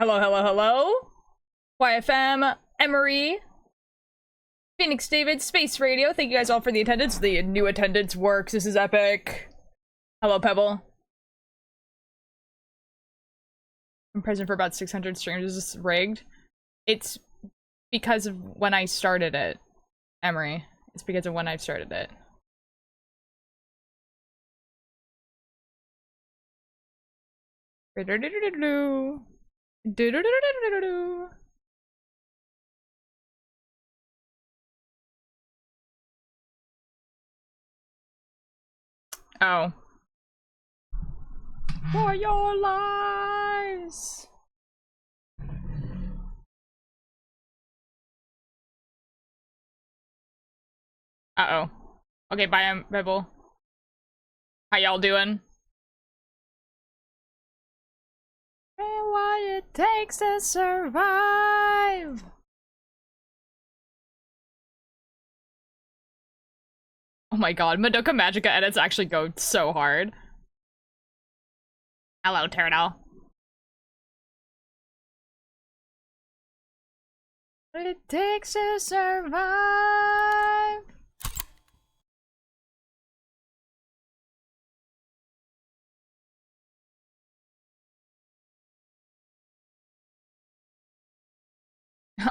Hello, hello, hello. YFM, Emery, Phoenix David, Space Radio. Thank you guys all for the attendance. The new attendance works. This is epic. Hello, Pebble. I'm present for about 600 streams. Is this rigged? It's because of when I started it, Emery. It's because of when I started it. Oh. For your lies. Uh-oh. Okay, bye, Rebel. How y'all doing? And what it takes to survive. Oh my god, Madoka Magica edits actually go so hard. Hello, Turtle. What it takes to survive.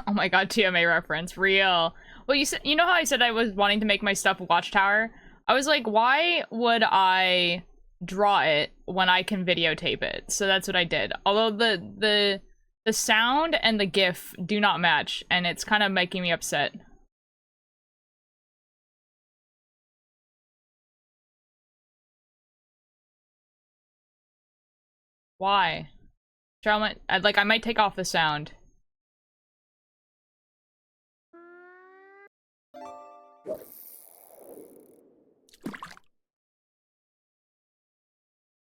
Oh my god, TMA reference. Real. Well, you know how I said I was wanting to make my stuff Watchtower? I was like, why would I draw it when I can videotape it? So that's what I did. Although the sound and the GIF do not match, and it's kind of making me upset. Why? I might take off the sound.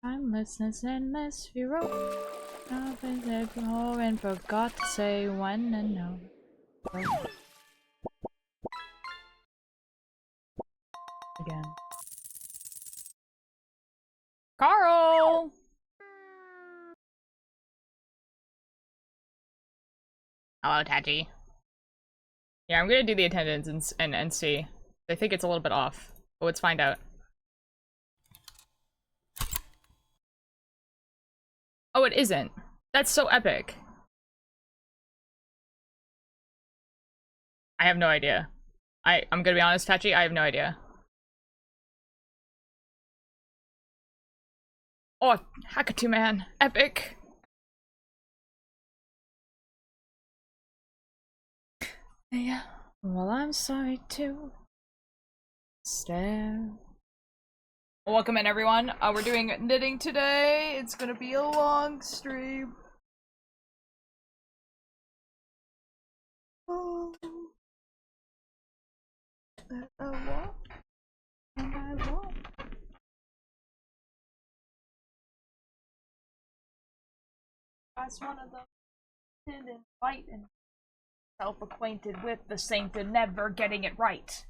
Timelessness and this hero. Nothing said before and forgot to say when and no. Again. Carl! Hello, Taji. Yeah, I'm gonna do the attendance and see. I think it's a little bit off, but let's find out. Oh, it isn't. That's so epic. I have no idea. I'm gonna be honest, Tachi, I have no idea. Oh, Hakatu Man. Epic. Yeah. Well, I'm sorry to stare. Welcome in, everyone. We're doing knitting today. It's gonna be a long stream. Oh. I want, and I want. That's one of them. And invite and self-acquainted with the saint and never getting it right.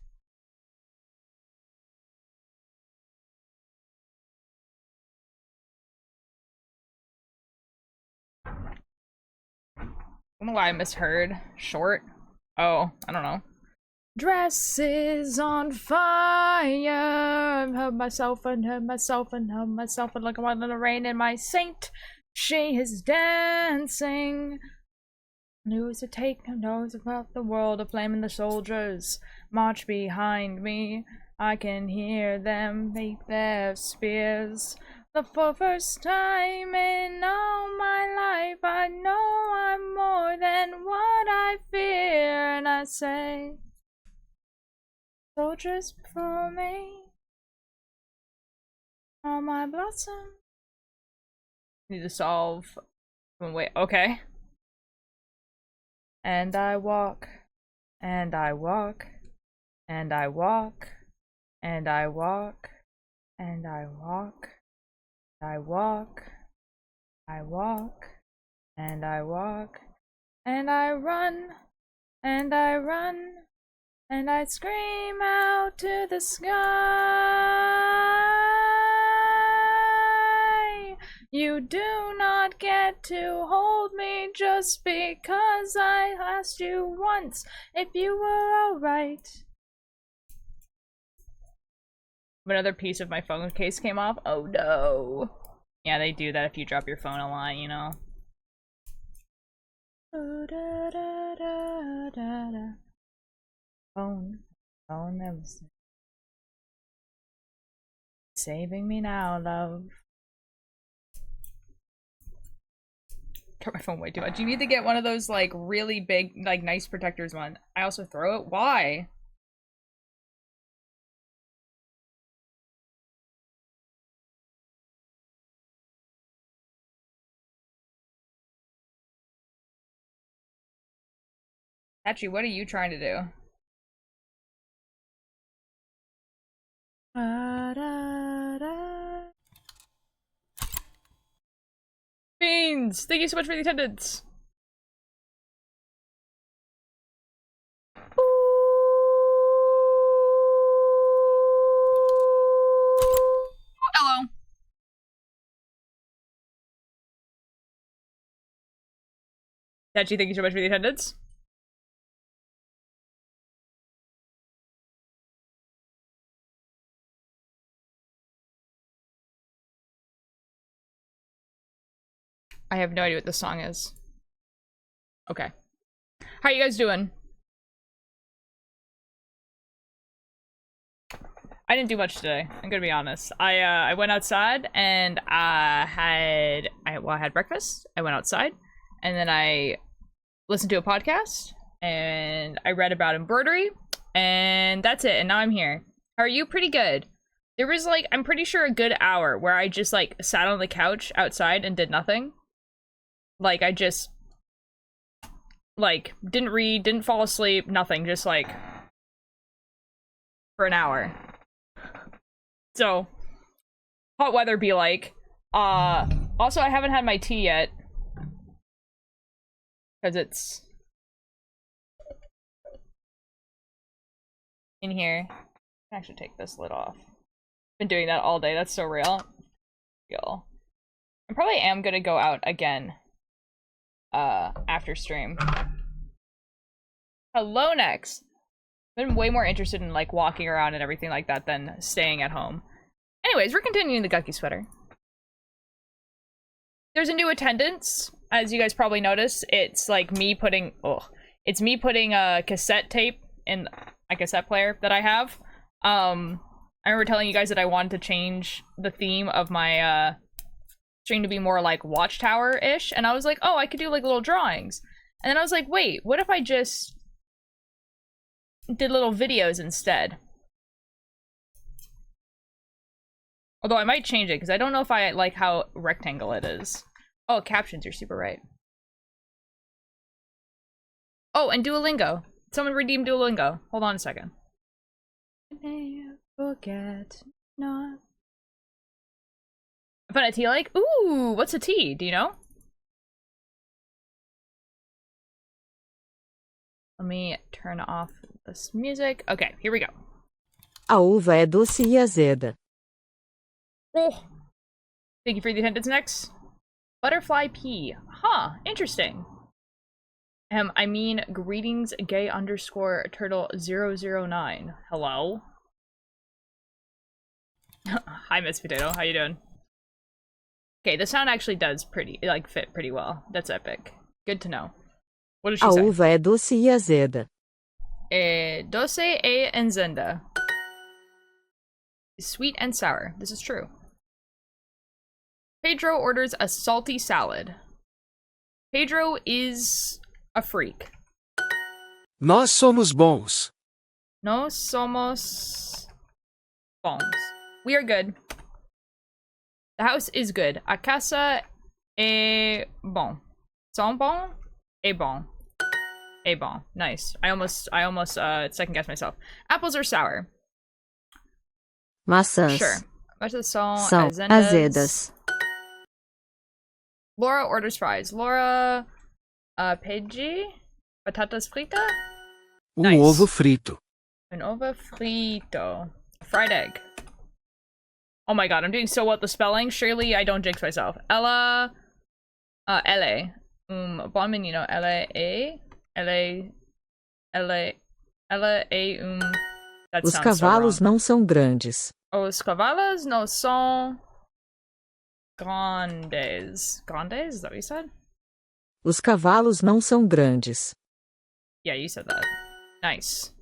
I don't know why I misheard. Short? Oh, I don't know. Dress is on fire. I've hurt myself and hurt myself and hurt myself and look at the rain and my saint. She is dancing. News to take knows about the world aflame and the soldiers march behind me. I can hear them make their spears For first time in all my life, I know I'm more than what I fear, and I say, soldiers before me, all my blossom. Need to solve. Wait, okay. And I walk, and I walk, and I walk, and I walk, and I walk, I walk, I walk, and I walk, and I run, and I run, and I scream out to the sky. You do not get to hold me just because I asked you once if you were alright. Another piece of my phone case came off. Oh no. Yeah, they do that if you drop your phone a lot, you know. Phone that was saving me now, love. Got my phone way too much. You need to get one of those like really big, like nice protectors one. I also throw it. Why? Actually, what are you trying to do? Beans! Thank you so much for the attendance! Hello! Tachi, thank you so much for the attendance. I have no idea what this song is. Okay. How you guys doing? I didn't do much today. I'm gonna be honest. I went outside and I had breakfast. I went outside, and then I listened to a podcast, and I read about embroidery, and that's it. And now I'm here. How are you? Pretty good. There was like, I'm pretty sure a good hour where I just like sat on the couch outside and did nothing. Like I just like didn't read, didn't fall asleep, nothing. Just like for an hour. So, hot weather be like. Also I haven't had my tea yet. Because it's in here. I can actually take this lid off. Been doing that all day. That's so real. I probably am gonna go out again. After stream. Hello, Nex. Been way more interested in like walking around and everything like that than staying at home. Anyways, we're continuing the Guqqie sweater. There's a new attendance, as you guys probably noticed. It's like me putting it's me putting a cassette tape in a cassette player that I have. I remember telling you guys that I wanted to change the theme of my stream to be more like Watchtower-ish, and I was like, oh, I could do like little drawings. And then I was like, wait, what if I just did little videos instead? Although I might change it, because I don't know if I like how rectangle it is. Oh, captions, you're super right. Oh, and Duolingo. Someone redeemed Duolingo. Hold on a second. Forget not. I found a tea like? Ooh, what's a tea? Do you know? Let me turn off this music. Okay, here we go. A uva é doce e azeda. Oh, thank you for the attendance. Next, butterfly pea. Huh, interesting. I mean, greetings, gay underscore turtle 009. Hello. Hi, Miss Potato. How you doing? Okay, the sound actually does fit pretty well. That's epic. Good to know. What does she say? A uva é doce e azeda. Doce e enzenda. Sweet and sour. This is true. Pedro orders a salty salad. Pedro is a freak. Nós somos bons. No somos bons. We are good. The house is good. A casa é bom. Sont bon? É bom. É bom. Nice. I almost second guessed myself. Apples are sour. Maçãs Sure. Maçãs são são azedas. Laura orders fries. Laura, pede batatas fritas? Nice. Ovo frito. An ovo frito. A fried egg. Oh my god, I'm doing so well at the spelling. Surely I don't jinx myself. Ella, elle. Bon menino. Elle, that Os sounds cavalos so wrong. não são grandes. Os cavalos no son grandes. Grandes? Is that what you said? Os cavalos não são grandes. Yeah, you said that. Nice.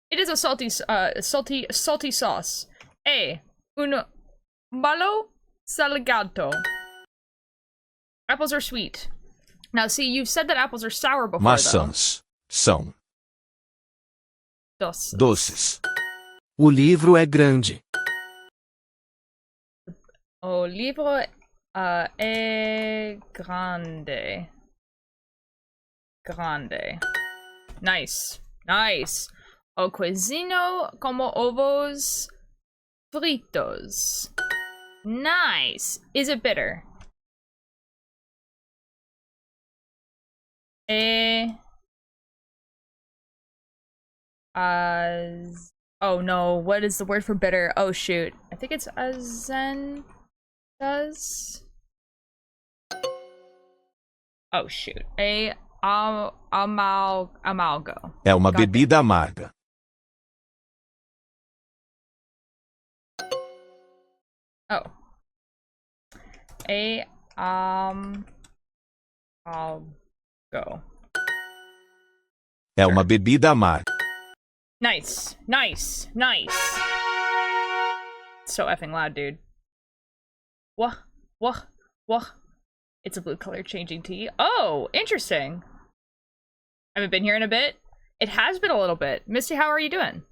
It is a salty sauce. Un malo salgado. Apples are sweet. Now, see, you've said that apples are sour before, Maçãs são though. doces. O livro é grande. O livro é grande. Grande. Nice. Nice. O cozinho como ovos fritos. Nice. Is it bitter? Oh no, what is the word for bitter? Oh shoot. I think it's azendas. Oh shoot. Amalgo. É uma Got it. bebida amarga. Oh. I'll go. É uma bebida amarga. Nice. Nice. Nice. So effing loud, dude. Wah. Wah. Wah. It's a blue color changing tea. Oh, interesting. Haven't been here in a bit. It has been a little bit. Misty, how are you doing?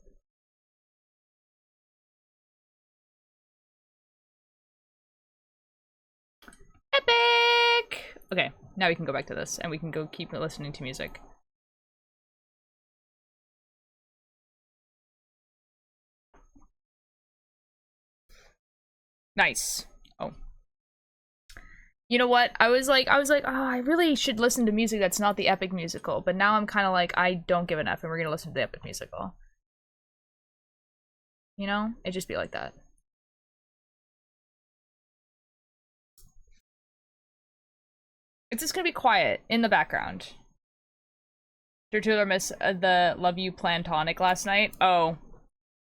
Epic! Okay, now we can go back to this and we can go keep listening to music. Nice. Oh. You know what? I was like, oh, I really should listen to music that's not the epic musical, but now I'm kind of like, I don't give an F and we're gonna listen to the epic musical. You know? It just be like that. It's just gonna be quiet in the background. Did miss the Love You Plantonic last night? Oh.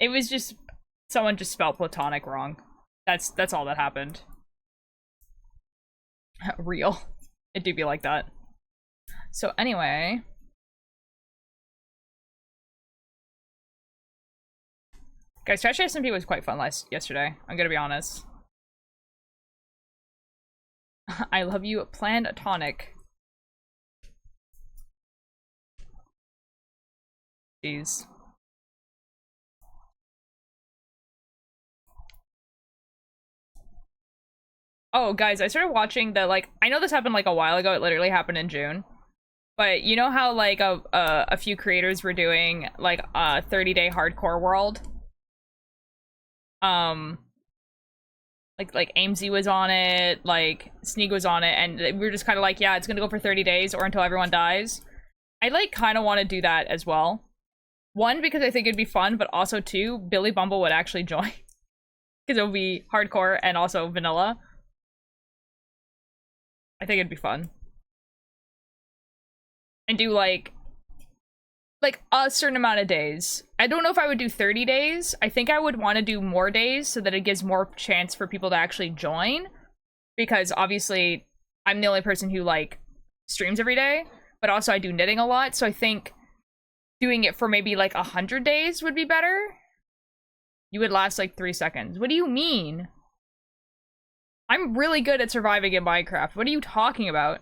It was just, someone just spelled platonic wrong. That's all that happened. Real. It do be like that. So anyway. Guys, Trash SMP was quite fun yesterday. I'm gonna be honest. I love you, planned a tonic. Jeez. Oh, guys, I started watching the, like, I know this happened, like, a while ago. It literally happened in June. But you know how, like, a few creators were doing, like, a 30-day hardcore world? Like Aimsy was on it, like, Sneak was on it, and we were just kind of like, yeah, it's gonna go for 30 days or until everyone dies. I, like, kind of want to do that as well. One, because I think it'd be fun, but also, two, Billy Bumble would actually join. Because it would be hardcore and also vanilla. I think it'd be fun. And do, like a certain amount of days. I don't know if I would do 30 days. I think I would want to do more days so that it gives more chance for people to actually join. Because obviously, I'm the only person who, like, streams every day. But also I do knitting a lot, so I think doing it for maybe, like, 100 days would be better. You would last, like, 3 seconds. What do you mean? I'm really good at surviving in Minecraft. What are you talking about?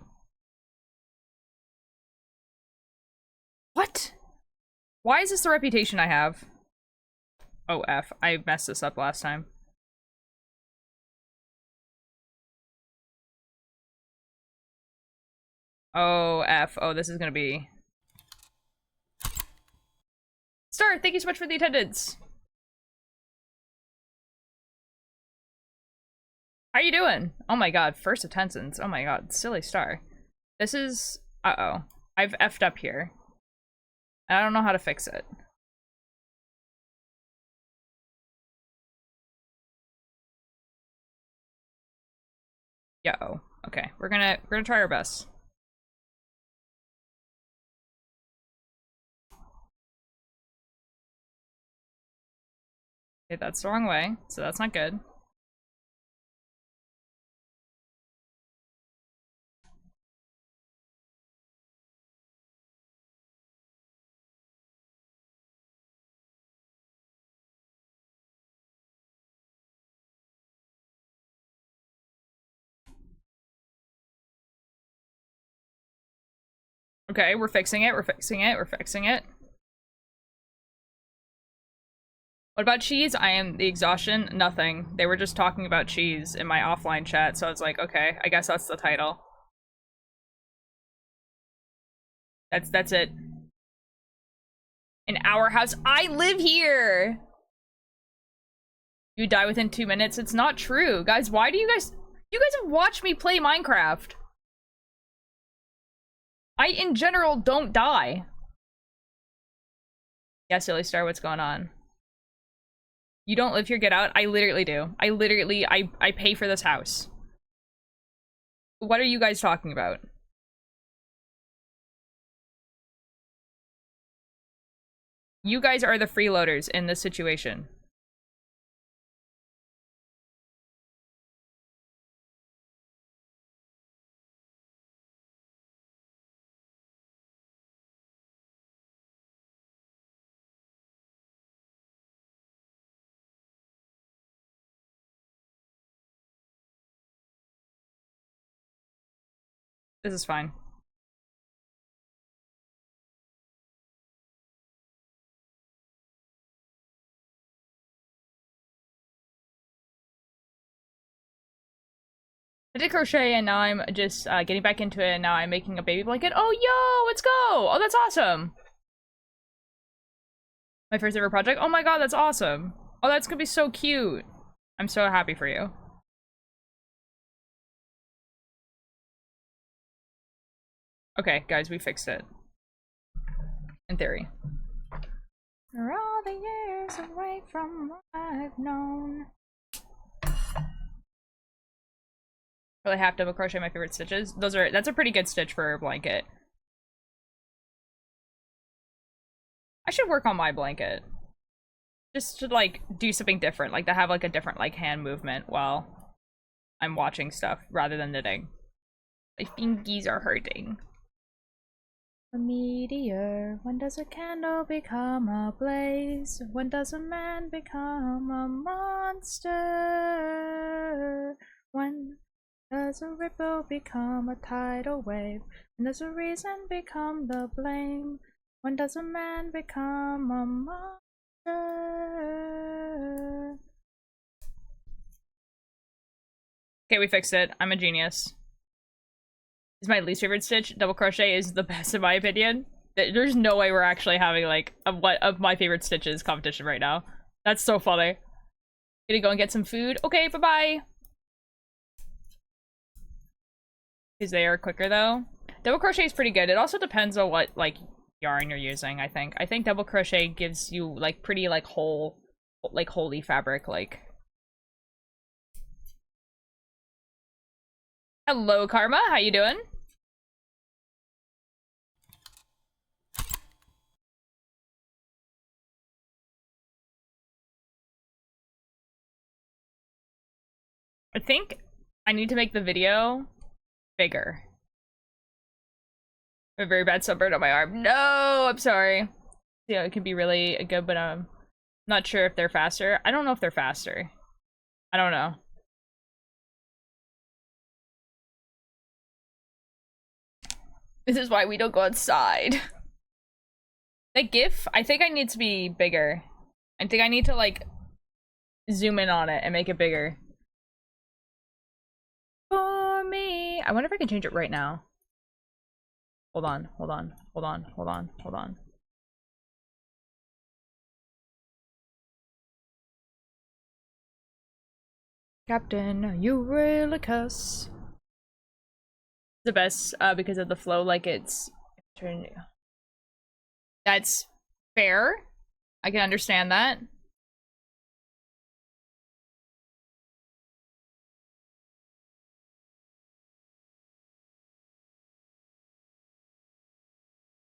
What? Why is this the reputation I have? Oh, F. I messed this up last time. Oh, F. Oh, this is gonna be... Star, thank you so much for the attendance. How you doing? Oh my god, first attendance. Oh my god, silly Star. This is... Uh-oh. I've effed up here. I don't know how to fix it. Yo. Okay, we're gonna try our best. Okay, that's the wrong way, so that's not good. Okay, we're fixing it, we're fixing it, we're fixing it. What about cheese? I am the exhaustion. Nothing. They were just talking about cheese in my offline chat, so I was like, okay, I guess that's the title. That's it. In our house. I live here! You die within 2 minutes? It's not true. Guys, why do you guys have watched me play Minecraft. I, in general, don't die. Yeah, Silly Star, what's going on? You don't live here, get out? I literally do. I pay for this house. What are you guys talking about? You guys are the freeloaders in this situation. This is fine. I did crochet and now I'm just getting back into it and now I'm making a baby blanket. Oh, yo, let's go! Oh, that's awesome! My first ever project. Oh my god, that's awesome! Oh, that's gonna be so cute! I'm so happy for you. Okay, guys, we fixed it. In theory. For all the years away from what I've known. Really half double crochet my favorite stitches. That's a pretty good stitch for a blanket. I should work on my blanket. Just to like do something different, like to have like a different like hand movement while I'm watching stuff rather than knitting. My fingies are hurting. A meteor. When does a candle become a blaze? When does a man become a monster? When does a ripple become a tidal wave? When does a reason become the blame? When does a man become a monster? Okay, we fixed it. I'm a genius. Is my least favorite stitch. Double crochet is the best in my opinion. There's no way we're actually having like of my favorite stitches competition right now. That's so funny. Gonna go and get some food. Okay, bye-bye. Because they are quicker though. Double crochet is pretty good. It also depends on what like yarn you're using, I think. I think double crochet gives you like pretty like whole like holy fabric like. Hello Karma, how you doing? I think I need to make the video bigger. I have a very bad sunburn on my arm. No, I'm sorry. Yeah, it can be really good, but I'm not sure if they're faster. I don't know if they're faster. I don't know. This is why we don't go outside. That GIF, I think I need to be bigger. I think I need to like zoom in on it and make it bigger. For me. I wonder if I can change it right now. Hold on, hold on, hold on, hold on, hold on. Captain, you really cuss. The best because of the flow, like it's that's fair. I can understand that.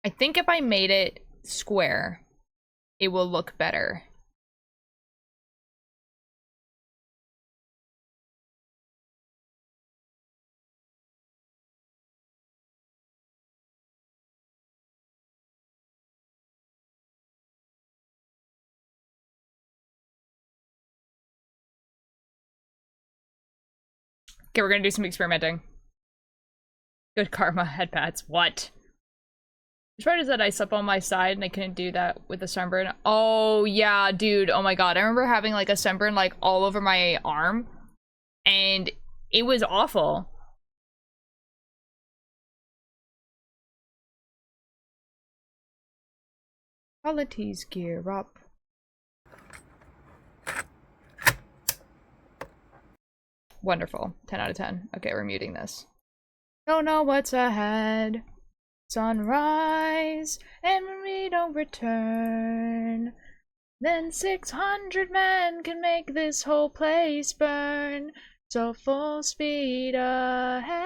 I think if I made it square, it will look better. Okay, we're gonna do some experimenting. Good karma, head pats. What? Which part is that I slept on my side and I couldn't do that with the sunburn? Oh, yeah, dude. Oh my god. I remember having like a sunburn like all over my arm. And it was awful. Qualities gear up. Wonderful. 10 out of 10. Okay, we're muting this. Don't know what's ahead. Sunrise, and when we don't return, then 600 men can make this whole place burn. So full speed ahead.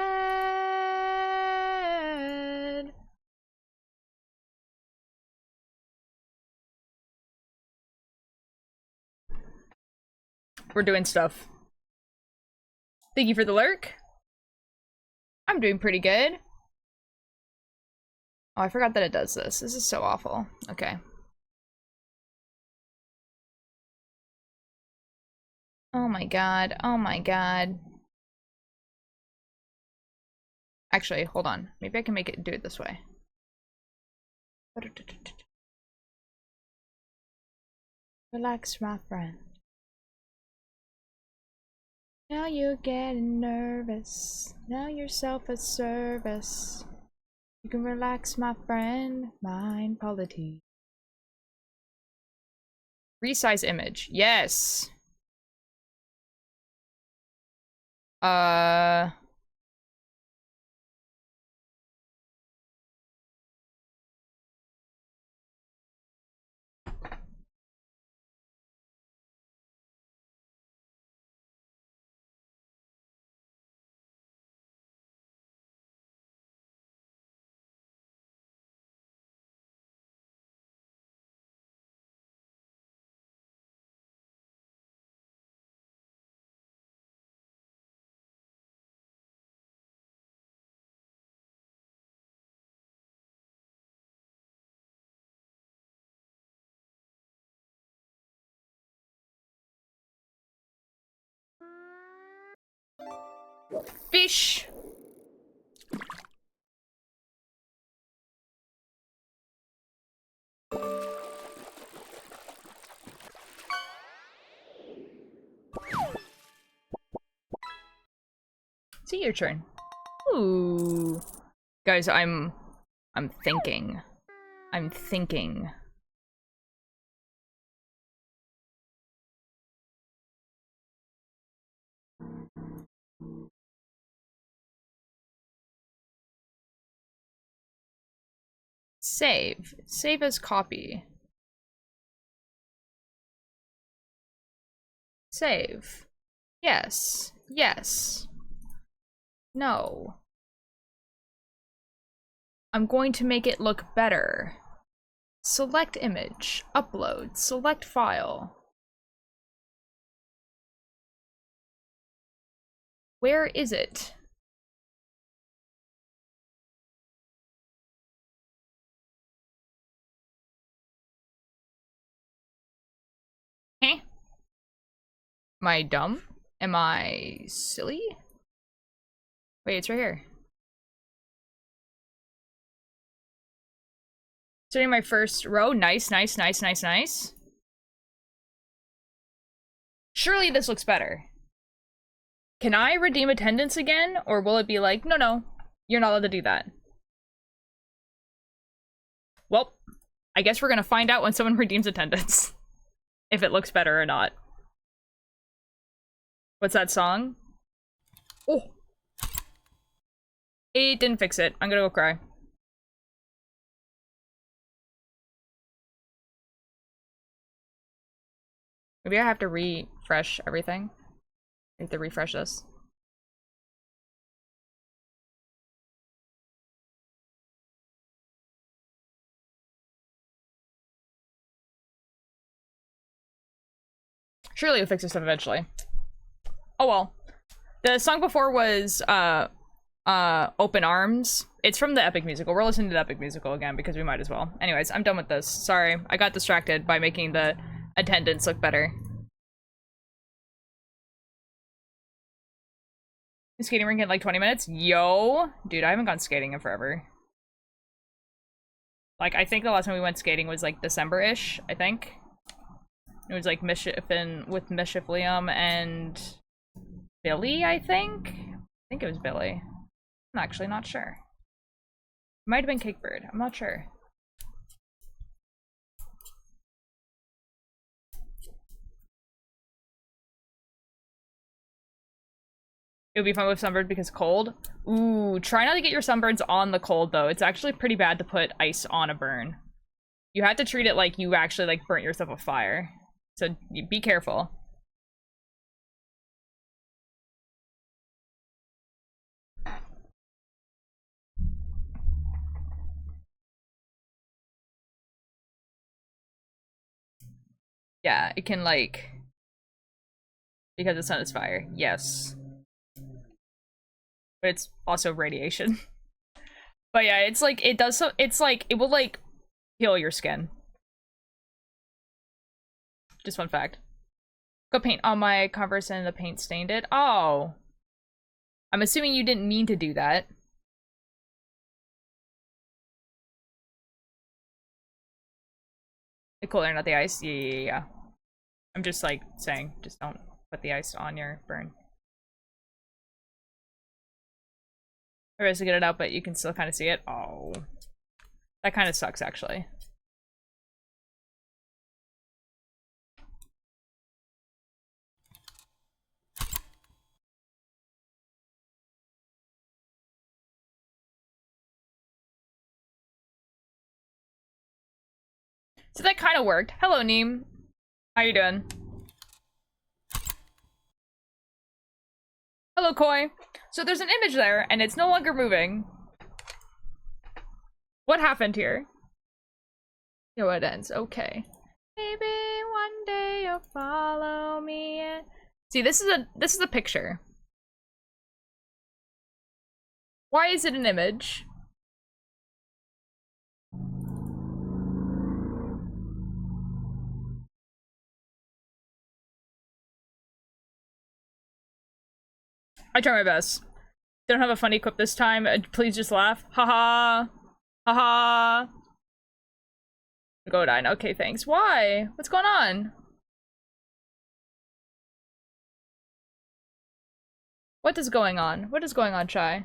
We're doing stuff. Thank you for the lurk. I'm doing pretty good. Oh, I forgot that it does this. This is so awful. Okay. Oh my god. Oh my god. Actually, hold on. Maybe I can make it do it this way. Relax, my friend. Now you're getting nervous. Now you're self-service. You can relax, my friend. Mind polity. Resize image. Yes. Fish. It's your turn. Ooh. Guys, I'm thinking. I'm thinking. Save. Save as copy. Save. Yes. Yes. No. I'm going to make it look better. Select image. Upload. Select file. Where is it? Heh? Am I dumb? Am I silly? Wait, it's right here. Starting my first row. Nice, nice, nice, nice, nice. Surely this looks better. Can I redeem attendance again? Or will it be like, no, no, you're not allowed to do that? Well, I guess we're gonna find out when someone redeems attendance. If it looks better or not. What's that song? Oh! It didn't fix it. I'm gonna go cry. Maybe I have to refresh everything. I have to refresh this. Surely it'll fix this stuff eventually. Oh well. The song before was Open Arms. It's from the Epic Musical. We're listening to the Epic Musical again because we might as well. Anyways, I'm done with this. Sorry, I got distracted by making the attendance look better. Skating rink in like 20 minutes? Yo! Dude, I haven't gone skating in forever. Like, I think the last time we went skating was like December-ish, I think. It was like Mischief with Mischief Liam and Billy, I think? I think it was Billy. I'm actually not sure. It might have been Cakebird. I'm not sure. It would be fun with sunburned because cold. Ooh, try not to get your sunburns on the cold though. It's actually pretty bad to put ice on a burn. You have to treat it like you actually like burnt yourself with fire. So be careful. Yeah, it can like because the sun is fire. Yes. But it's also radiation. But yeah, it's like it does so it's like it will like heal your skin. Just fun fact. Got paint on my Converse and the paint stained it. Oh. I'm assuming you didn't mean to do that. The cooler, not the ice. Yeah. I'm just like saying, just don't put the ice on your burn. I was to get it out, but you can still kind of see it. Oh. That kind of sucks, actually. So that kind of worked. Hello, Neem. How you doing? Hello, Koi. So there's an image there, and it's no longer moving. What happened here? Oh, it ends. Okay. Maybe one day you'll follow me. And... See, this is a picture. Why is it an image? I try my best. Don't have a funny quip this time. Please just laugh. Haha. Haha. Go dine. Okay, thanks. Why? What's going on? What is going on? What is going on, Chai?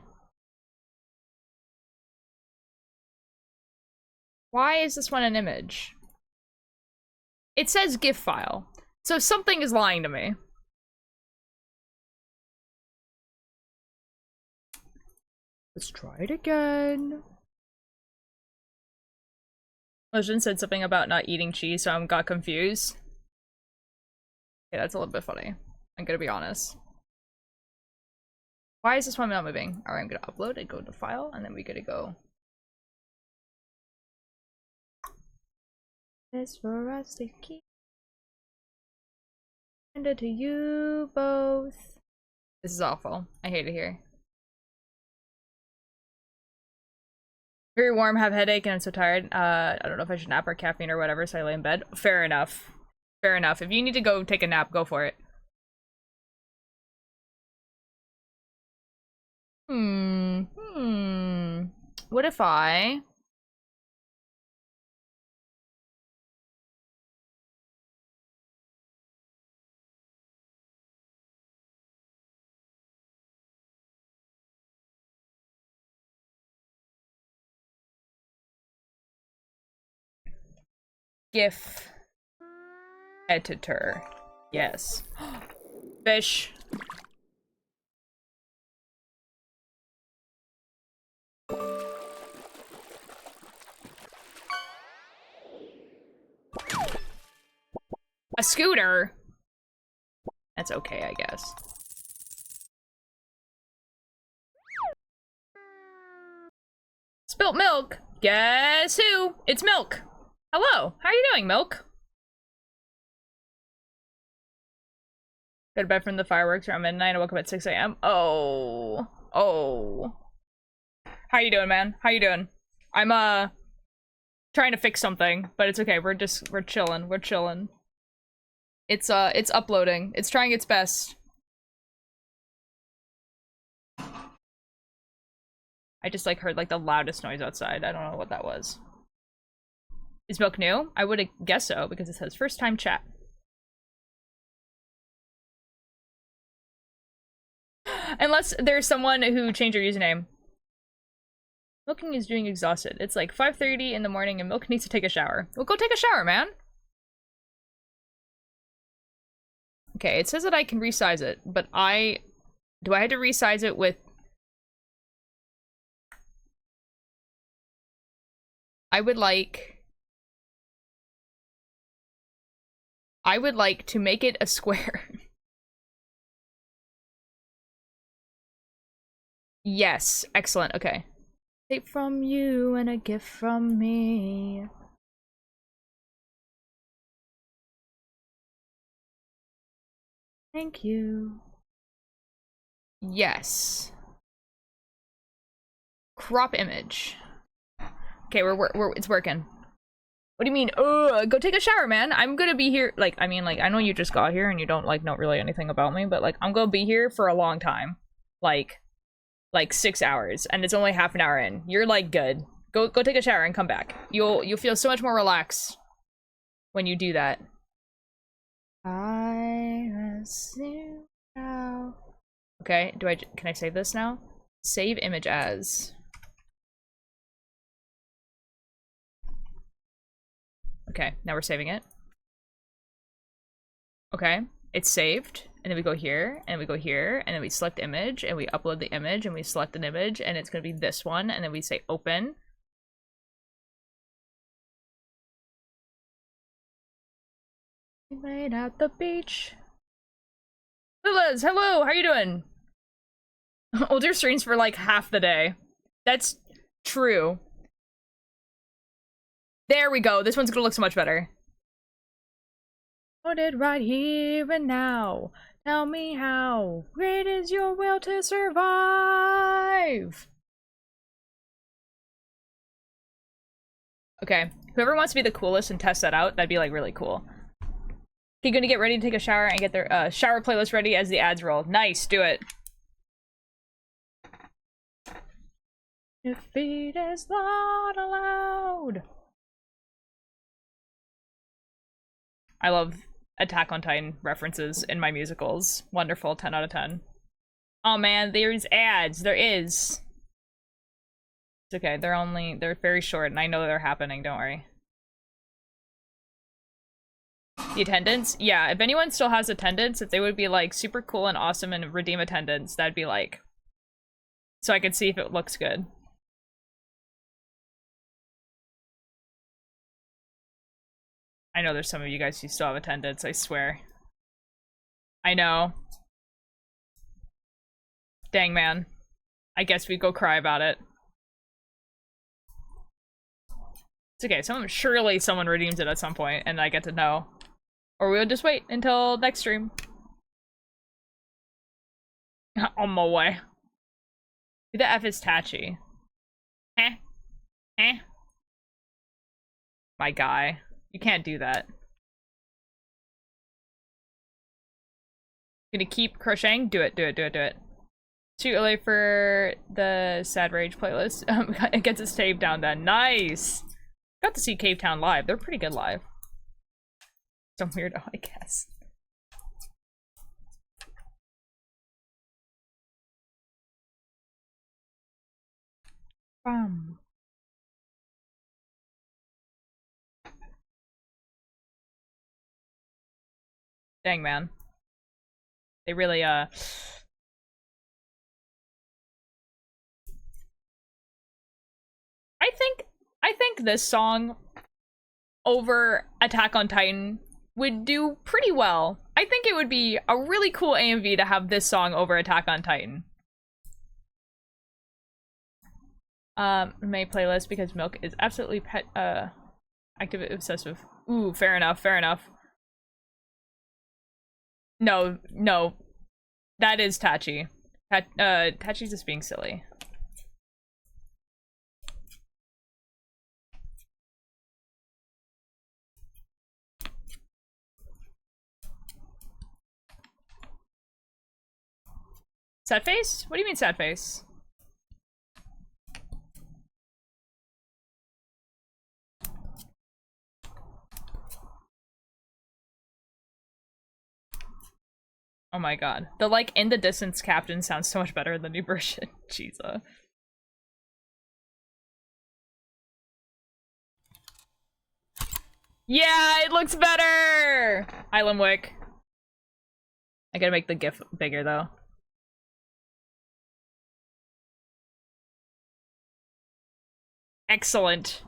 Why is this one an image? It says GIF file. So something is lying to me. Let's try it again. Legend said something about not eating cheese, so I got confused. Yeah, that's a little bit funny. I'm gonna be honest. Why is this one not moving? Alright, I'm gonna upload it, go to file, and then we gotta go. It's for us to keep. Send it to you both. This is awful. I hate it here. Very warm, have headache, and I'm so tired. I don't know if I should nap or caffeine or whatever, so I lay in bed. Fair enough. Fair enough. If you need to go take a nap, go for it. What if I GIF editor. Yes. Fish. A scooter? That's okay, I guess. Spilt milk? Guess who? It's Milk. Hello, how are you doing, Milk? Go to bed from the fireworks around midnight. I woke up at 6 a.m. Oh. Oh. How you doing, man? How you doing? I'm, trying to fix something, but it's okay. We're chilling. We're chilling. It's uploading. It's trying its best. I just, like, heard, like, the loudest noise outside. I don't know what that was. Is Milk new? I would guess so, because it says first time chat. Unless there's someone who changed your username. Milking is doing exhausted. It's like 5:30 in the morning and Milk needs to take a shower. Well, go take a shower, man. Okay, it says that I can resize it, but do I have to resize it with... I would like to make it a square. Yes, excellent, okay. Tape from you and a gift from me. Thank you. Yes. Crop image. Okay, it's working. What do you mean? Go take a shower, man. I'm gonna be here. Like, I mean, like, I know you just got here and you don't, like, know really anything about me, but, like, I'm gonna be here for a long time. Like 6 hours, and it's only half an hour in. You're, like, good. Go take a shower and come back. You'll feel so much more relaxed when you do that. I see now. Okay, can I save this now? Save image as. Okay, now we're saving it. Okay, it's saved, and then we go here, and we go here, and then we select image, and we upload the image, and we select an image, and it's gonna be this one, and then we say open. We laid out the beach. Liz, hello, how you doing? Older streams for like half the day. That's true. There we go. This one's gonna look so much better. Put it right here and now. Tell me how great is your will to survive? Okay, whoever wants to be the coolest and test that out, that'd be like really cool. Okay, gonna get ready to take a shower and get their shower playlist ready as the ads roll. Nice, do it. Defeat is not allowed. I love Attack on Titan references in my musicals. Wonderful, 10 out of 10. Oh man, there's ads. There is. It's okay, they're very short and I know they're happening, don't worry. The attendance? Yeah, if anyone still has attendance, if they would be like super cool and awesome and redeem attendance, that'd be like... So I could see if it looks good. I know there's some of you guys who still have attendance, I swear. I know. Dang, man. I guess we go cry about it. It's okay, surely someone redeems it at some point and I get to know. Or we'll just wait until next stream. On my way. Who the F is Tachi? Eh? Eh? My guy. You can't do that. Gonna keep crocheting? Do it, do it, do it, do it. Too early for the Sad Rage playlist. It gets its tape down then. Nice! Got to see Cave Town live. They're pretty good live. Some weirdo, I guess. Dang, man. They really, I think this song over Attack on Titan would do pretty well. I think it would be a really cool AMV to have this song over Attack on Titan. May playlist because Milk is absolutely active obsessive. Ooh, fair enough, fair enough. No, no. That is Tachi. Tachi's just being silly. Sad face? What do you mean sad face? Oh my god. The like in the distance captain sounds so much better in the new version. Jesus. Yeah, it looks better! Hi, Limwick. I gotta make the GIF bigger though. Excellent.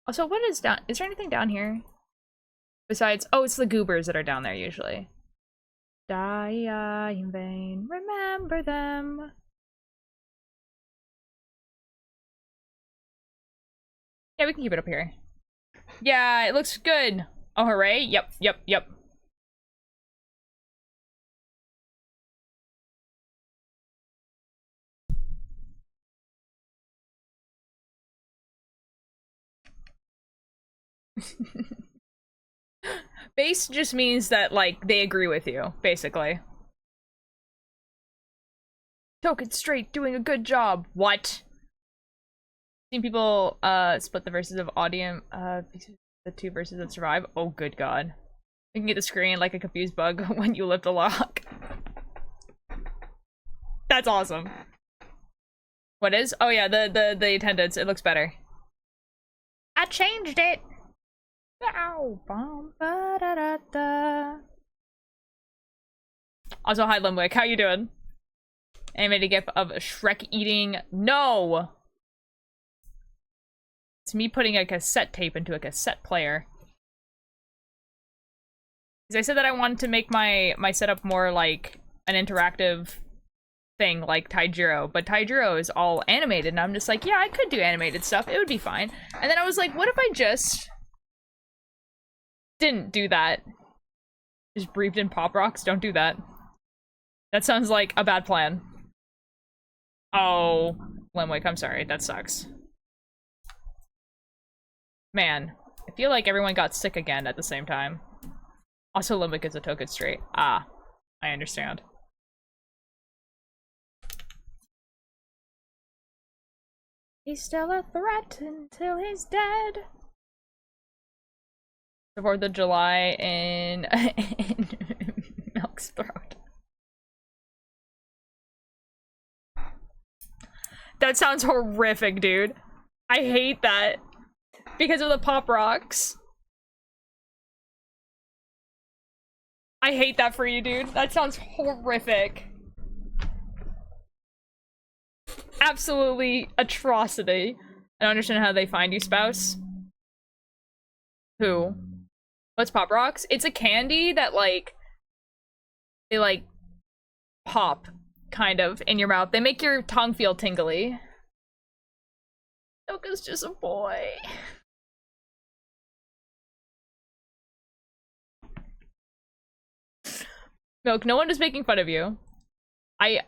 Also, what is down? Is there anything down here? Besides, oh, it's the goobers that are down there usually. Die in vain, remember them. Yeah, we can keep it up here. Yeah, it looks good. Oh, hooray. Yep, yep, yep. Base just means that, like, they agree with you, basically. Token straight, doing a good job. What? Seen people split the verses of audience, the two verses that survive. Oh, good god. You can get the screen like a confused bug when you lift a lock. That's awesome. What is? Oh yeah, the attendance. It looks better. I changed it. Ow, bum, ba, da, da, da. Also, hi Limwick, how you doing? Animated gif of Shrek eating. No! It's me putting a cassette tape into a cassette player. Because I said that I wanted to make my setup more like an interactive thing like Taijiro, but Taijiro is all animated, and I'm just like, yeah, I could do animated stuff. It would be fine. And then I was like, what if I just didn't do that? Just breathed in Pop Rocks? Don't do that. That sounds like a bad plan. Oh, Lemwick, I'm sorry. That sucks. Man, I feel like everyone got sick again at the same time. Also, Limbic is a token straight. Ah, I understand. He's still a threat until he's dead. The 4th of July in Milk's throat. That sounds horrific, dude. I hate that. Because of the Pop Rocks. I hate that for you, dude. That sounds horrific. Absolutely atrocity. I don't understand how they find you, spouse. Who? What's Pop Rocks? It's a candy that, like, they, like, pop, kind of, in your mouth. They make your tongue feel tingly. Milka's just a boy. Milk, no one is making fun of you. The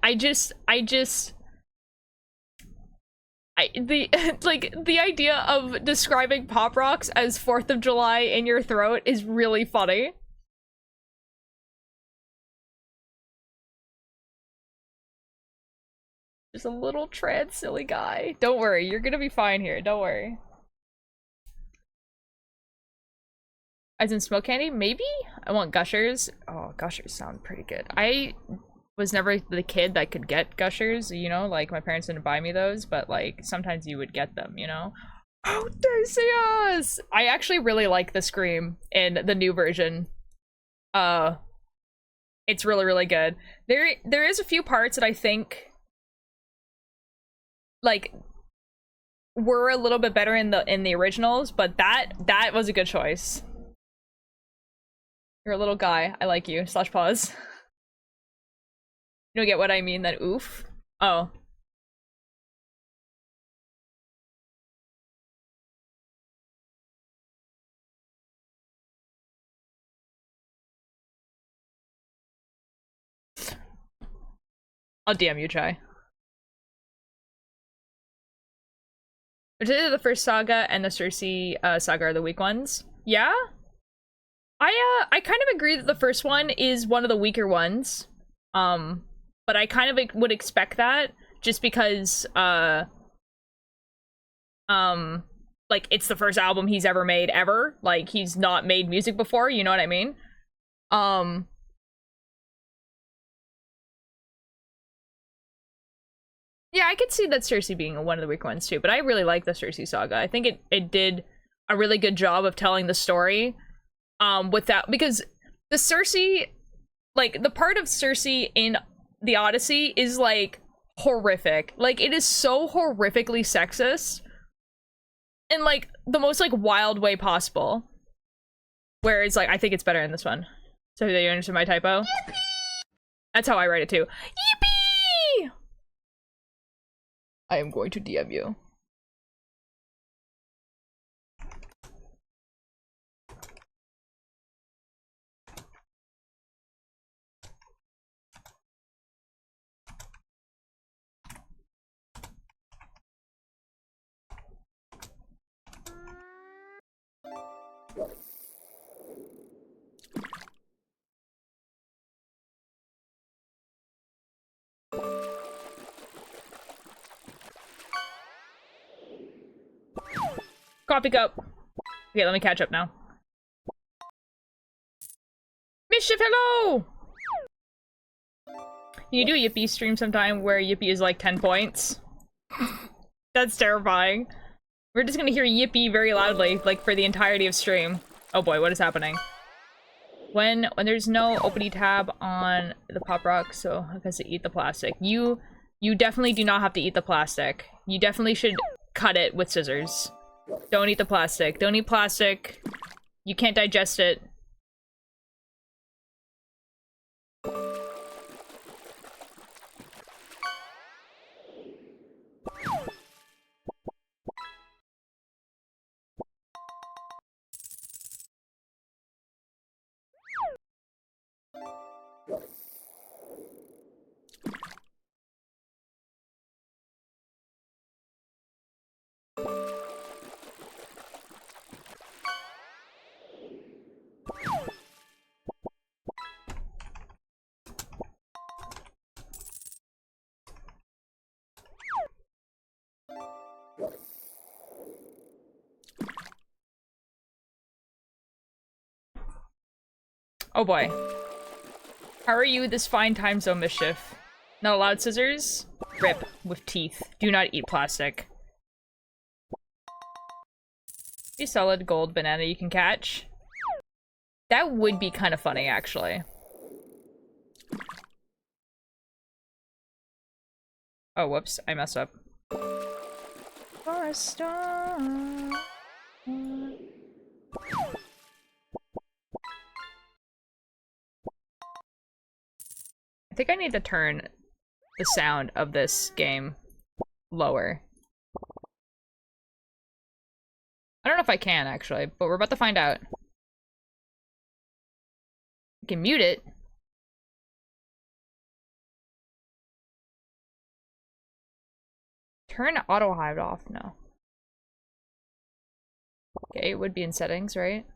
idea of describing Pop Rocks as 4th of July in your throat is really funny. Just a little trans silly guy. Don't worry, you're gonna be fine here, don't worry. As in smoke candy? Maybe? I want Gushers. Oh, Gushers sound pretty good. I was never the kid that could get Gushers, you know? Like, my parents didn't buy me those, but, like, sometimes you would get them, you know? Oh, Theseus! I actually really like the Scream in the new version. Uh, it's really, really good. There is a few parts that I think, like, were a little bit better in the originals, but that was a good choice. You're a little guy. I like you. Slash pause. You don't get what I mean then, oof? Oh. I'll DM you, Chai. Particularly the first saga and the Cersei saga are the weak ones. Yeah? I kind of agree that the first one is one of the weaker ones. But I kind of would expect that just because like it's the first album he's ever made ever. Like he's not made music before, you know what I mean? Yeah, I could see that Cersei being one of the weak ones too, but I really like the Cersei saga. I think it did a really good job of telling the story with that, because the Cersei, like the part of Cersei in the Odyssey is like horrific. Like it is so horrifically sexist in like the most like wild way possible. Whereas like I think it's better in this one. So you understand my typo? Yippee! That's how I write it too. Yippee! I am going to DM you. Coffee cup. Okay, let me catch up now. Mischief, hello! Can you do a Yippee stream sometime where Yippee is like 10 points? That's terrifying. We're just gonna hear Yippee very loudly, like for the entirety of stream. Oh boy, what is happening? When there's no OPD tab on the pop rock, so I guess to eat the plastic. You definitely do not have to eat the plastic. You definitely should cut it with scissors. Don't eat the plastic. Don't eat plastic. You can't digest it. Oh boy. How are you this fine time zone, Mischief? Not allowed scissors? Rip. With teeth. Do not eat plastic. A solid gold banana you can catch. That would be kind of funny, actually. Oh, whoops. I messed up. For a star. I think I need to turn the sound of this game lower. I don't know if I can, actually, but we're about to find out. I can mute it. Turn auto hide off? No. Okay, it would be in settings, right?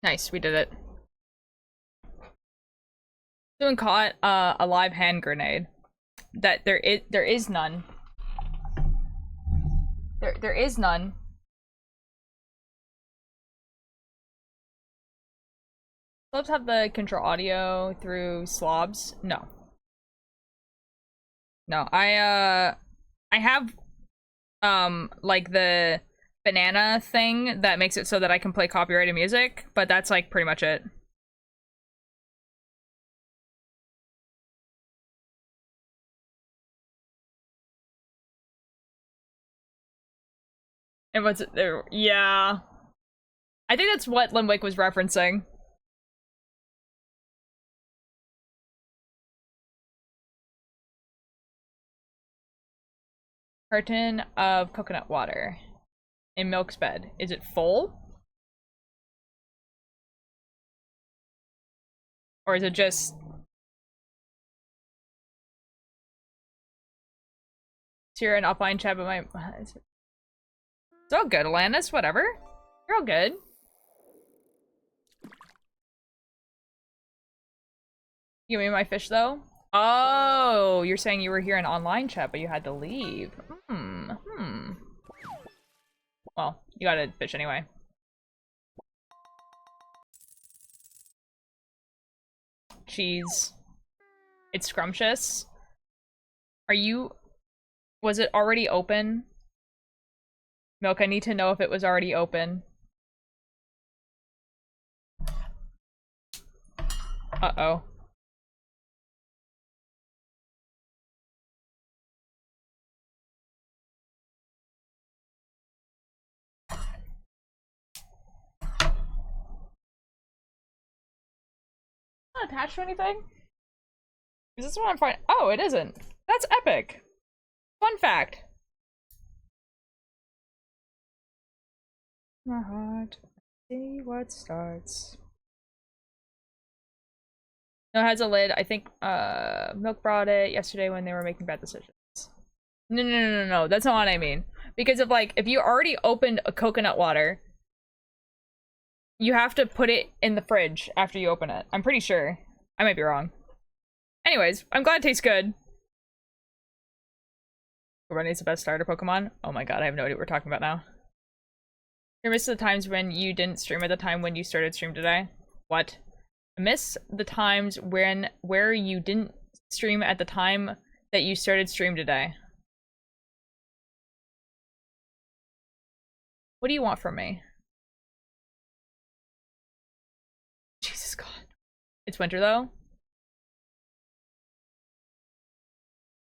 Nice, we did it. Someone caught a live hand grenade. that there is none. There is none. Slobs have the control audio through slobs? No. No, I have like the banana thing that makes it so that I can play copyrighted music, but that's like pretty much it. And what's it there? Yeah. I think that's what Limwick was referencing. Carton of coconut water in Milk's bed. Is it full? Or is it just... So you're an offline chat, but my... It's all good, Alanis, whatever. You're all good. You give me my fish, though? Oh, you're saying you were here in online chat, but you had to leave. Well, you got a fish anyway. Cheese. It's scrumptious. Are you... Was it already open? Milk, I need to know if it was already open. Uh-oh. Not attached to anything? Is this what I'm finding? Oh, it isn't. That's epic. Fun fact. My heart, see what starts. No, it has a lid. I think Milk brought it yesterday when they were making bad decisions. No. That's not what I mean. Because if you already opened a coconut water, you have to put it in the fridge after you open it. I'm pretty sure. I might be wrong. Anyways, I'm glad it tastes good. Runny's the best starter Pokemon. Oh my god, I have no idea what we're talking about now. You miss the times when you didn't stream at the time when you started stream today? What? I miss the times where you didn't stream at the time that you started stream today. What do you want from me? Jesus God. It's winter though?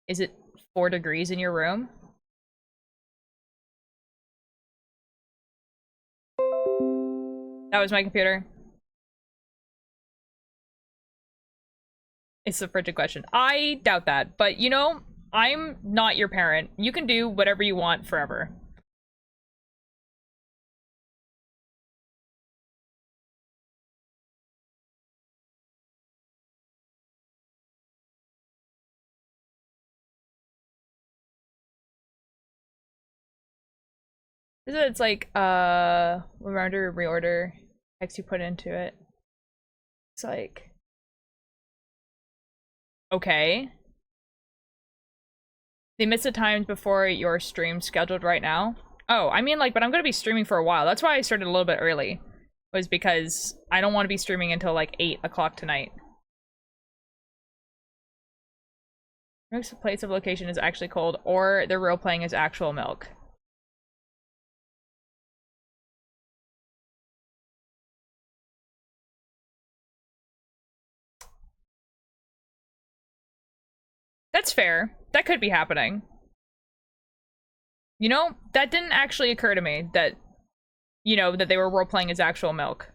Is it 4 degrees in your room? That was my computer. It's a frigid question. I doubt that, but you know, I'm not your parent. You can do whatever you want forever. It's like, reminder, reorder, text you put into it. It's like, okay. They miss the times before your stream scheduled right now. Oh, I mean, but I'm gonna be streaming for a while. That's why I started a little bit early. Was because I don't want to be streaming until 8 o'clock tonight. Most place of location is actually cold, or the real playing is actual milk. That's fair. That could be happening. You know, that didn't actually occur to me that, you know, that they were role-playing as actual milk.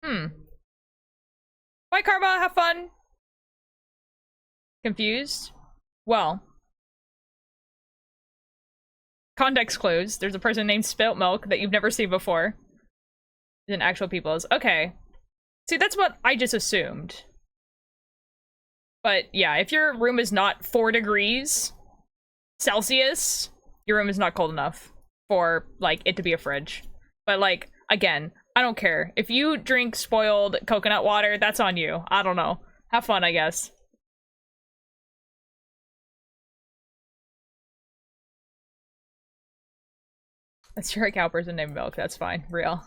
Bye, Karma. Have fun. Confused? Well. Context clues. There's a person named Spilt Milk that you've never seen before. Than actual people's. Okay. See, that's what I just assumed. But yeah, if your room is not 4 degrees Celsius, your room is not cold enough for, it to be a fridge. But, Again, I don't care. If you drink spoiled coconut water, that's on you. I don't know. Have fun, I guess. That's your cow person named Milk. That's fine. Real.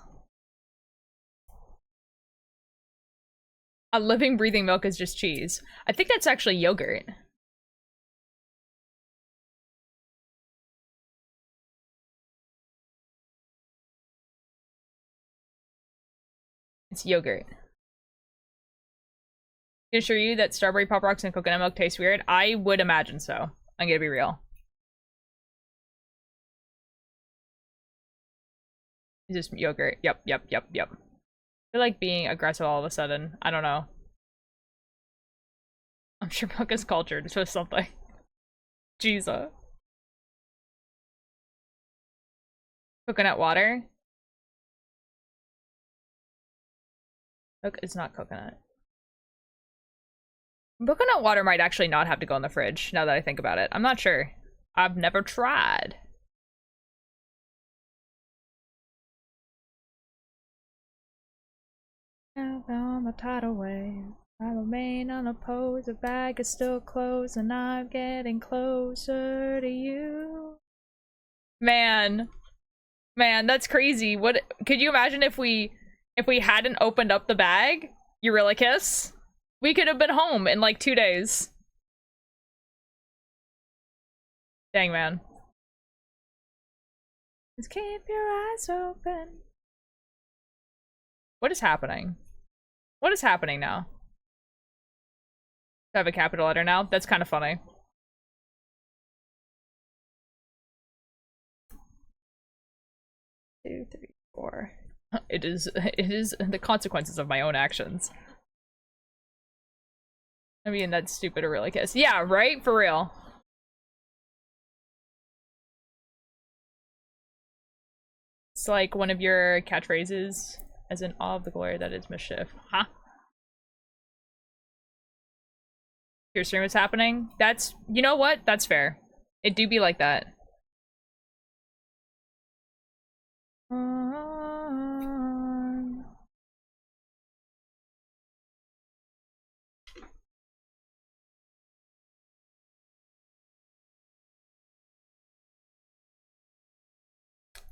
A living, breathing milk is just cheese. I think that's actually yogurt. It's yogurt. Can I assure you that strawberry pop rocks and coconut milk taste weird? I would imagine so. I'm gonna be real. It's just yogurt. Yep. I feel like being aggressive all of a sudden. I don't know. I'm sure milk is cultured. It's just something. Jesus. Coconut water? Milk is not coconut. Coconut water might actually not have to go in the fridge, now that I think about it. I'm not sure. I've never tried. Out on the tidal wave, I remain unopposed. The bag is still closed, and I'm getting closer to you. Man, that's crazy. What could you imagine if we hadn't opened up the bag? Eurylicus? We could have been home in like 2 days. Dang, man. Just keep your eyes open. What is happening? What is happening now? I have a capital letter now? That's kind of funny. Two, three, four. It is the consequences of my own actions. I mean, that's stupid or really kiss. Yeah, right? For real. It's like one of your catchphrases, as in awe of the glory that is mischief. Huh? Your stream is happening? That's, you know what? That's fair. It do be like that.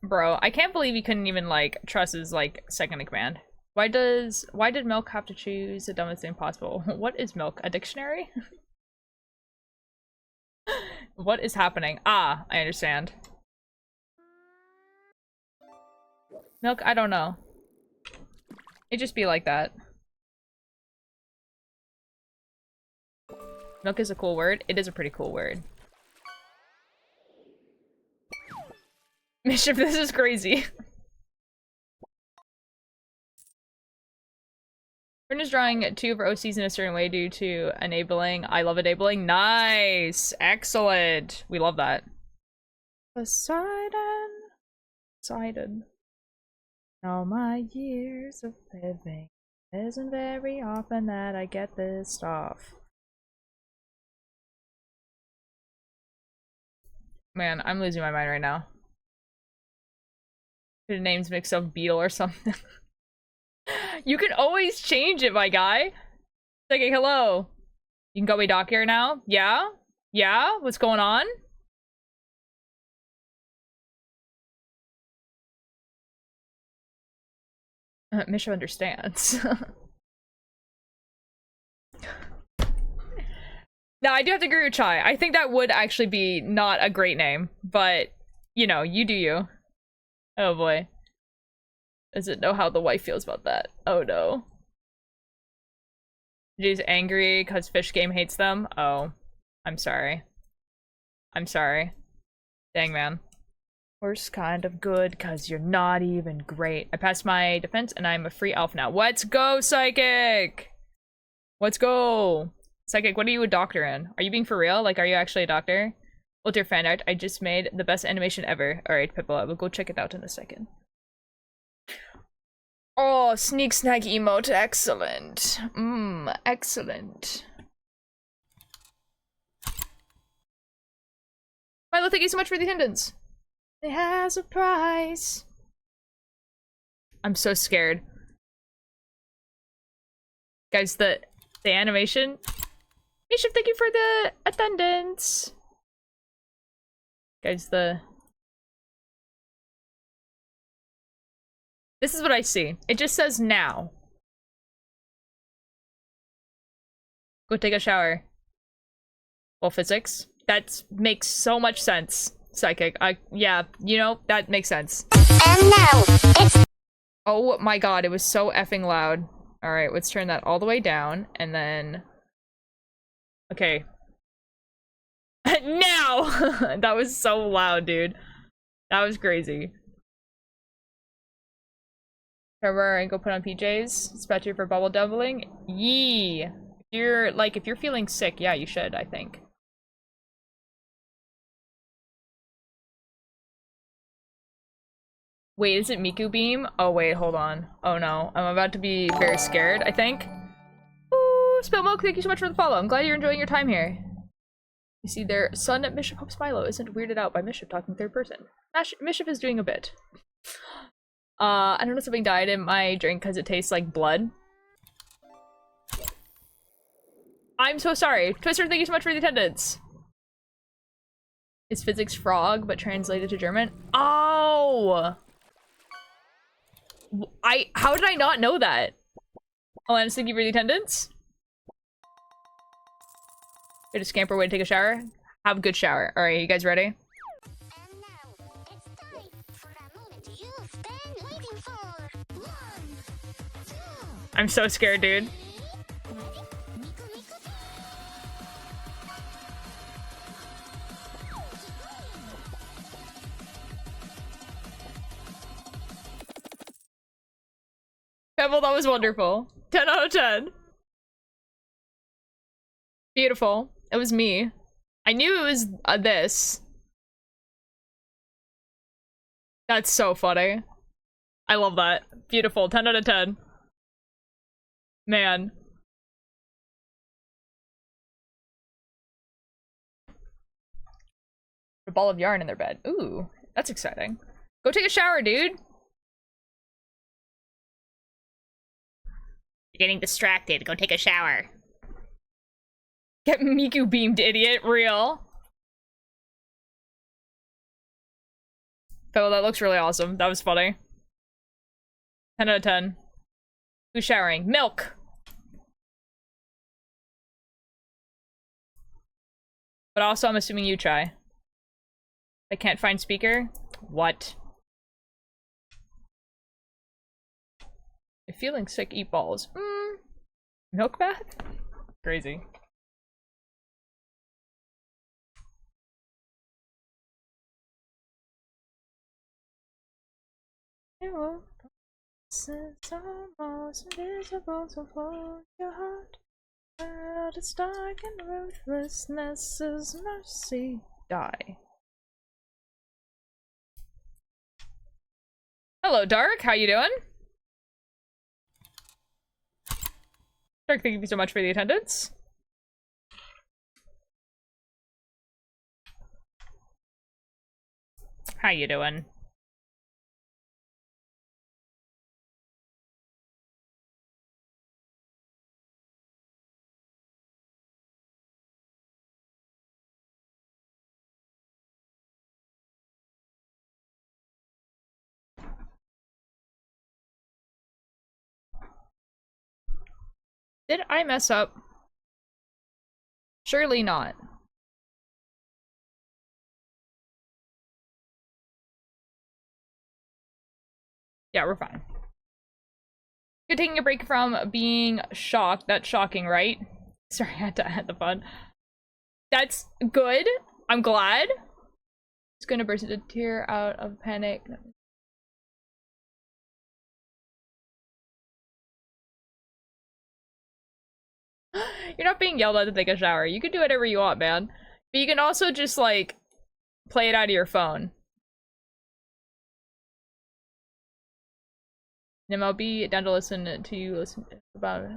Bro, I can't believe he couldn't even, like, trust his, like, second in command. Why did Milk have to choose the dumbest thing possible? What is Milk? A dictionary? What is happening? Ah, I understand. Milk, I don't know. It just be like that. Milk is a cool word. It is a pretty cool word. Mischief, this is crazy. We're just drawing 2 of our OCs in a certain way due to enabling. I love enabling. Nice! Excellent! We love that. Poseidon. All my years of living, isn't very often that I get this off. Man, I'm losing my mind right now. The name's mixed up Beetle or something. You can always change it, my guy. Like, hey, hello. You can call me Doc here now? Yeah? Yeah? What's going on? Misha understands. Now, I do have to agree with Chai. I think that would actually be not a great name, but, you know, you do you. Oh boy. Doesn't know how the wife feels about that. Oh no. She's angry because Fish Game hates them? Oh. I'm sorry. I'm sorry. Dang, man. Worst kind of good, cause you're not even great. I passed my defense and I'm a free elf now. Let's go, Psychic! Let's go! Psychic, what are you a doctor in? Are you being for real? Like, are you actually a doctor? Well, dear fan art, I just made the best animation ever. Alright, Pippa, we'll go check it out in a second. Oh, sneak snack emote, excellent. Excellent. Milo, thank you so much for the attendance. It has a price. I'm so scared. Guys, the animation. Misha, thank you for the attendance. Guys, this is what I see. It just says now. Go take a shower. Well, physics. That makes so much sense. Psychic. Yeah, you know, that makes sense. And now, it's— oh my god, it was so effing loud. Alright, let's turn that all the way down, and then... okay. Now! That was so loud, dude. That was crazy. Remember, and go put on PJs. It's better for bubble doubling. Yee! If you're feeling sick, yeah, you should, I think. Wait, is it Miku Beam? Oh wait, hold on. Oh no, I'm about to be very scared, I think. Ooh, Spill Milk, thank you so much for the follow. I'm glad you're enjoying your time here. You see, their son, Bishop Hopes Milo, isn't weirded out by Mischief talking third person. Mischief is doing a bit. I don't know, something died in my drink because it tastes like blood. I'm so sorry. Twister, thank you so much for the attendance. It's physics frog, but translated to German. Oh! How did I not know that? Alanis, thank you for the attendance. Get a scamper away to take a shower. Have a good shower. Alright, you guys ready? And now, it's time for a moment you've been waiting for. 1, 2, I'm so scared, dude. Pebble, that was wonderful. 10 out of 10. Beautiful. It was me. I knew it was this. That's so funny. I love that. Beautiful. 10 out of 10. Man. A ball of yarn in their bed. Ooh, that's exciting. Go take a shower, dude. You're getting distracted. Go take a shower. Get Miku beamed, idiot. Real. Oh, that looks really awesome. That was funny. 10 out of 10. Who's showering? Milk! But also, I'm assuming you try. I can't find speaker? What? If feeling sick, eat balls. Milk bath? Crazy. Your sense almost invisible to hold your heart. World is dark and ruthlessness is mercy. Die. Hello, Dark. How you doing? Dark, thank you so much for the attendance. How you doing? Did I mess up? Surely not. Yeah, we're fine. You're taking a break from being shocked. That's shocking, right? Sorry, I had to add the fun. That's good. I'm glad. It's gonna burst into a tear out of panic. You're not being yelled at to take a shower. You can do whatever you want, man. But you can also just, like, play it out of your phone. MLB, down to listen to you listen about it.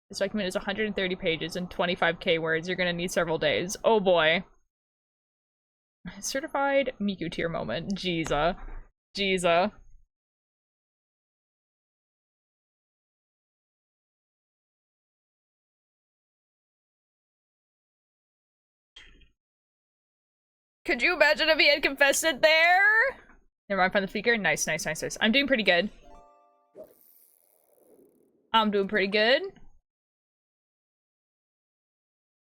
This document is 130 pages and 25k words. You're gonna need several days. Oh boy. Certified Miku tier moment. Jeeza. Jeeza. Could you imagine if he had confessed it there? Never mind, find the speaker. Nice, nice, nice, nice. I'm doing pretty good. I'm doing pretty good.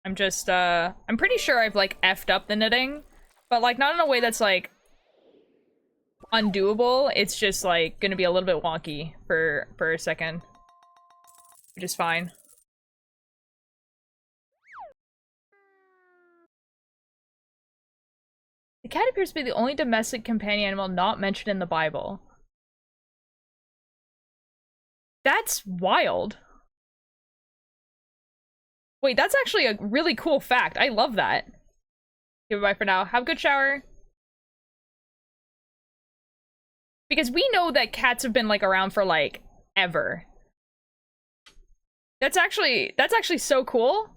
I'm just, I'm pretty sure I've, like, effed up the knitting. But, like, not in a way that's, like, undoable. It's just, like, gonna be a little bit wonky for a second. Which is fine. The cat appears to be the only domestic companion animal not mentioned in the Bible. That's wild. Wait, that's actually a really cool fact. I love that. Okay, bye for now. Have a good shower. Because we know that cats have been, like, around for, like, ever. That's actually so cool.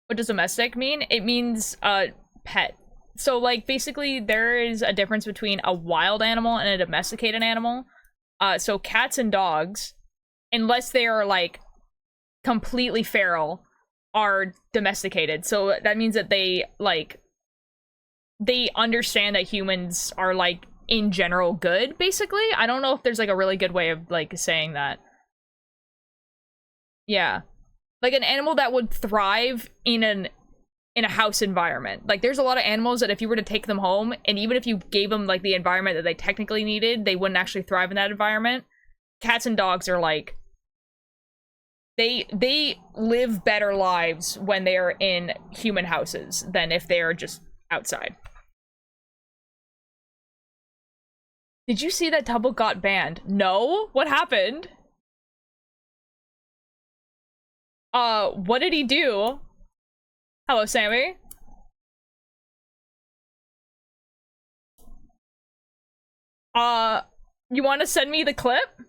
What does domestic mean? It means pet. So, like, basically there is a difference between a wild animal and a domesticated animal. So cats and dogs, unless they are, like, completely feral, are domesticated. So that means that they, like, they understand that humans are, like, in general good, basically. I don't know if there's, like, a really good way of, like, saying that. Yeah. Like, an animal that would thrive in a house environment. Like, there's a lot of animals that if you were to take them home, and even if you gave them, like, the environment that they technically needed, they wouldn't actually thrive in that environment. Cats and dogs are, like, they live better lives when they are in human houses than if they are just outside. Did you see that Tubbo got banned? No? What happened? What did he do? Hello, Sammy. You want to send me the clip?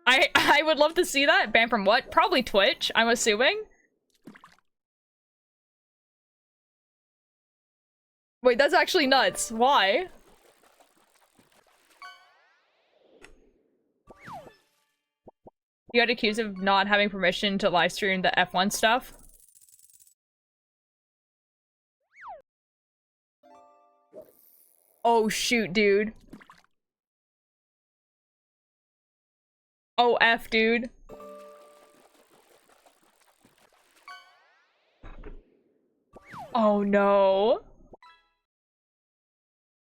I would love to see that. Banned from what? Probably Twitch, I'm assuming. Wait, that's actually nuts. Why? You got accused of not having permission to live stream the F1 stuff? Oh shoot, dude. Oh F, dude. Oh no.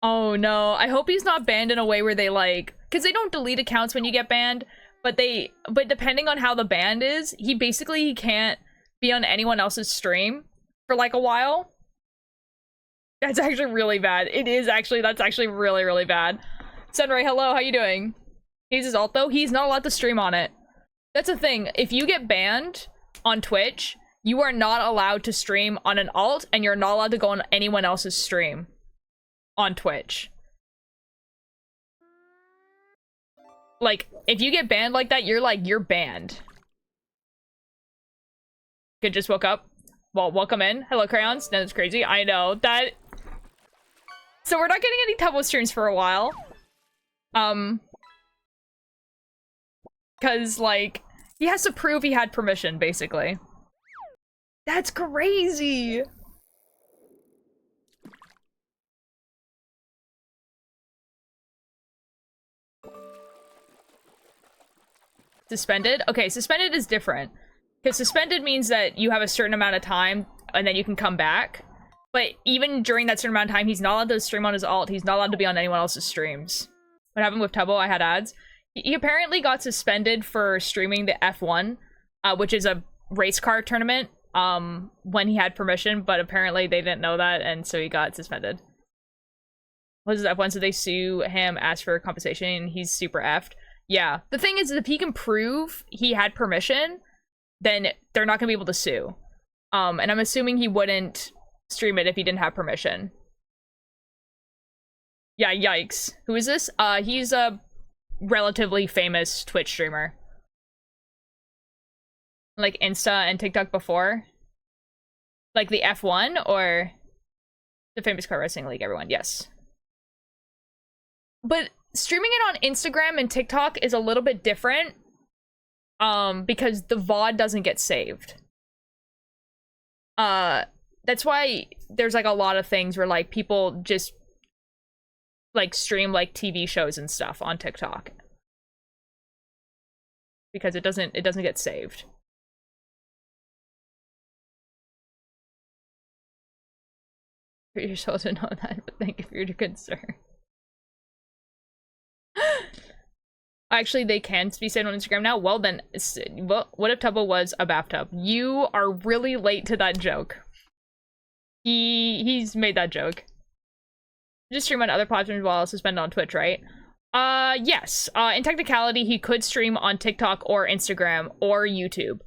Oh no. I hope he's not banned in a way where they, like, because they don't delete accounts when you get banned. But depending on how the ban is, he can't be on anyone else's stream for, like, a while. That's actually really bad. That's actually really, really bad. Sunray, hello, how you doing? He's his alt, though. He's not allowed to stream on it. That's the thing. If you get banned on Twitch, you are not allowed to stream on an alt, and you're not allowed to go on anyone else's stream on Twitch. Like, if you get banned like that, you're banned. Good, just woke up. Well, welcome in. Hello, Crayons. No, that's crazy. I know. That... So we're not getting any Tubbo streams for a while. Because, like, he has to prove he had permission, basically. That's crazy! Suspended? Okay, suspended is different. Because suspended means that you have a certain amount of time and then you can come back. But even during that certain amount of time, he's not allowed to stream on his alt. He's not allowed to be on anyone else's streams. What happened with Tubbo? I had ads. He apparently got suspended for streaming the F1, which is a race car tournament, when he had permission, but apparently they didn't know that, and so he got suspended. What is F1? So they sue him, ask for compensation, he's super effed. Yeah. The thing is, if he can prove he had permission, then they're not gonna be able to sue. And I'm assuming he wouldn't stream it if he didn't have permission. Yeah, yikes. Who is this? He's a relatively famous Twitch streamer. Like Insta and TikTok before? Like the F1 or the famous car racing league, everyone? Yes. But streaming it on Instagram and TikTok is a little bit different. Because the VOD doesn't get saved. That's why there's like a lot of things where like people just like stream like TV shows and stuff on TikTok. Because it doesn't get saved. You're supposed to know that, but thank you for your concern. Actually, they can be saved on Instagram now. Well, then, what if Tubbo was a bathtub? You are really late to that joke. He's made that joke. Just stream on other platforms while suspended on Twitch, right? Yes. In technicality, he could stream on TikTok or Instagram or YouTube.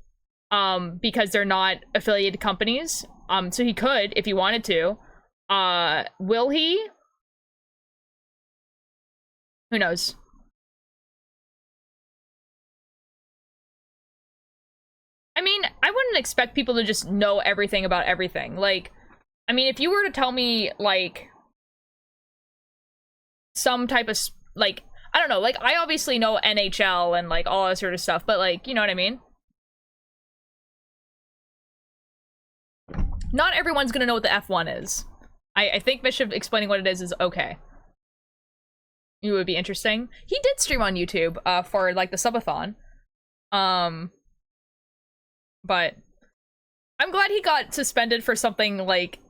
Because they're not affiliated companies. So he could if he wanted to. Will he? Who knows? I mean, I wouldn't expect people to just know everything about everything. Like, I mean, if you were to tell me, like, some type of, like, I don't know, like, I obviously know NHL and, like, all that sort of stuff, but, like, you know what I mean? Not everyone's gonna know what the F1 is. I think Mischief explaining what it is okay. It would be interesting. He did stream on YouTube, for, like, the subathon. But I'm glad he got suspended for something like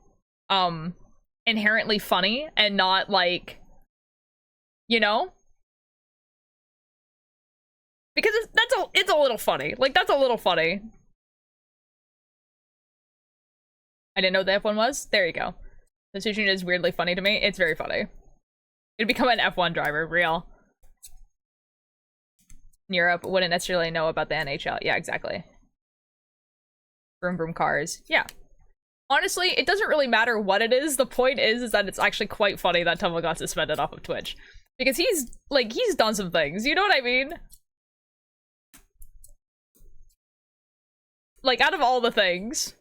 inherently funny and not like, you know, because it's a little funny. Like, that's a little funny. I didn't know what the F1 was. There you go. The situation is weirdly funny to me. It's very funny. It'd become an F1 driver, real. In Europe wouldn't necessarily know about the NHL. Yeah, exactly. Vroom vroom cars. Yeah. Honestly, it doesn't really matter what it is. The point is that it's actually quite funny that Tumble got suspended off of Twitch. Because he's done some things. You know what I mean? Like, out of all the things.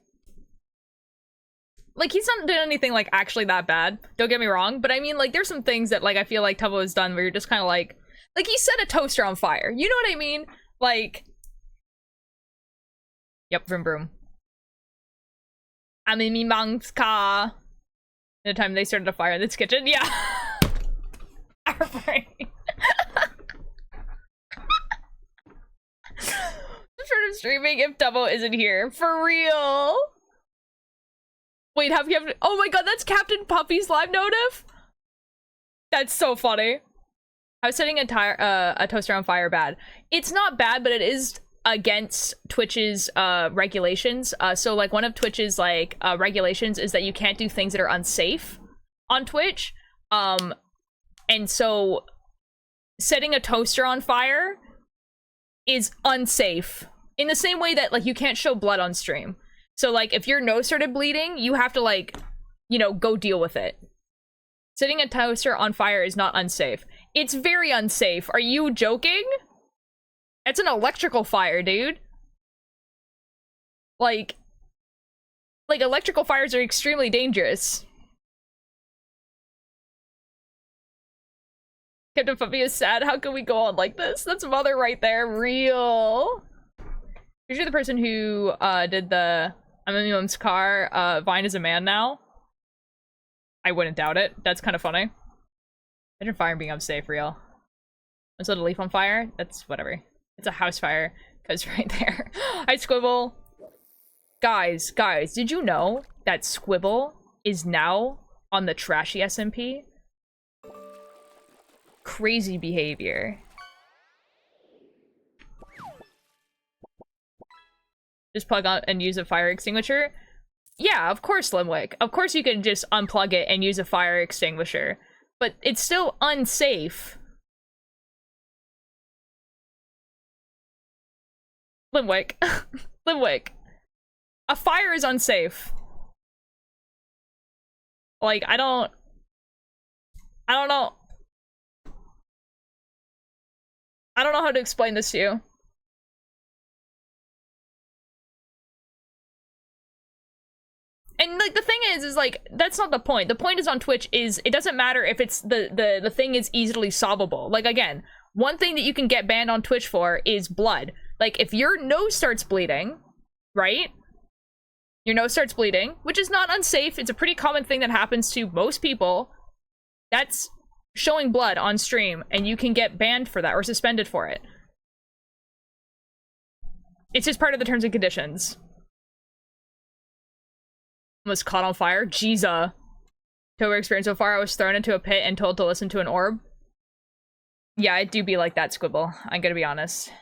Like, he's not done anything, like, actually that bad. Don't get me wrong. But I mean, like, there's some things that, like, I feel like Tubbo has done where you're just kind of like he set a toaster on fire. You know what I mean? Like, yep, vroom vroom. I'm in me mom's car. The time they started a fire in this kitchen, yeah. Our brain. Sort of streaming if Tubbo isn't here. For real. Wait, have you ever— oh my god, that's Captain Puffy's live notif? That's so funny. I was setting a toaster on fire bad. It's not bad, but it is against Twitch's regulations. So like one of Twitch's like regulations is that you can't do things that are unsafe on Twitch. And so setting a toaster on fire is unsafe in the same way that like you can't show blood on stream. So like if your nose started bleeding, you have to like, you know, go deal with it. Setting a toaster on fire is not unsafe. It's very unsafe. Are you joking? It's an electrical fire, dude. Like electrical fires are extremely dangerous. Captain Puffy is sad. How can we go on like this? That's mother right there. Real. You're the person who did the I'm in mom's car. Vine is a man now. I wouldn't doubt it. That's kind of funny. Imagine fire being unsafe, real. I set a leaf on fire. That's whatever. It's a house fire, because right there. Hi, Squibble. Guys, did you know that Squibble is now on the trashy SMP? Crazy behavior. Just plug on and use a fire extinguisher? Yeah, of course, Limwick. Of course you can just unplug it and use a fire extinguisher. But it's still unsafe. Limwick. Limwick. A fire is unsafe. Like, I don't know. I don't know how to explain this to you. And like the thing is like that's not the point. The point is on Twitch is it doesn't matter if it's the thing is easily solvable. Like again, one thing that you can get banned on Twitch for is blood. Like if your nose starts bleeding, right? Your nose starts bleeding, which is not unsafe. It's a pretty common thing that happens to most people. That's showing blood on stream, and you can get banned for that or suspended for it. It's just part of the terms and conditions. Was caught on fire? Jesus. October experience so far, I was thrown into a pit and told to listen to an orb. Yeah, it do be like that, Squibble. I'm gonna be honest.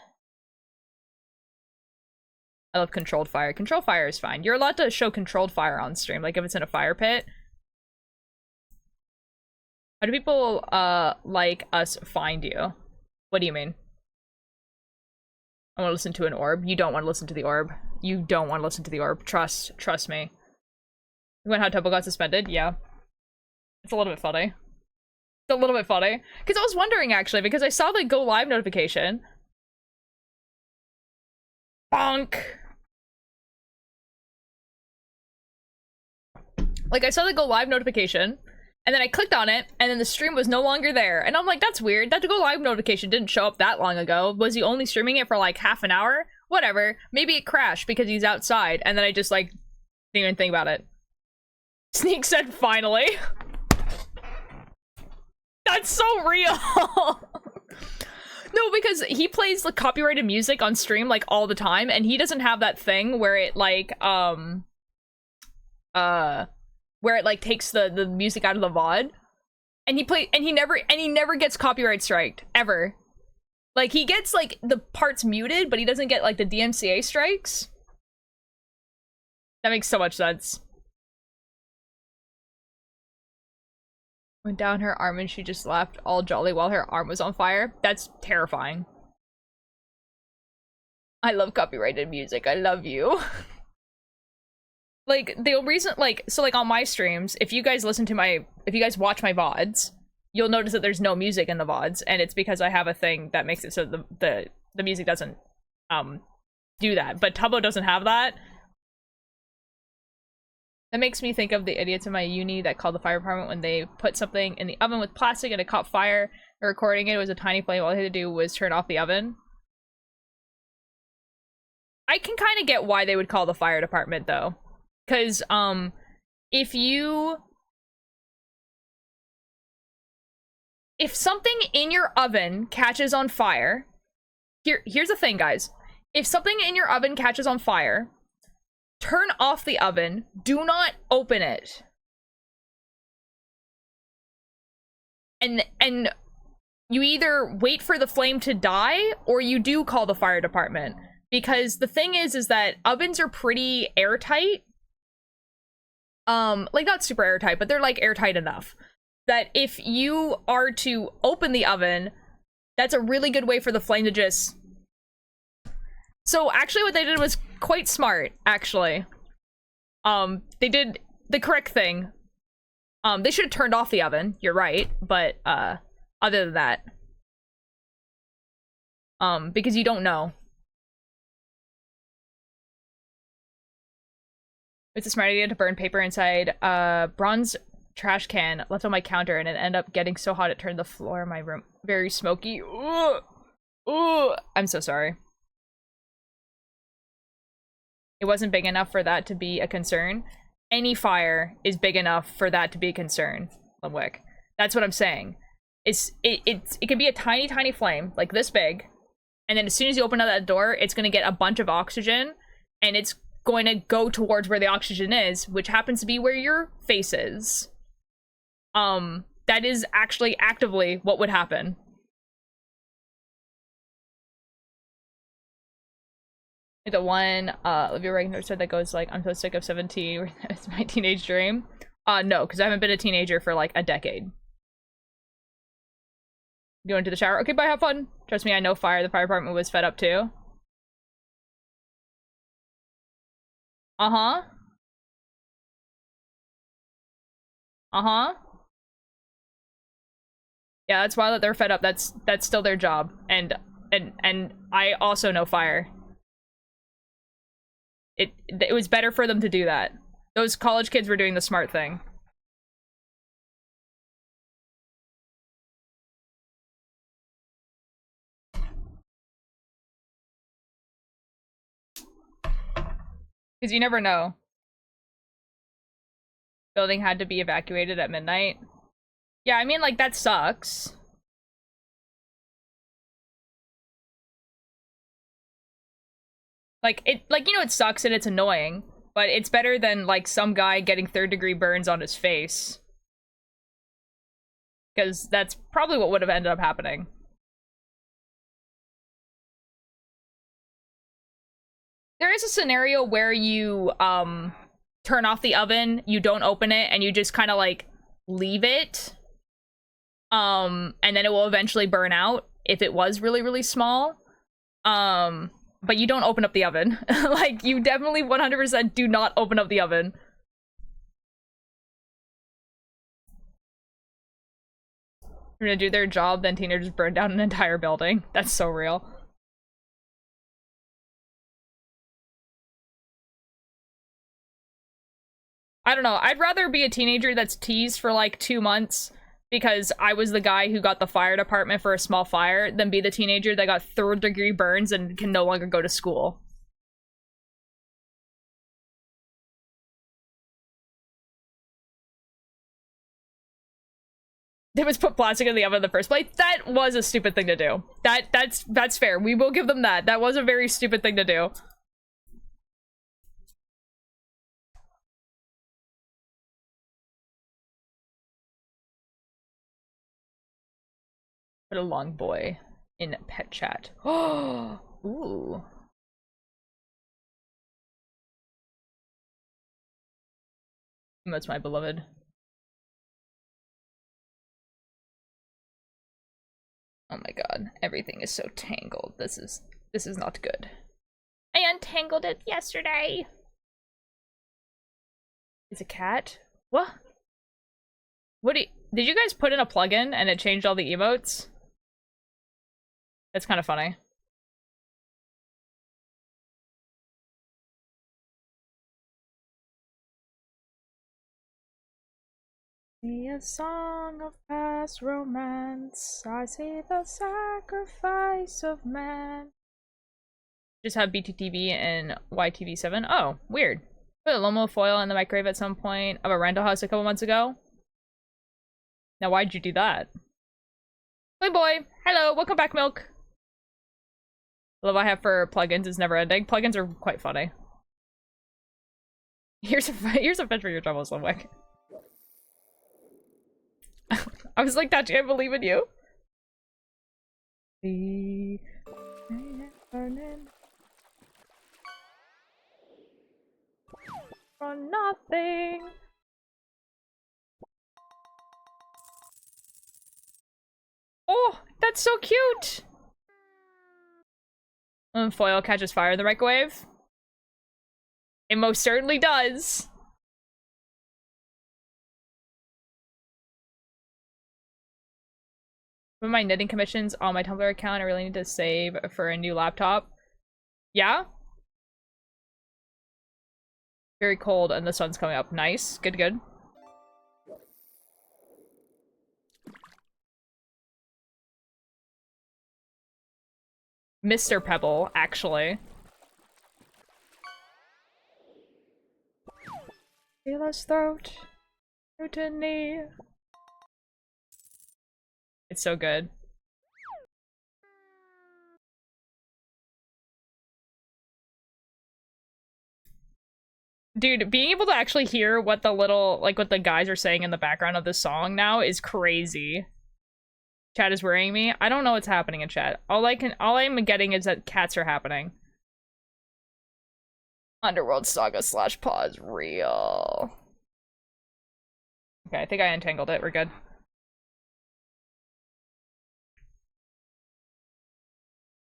I love controlled fire. Controlled fire is fine. You're allowed to show controlled fire on stream, like if it's in a fire pit. How do people, like us find you? What do you mean? I want to listen to an orb. You don't want to listen to the orb. You don't want to listen to the orb. Trust me. When how Topo got suspended? Yeah. It's a little bit funny. It's a little bit funny. Because I was wondering, actually, because I saw the go live notification. Bonk! Like, I saw the go live notification, and then I clicked on it, and then the stream was no longer there. And I'm like, that's weird. That go live notification didn't show up that long ago. Was he only streaming it for like half an hour? Whatever. Maybe it crashed because he's outside, and then I just, like, didn't even think about it. Sneak said, finally. That's so real. No, because he plays like copyrighted music on stream like all the time, and he doesn't have that thing where it like where it like takes the music out of the VOD. And he never gets copyright striked ever. Like he gets like the parts muted, but he doesn't get like the DMCA strikes. That makes so much sense. Went down her arm and she just laughed all jolly while her arm was on fire. That's terrifying. I love copyrighted music. I love you. Like, the reason, like, so like on my streams, if you guys watch my VODs, you'll notice that there's no music in the VODs, and it's because I have a thing that makes it so the music doesn't, do that. But Tubbo doesn't have that. That makes me think of the idiots in my uni that called the fire department when they put something in the oven with plastic and it caught fire. They're recording it was a tiny flame. All they had to do was turn off the oven. I can kind of get why they would call the fire department though. Because, if something in your oven catches on fire, here's the thing, guys. If something in your oven catches on fire, turn off the oven. Do not open it. And you either wait for the flame to die or you do call the fire department. Because the thing is that ovens are pretty airtight. Like not super airtight, but they're like airtight enough that if you are to open the oven, that's a really good way for the flame to just... So actually what they did was quite smart, actually. They did the correct thing. They should have turned off the oven, you're right, but, other than that. Because you don't know. It's a smart idea to burn paper inside bronze trash can left on my counter, and it ended up getting so hot it turned the floor of my room very smoky. Ooh. Ooh. I'm so sorry. It wasn't big enough for that to be a concern. Any fire is big enough for that to be a concern, Limwick. That's what I'm saying. It can be a tiny, tiny flame, like this big, and then as soon as you open up that door, it's gonna get a bunch of oxygen, and it's going to go towards where the oxygen is, which happens to be where your face is. That is actually actively what would happen. The one Olivia Regner said that goes like, I'm so sick of 17, it's my teenage dream. No, because I haven't been a teenager for like a decade. Going to the shower? Okay, bye, have fun. Trust me, I know fire. The fire department was fed up too. Uh-huh. Uh-huh. Yeah, that's why they're fed up. That's still their job. And I also know fire. It was better for them to do that. Those college kids were doing the smart thing. Because you never know. Building had to be evacuated at midnight. Yeah, I mean, like, that sucks. Like, you know, it sucks and it's annoying, but it's better than, like, some guy getting third-degree burns on his face. Because that's probably what would have ended up happening. There is a scenario where you, turn off the oven, you don't open it, and you just kind of, like, leave it. And then it will eventually burn out if it was really, really small. But you don't open up the oven. Like, you definitely 100% do not open up the oven. They're gonna do their job, then teenagers burn down an entire building. That's so real. I don't know. I'd rather be a teenager that's teased for like 2 months because I was the guy who got the fire department for a small fire than be the teenager that got third-degree burns and can no longer go to school. They was put plastic in the oven in the first place. That was a stupid thing to do. That's fair. We will give them that. That was a very stupid thing to do. Put a long boy in pet chat. Oh, ooh. That's my beloved. Oh my god, everything is so tangled. This is not good. I untangled it yesterday. It's a cat? What? Did you guys put in a plugin and it changed all the emotes? That's kind of funny. See a song of past romance. I see the sacrifice of man. Just have BTTV and YTV7. Oh, weird. Put a Lomo foil in the microwave at some point of a rental house a couple months ago. Now, why'd you do that? Boy, hello, welcome back, Milk. The love I have for plugins is never ending. Plugins are quite funny. Here's a fish for your trouble, Slumwick. I was like, Tachi, I believe in you. For nothing. Oh, that's so cute. Foil catches fire in the microwave. It most certainly does. With my knitting commissions on my Tumblr account, I really need to save for a new laptop. Yeah? Very cold and the sun's coming up. Nice. Good, good. Mr. Pebble, actually. Sailor's throat. Mutiny. It's so good. Dude, being able to actually hear what the what the guys are saying in the background of this song now is crazy. Chat is worrying me. I don't know what's happening in chat. All I'm getting is that cats are happening. Underworld Saga / pause real. Okay, I think I untangled it. We're good.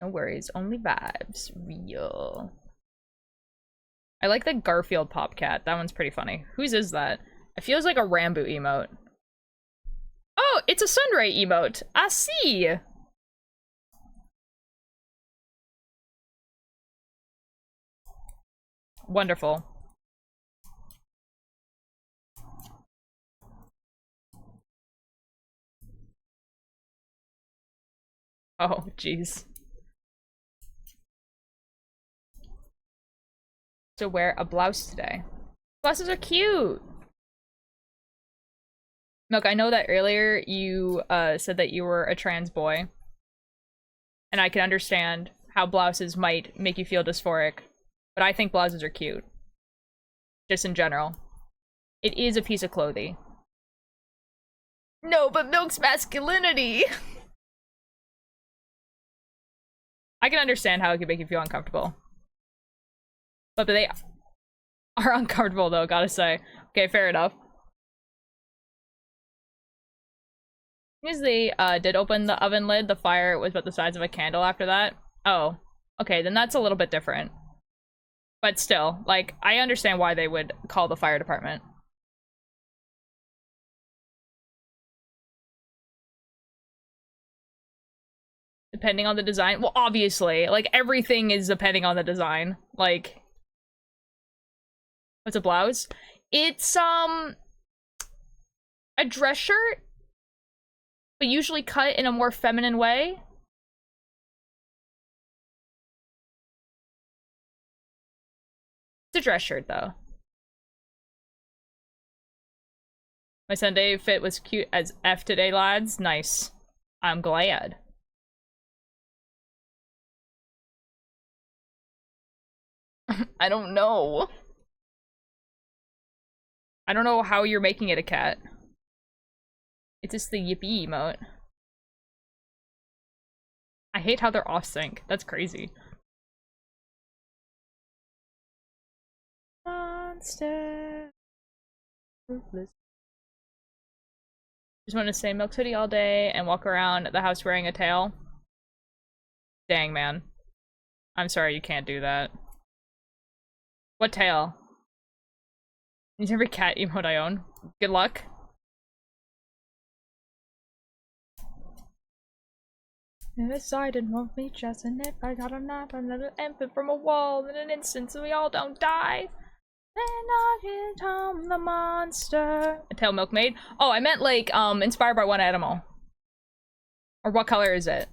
No worries, only vibes. Real. I like the Garfield Popcat. That one's pretty funny. Whose is that? It feels like a Rambo emote. Oh, it's a Sunray emote. I see. Wonderful. Oh, jeez. To wear a blouse today. Blouses are cute! Milk, I know that earlier you said that you were a trans boy. And I can understand how blouses might make you feel dysphoric. But I think blouses are cute. Just in general. It is a piece of clothing. No, but Milk's masculinity! I can understand how it could make you feel uncomfortable. But they are uncomfortable though, gotta say. Okay, fair enough. As they did open the oven lid, the fire was about the size of a candle after that. Oh, okay, then that's a little bit different. But still, like, I understand why they would call the fire department. Depending on the design. Well, obviously, like, everything is depending on the design. Like, what's a blouse? It's, a dress shirt, but usually cut in a more feminine way. It's a dress shirt, though. My Sunday fit was cute as F today, lads. Nice. I'm glad. I don't know. I don't know how you're making it a cat. It's just the yippee emote. I hate how they're off sync. That's crazy. Monster. Ruthless. Just want to say milk hoodie all day and walk around the house wearing a tail. Dang, man. I'm sorry you can't do that. What tail? Use every cat emote I own. Good luck. And decided won't be just an if I got a knife, another infant from a wall in an instant so we all don't die. Then I can Tom the monster. A tail milkmaid? Oh, I meant like inspired by one animal. Or what color is it?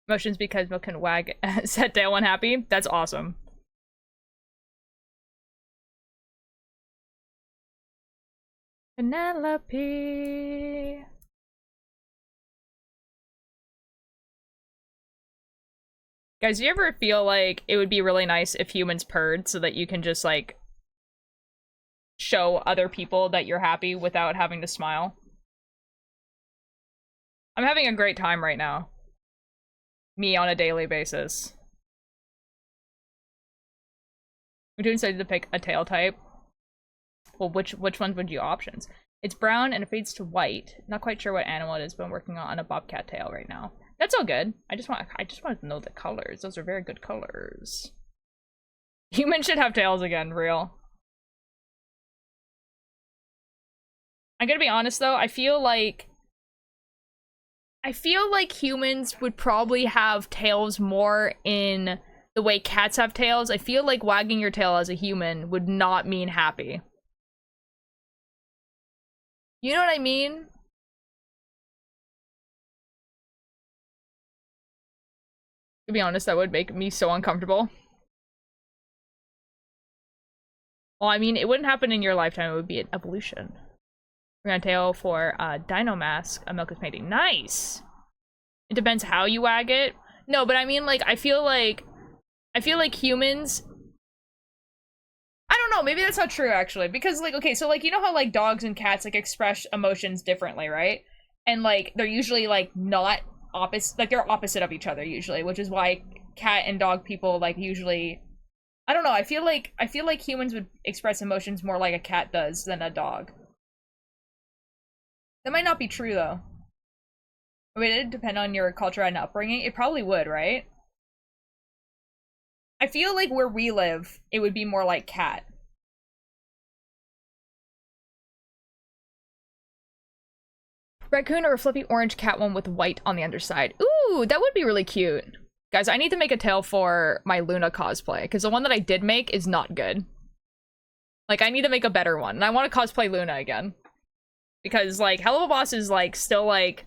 Emotions because milk can wag set tail when happy. That's awesome. Penelope. Guys, do you ever feel like it would be really nice if humans purred so that you can just like show other people that you're happy without having to smile? I'm having a great time right now. Me on a daily basis. We do decide to pick a tail type. Well, which ones would you options? It's brown and it fades to white. Not quite sure what animal it is, but I'm working on a bobcat tail right now. That's all good. I just want to know the colors. Those are very good colors. Humans should have tails again, real. I'm gonna be honest though, I feel like humans would probably have tails more in the way cats have tails. I feel like wagging your tail as a human would not mean happy. You know what I mean? To be honest, that would make me so uncomfortable. Well, I mean, it wouldn't happen in your lifetime. It would be an evolution. We're gonna tail for Dino Mask, a milk is painting. Nice! It depends how you wag it. No, but I mean, like, I feel like humans... I don't know, maybe that's not true, actually. Because, like, okay, so, like, you know how, like, dogs and cats, like, express emotions differently, right? And, like, they're usually, like, not opposite... Like, they're opposite of each other, usually. Which is why cat and dog people, like, usually... I don't know, I feel like humans would express emotions more like a cat does than a dog. That might not be true, though. I mean, it'd depend on your culture and upbringing. It probably would, right? I feel like where we live, it would be more like cat. Raccoon or a flippy orange cat one with white on the underside. Ooh, that would be really cute. Guys, I need to make a tail for my Luna cosplay, because the one that I did make is not good. Like, I need to make a better one. And I want to cosplay Luna again. Because, like, Hell of a Boss is, like, still, like...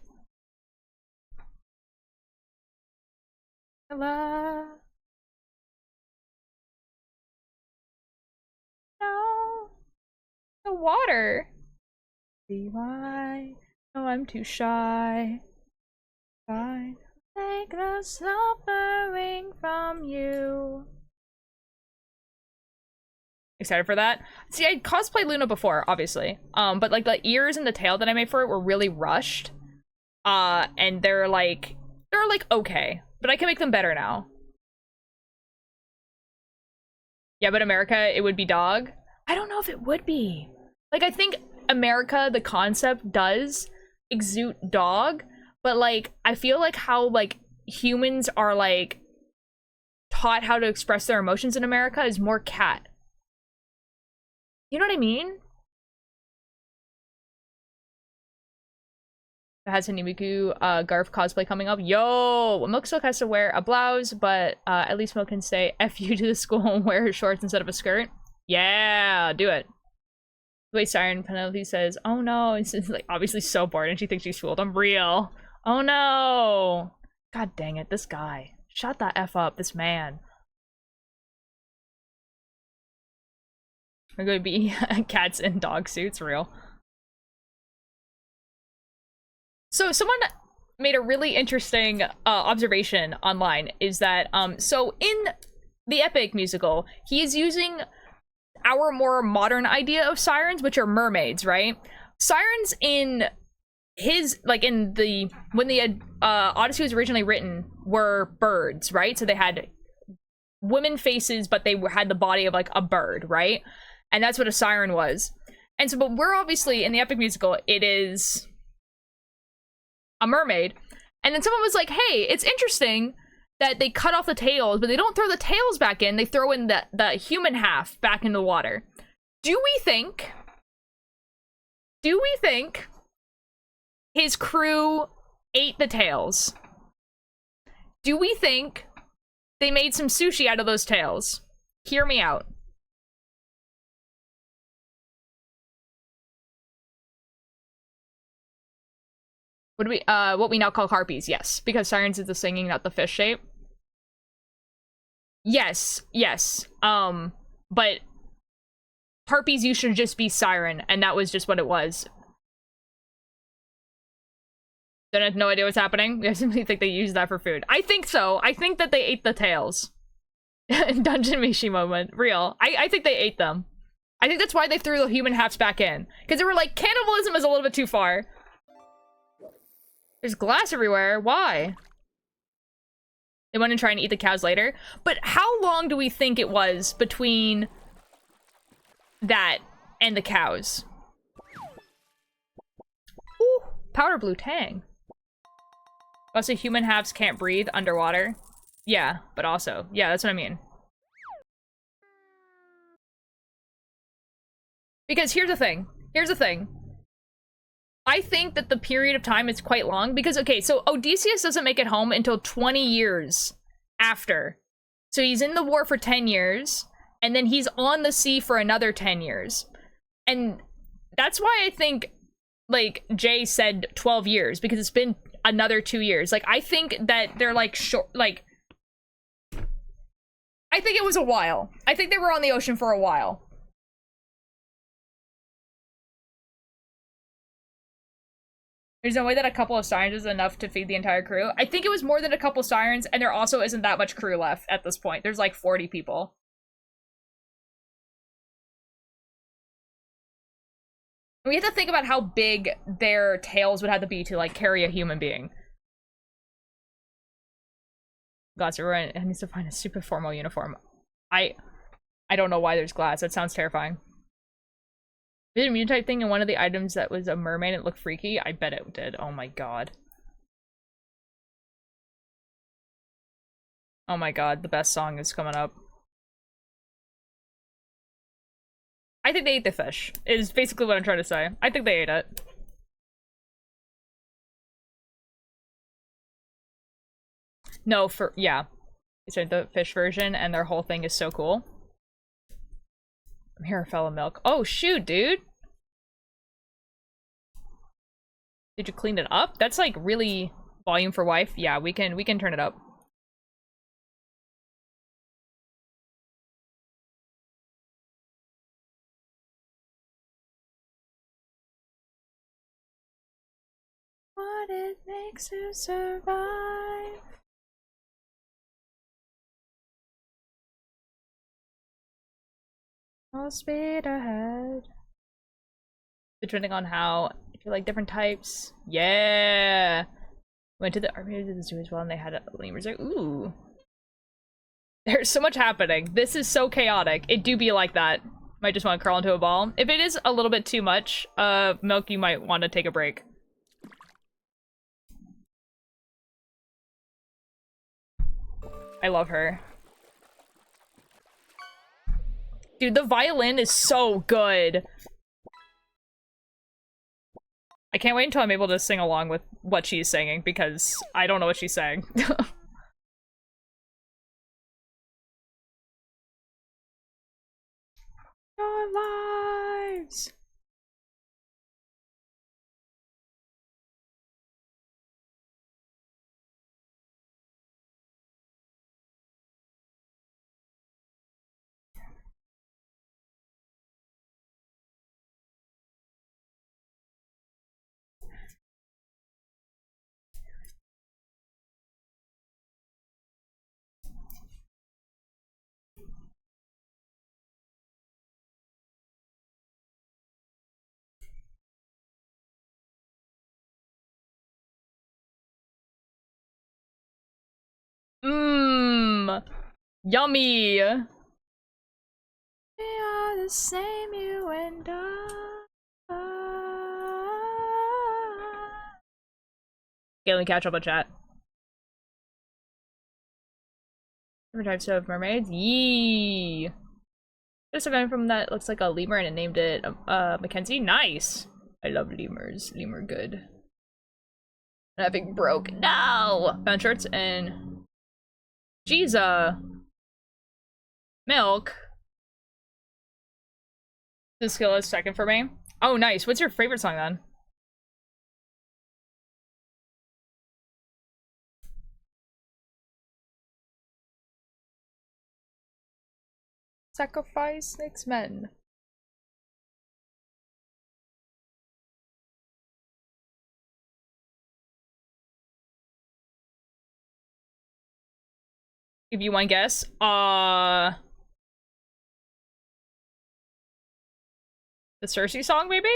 Hello? No. The water. See why? Oh, I'm too shy. Fine. Take the suffering from you. Excited for that. See, I cosplayed Luna before, obviously. But like the ears and the tail that I made for it were really rushed. And they're like okay, but I can make them better now. Yeah, but America, it would be dog. I don't know if it would be. Like, I think America, the concept does exude dog, but like, I feel like how like humans are like taught how to express their emotions in America is more cat. You know what I mean? It has a Nimiku Garf cosplay coming up. Yo! Milk Silk has to wear a blouse, but at least Milk can say F you to the school and wear her shorts instead of a skirt. Yeah, do it. The way Siren Penelope says, oh no, it's like obviously so bored and she thinks she's fooled. I'm real. Oh no! God dang it, this guy. Shut the F up, this man. We're gonna be cats in dog suits, real. So someone made a really interesting observation online, is that, so in the Epic musical, he is using our more modern idea of sirens, which are mermaids, right? Sirens in his, like in the, when the Odyssey was originally written, were birds, right? So they had women faces, but they had the body of like a bird, right? And that's what a siren was. And so, but we're obviously, in the Epic musical, it is a mermaid. And then someone was like, hey, it's interesting that they cut off the tails, but they don't throw the tails back in, they throw in the human half back in the water. Do we think his crew ate the tails? Do we think they made some sushi out of those tails? Hear me out. What we now call harpies, yes. Because sirens is the singing, not the fish shape. Yes. But harpies used to just be siren, and that was just what it was. Then I have no idea what's happening. I simply think they used that for food. I think so. I think that they ate the tails. Dungeon Mishi moment. Real. I think they ate them. I think that's why they threw the human halves back in. Because they were like, cannibalism is a little bit too far. There's glass everywhere. Why? They want to try and eat the cows later. But how long do we think it was between that and the cows? Ooh, powder blue tang. Also, human halves can't breathe underwater. Yeah, but also, yeah, that's what I mean. Because here's the thing. I think that the period of time is quite long because, okay, so Odysseus doesn't make it home until 20 years after. So he's in the war for 10 years, and then he's on the sea for another 10 years. And that's why I think, like, Jay said 12 years, because it's been another 2 years. Like, I think that they're, like, short, like... I think it was a while. I think they were on the ocean for a while. There's no way that a couple of sirens is enough to feed the entire crew. I think it was more than a couple sirens, and there also isn't that much crew left at this point. There's like 40 people. We have to think about how big their tails would have to be to like carry a human being. Glass everyone needs to find a super formal uniform. I don't know why there's glass. That sounds terrifying. Did a mutant type thing in one of the items that was a mermaid and it looked freaky? I bet it did. Oh my god. Oh my god, the best song is coming up. I think they ate the fish, is basically what I'm trying to say. I think they ate it. No, yeah. It's the fish version, and their whole thing is so cool. Here, fellow milk. Oh shoot, dude. Did you clean it up? That's like really volume for wife. Yeah, we can turn it up. What it makes to survive. I'll speed ahead. Depending on how, if you like different types. Yeah! Went to the army to the zoo as well and they had lemurs there. Ooh. There's so much happening. This is so chaotic. It do be like that. Might just want to crawl into a ball. If it is a little bit too much, milk, you might want to take a break. I love her. Dude, the violin is so good. I can't wait until I'm able to sing along with what she's singing, because I don't know what she's saying. Our lives! Mmm! Yummy! We are the same, you and I. Okay, let me catch up on chat. Different types of mermaids? Yee! There's a guy from that looks like a lemur and it named it Mackenzie. Nice! I love lemurs. Lemur good. Having broke. No! Found shirts and Jeez, milk. The skill is second for me. Oh, nice. What's your favorite song then? Sacrifice makes men. Give you one guess. The Cersei song, maybe?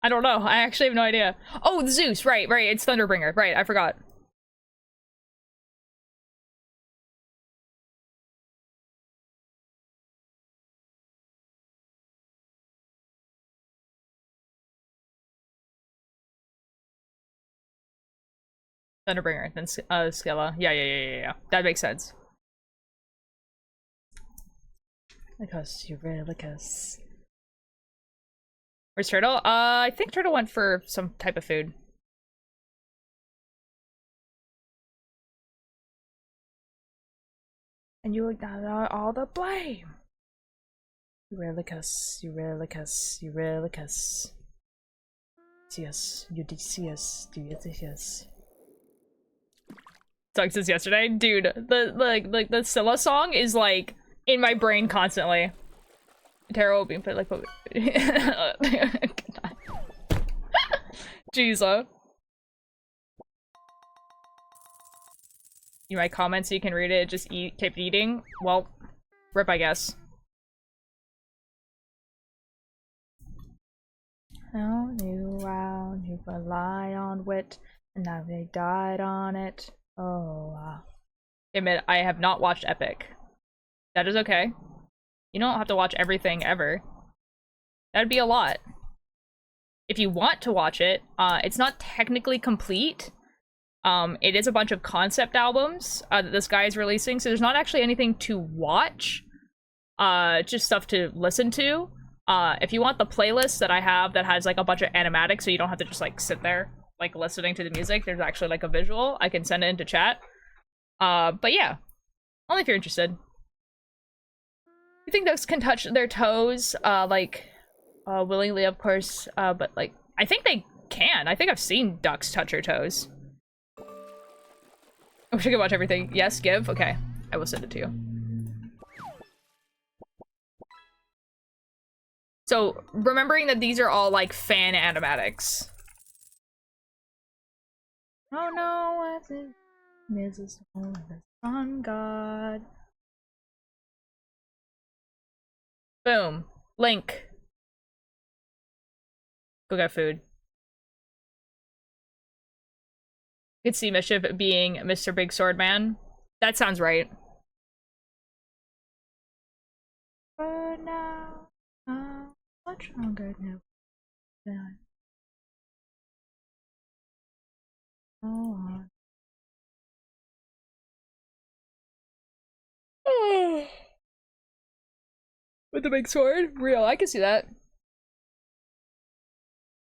I don't know. I actually have no idea. Oh, the Zeus. Right, right. It's Thunderbringer. Right, I forgot. Thunderbringer, then Skilla. Yeah. That makes sense. Because you really kiss. Where's Turtle? I think Turtle went for some type of food. And you got all the blame. You really kiss. You really kiss. You really kiss. Yes, you did see us. Do you see us? Song since yesterday, dude. The Scylla song is like in my brain constantly. Tarot will be put like Jesus. You might comment so you can read it. Just keep eating. Well, rip, I guess. How you round, you rely on wit, and now they died on it. Oh, wow. Admit, I have not watched Epic. That is okay. You don't have to watch everything ever. That'd be a lot. If you want to watch it, it's not technically complete. It is a bunch of concept albums that this guy is releasing, so there's not actually anything to watch. Just stuff to listen to. If you want the playlist that I have that has like a bunch of animatics so you don't have to just like sit there like listening to the music, there's actually like a visual. I can send it into chat. But yeah, only if you're interested. I think ducks can touch their toes, like, willingly, of course, but, like, I think they can. I think I've seen ducks touch their toes. I wish I could watch everything. Yes, give? Okay. I will send it to you. So, remembering that these are all, like, fan animatics. Oh no, what's it? Mrs. the Sun God. Boom. Link. Go get food. You could see Mischief being Mr. Big Sword Man. That sounds right. But now, much longer now. Oh. With the big sword? Real, I can see that.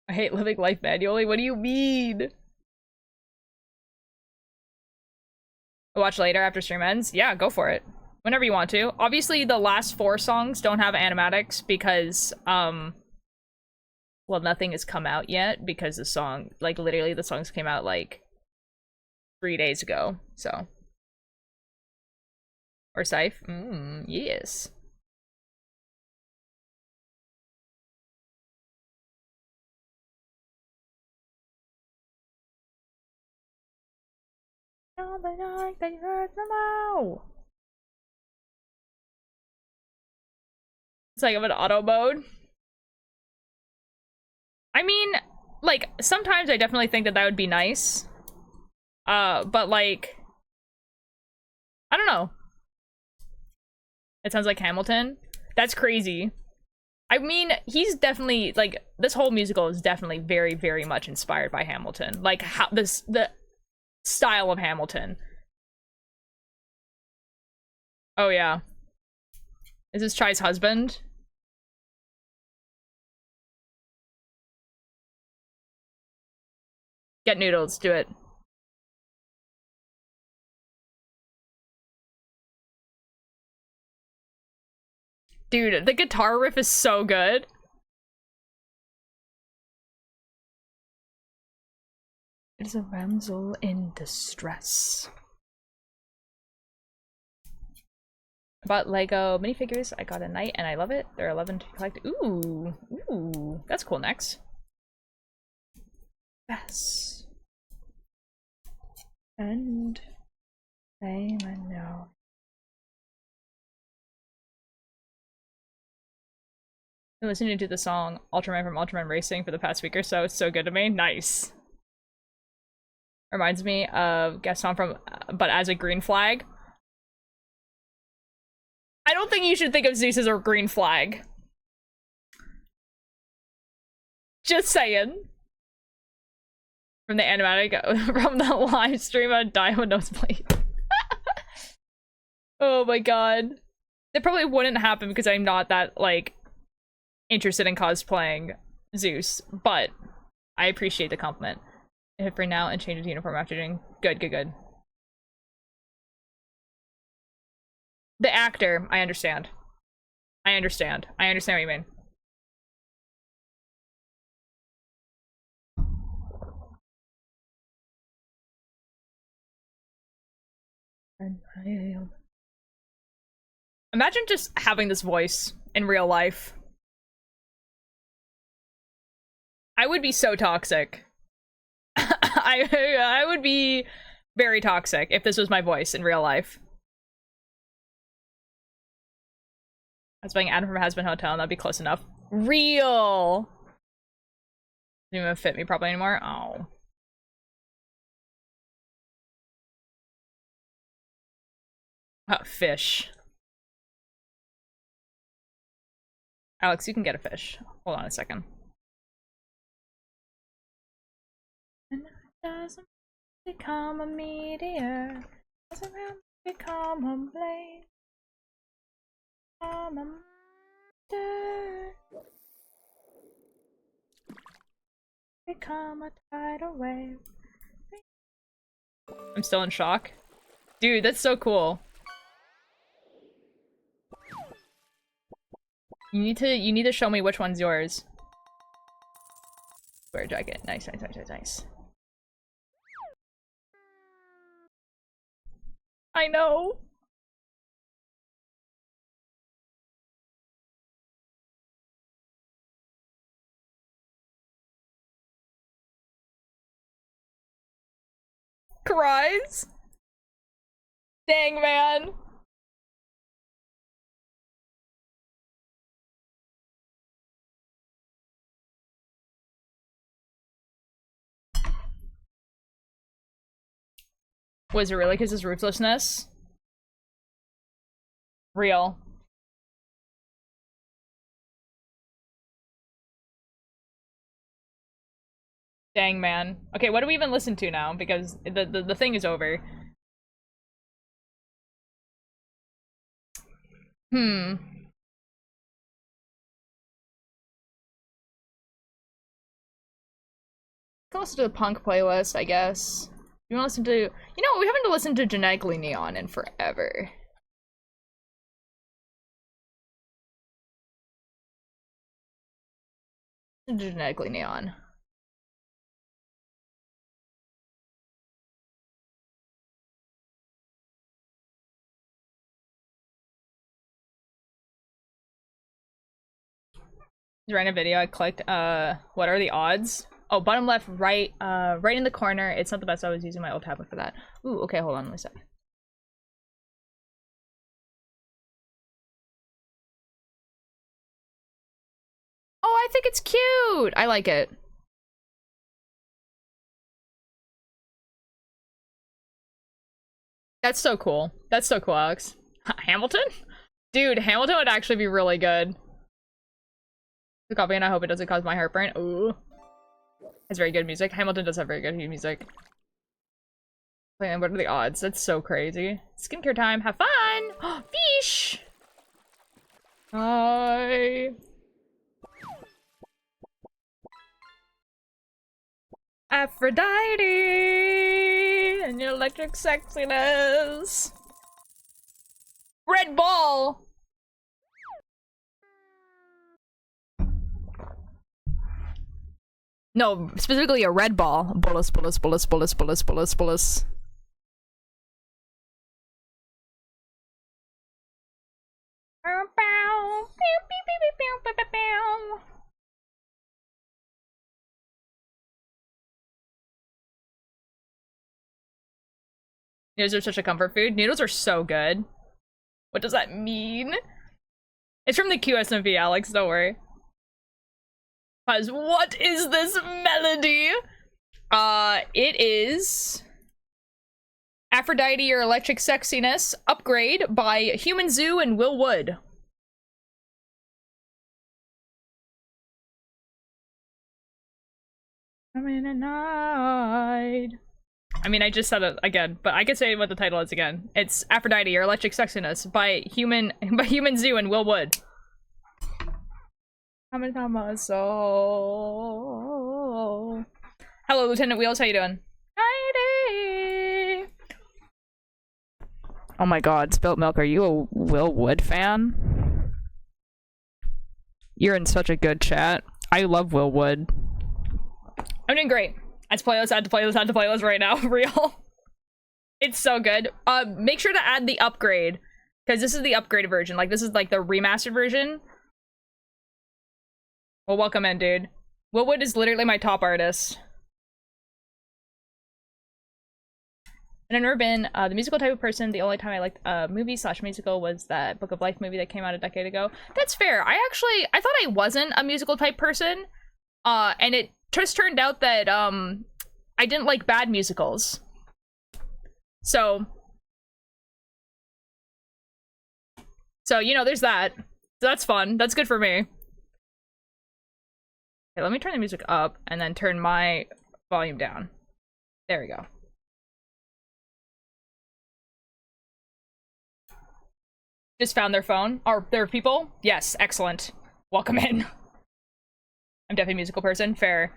I hate living life manually. What do you mean? Watch later after stream ends? Yeah, go for it. Whenever you want to. Obviously, the last 4 songs don't have animatics because, well, nothing has come out yet because the song, like, literally the songs came out, like, 3 days ago, so. Or Scythe? Yes. On the night they heard them out. It's like I'm in auto mode. I mean, like, sometimes I definitely think that that would be nice. But like, I don't know. It sounds like Hamilton. That's crazy. I mean, he's definitely, like, this whole musical is definitely very, very much inspired by Hamilton. Like, how the style of Hamilton. Oh yeah. Is this Chai's husband? Get noodles, do it. Dude, the guitar riff is so good. It is a damsel in distress. I bought Lego minifigures. I got a knight and I love it. They're 11 to collect. Ooh, ooh, that's cool. Next. Yes. And fame and no. Been listening to the song Ultraman from Ultraman Racing for the past week or so. It's so good to me. Nice. Reminds me of Gaston from But as a Green Flag. I don't think you should think of Zeus as a green flag. Just saying. From the animatic, from the live stream on Diamond Nosebleed. Oh my god. It probably wouldn't happen because I'm not that, like, interested in cosplaying Zeus, but I appreciate the compliment. Hit for now and change his uniform after doing good, good, good. The actor, I understand. I understand. I understand what you mean. Imagine just having this voice in real life. I would be so toxic. I would be very toxic if this was my voice in real life. I was playing Adam from Has Been Hotel and that'd be close enough. Real! Didn't even fit me properly anymore. Oh. Fish. Alex, you can get a fish. Hold on a second. And it doesn't become a meteor. Doesn't become a blaze. Become a monster. Become a tidal wave. I'm still in shock. Dude, that's so cool. You need to show me which one's yours. Square jacket. Nice, nice, nice, nice, nice. I know. Cries. Dang, man. Was it really because his ruthlessness? Real. Dang, man. Okay, what do we even listen to now? Because the thing is over. Hmm. Can listen to the punk playlist, I guess. You want to listen to... You know, we haven't listened to Genetically Neon in forever. Genetically Neon. Right in a video, I clicked, what are the odds? Oh, bottom left, right, right in the corner. It's not the best, I was using my old tablet for that. Ooh, okay, hold on, let me sec. Oh, I think it's cute! I like it. That's so cool. That's so cool, Alex. Hamilton? Dude, Hamilton would actually be really good. The copy, and I hope it doesn't cause my heartburn. Ooh. It's very good music. Hamilton does have very good music. Man, what are the odds? That's so crazy. Skincare time. Have fun! Fish! Hi. Aphrodite! And your electric sexiness! Red ball! No, specifically a red ball. Bullis, bullis, bullis, bullis, bullis, bullis, bullis. Noodles are such a comfort food. Noodles are so good. What does that mean? It's from the QSMV, Alex, don't worry. Cause what is this melody? It is Aphrodite or Electric Sexiness Upgrade by Human Zoo and Will Wood. I'm in a night. I mean, I just said it again, but I could say what the title is again. It's Aphrodite or Electric Sexiness by Human Zoo and Will Wood. Coming from my soul. Hello, Lieutenant Wheels. How you doing? Heidi. Oh my God, Spilt Milk. Are you a Will Wood fan? You're in such a good chat. I love Will Wood. I'm doing great. I had to play this. I had to play this. I had to play this right now. Real. It's so good. Make sure to add the upgrade because this is the upgraded version. Like this is like the remastered version. Well, welcome in, dude. Will Wood is literally my top artist. And I've never been the musical type of person. The only time I liked a movie / musical was that Book of Life movie that came out a decade ago. That's fair. I thought I wasn't a musical type person. And it just turned out that I didn't like bad musicals. So you know, there's that. So that's fun. That's good for me. Okay, let me turn the music up and then turn my volume down. There we go. Just found their phone. Are there people? Yes, excellent. Welcome in. I'm definitely a musical person. Fair.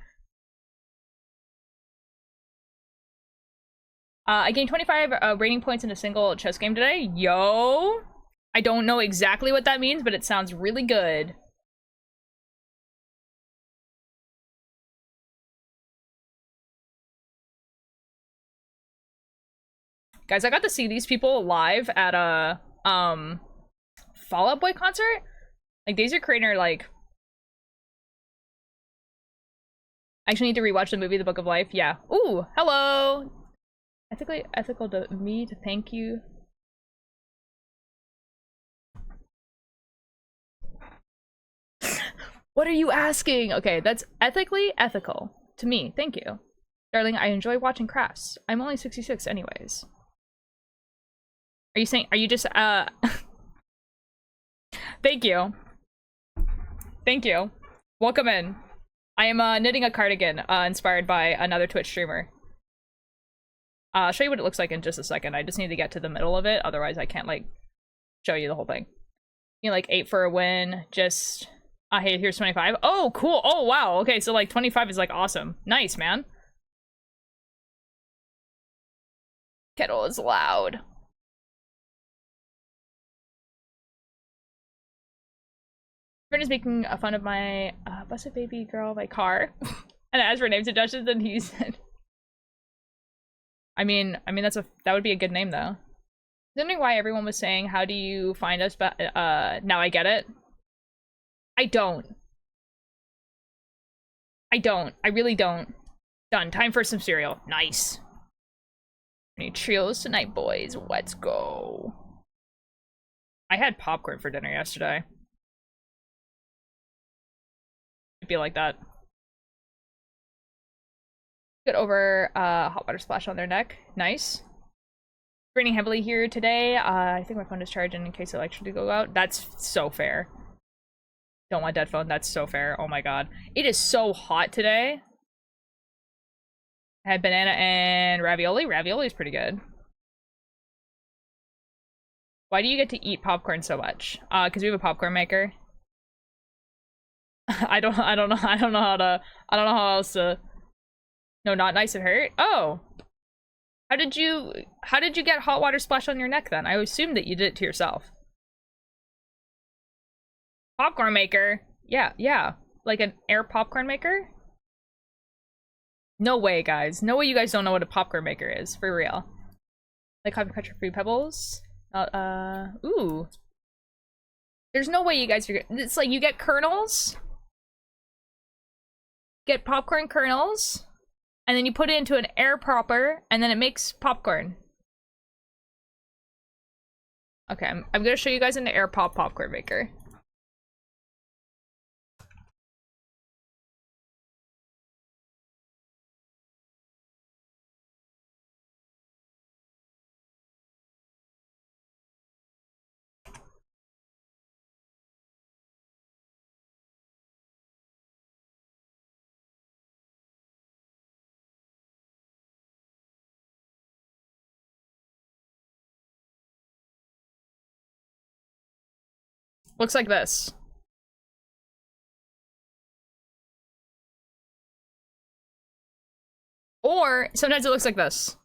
I gained 25 rating points in a single chess game today. Yo! I don't know exactly what that means, but it sounds really good. Guys, I got to see these people live at a Fall Out Boy concert. Like, Daisy Craner, like, I actually need to rewatch the movie The Book of Life. Yeah. Ooh, hello. Ethical to me to thank you. What are you asking? Okay, that's ethically ethical to me. Thank you. Darling, I enjoy watching crafts. I'm only 66 anyways. Are you saying, are you just, Thank you. Thank you. Welcome in. I am knitting a cardigan inspired by another Twitch streamer. I'll show you what it looks like in just a second. I just need to get to the middle of it, otherwise I can't, like, show you the whole thing. You know, like, 8 for a win, just... hey, here's 25. Oh, cool. Oh, wow. Okay, so, like, 25 is, like, awesome. Nice, man. Kettle is loud. Friend is making fun of my busted baby girl by car. And I asked for name suggestions, and he said... I mean, that would be a good name, though. I was wondering why everyone was saying, how do you find us, but, now I get it. I don't. I really don't. Done. Time for some cereal. Nice. We need trios tonight, boys. Let's go. I had popcorn for dinner yesterday. It'd be like that. Get over hot water splash on their neck. Nice. Raining heavily here today. I think my phone is charging in case the electricity go out. That's so fair. Don't want dead phone. That's so fair. Oh my god. It is so hot today. I had banana and ravioli. Ravioli is pretty good. Why do you get to eat popcorn so much? Because we have a popcorn maker. I don't know how else to... No, not nice and hurt. Oh. How did you get hot water splash on your neck then? I assumed that you did it to yourself. Popcorn maker? Yeah. Like an air popcorn maker? No way, guys. No way you guys don't know what a popcorn maker is, for real. Like coffee crunch free pebbles? Ooh. There's no way you guys are... It's like you get kernels. Get popcorn kernels. And then you put it into an air popper, and then it makes popcorn. Okay, I'm gonna show you guys an air popcorn maker. Looks like this. Or sometimes it looks like this.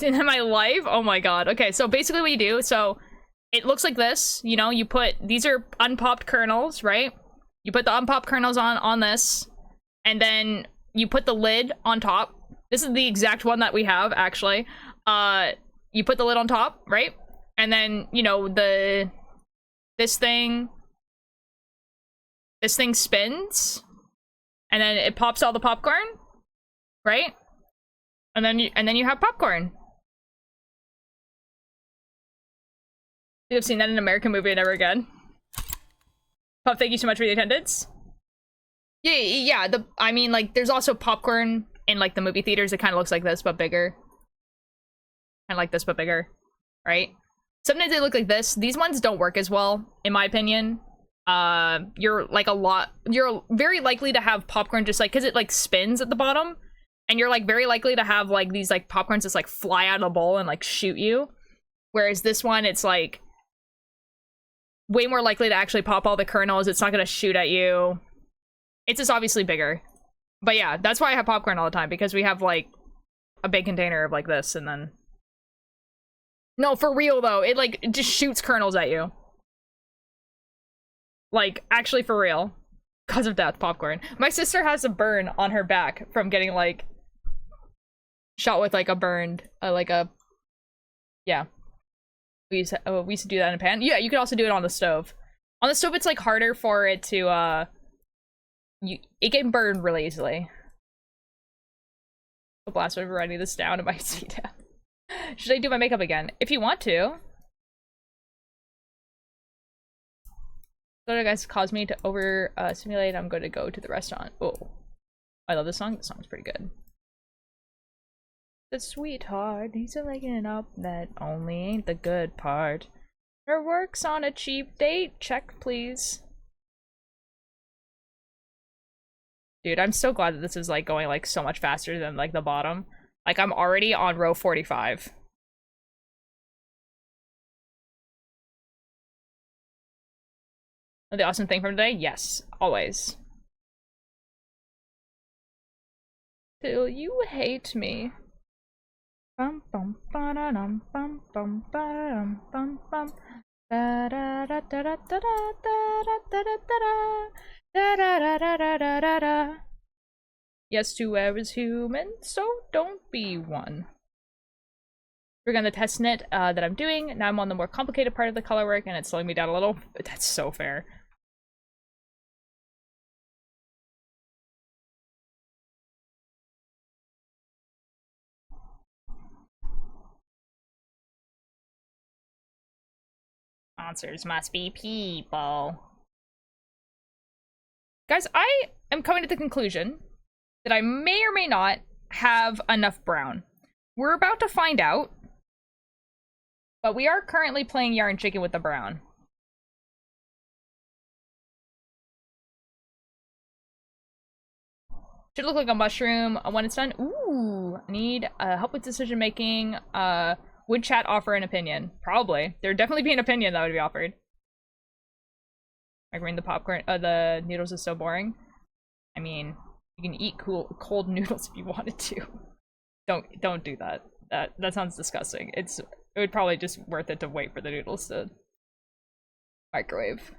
In my life? Oh my god. Okay, so basically what you do, so it looks like this, you know, you put, these are unpopped kernels, right? You put the unpopped kernels on this, and then you put the lid on top. This is the exact one that we have, actually. You put the lid on top, right? And then, you know, this thing spins, and then it pops all the popcorn, right? And then you have popcorn. You've seen that in an American movie and never again. Puff, thank you so much for the attendance. Yeah, I mean, like, there's also popcorn in, like, the movie theaters. It kind of looks like this, but bigger. Kind of like this, but bigger, right? Sometimes they look like this. These ones don't work as well, in my opinion. You're very likely to have popcorn just like, because it like spins at the bottom, and you're like very likely to have like these like popcorns just like fly out of the bowl and like shoot you. Whereas this one, it's like way more likely to actually pop all the kernels. It's not gonna shoot at you. It's just obviously bigger. But yeah, that's why I have popcorn all the time, because we have like a big container of like this, and then... No, for real though, it like just shoots kernels at you. Like, actually for real. Cause of death, popcorn. My sister has a burn on her back from getting like shot with like a burned yeah. We used to do that in a pan. Yeah, you could also do it on the stove. On the stove it's like harder for it to it can burn really easily. The blast over writing this down, it might see down. Should I do my makeup again? If you want to. So you guys caused me to over simulate. I'm going to go to the restaurant. Oh, I love this song. This song's pretty good. The sweetheart, he's waking up. That only ain't the good part. Her work's on a cheap date. Check, please. Dude, I'm so glad that this is like going like so much faster than like the bottom. Like I'm already on row 45. The awesome thing from today? Yes, always. Till you hate me. Bum bum ba-da-dum bum bum ba-dum bum bum. Da-da-da-da-da-da-da-da-da-da-da-da-da-da. Yes, to where is human, so don't be one. We're gonna test knit that I'm doing. Now I'm on the more complicated part of the color work and it's slowing me down a little. That's so fair. Monsters must be people. Guys, I am coming to the conclusion that I may or may not have enough brown. We're about to find out. But we are currently playing Yarn Chicken with the brown. Should look like a mushroom when it's done. Ooh, I need help with decision making. Would chat offer an opinion? Probably. There'd definitely be an opinion that would be offered. I mean, the popcorn, the noodles is so boring. I mean, you can eat cold noodles if you wanted to. Don't do that. That sounds disgusting. It would probably just worth it to wait for the noodles to microwave.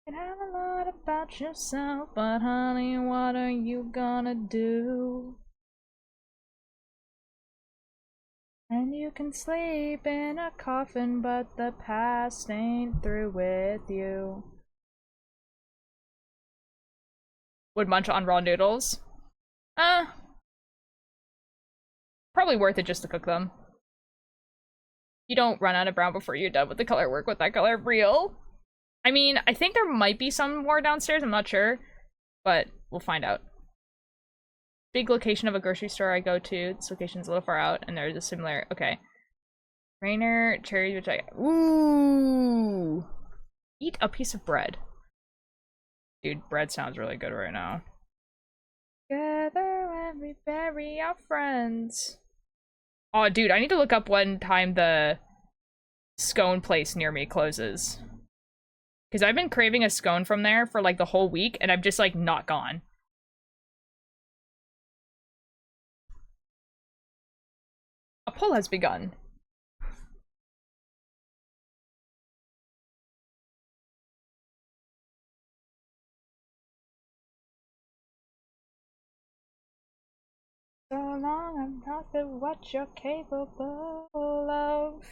You can have a lot about yourself, but honey, what are you gonna do? And you can sleep in a coffin, but the past ain't through with you. Would munch on raw noodles? Probably worth it just to cook them. You don't run out of brown before you're done with the color work with that color. Real? I mean, I think there might be some more downstairs, I'm not sure. But we'll find out. Big location of a grocery store I go to. This location's a little far out, and there's a similar... Okay. Rainer, cherries, which I... Ooh! Eat a piece of bread. Dude, bread sounds really good right now. Together when we bury our friends. Oh, dude, I need to look up when time the scone place near me closes. Because I've been craving a scone from there for like the whole week, and I've just like not gone. A poll has begun. So long I'm not the what you're capable of.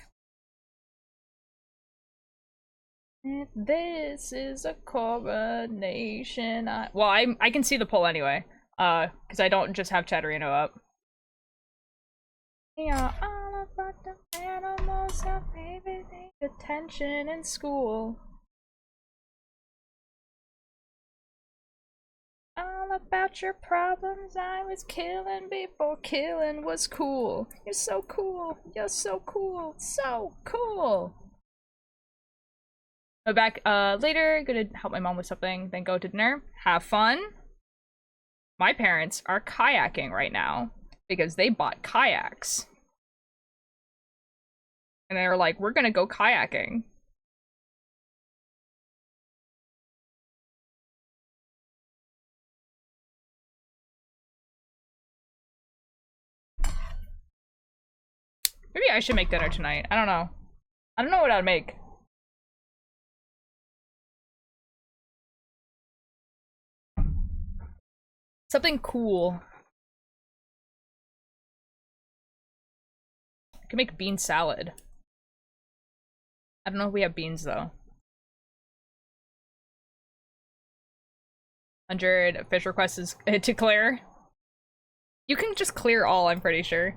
If this is a coronation, well, I can see the poll anyway, because I don't just have Chatterino up. We are all about the animals that maybe need attention in school. All about your problems. I was killing before killing was cool. You're so cool. You're so cool. So cool. Go back later. Gonna help my mom with something. Then go to dinner. Have fun. My parents are kayaking right now because they bought kayaks. And they were like, we're gonna go kayaking. Maybe I should make dinner tonight. I don't know. I don't know what I'd make. Something cool. I can make bean salad. I don't know if we have beans though. 100 fish requests is to clear. You can just clear all, I'm pretty sure.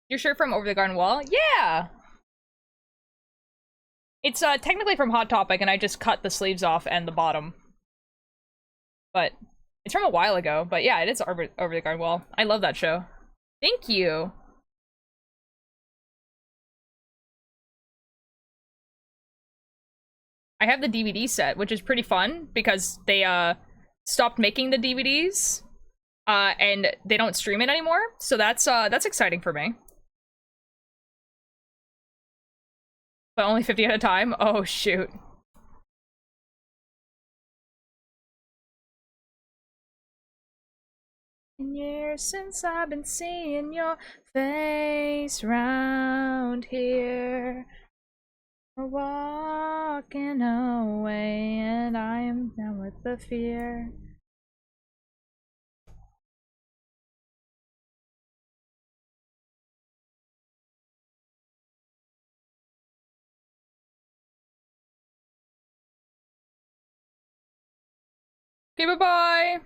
Your shirt from Over the Garden Wall? Yeah! It's technically from Hot Topic, and I just cut the sleeves off and the bottom. But it's from a while ago. But yeah, it is Over the Garden Wall. I love that show. Thank you! I have the DVD set, which is pretty fun, because they stopped making the DVDs, and they don't stream it anymore, so that's exciting for me. But only 50 at a time? Oh, shoot. Years since I've been seeing your face round here. We're walking away and I am down with the fear. Okay, bye-bye!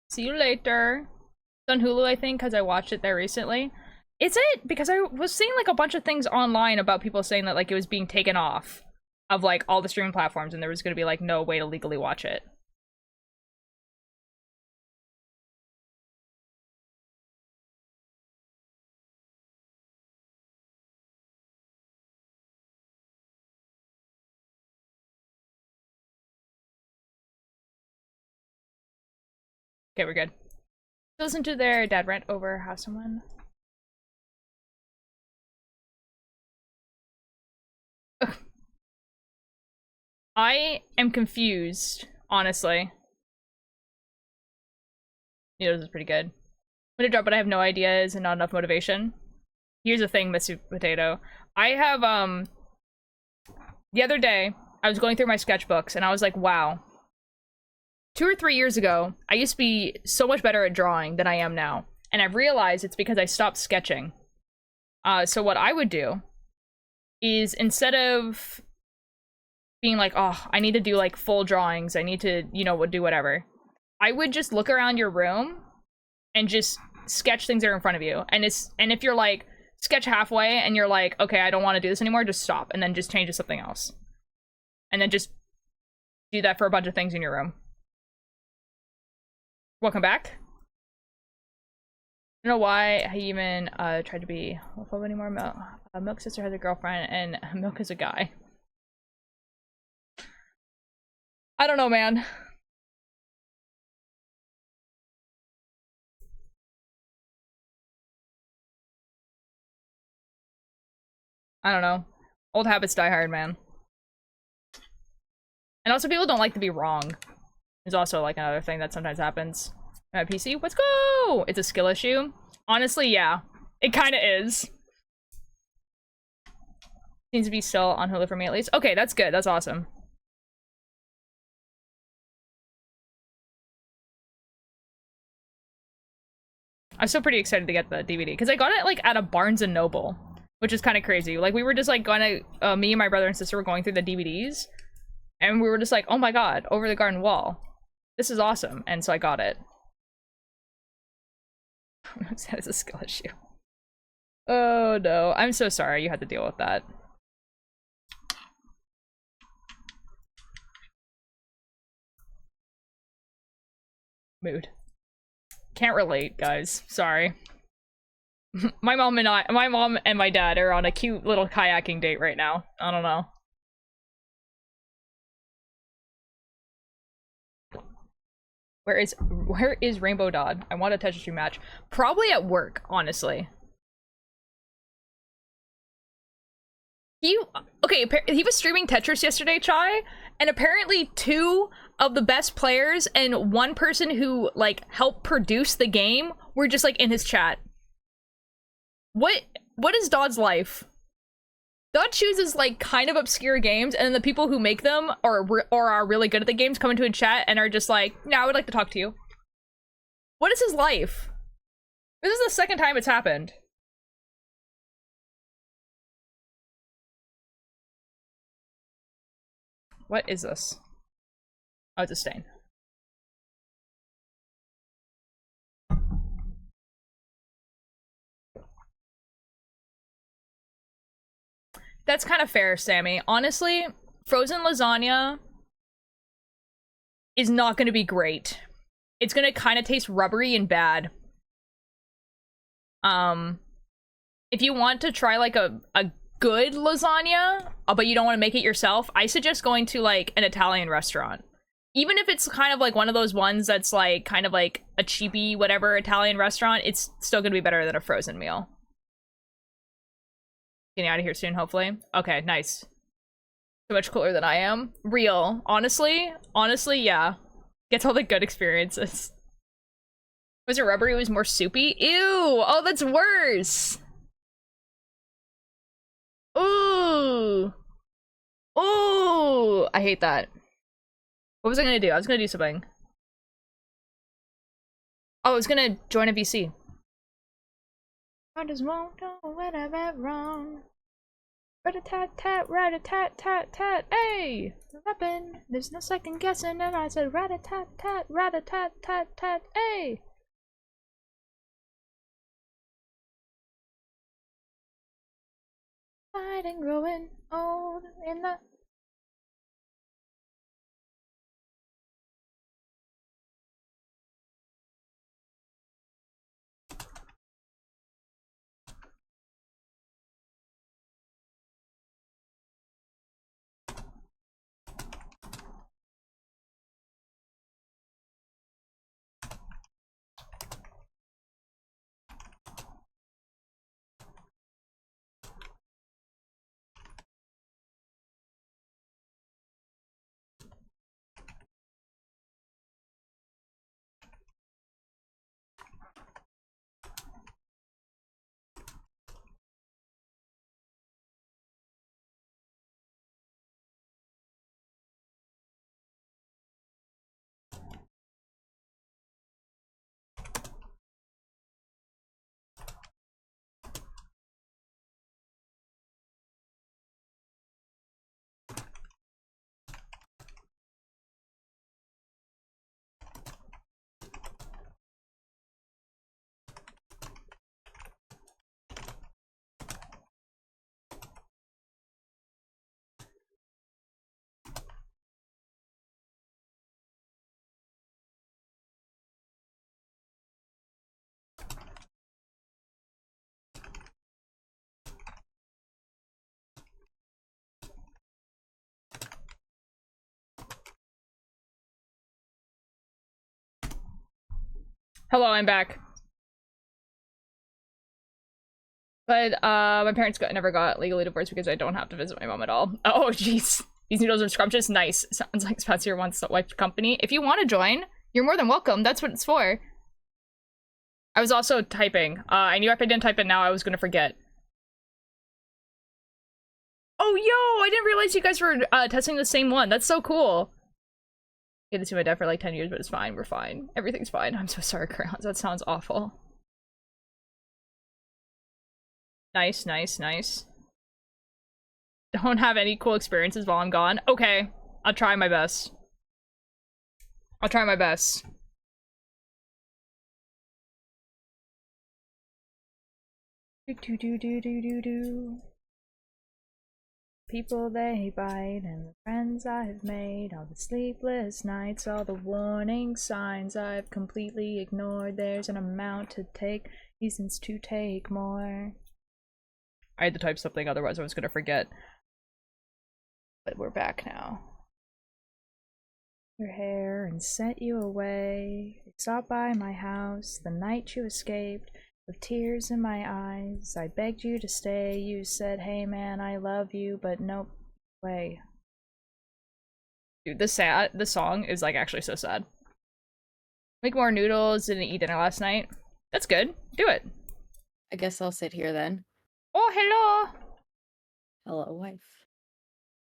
See you later. It's on Hulu, I think, because I watched it there recently. Is it? Because I was seeing, like, a bunch of things online about people saying that, like, it was being taken off of, like, all the streaming platforms, and there was gonna be, like, no way to legally watch it. Okay, we're good. Listen to their dad rant over how someone... Ugh. I am confused, honestly. Yeah, this is pretty good. I'm gonna drop, but I have no ideas and not enough motivation. Here's the thing, Miss Potato. I have, the other day, I was going through my sketchbooks, and I was like, wow. 2 or 3 years ago, I used to be so much better at drawing than I am now. And I've realized it's because I stopped sketching. So what I would do is, instead of being like, oh, I need to do, like, full drawings, I need to, you know, do whatever, I would just look around your room and just sketch things that are in front of you. And if you're, like, sketch halfway and you're like, okay, I don't want to do this anymore, just stop, and then just change to something else. And then just do that for a bunch of things in your room. Welcome back. I don't know why I even tried to be homophobic anymore. Milk's sister has a girlfriend and Milk is a guy. I don't know, man. I don't know. Old habits die hard, man. And also, people don't like to be wrong. Is also, like, another thing that sometimes happens. PC, let's go! It's a skill issue. Honestly, yeah. It kinda is. Seems to be still on Hulu for me, at least. Okay, that's good. That's awesome. I'm still pretty excited to get the DVD, because I got it, like, at a Barnes & Noble, which is kind of crazy. Like, we were just, like, gonna... me and my brother and sister were going through the DVDs, and we were just like, oh my god, Over the Garden Wall. This is awesome, and so I got it. It's a skill issue. Oh no, I'm so sorry you had to deal with that. Mood. Can't relate, guys. Sorry. My mom and my dad are on a cute little kayaking date right now. I don't know. Where is Rainbow Dodd? I want a Tetris stream match. Probably at work, honestly. He was streaming Tetris yesterday, Chai, and apparently 2 of the best players and 1 person who, like, helped produce the game were just, like, in his chat. What is Dodd's life? VOD chooses like kind of obscure games, and then the people who make them or are really good at the games come into a chat and are just like, "No, I would like to talk to you." What is his life? This is the second time it's happened. What is this? Oh, it's a stain. That's kind of fair, Sammy. Honestly, frozen lasagna is not going to be great. It's going to kind of taste rubbery and bad. If you want to try like a good lasagna, but you don't want to make it yourself, I suggest going to like an Italian restaurant. Even if it's kind of like one of those ones that's like kind of like a cheapy whatever Italian restaurant, it's still going to be better than a frozen meal. Getting out of here soon, hopefully. Okay, nice. So much cooler than I am. Real. Honestly, yeah. Gets all the good experiences. Was it rubbery? It was more soupy? Ew! Oh, that's worse! Ooh! Ooh! I hate that. What was I gonna do? I was gonna do something. Oh, I was gonna join a VC. I just won't know when I went wrong. Rat-a-tat-tat, rat-a-tat-tat-tat, hey! The weapon, there's no second guessing, and I said rat-a-tat-tat, rat-a-tat-tat-tat, hey! Fighting, growing old in the... Hello, I'm back. But, my parents never got legally divorced because I don't have to visit my mom at all. Oh, jeez. These noodles are scrumptious. Nice. Sounds like Spatsier wants to wife company. If you want to join, you're more than welcome. That's what it's for. I was also typing. I knew if I didn't type it now, I was gonna forget. Oh, yo! I didn't realize you guys were, testing the same one. That's so cool. I had to see my dad for like 10 years, but it's fine. We're fine. Everything's fine. I'm so sorry, Crayons. That sounds awful. Nice, nice, nice. Don't have any cool experiences while I'm gone. Okay. I'll try my best. I'll try my best. Do. People they bite, and the friends I've made, all the sleepless nights, all the warning signs I've completely ignored. There's an amount to take, reasons to take more. I had to type something, otherwise I was gonna forget. But we're back now. Your hair and sent you away. You stopped by my house the night you escaped. With tears in my eyes, I begged you to stay. You said, hey man, I love you, but nope, way. Dude, this song is like actually so sad. Make more noodles, didn't eat dinner last night. That's good, do it. I guess I'll sit here then. Oh, hello! Hello, wife.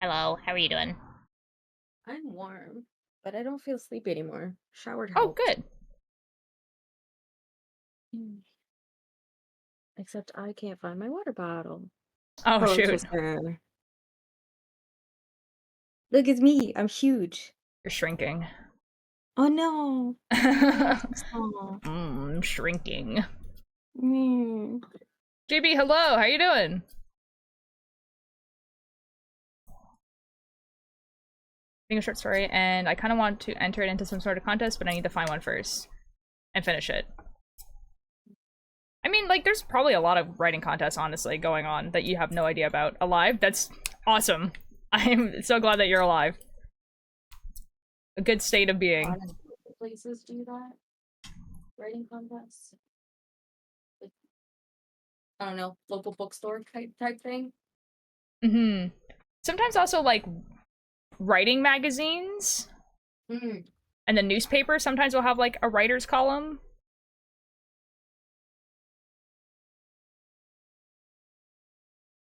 Hello, how are you doing? I'm warm, but I don't feel sleepy anymore. Showered Oh, helped. good. Except I can't find my water bottle. Oh, Hello, shoot. Twister. Look, it's me. I'm huge. You're shrinking. Oh no. I'm small. I'm shrinking. Mm. JB, hello, how you doing? Being a short story, and I kind of want to enter it into some sort of contest, but I need to find one first and finish it. I mean, like, there's probably a lot of writing contests, honestly, going on that you have no idea about. Alive? That's awesome. I'm so glad that you're alive. A good state of being. Places do that? Writing contests? Like, I don't know, local bookstore type thing? Mm-hmm. Sometimes also, like, writing magazines and the newspaper sometimes will have, like, a writer's column.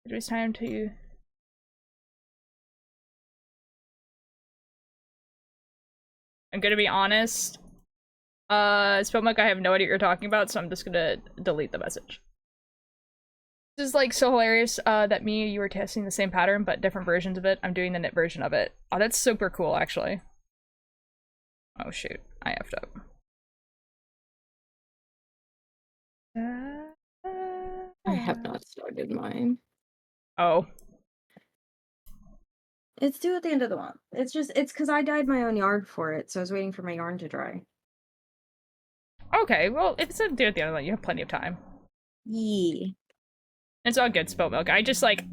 It was time to... I'm gonna be honest. Spellmuck, I have no idea what you're talking about, so I'm just gonna delete the message. This is like so hilarious that me and you were testing the same pattern, but different versions of it. I'm doing the knit version of it. Oh, that's super cool, actually. Oh shoot, I effed up. I have not started mine. Oh. It's due at the end of the month. It's because I dyed my own yarn for it, so I was waiting for my yarn to dry. Okay, well, if it's due at the end of the month, you have plenty of time. Yeah. It's all good, Spilt Milk. I just, like...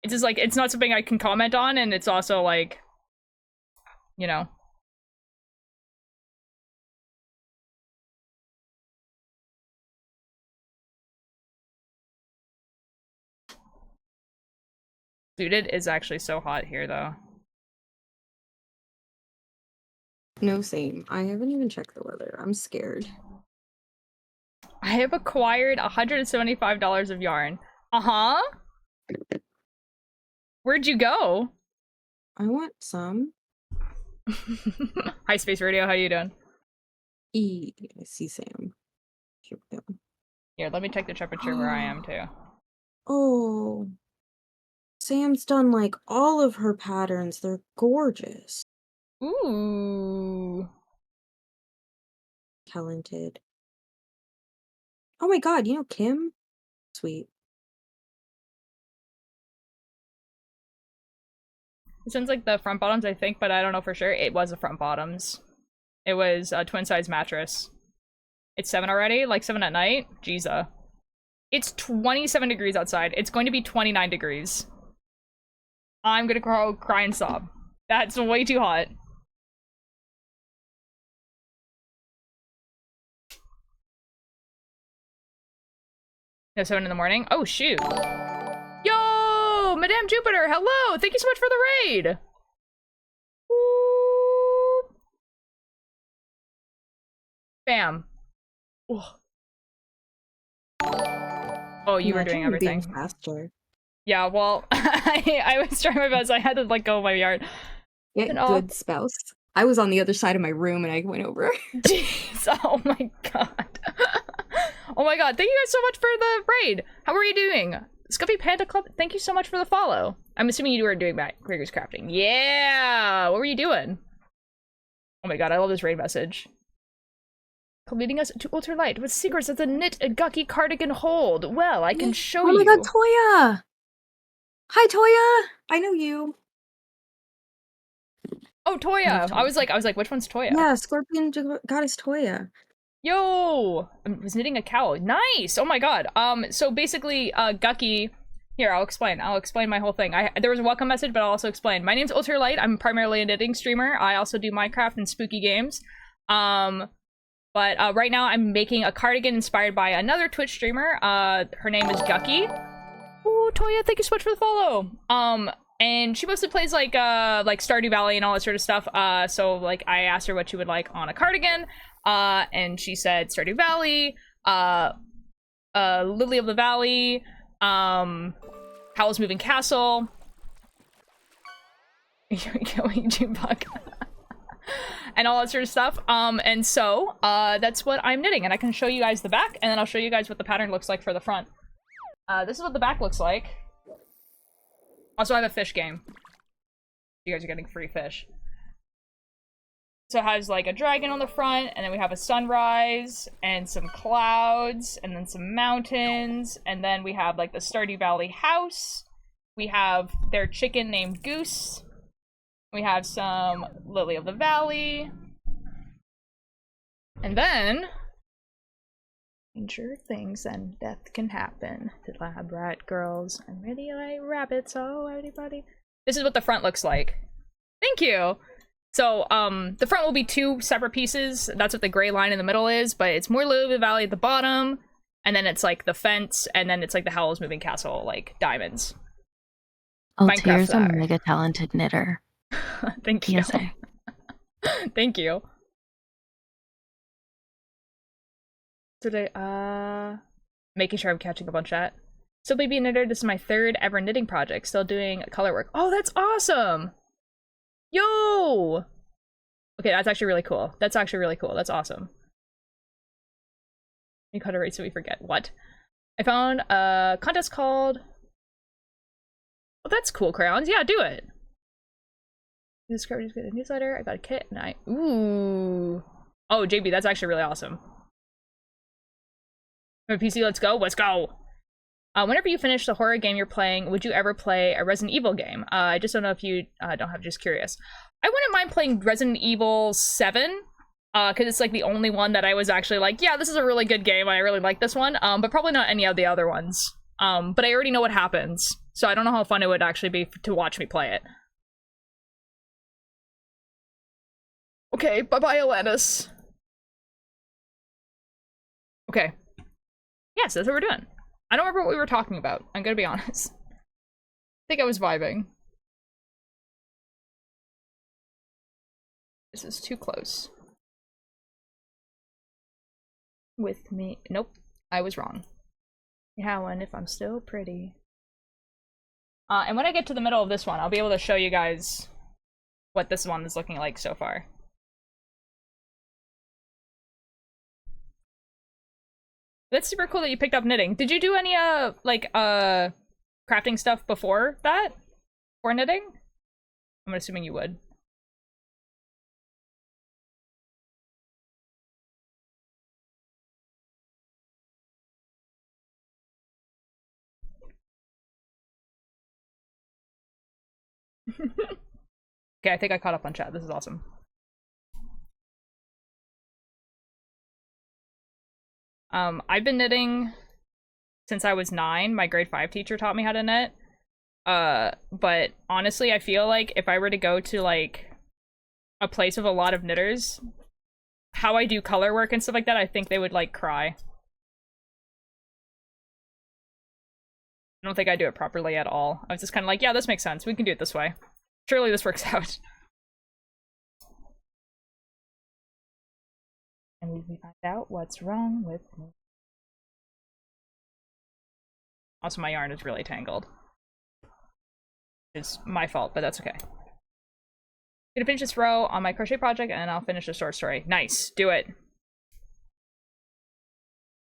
It's just, like, it's not something I can comment on, and it's also, like... You know. Dude, it is actually so hot here, though. No, same. I haven't even checked the weather. I'm scared. I have acquired $175 of yarn. Uh-huh. Where'd you go? I want some. Hi, Space Radio. How you doing? I see Sam. Here we go. Here, let me check the temperature where I am, too. Oh. Sam's done, like, all of her patterns. They're gorgeous. Ooh. Talented. Oh my god, you know Kim? Sweet. It sounds like the front bottoms, I think, but I don't know for sure. It was the front bottoms. It was a twin-size mattress. It's 7 already? Like 7 at night? Jeeza. It's 27 degrees outside. It's going to be 29 degrees. I'm gonna cry and sob. That's way too hot. No, 7 in the morning? Oh, shoot. Yo! Madame Jupiter, hello! Thank you so much for the raid! Woo! Bam. Oh, you were doing everything. Being faster. Yeah, well, I was trying my best. I had to let go of my yard. Yeah, good spouse. I was on the other side of my room and I went over. Jeez, oh my god. Oh my god, thank you guys so much for the raid. How are you doing? Scuffy Panda Club, thank you so much for the follow. I'm assuming you were doing Gregor's crafting. Yeah! What were you doing? Oh my god, I love this raid message. Leading us to ultralight with secrets that the knit a Guqqie cardigan hold. Well, I can show you. Oh my god, Toya! Hi, Toya! I know you. Oh, Toya! I was like, which one's Toya? Yeah, Scorpion Goddess Toya. Yo! I was knitting a cowl. Nice! Oh my god. So basically, Guqqie... Here, I'll explain my whole thing. There was a welcome message, but I'll also explain. My name's Ultralight. I'm primarily a knitting streamer. I also do Minecraft and spooky games. But right now I'm making a cardigan inspired by another Twitch streamer. Her name is Guqqie. Ooh, Toya, thank you so much for the follow. And she mostly plays like Stardew Valley and all that sort of stuff. So like I asked her what she would like on a cardigan. And she said Stardew Valley, Lily of the Valley, Howl's Moving Castle. And all that sort of stuff. And so, that's what I'm knitting, and I can show you guys the back, and then I'll show you guys what the pattern looks like for the front. This is what the back looks like. Also, I have a fish game. You guys are getting free fish. So it has like a dragon on the front, and then we have a sunrise, and some clouds, and then some mountains, and then we have like the Stardew Valley house. We have their chicken named Goose. We have some Lily of the Valley. And then... stranger things and death can happen to lab rat girls. I really like rabbits, oh everybody. This is what the front looks like. Thank you! So, the front will be 2 separate pieces. That's what the gray line in the middle is, but it's more Lily of the Valley at the bottom, and then it's like the fence, and then it's like the Howl's Moving Castle, like diamonds. Altaire's a mega talented knitter. Thank you. PSA. Thank you. Today, making sure I'm catching up on chat. Still Baby Knitter, this is my 3rd ever knitting project. Still doing color work. Oh, that's awesome! Yo! Okay, that's actually really cool. That's actually really cool. That's awesome. You cut it right so we forget. What? I found a contest called... Oh, that's cool, crayons. Yeah, do it! Subscribe to the newsletter. I got a kit and I... Ooh. Oh, JB, that's actually really awesome. My PC, let's go. Let's go! Whenever you finish the horror game you're playing, would you ever play a Resident Evil game? I just don't know if you don't have, just curious. I wouldn't mind playing Resident Evil 7, because it's like the only one that I was actually like, yeah, this is a really good game, I really like this one, but probably not any of the other ones. But I already know what happens, so I don't know how fun it would actually be to watch me play it. Okay, bye-bye, Alanis. Okay. Yes, that's what we're doing. I don't remember what we were talking about. I'm gonna be honest. I think I was vibing. This is too close. With me. Nope. I was wrong. Yeah, and if I'm still pretty. And when I get to the middle of this one, I'll be able to show you guys what this one is looking like so far. That's super cool that you picked up knitting. Did you do any, like, crafting stuff before that? Before knitting? I'm assuming you would. Okay, I think I caught up on chat. This is awesome. I've been knitting since I was 9. My grade 5 teacher taught me how to knit. But honestly, I feel like if I were to go to, like, a place with a lot of knitters, how I do color work and stuff like that, I think they would, like, cry. I don't think I do it properly at all. I was just kind of like, yeah, this makes sense. We can do it this way. Surely this works out. And we find out what's wrong with me. Also, my yarn is really tangled. It's my fault, but that's okay. I'm gonna finish this row on my crochet project, and then I'll finish the short story. Nice, do it.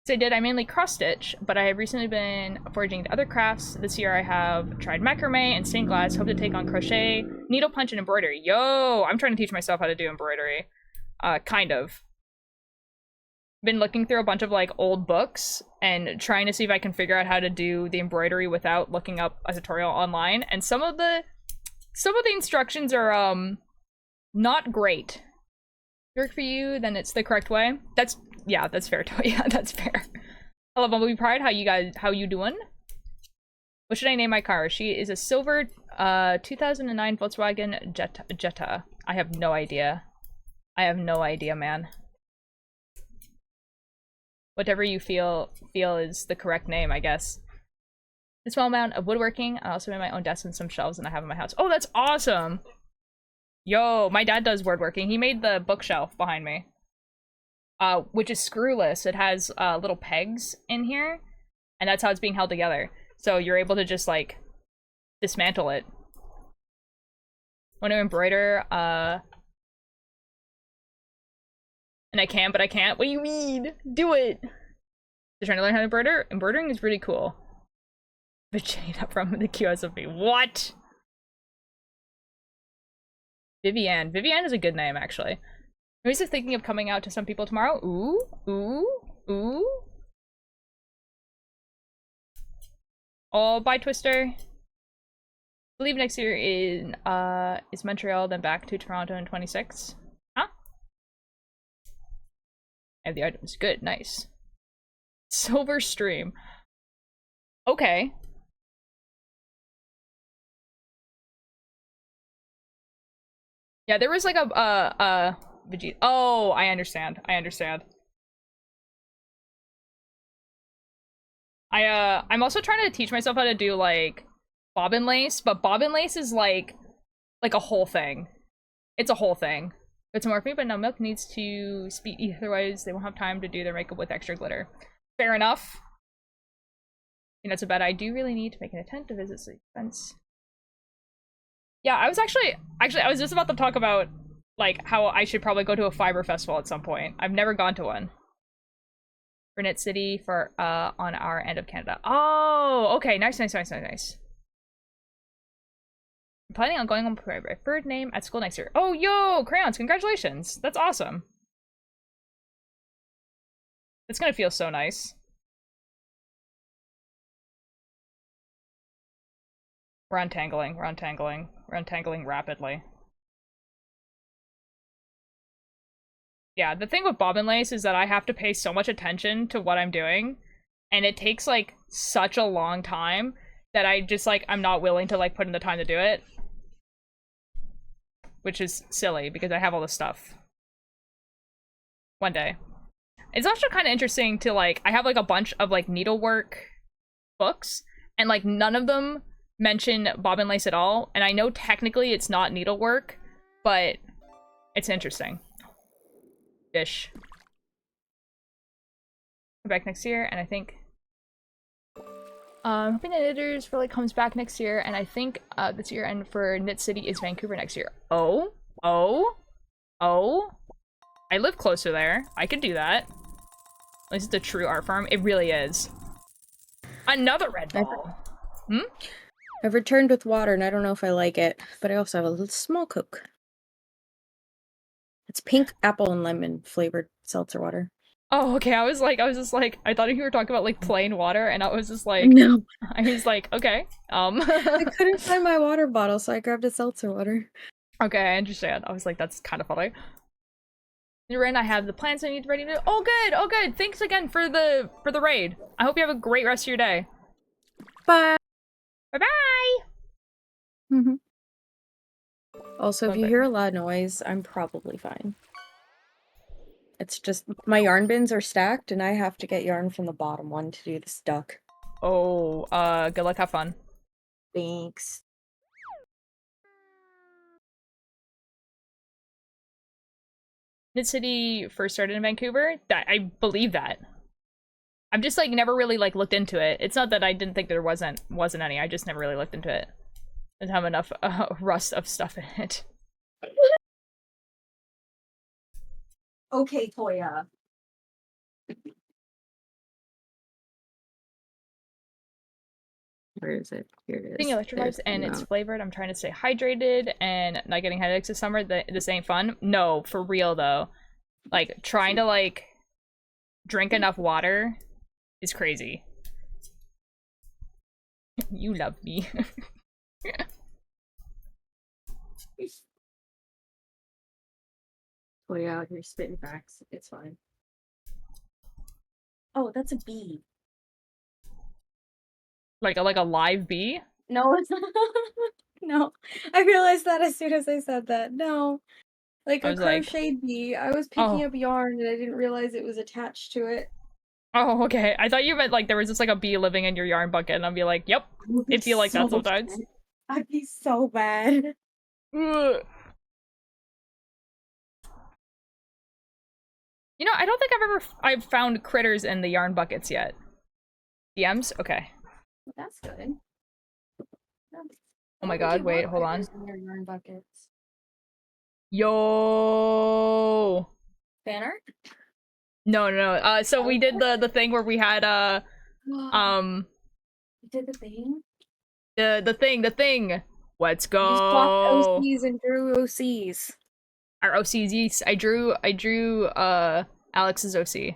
So I mainly cross-stitch, but I have recently been foraging into other crafts. This year I have tried macrame and stained glass, hope to take on crochet, needle punch, and embroidery. Yo, I'm trying to teach myself how to do embroidery. Kind of. Been looking through a bunch of like old books and trying to see if I can figure out how to do the embroidery without looking up a tutorial online, and some of the instructions are not great. Work for you, then it's the correct way. That's fair. Yeah, that's fair. Hello Bumblebee Pride, how you doing? What should I name my car? She is a silver 2009 Volkswagen Jetta. I have no idea. I have no idea, man. Whatever you feel is the correct name, I guess. A small amount of woodworking. I also made my own desk and some shelves and I have in my house. Oh, that's awesome! Yo, my dad does woodworking. He made the bookshelf behind me. Which is screwless. It has little pegs in here, and that's how it's being held together. So you're able to just, like, dismantle it. Want to embroider, and I can, but I can't. What do you mean? Do it! You're trying to learn how to embroider? Embroidering is really cool. Vegeta from the QSFB. What? Vivienne. Vivienne is a good name, actually. Maybe he's thinking of coming out to some people tomorrow. Ooh, ooh, ooh. Oh, bye, Twister. I believe next year is Montreal, then back to Toronto in 26. Huh? I have the items. Good, nice. Silver stream. Okay. Yeah, there was like a Vegeta. Oh, I understand. I understand. I'm also trying to teach myself how to do like bobbin lace, but bobbin lace is like a whole thing. It's a whole thing. It's more for me, but no, milk needs to speed, otherwise they won't have time to do their makeup with extra glitter. Fair enough. You know, it's a bad. I do really need to make an attempt to visit the expense. Yeah, I was actually I was just about to talk about like how I should probably go to a fiber festival at some point. I've never gone to one. For Knit City for on our end of Canada. Oh, okay, nice. I'm planning on going on my bird name at school next year. Oh, yo, crayons, congratulations. That's awesome. It's gonna feel so nice. We're untangling rapidly. Yeah, the thing with bobbin lace is that I have to pay so much attention to what I'm doing, and it takes, like, such a long time that I just, like, I'm not willing to, like, put in the time to do it. Which is silly, because I have all this stuff. One day. It's also kind of interesting to, like, I have, like, a bunch of, like, needlework books, and, like, none of them mention bobbin lace at all, and I know technically it's not needlework, but it's interesting. Ish. Come back next year, and I think hoping that Knitters for like comes back next year, and I think this year and for Knit City is Vancouver next year. Oh, I live closer there. I could do that. This is the true art farm. It really is. Another red ball. I've returned with water, and I don't know if I like it, but I also have a little small Coke. It's pink apple and lemon flavored seltzer water. Oh, okay. I was just like, I thought you were talking about like plain water, and I was just like, No. I was like, okay. I couldn't find my water bottle, so I grabbed a seltzer water. Okay, I understand. I was like, that's kind of funny. Ren, I have the plans I need ready to. Oh, good. Oh, good. Thanks again for the raid. I hope you have a great rest of your day. Bye. Bye bye. Also, if you hear a loud noise, I'm probably fine. It's just my yarn bins are stacked, and I have to get yarn from the bottom one to do this duck. Oh, good luck. Have fun. Thanks. Knit City first started in Vancouver. That I believe that. I've just like never really like looked into it. It's not that I didn't think there wasn't any. I just never really looked into it. I didn't have enough rust of stuff in it. Okay, Toya. Where is it? Here it is. Being electrolytes and it's flavored. I'm trying to stay hydrated and not getting headaches this summer. This ain't fun. No, for real though. Like trying to like drink enough water is crazy. You love me. Toya out here spitting facts. It's fine. Oh, that's a bee. Like a live bee? No, it's not. No. I realized that as soon as I said that. No. Like a crocheted bee. I was picking up yarn and I didn't realize it was attached to it. Oh, okay. I thought you meant like there was just like a bee living in your yarn bucket, and I'd be like, yep. I feel like that sometimes. Bad. I'd be so bad. Ugh. You know, I don't think I've found critters in the yarn buckets yet. DMs? Okay. Well, that's good. Oh my god, wait, hold on. Yarn buckets. Yo. Fan art? No. So we did the thing where we had You did the thing? the thing. Let's go. You swapped OCs and drew OCs. Our OCs, yes. I drew Alex's OC.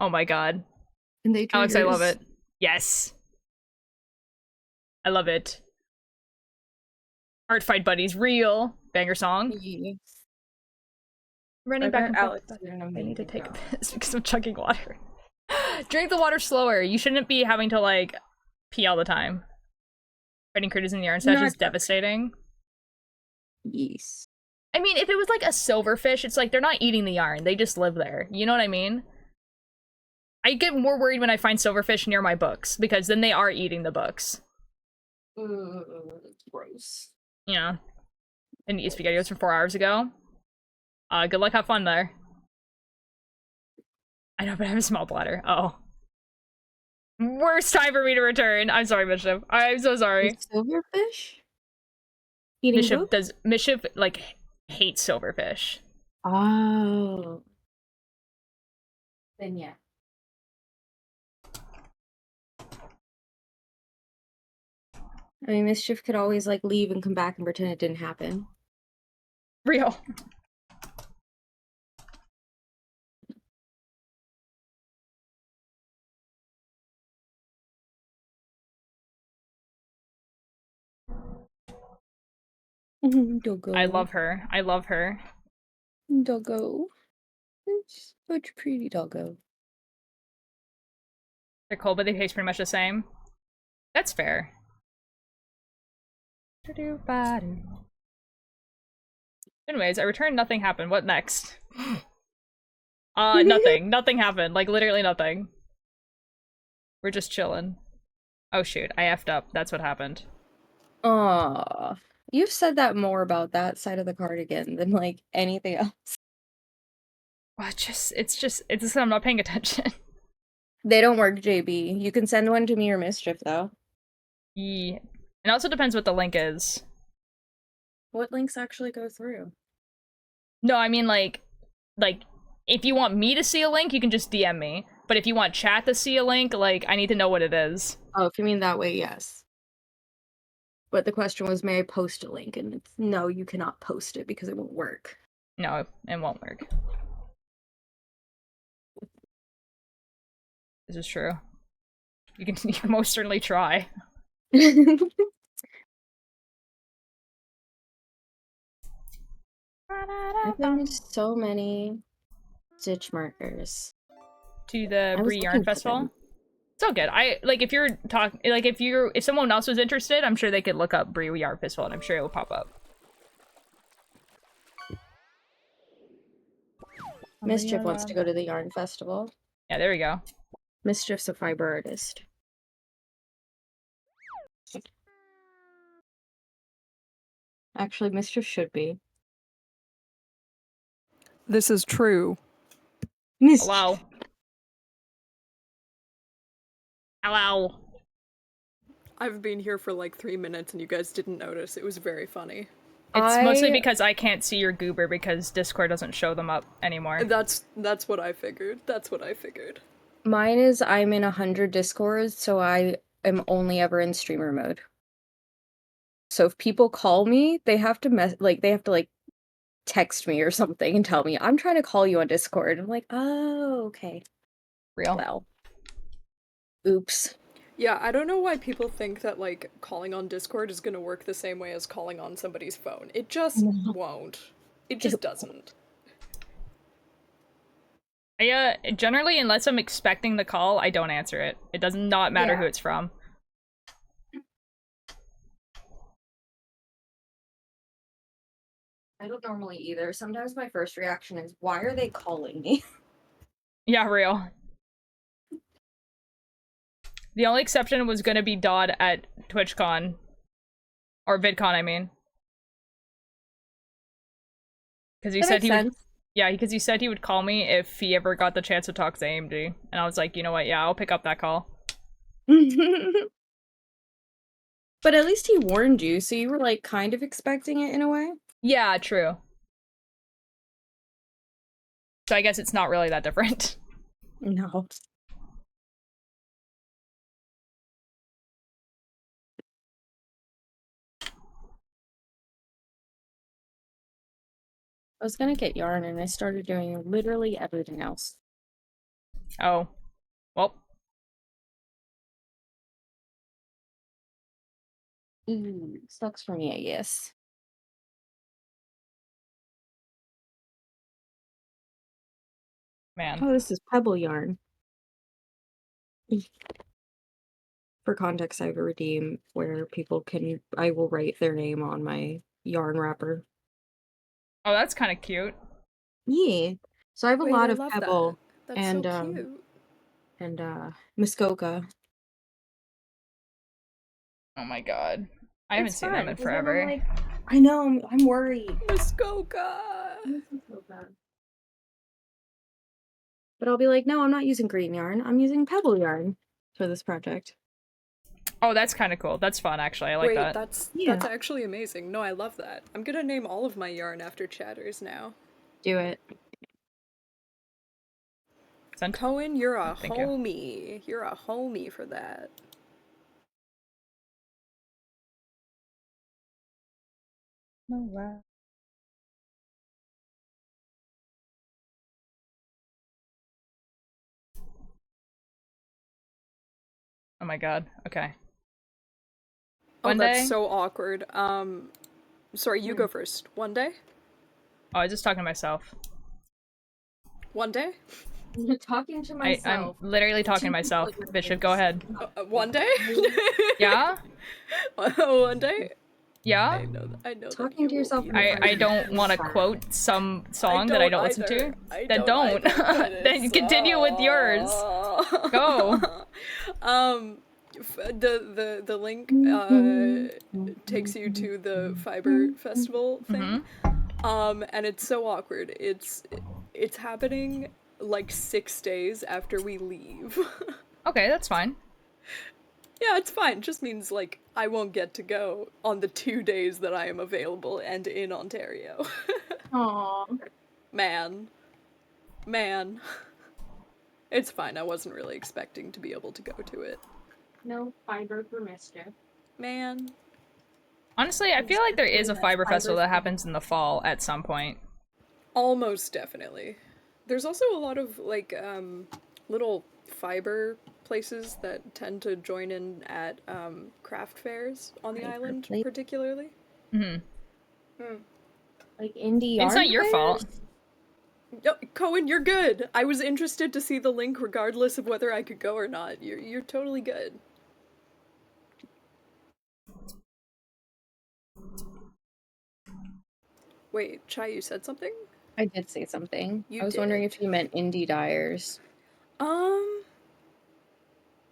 Oh my god. And they drew Alex, yours. I love it. Yes. I love it. Art Fight Buddies, real banger song. Yes. Running back and forth. I need to take a piss because I'm chugging water. Drink the water slower. You shouldn't be having to like pee all the time. Fighting critters in the yarn stash is devastating. Yes. I mean, if it was like a silverfish, it's like they're not eating the yarn. They just live there. You know what I mean? I get more worried when I find silverfish near my books because then they are eating the books. That's gross. You know, and eat SpaghettiOs from 4 hours ago. Good luck, have fun there. I know, but I have a small bladder. Oh. Worst time for me to return. I'm sorry, Mischief. I'm so sorry. Silverfish? Eating Mischief, like, hates silverfish. Oh. Then yeah. I mean, Mischief could always, like, leave and come back and pretend it didn't happen. Real. Doggo. I love her. I love her. Doggo. It's such a pretty doggo. They're cool, but they taste pretty much the same. That's fair. Anyways, I returned, nothing happened. What next? Nothing. Nothing happened. Like, literally nothing. We're just chilling. Oh shoot, I effed up. That's what happened. Aw. You've said that more about that side of the cardigan than, like, anything else. Well, it's just I'm not paying attention. They don't work, JB. You can send one to me or Mischief, though. Yeah. It also depends what the link is. What links actually go through? No, I mean, like, if you want me to see a link, you can just DM me. But if you want chat to see a link, like, I need to know what it is. Oh, if you mean that way, yes. But the question was, may I post a link? And it's, no, you cannot post it because it won't work. No, it won't work. This is true. You can most certainly try. I found so many stitch markers. To the Brie Yarn Festival? It's all good. If someone else was interested, I'm sure they could look up Brie Yarn Festival and I'm sure it will pop up. Mischief wants to go to the yarn festival. Yeah, there we go. Mischief's a fiber artist. Actually, Mischief should be. This is true. Hello. Hello. I've been here for like 3 minutes and you guys didn't notice. It was very funny. It's mostly because I can't see your goober because Discord doesn't show them up anymore. That's what I figured. That's what I figured. Mine is I'm in 100 Discords, so I am only ever in streamer mode. So if people call me, they have to text me or something and tell me, I'm trying to call you on Discord. I'm like, oh, okay. Real. Well. Oops. Yeah, I don't know why people think that, like, calling on Discord is gonna work the same way as calling on somebody's phone. It just won't. It just doesn't. Generally, unless I'm expecting the call, I don't answer it. It does not matter who it's from. I don't normally either. Sometimes my first reaction is, why are they calling me? Yeah, real. The only exception was gonna be Dodd at TwitchCon. Or VidCon, I mean. Because he said he would... Yeah, because he said he would call me if he ever got the chance to talk to AMD. And I was like, you know what, yeah, I'll pick up that call. But at least he warned you, so you were like kind of expecting it in a way. Yeah, true. So I guess it's not really that different. No. I was gonna get yarn and I started doing literally everything else. Oh. Well. Sucks for me, I guess. Man. Oh, this is pebble yarn. For context, I have a redeem where I will write their name on my yarn wrapper. Oh, that's kind of cute. Yeah. So I have a Wait, lot I of love pebble that. That's and so cute. Muskoka. Oh my god. I haven't It's seen them fun, in 'cause then I'm forever. like, I know, I'm worried. Muskoka! But I'll be like, no, I'm not using green yarn. I'm using pebble yarn for this project. Oh, that's kind of cool. That's fun, actually. I like Wait, that. that's Yeah. actually amazing. No, I love that. I'm gonna name all of my yarn after chatters now. Do it. Sent. Cohen, you're a Thank you. homie. You're a homie for that. No way. Oh my god. Okay. One that's day? so awkward. Sorry, you go first. One day? Oh, I was just talking to myself. One day? I'm talking to myself. I'm literally talking to myself. Bishop, go ahead. One day? Yeah? One day? Yeah? I know Talking to yourself. I don't want to quote some song that I don't listen to. Then don't. Then continue with yours. Go. The link takes you to the Fiber Festival thing. And it's so awkward. It's happening like 6 days after we leave. Okay, that's fine. Yeah, it's fine. Just means, like, I won't get to go on the 2 days that I am available and in Ontario. Aww. Man. It's fine. I wasn't really expecting to be able to go to it. No fiber for mischief. Man. Honestly, I feel like there is a fiber festival that happens in the fall at some point. Almost definitely. There's also a lot of, like, little fiber places that tend to join in at craft fairs on the island, particularly. Like indie yarn. It's not your fault. No, Cohen, you're good. I was interested to see the link regardless of whether I could go or not. You're totally good. Wait, Chai, you said something? I did say something. You I was did. wondering if you meant indie dyers.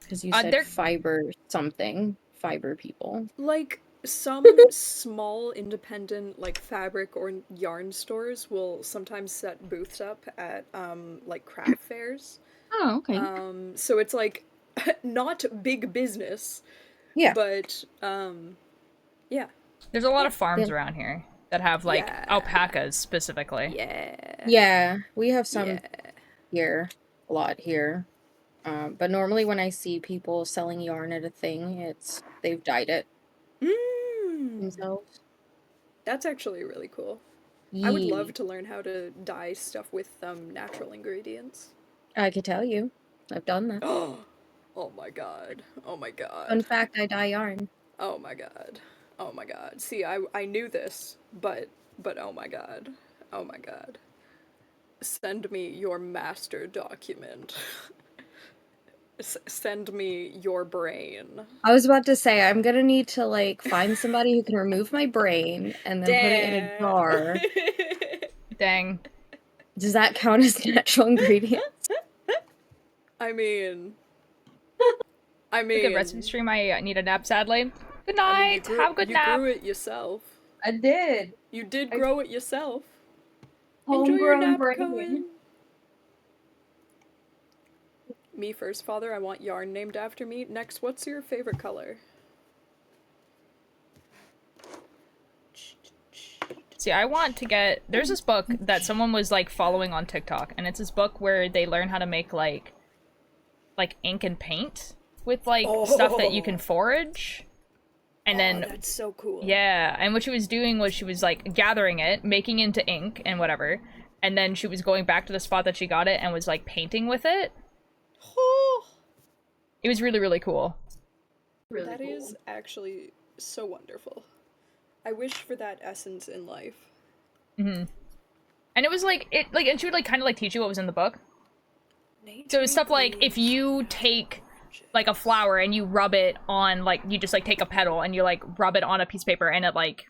Because you said fiber something. Fiber people. Like, some small independent, like, fabric or yarn stores will sometimes set booths up at, like, craft fairs. Oh, okay. So it's, like, not big business. Yeah. But, yeah. There's a lot of farms around here that have, like, alpacas specifically. Yeah, we have some here. A lot here. But normally when I see people selling yarn at a thing, they've dyed it themselves. That's actually really cool. I would love to learn how to dye stuff with natural ingredients. I could tell you. I've done that. Oh my god. Oh my god. Fun fact, I dye yarn. Oh my god. Oh my god. See, I knew this, but oh my god. Oh my god. Send me your master document. Send me your brain. I was about to say, I'm gonna need to, like, find somebody who can remove my brain and then put it in a jar. Dang. Does that count as natural ingredients? I mean... A good recipe stream. I need a nap, sadly. Good night. Have a good nap. You grew it yourself. I did. You did grow it yourself. Homegrown Enjoy your nap, brain. Cohen. Me first, father. I want yarn named after me. Next, what's your favorite color? See, I want to get... There's this book that someone was, like, following on TikTok, and it's this book where they learn how to make, like ink and paint with, like, stuff that you can forage. And then... that's so cool. Yeah, and what she was doing was she was, like, gathering it, making it into ink and whatever, and then she was going back to the spot that she got it and was, like, painting with it. It was really, really cool. Really That cool. is actually so wonderful. I wish for that essence in life. Mm-hmm. And it was like and she would like kind of like teach you what was in the book. So it was stuff like if you take like a flower and you rub it on like you just like take a petal and you like rub it on a piece of paper and it like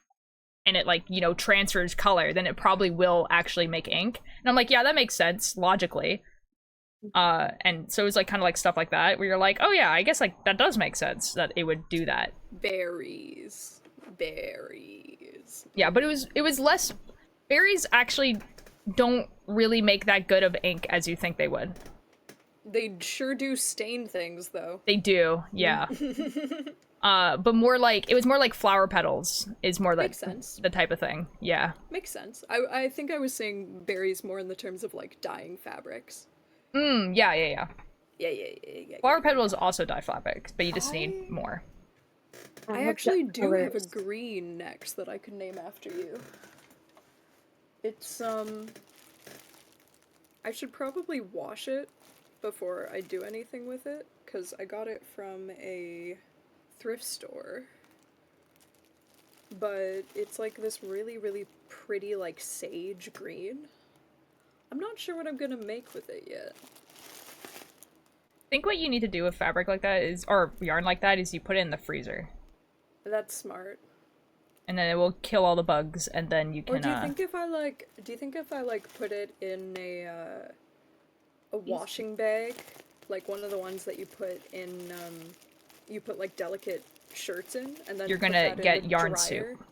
you know transfers color, then it probably will actually make ink. And I'm like, yeah, that makes sense logically. And so it was like kind of like stuff like that where you're like, oh yeah, I guess like that does make sense that it would do that. Berries. Yeah, but it was less. Berries actually don't really make that good of ink as you think they would. They sure do stain things though. They do, yeah. But more like it was more like flower petals is more like Makes sense. the type of thing. Yeah. Makes sense. I think I was saying berries more in the terms of like dyeing fabrics. Yeah. Yeah. Flower petals also dye fabrics, but you just need more. I actually do have a green next that I could name after you. It's, I should probably wash it before I do anything with it, because I got it from a thrift store. But it's like this really, really pretty, like, sage green. I'm not sure what I'm gonna make with it yet. I think what you need to do with fabric like that is, or yarn like that, is you put it in the freezer. That's smart. And then it will kill all the bugs, and then you can, Or do you think if I put it in a washing bag, like one of the ones that you put in, you put like delicate shirts in, and then you're put gonna that in get the yarn dryer? soup.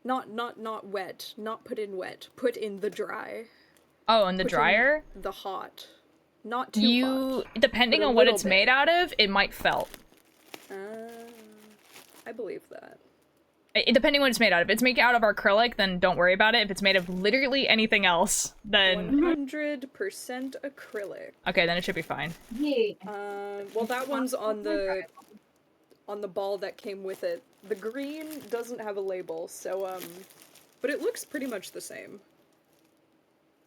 Not wet. Not put in wet. Put in the dry. Oh, in the Put in dryer? the hot. Not too hot. Depending but a on what little it's bit. made out of, it might felt. I believe that. Depending on what it's made out of. If it's made out of acrylic, then don't worry about it. If it's made of literally anything else, then... 100% acrylic. Okay, then it should be fine. Well, that one's on the ball that came with it. The green doesn't have a label, so, but it looks pretty much the same.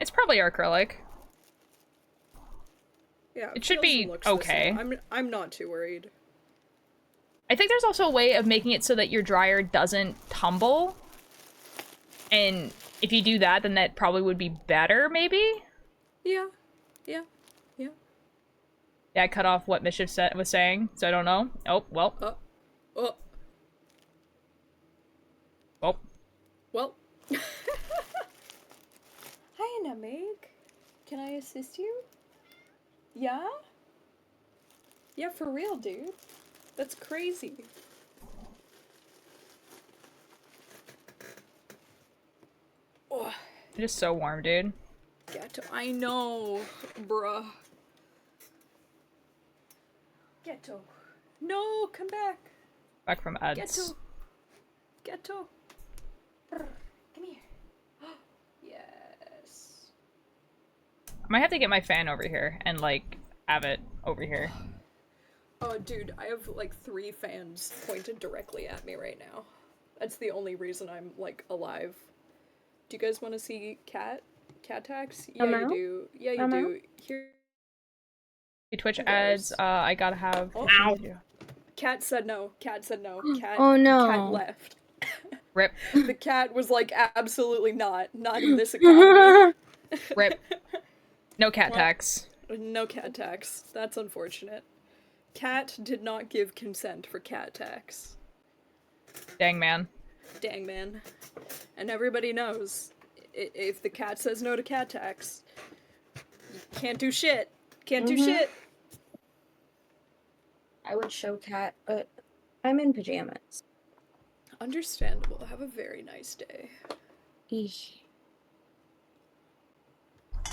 It's probably acrylic. Yeah, It should feels be and looks the okay. same. I'm not too worried. I think there's also a way of making it so that your dryer doesn't tumble. And if you do that, then that probably would be better, maybe? Yeah. Yeah, I cut off what Mischief was saying, so I don't know. Oh, well. Oh. Oh. Well. Hi, Anna Meg. Can I assist you? Yeah? Yeah, for real, dude. That's crazy. Oh, It's just so warm, dude. ghetto. I know, bruh. Ghetto. No, come back. Back from ads. Ghetto. Brr, come here. Yes. I might have to get my fan over here and, like, have it over here. Oh, dude, I have, like, 3 fans pointed directly at me right now. That's the only reason I'm, like, alive. Do you guys want to see cat tax? Yeah, you do. Yeah, you do. Here. Twitch ads, I gotta have... Oh. Ow. Cat said no. Cat said no. Cat. Oh, no. Cat left. Rip. The cat was like, absolutely not. Not in this economy. Rip. No cat Well, tax. No cat tax. That's unfortunate. Cat did not give consent for cat tax. Dang, man. Dang, man. And everybody knows, if the cat says no to cat tax, you can't do shit. Can't do shit. I would show cat, but I'm in pajamas. Understandable. Have a very nice day. Eesh.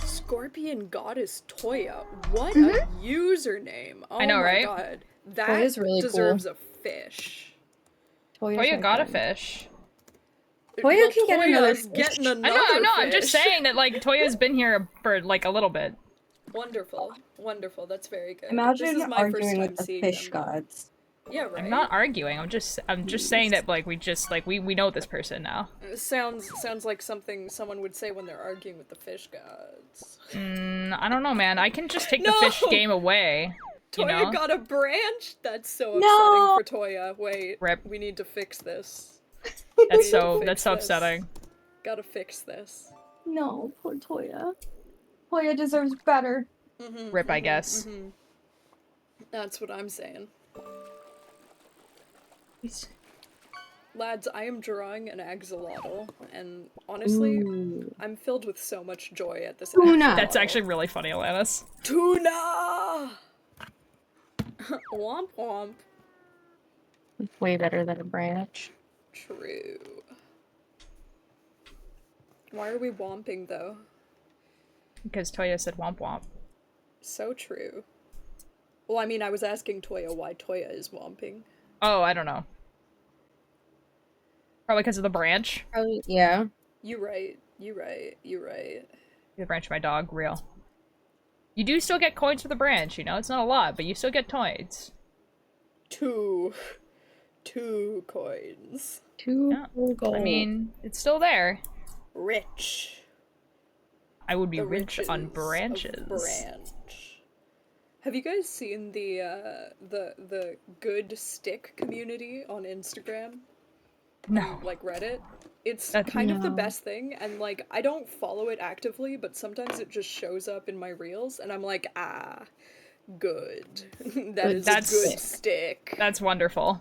Scorpion Goddess Toya. What a username. Oh I know, my right? god. That Toya's really deserves a fish. Oh, you got a fish. Toya can get another Toya's fish. getting another I know, I'm just fish. saying that, like, Toya's been here for, like, a little bit. Wonderful, wonderful. That's very good. Imagine this is my first arguing time with the seeing fish them, though. gods. Yeah, right. I'm not arguing, I'm just saying that, like, we know this person now. Sounds like something someone would say when they're arguing with the fish gods. I don't know, man. I can just take the fish No! game away. You Toya know? got a branch? That's so No! upsetting for Toya. Wait, Rip. we need to fix this. That's We need so to that's fix so this. upsetting. Gotta fix this. No, poor Toya. Toya deserves better. Rip, I guess. That's what I'm saying. Lads, I am drawing an axolotl, and honestly, I'm filled with so much joy at this Tuna. axolotl. That's actually really funny, Alanis. Tuna! Womp womp. It's way better than a branch. True. Why are we womping, though? Because Toya said womp womp. So true. Well, I mean, I was asking Toya why Toya is womping. Oh, I don't know. Probably because of the branch. Probably, yeah. You right. You right. You right. The branch of my dog, real. You do still get coins for the branch, you know? It's not a lot, but you still get coins. Two coins. Yeah. gold. I mean, it's still there. Rich. I would be The rich on riches of branches. branch. Have you guys seen the good stick community on Instagram? No. Like Reddit? It's That's- kind of the best thing, and like I don't follow it actively, but sometimes it just shows up in my reels, and I'm like, ah, good. That's a good stick. That's wonderful.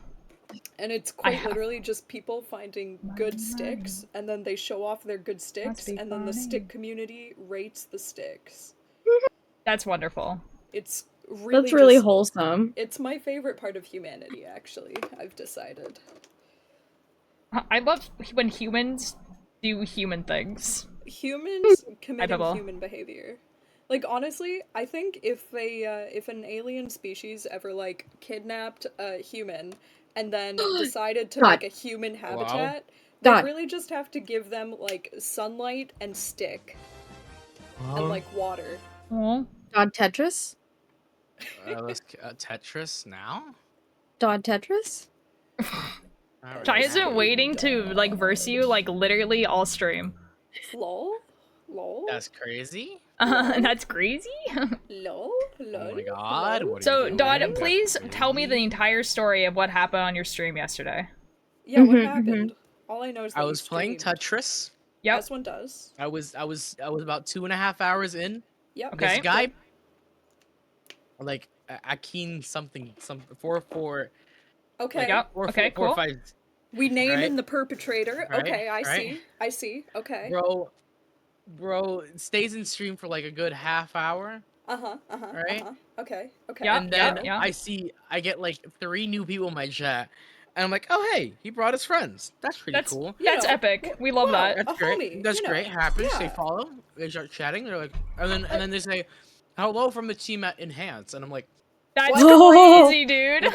And it's quite literally just people finding good sticks, and then they show off their good sticks, be and then the funny. stick community rates the sticks. That's wonderful. It's really That's really just- wholesome. It's my favorite part of humanity, actually, I've decided. I love when humans do human things. Humans committing Bubble. human behavior. Like, honestly, I think if an alien species ever, like, kidnapped a human and then decided to God. make a human habitat, God. they really just have to give them, like, sunlight and stick. And, like, water. Aw. God Tetris? Let's Tetris now? Dodd Tetris? Chai isn't waiting to, like, verse you, like, literally all stream. Lol? Lol? That's crazy. That's crazy. Lol? Lol? Oh my god. What are So, you doing? Dodd, That's please tell me the crazy. entire story of what happened on your stream yesterday. Yeah, what happened? All I know is that I you was playing streamed. Tetris. Yep. This one does. I was about 2.5 hours in. Yep. Okay. This guy, like Akin something 4 Okay. Yep. Okay, cool. 5. We name Right? in the perpetrator. Right? Okay, I Right? see. I see. Okay. Bro stays in stream for like a good half hour. Uh-huh. Right? Okay. Okay. Yeah. And then yeah. I get like 3 new people in my chat. And I'm like, oh hey, he brought his friends. That's pretty That's cool. You that's know, epic. We love wow. that. That's A great. homie, That's you know. great. Happens. They Yeah. follow. They start chatting. They're like, and then they say, hello from the team at Enhance. And I'm like, That's What? crazy, dude.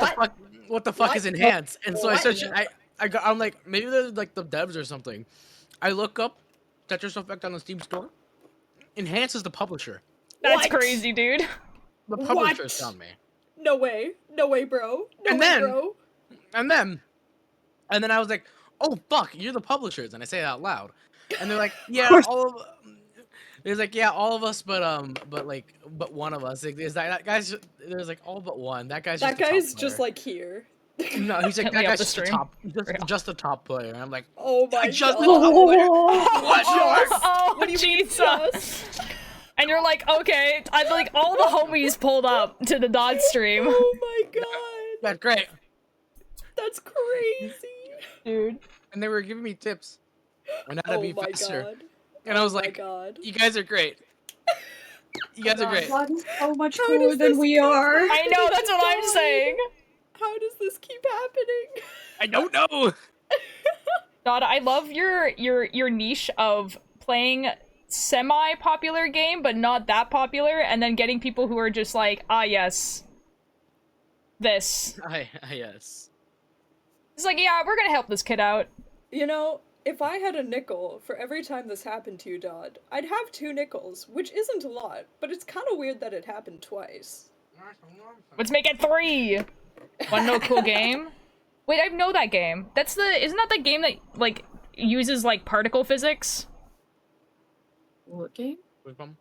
what the fuck is Enhance? And so I What? search. I'm like, maybe they're like the devs or something. I look up Tetris Effect on the Steam store. Enhance is the publisher. That's What? crazy, dude. The What? publisher's on me. No way. No way, bro. No And way, then- bro. And then I was like, oh fuck, you're the publishers, and I say it out loud. And they're like, yeah, course. all of. There's like, yeah, all of us, but one of us. Like, there's that guy's. There's like all but one. That guy's. That just the top guy's just player. like here. No, he's like Hit that me up guy's the just the stream. top. Just the top player. And I'm like, Oh my just the god. top player. What? Oh, What do you mean, Jesus. just? And you're like, okay, I like all the homies pulled up to the Dodd stream. Oh my god. That's great. That's crazy. Dude. And they were giving me tips on how to Oh be my faster. god. And I was Oh my like, god. you guys are great. You guys are great. God is so much How cooler does than this we keep are. I know, that's what I'm God. saying. How does this keep happening? I don't know. Dodd, I love your niche of playing semi-popular game, but not that popular, and then getting people who are just like, ah, yes. This. Yes. It's like, yeah, we're gonna help this kid out. You know, If I had a nickel for every time this happened to you, Dodd, I'd have 2 nickels, which isn't a lot, but it's kind of weird that it happened twice. Let's make it 3! Wanna know a cool game? Wait, I know that game. That's the- isn't that the game that, like, uses, like, particle physics? What game? Which one?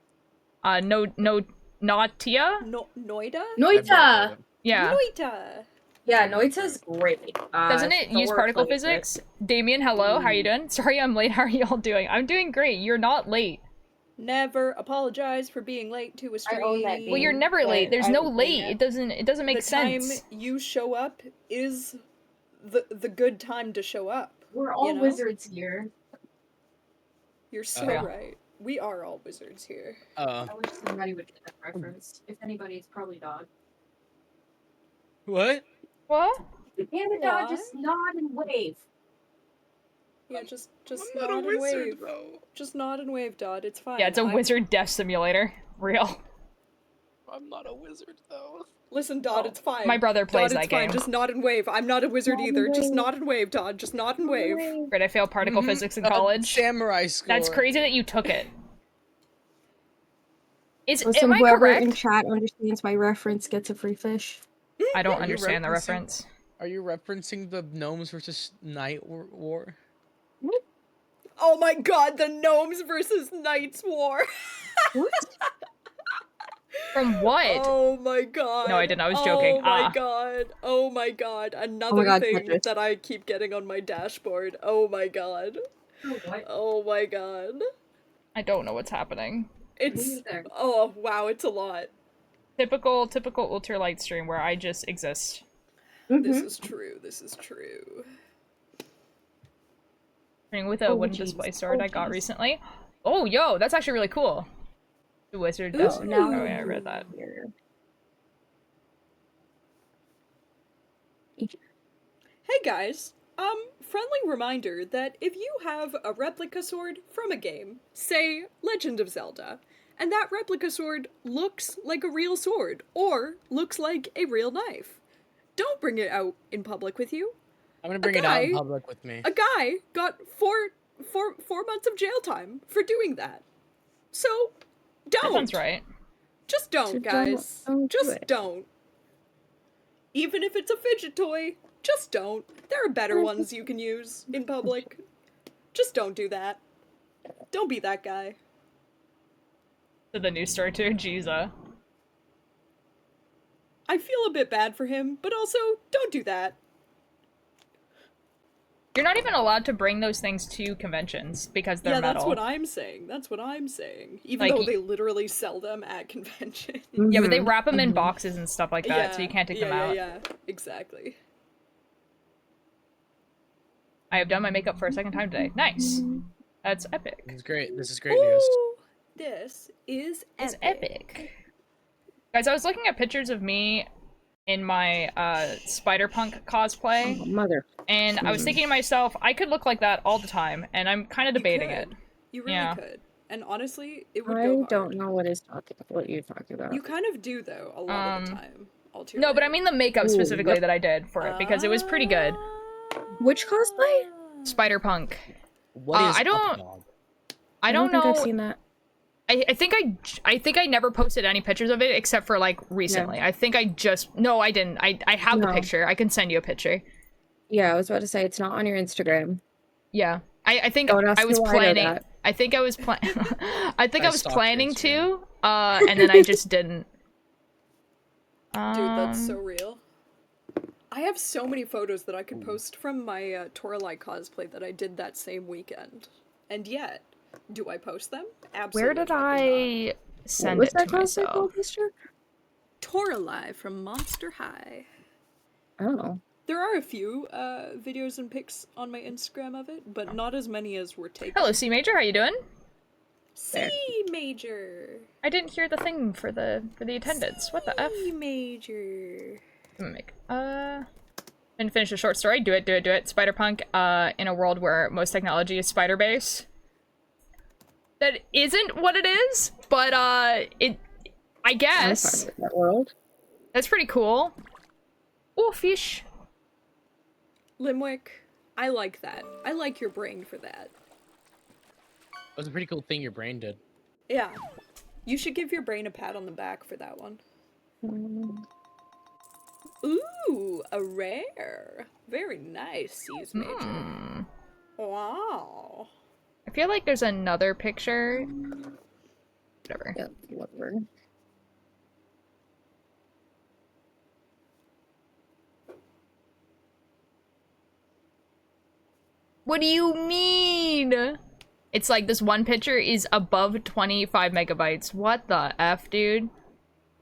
Natia? Noida? Noita! Yeah. Noita! Yeah, Noita's great. Doesn't it use Thor particle plays it. physics? Damien, hello, how you doing? Sorry I'm late, how are y'all doing? I'm doing great, you're not late. Never apologize for being late to a stream. I own that Well, you're game. never late, there's I no would play late, it doesn't make The sense. time you show up is the good time to show up. We're all you know? wizards here. You're so Yeah. right. We are all wizards here. I wish somebody would get that reference. If anybody, it's probably Dog. What? What? And the dog What? just nod and wave. Yeah, just I'm nod not a and wizard, wave. though. Just nod and wave, Dodd. It's fine. Yeah, it's a I'm- wizard death simulator. Real. I'm not a wizard, though. Listen, Dodd, it's fine. My brother plays Dodd, that it's fine. game. Just nod and wave. I'm not a wizard Nod and either. Just wave. nod and wave, Dodd. Just nod and wave. Great, I failed particle physics in college. Samurai score. That's crazy that you took it. Listen, Am I whoever in correct? chat understands my reference gets a free fish. I don't Are you understand the referencing- reference. Are you referencing the gnomes versus knight war? Oh my god, the gnomes versus knights war. From what? Oh my god. No, I didn't. I was joking. Oh my Ah. god. Oh my god. Another God, thing Tetris. that I keep getting on my dashboard. Oh my god. What? Oh my god. I don't know what's happening. It's neither. oh wow, it's a lot. Typical ultralight stream where I just exist. This is true. This is true. Playing with a Oh, wooden jeez. display sword Oh, I got jeez. recently. Oh, yo, that's actually really cool. The wizard does. Ooh. now- Oh yeah, I read that. Hey guys, friendly reminder that if you have a replica sword from a game, say Legend of Zelda, and that replica sword looks like a real sword, or looks like a real knife, don't bring it out in public with you. I'm gonna bring it out in guy- public with me. A guy got four months of jail time for doing that. So, That don't. sounds right. Just don't, So guys. don't do Just it. don't. Even if it's a fidget toy, just don't. There are better ones you can use in public. Just don't do that. Don't be that guy. To the news story too. Jesus. I feel a bit bad for him, but also don't do that. You're not even allowed to bring those things to conventions because they're Yeah, metal. that's what I'm saying. That's what I'm saying. Even Like, though they literally sell them at conventions. Yeah, but they wrap them in boxes and stuff like that, so you can't take them out. Yeah, exactly. I have done my makeup for a second time today. Nice. That's epic. This is great. This is great news. Ooh, this is It's epic. epic. Guys, I was looking at pictures of me in my Spider-Punk cosplay, Mother. and I was thinking to myself, I could look like that all the time, and I'm kind of debating it. could. You really Yeah. could. And honestly, it would I go hard. don't know what you're talking about. You kind of do, though, a lot of the time. No, but I mean the makeup Ooh, specifically yep. that I did for it, because it was pretty good. Which cosplay? Spider-Punk. What is I don't- up, dog? I don't think know. I've seen that. I think I never posted any pictures of it except for like recently. I think I just no, I didn't. I have the No. picture. I can send you a picture. Yeah, I was about to say it's not on your Instagram. Yeah. I think Don't ask I was me why I know planning. that. I think I was I think I I was stalked planning Instagram. to, and then I just didn't. Dude, that's so real. I have so many photos that I could post from my Toralei cosplay that I did that same weekend. And yet, do I post them? Absolutely. Where did fucking not. I send What's it that to cosplay myself? called, mister? Toralei from Monster High. Oh. There are a few videos and pics on my Instagram of it, but not as many as were taken. Hello, C Major. How you doing? C major. I didn't hear the thing for the attendance. What the f? C major. And finish a short story. Do it. Spider-Punk. In a world where most technology is spider-based. That isn't what it is, but I guess I'm fine with that world. that's pretty cool. Oh, fish. Limwick, I like that. I like your brain for that. It was a pretty cool thing your brain did. Yeah. You should give your brain a pat on the back for that one. Ooh, a rare. Very nice, C's Major. Wow. I feel like there's another picture. Whatever. Yeah, whatever. What do you mean? It's like this one picture is above 25 megabytes. What the F, dude?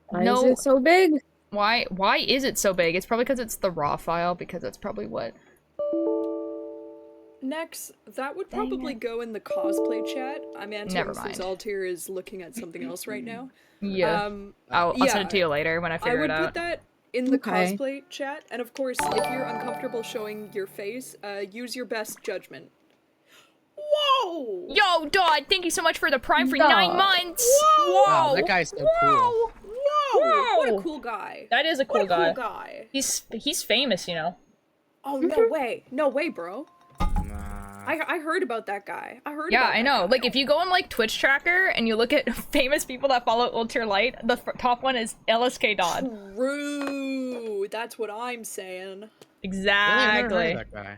Why is it so big? Why is it so big? It's probably because it's the raw file, because that's probably what... Next, that would probably go in the cosplay chat. I'm Never mind. since Altier is looking at something else right now. Yeah. I'll send it to you later when I figure it out. I would put that in the cosplay chat, and of course, if you're uncomfortable showing your face, use your best judgment. Whoa! Yo, Dodd, thank you so much for the Prime for 9 months! Whoa! Wow, that guy's so cool. Whoa! What a cool guy. That is a cool What a guy. cool guy. He's famous, you know. Oh, no way. No way, bro. I heard about that guy. Yeah, I know. Like, if you go on, like, Twitch Tracker and you look at famous people that follow Ultier Light, the top one is LSK Dodd. True. That's what I'm saying. Exactly. Really? I've never heard of that guy.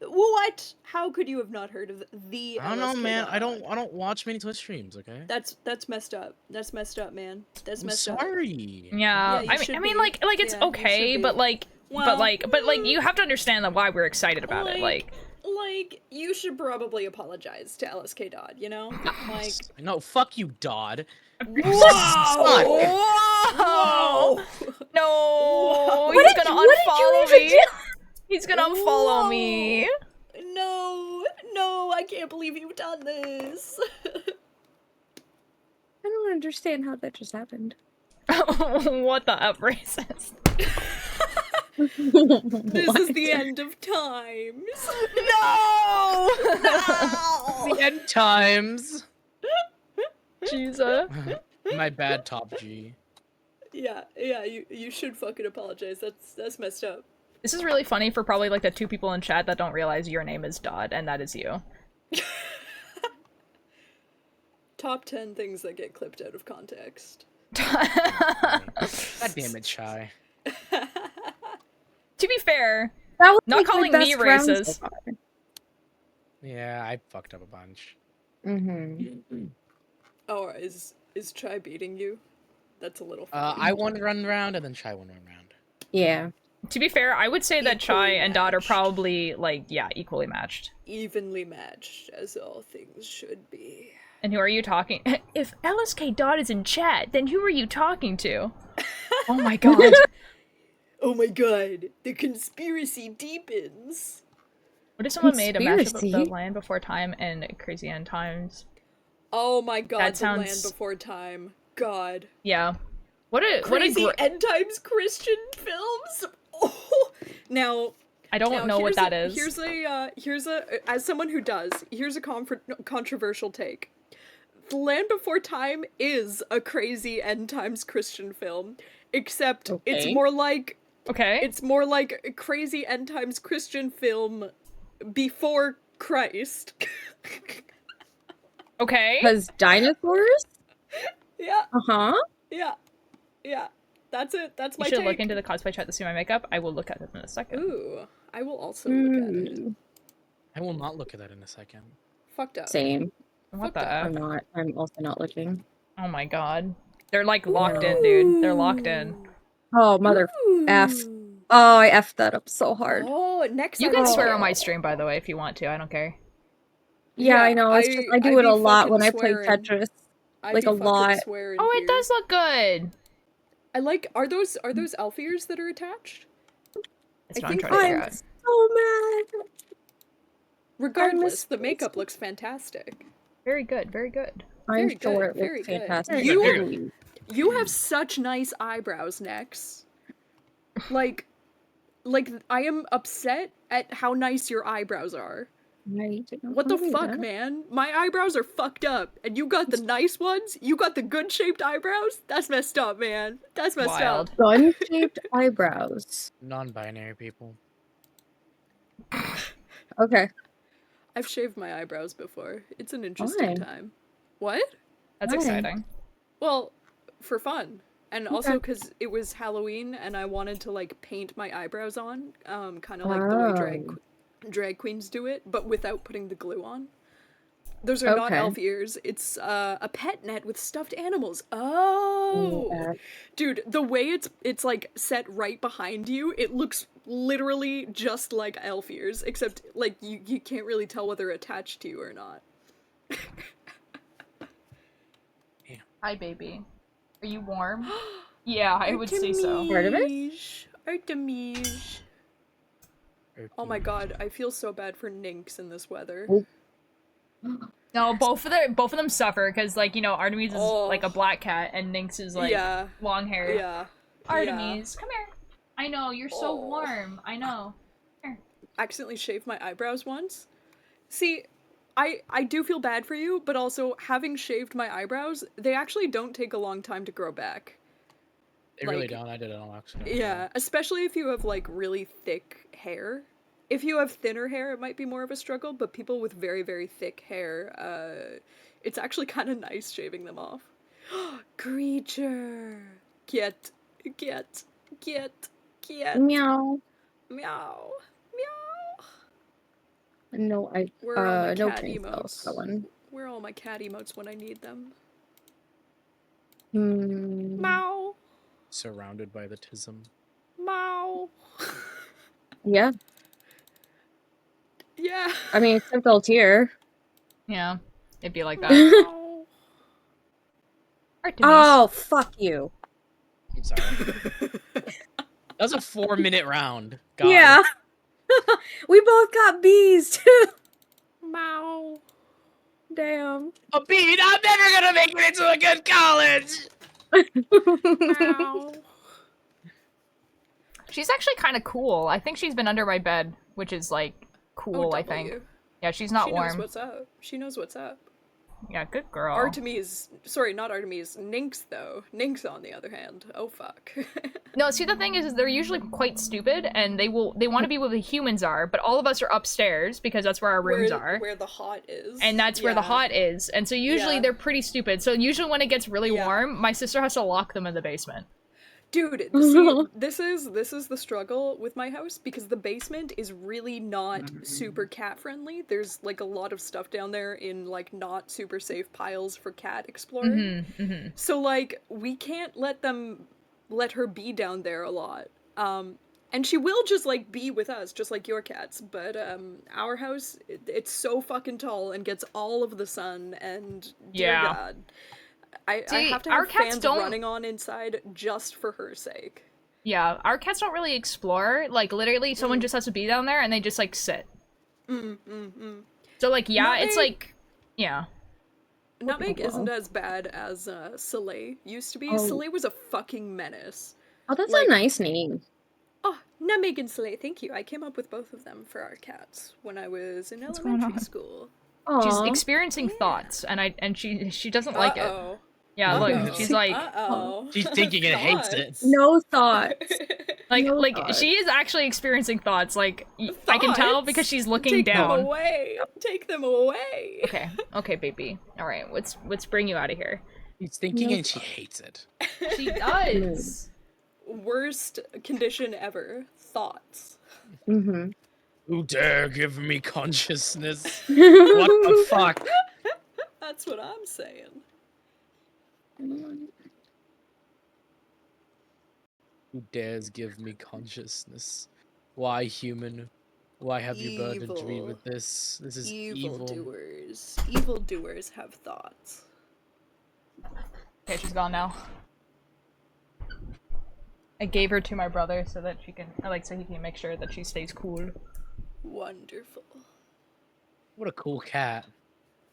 What? How could you have not heard of the I don't know, LSK man. Dodd? I don't watch many Twitch streams, okay? That's messed up. That's messed up, man. That's I'm messed up. sorry. Yeah, you I should mean, be. like it's Yeah, you okay, should be. but like, Well, but like, you have to understand that why we're excited about it. Like, you should probably apologize to LSK Dodd, you know? Like, No, fuck you, Dodd. whoa! Whoa! No, What he's did gonna you unfollow even me. do? He's gonna unfollow me. No, I can't believe you've done this. I don't understand how that just happened. What the F, racist? This is the end of times. No! The end times. Jesus. My bad, Top G. Yeah, you should fucking apologize. That's messed up. This is really funny for probably like the 2 people in chat that don't realize your name is Dodd, and that is you. Top 10 things that get clipped out of context. God damn it, Shy. To be fair, That was not like my calling me best round so racist. far. Yeah, I fucked up a bunch. Oh, is Chai beating you? That's a little funny. I won run round, and then Shy won run round. Yeah. To be fair, I would say that Chai Equally and Dodd are matched. probably, like, yeah, equally matched. Evenly matched, as all things should be. And who are you talking? If LSK Dodd is in chat, then who are you talking to? Oh my god. Oh my god, the conspiracy deepens. What if someone made a mashup of Conspiracy? The Land Before Time and Crazy End Times? Oh my god, That The Land sounds- Before Time. God. Yeah. What a Crazy what a end times Christian films. Oh, now I don't know what that is. Here's a as someone who does. Here's a controversial take. The Land Before Time is a crazy end times Christian film, except it's Okay. more like Okay. it's more like a crazy end times Christian film before Christ. Okay. Because dinosaurs? Yeah, Uh-huh. yeah. That's it. That's my You should take. look into the cosplay chat to see my makeup. I will look at it in a second. Ooh, I will also look at it. I will not look at that in a second. Fucked up. Same. What the I'm F? not. I'm also not looking. Oh my god. They're like locked in, dude. They're locked in. Oh, mother F. Ooh. Oh, I effed that up so hard. Oh, next You I can will- swear on my stream, by the way, if you want to. I don't care. Yeah, Yeah, I know. It's just, I do I it a be lot when I fucking play swearing. Tetris. I like do a fucking lot. swear in Oh, it here. does look good. I like. Are those elf ears that are attached? That's I what I'm think trying to figure I'm out. so mad. Regardless, the misplaced makeup it. looks fantastic. Very good, very good. I'm Very sure good, it very looks good. fantastic. Very good, very You- You have such nice eyebrows, Nex. Like I am upset at how nice your eyebrows are. I didn't What the know fuck, that. man? My eyebrows are fucked up, and you got the nice ones? You got the good-shaped eyebrows? That's messed up, man. That's messed Wild. up. Gun-shaped eyebrows. Non-binary people. Okay. I've shaved my eyebrows before. It's an interesting time. What? That's exciting. Well, for fun. And also because it was Halloween and I wanted to like paint my eyebrows on, kind of like the way drag queens do it, but without putting the glue on. Those are not elf ears. It's a pet net with stuffed animals. Oh, dude, the way it's like set right behind you, it looks literally just like elf ears, except like you can't really tell whether they're attached to you or not. Hi, baby. Are you warm? Yeah, I would say so. Artemis. Oh my god, I feel so bad for Nynx in this weather. No, both of them suffer because, like, you know, Artemis is like a black cat and Nynx is like long hair. Yeah. Artemis, come here. I know you're so warm. I know. Here. Accidentally shaved my eyebrows once. See, I do feel bad for you, but also having shaved my eyebrows, they actually don't take a long time to grow back. They really don't. I did it on accident. Yeah, especially if you have like really thick hair. If you have thinner hair, it might be more of a struggle, but people with very, very thick hair, it's actually kind of nice shaving them off. Creature! Get. Meow. Meow. No, Where are all my no cat emotes. emotes? Where are all my cat emotes when I need them? Meow. Surrounded by the tism. Meow. Yeah. Yeah. I mean, except Altair. Yeah, it'd be like that. Oh, fuck you. I'm sorry. That was a 4-minute round. God. Yeah. We both got B's too. Meow. Damn. A bean? I'm never gonna make it into a good college! Meow. She's actually kind of cool. I think she's been under my bed, which is like cool. I think. Yeah, she's not warm. She knows what's up. She knows what's up. Yeah, good girl. Artemis, sorry, not Artemis. Nynx though. Nynx on the other hand. Oh fuck. No, see the thing is they're usually quite stupid and they want to be where the humans are, but all of us are upstairs because that's where our rooms are. Where the hot is. And that's where the hot is. And so usually they're pretty stupid. So usually when it gets really warm, my sister has to lock them in the basement. Dude, see, this is the struggle with my house because the basement is really not super cat friendly. There's like a lot of stuff down there in like not super safe piles for cat exploring. So like we can't let her be down there a lot. And she will just like be with us just like your cats, but our house it's so fucking tall and gets all of the sun and dear God. I have to have fans running on inside just for her sake. Yeah, our cats don't really explore. Like, literally, someone just has to be down there and they just, like, sit. So, like, yeah, it's like, yeah. Nutmeg isn't as bad as Soleil used to be. Soleil was a fucking menace. Oh, that's a nice name. Oh, Nutmeg and Soleil, thank you. I came up with both of them for our cats when I was in elementary school. Aww. She's experiencing thoughts, and she doesn't like it. Yeah, look, she's like... She's thinking and hates it. No thoughts. Like, she is actually experiencing thoughts, like, I can tell because she's looking down. Take them away! Take them away! Okay, baby. Alright, let's bring you out of here. She's thinking and she hates it. She does! Worst condition ever. Thoughts. Who dare give me consciousness? What the fuck? That's what I'm saying. Who dares give me consciousness? Why, human? Why have you burdened me with this? This is evil. Evildoers. Evildoers have thoughts. Okay, she's gone now. I gave her to my brother so that she can, so he can make sure that she stays cool. Wonderful. What a cool cat.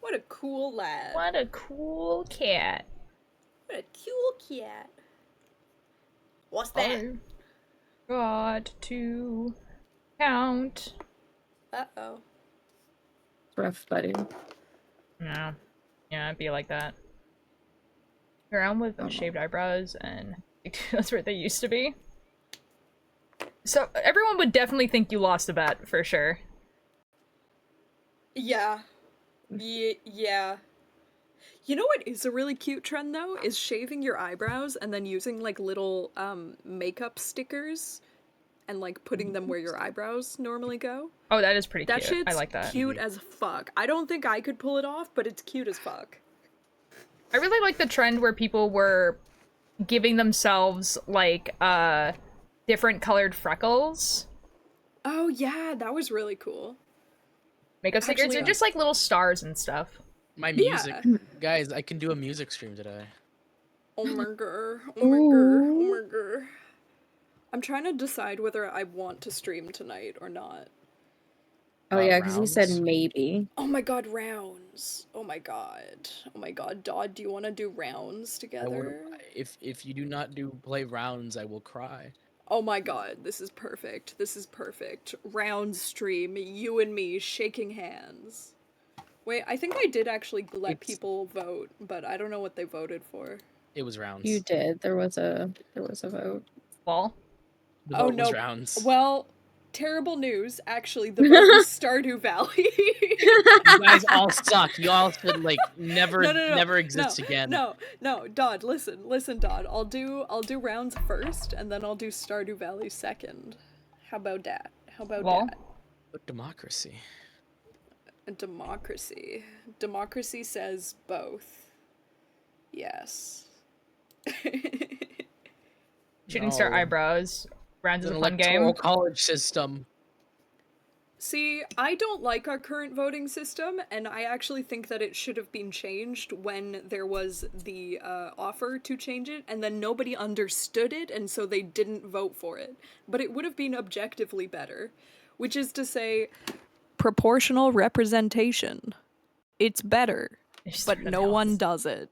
What a cool lad. What a cool cat. What a cool cat. What's that? Got to count. Uh-oh. Rough, buddy. Yeah, it'd be like that. Around with shaved eyebrows, and that's where they used to be. So everyone would definitely think you lost a bet, for sure. Yeah. Yeah. You know what is a really cute trend though? Is shaving your eyebrows and then using like little makeup stickers and like putting them where your eyebrows normally go. Oh, that is pretty That cute. I shit's like that. cute as fuck. I don't think I could pull it off, but it's cute as fuck. I really like the trend where people were giving themselves like different colored freckles. Oh yeah, that was really cool. Makeup stickers. Actually, They're just like little stars and stuff. My music, guys. I can do a music stream today. Oh my god. Oh my god. Oh my god. I'm trying to decide whether I want to stream tonight or not. Oh yeah, because you said rounds? maybe. Oh my god, rounds. Oh my god. Oh my god, Dodd, do you want to do rounds together? If you do not play rounds, I will cry. Oh my god, this is perfect. This is perfect. Rounds stream, you and me shaking hands. Wait, I think I did actually let people vote, but I don't know what they voted for. It was rounds. You did. There was a vote. Well, the vote was rounds. Well, terrible news. Actually, the vote was Stardew Valley. You guys all suck. You all should like never exist again. No, Dodd, listen, Dodd. I'll do rounds first, and then I'll do Stardew Valley second. How about that? That? But democracy. Democracy. Democracy says both. Yes. Shooting star eyebrows. Rounds is a fun game. Electoral college system. See, I don't like our current voting system, and I actually think that it should have been changed when there was the offer to change it, and then nobody understood it, and so they didn't vote for it. But it would have been objectively better, which is to say, proportional representation. It's better, but no one does it.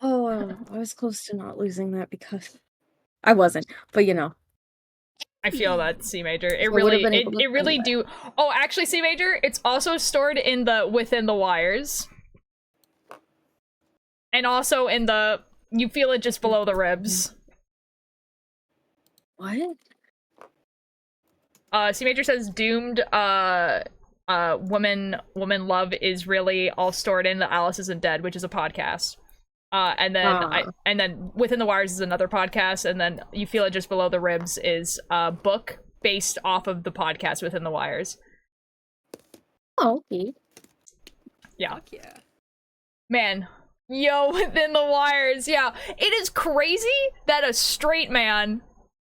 Oh, I was close to not losing that because I wasn't, but you know. I feel that, C Major. It really do. Oh, actually, C Major, it's also stored in the within the wires. And also in the, you feel it just below the ribs. What? C Major says doomed woman love is really all stored in the Alice Isn't Dead, which is a podcast. And then Within the Wires is another podcast, and then You Feel It Just Below the Ribs is a book based off of the podcast Within the Wires. Oh, okay. Yeah. Fuck yeah. Man. Yo, Within the Wires, yeah. It is crazy that a straight man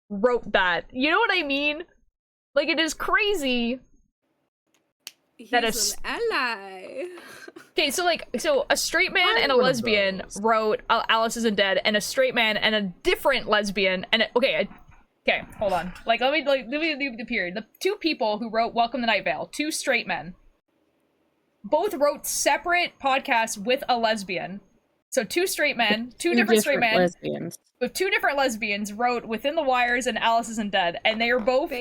wrote that. You know what I mean? Like, it is crazy that He's an ally. Okay, so a straight man and a lesbian wrote Alice Isn't Dead, and a straight man and a different lesbian, and okay, hold on. Let me leave the period. The two people who wrote Welcome to Night Vale, two straight men, both wrote separate podcasts with a lesbian. So two straight men, two different straight men, lesbians. With two different lesbians wrote Within the Wires and Alice Isn't Dead, and they are both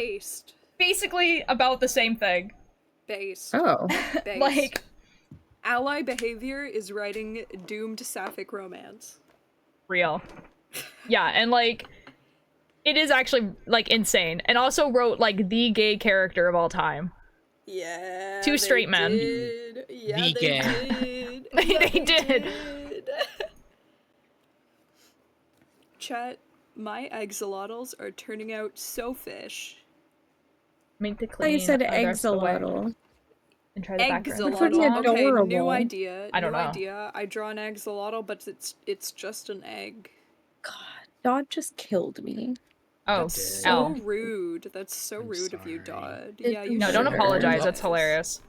basically about the same thing. Based. Oh. Based. Like, ally behavior is writing doomed sapphic romance. Real. Yeah, and like, it is actually like insane. And also wrote like the gay character of all time. Yeah. Two straight men. Did. Yeah, they did. They did. Chat, my axolotls are turning out so fish. Meant to I thought clean. you said the rest away. axolotl. And try the background. Axolotl. Okay, new idea. I don't know. Idea. I draw an axolotl, but it's just an egg. God, Dodd just killed me. Oh, that's so rude. That's so rude of you, Dodd. Yeah, you no, don't apologize. That's hilarious.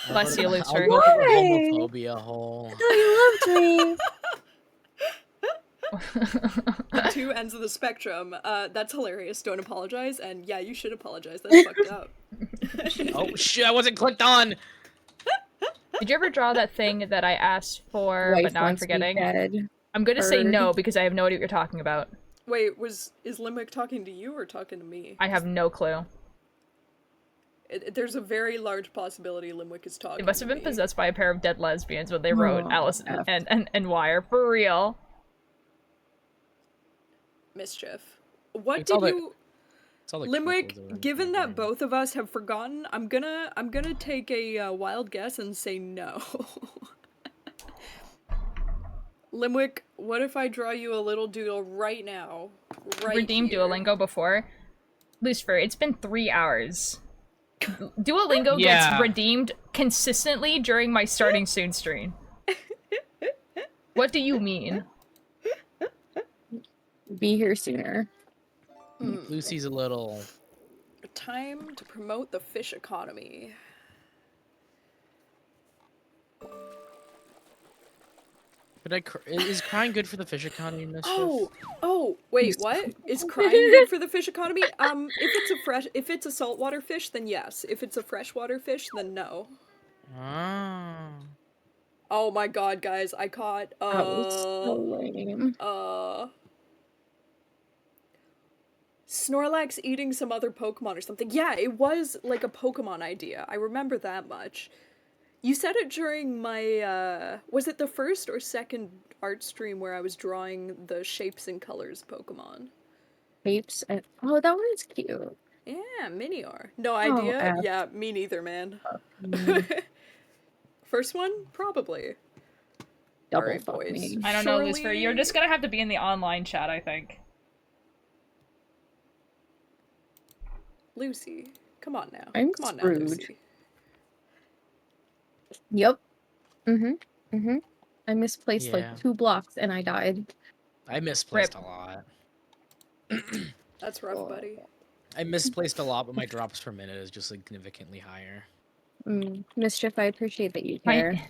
Bless you, Lucer. Why? Homophobia hole. I thought you loved me. The two ends of the spectrum. That's hilarious. Don't apologize. And yeah, you should apologize. That's fucked up. Oh shit! I wasn't clicked on. Did you ever draw that thing that I asked for, but now I'm forgetting? I'm gonna say no because I have no idea what you're talking about. Wait, is Limerick talking to you or talking to me? I have no clue. There's a very large possibility Limwick is talking. It must have been possessed by a pair of dead lesbians when they wrote Alice and Wire, for real. Mischief. What did you... It's all like Limwick, chuckles around given my that brain. both of us have forgotten, I'm gonna take a wild guess and say no. Limwick, what if I draw you a little doodle right now? Right Redeemed here. Duolingo before. Lucifer, it's been 3 hours. Duolingo Yeah. gets redeemed consistently during my starting soon stream. What do you mean? Be here sooner. Lucy's a little. Time to promote the fish economy. Is crying good for the fish economy, Mischief? Oh, wait, what? Is crying good for the fish economy? If it's a saltwater fish, then yes. If it's a freshwater fish, then no. Ah. Oh my god, guys, I caught, That was so lame. Snorlax eating some other Pokemon or something. Yeah, it was like a Pokemon idea. I remember that much. You said it during my, was it the first or second art stream where I was drawing the shapes and colors Pokemon? Shapes and... Oh, that one's cute. Yeah, Minior. No idea? Yeah, me neither, man. First one? Probably. Double Alright, fuck boys. me. I don't know, Lucifer. You're just gonna have to be in the online chat, I think. Lucy, come on now. I'm Come on screwed. now, Lucy. Yep. I misplaced Yeah. like 2 blocks and I died. I misplaced a lot. That's rough, buddy. I misplaced a lot, but my drops per minute is just significantly higher. Mischief, I appreciate that you care.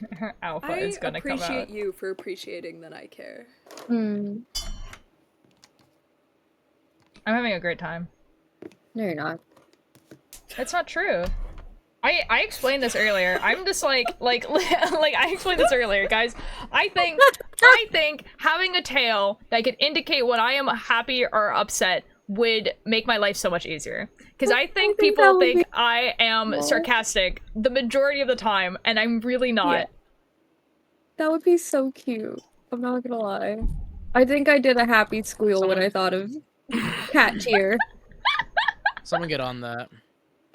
Alpha I is gonna come out. appreciate you for appreciating that I care. I'm having a great time. No, you're not. That's not true. I explained this earlier. I'm just like I explained this earlier, guys. I think having a tail that could indicate when I am happy or upset would make my life so much easier. Because I think people think I am sarcastic the majority of the time, and I'm really not. Yeah. That would be so cute. I'm not gonna lie. I think I did a happy squeal when I thought of cat tear. Someone get on that.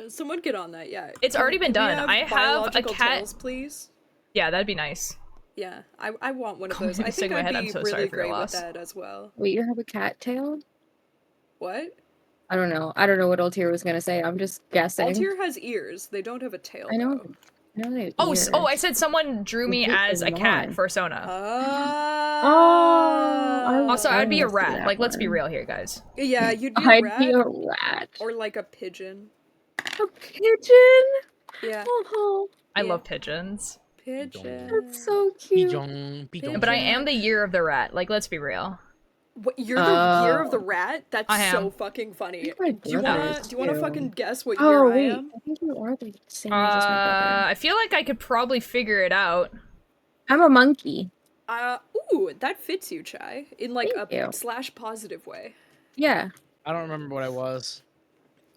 Someone get on that, yeah. It's already been done. I have a biological cat. tails, please. Yeah, that'd be nice. Yeah, I want one of Come those. on, I stick think my I'd head. be I'm so really sorry for your great with loss. that as well. Wait, you have a cat tail? What? I don't know. I don't know what Altier was gonna say. I'm just guessing. Altier has ears. They don't have a tail. I know. though. I know they have Oh, ears. I said someone drew me as a cat for Sona. Also, I'd be a rat. Like, let's be real here, guys. Yeah, you'd be a I'd rat. be a rat. Or like a pigeon. A pigeon? Yeah. Oh, I love pigeons. Pigeon. that's so cute. Pigeon. But I am the year of the rat. Like, let's be real. What, you're the year of the rat? That's I am. so fucking funny. My Do you brother wanna is, too. fucking guess what Oh, year wait. I am? I think you are the same age as my brother. I feel like I could probably figure it out. I'm a monkey. Ooh, that fits you, Chai. In like Thank a you. / positive way. Yeah. I don't remember what I was.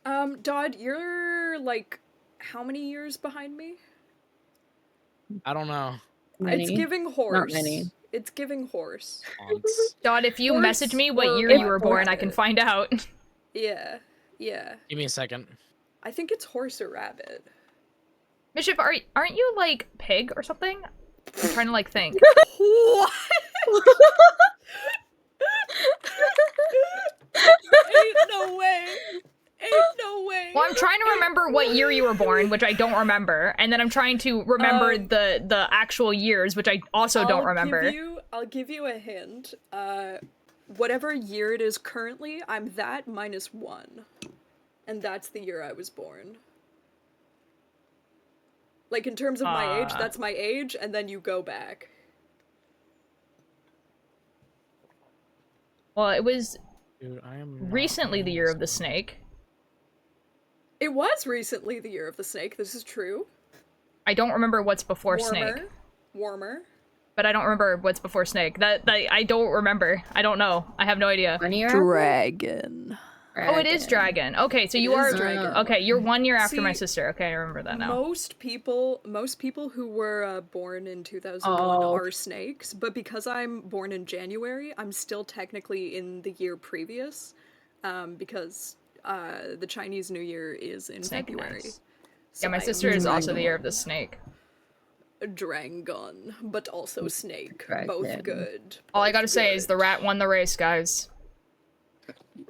Dodd, you're like how many years behind me? I don't know. It's giving horse. Not many. It's giving horse. Dodd, if you Horse message me what or year you were born, I rabbit. can find out. Yeah, yeah. Give me a second. I think it's horse or rabbit. Mischief, aren't you like pig or something? I'm trying to like think. What? Ain't no way. Ain't no way. Well, I'm trying to remember what year you were born, which I don't remember, and then I'm trying to remember the actual years, which I also don't remember. I'll give you a hint. Whatever year it is currently, I'm that -1. And that's the year I was born. Like, in terms of my age, that's my age, and then you go back. Well, it was Dude, I am recently the year of the snake. It was recently the year of the snake, this is true. I don't remember what's before snake. Warmer. But I don't remember what's before snake. That I don't remember. I don't know. I have no idea. Dragon. Oh, it is dragon. Okay, so you are dragon. okay. You're 1 year after my See, sister. Okay, I remember that now. Most people who were born in 2001 are snakes, but because I'm born in January, I'm still technically in the year previous, because the Chinese New Year is in Snake, February. nice. So Yeah, my I am sister is also the Dragon. year of the snake. Dragon, but also snake. Dragon. Both good. All I both gotta say is the good. rat won the race, guys.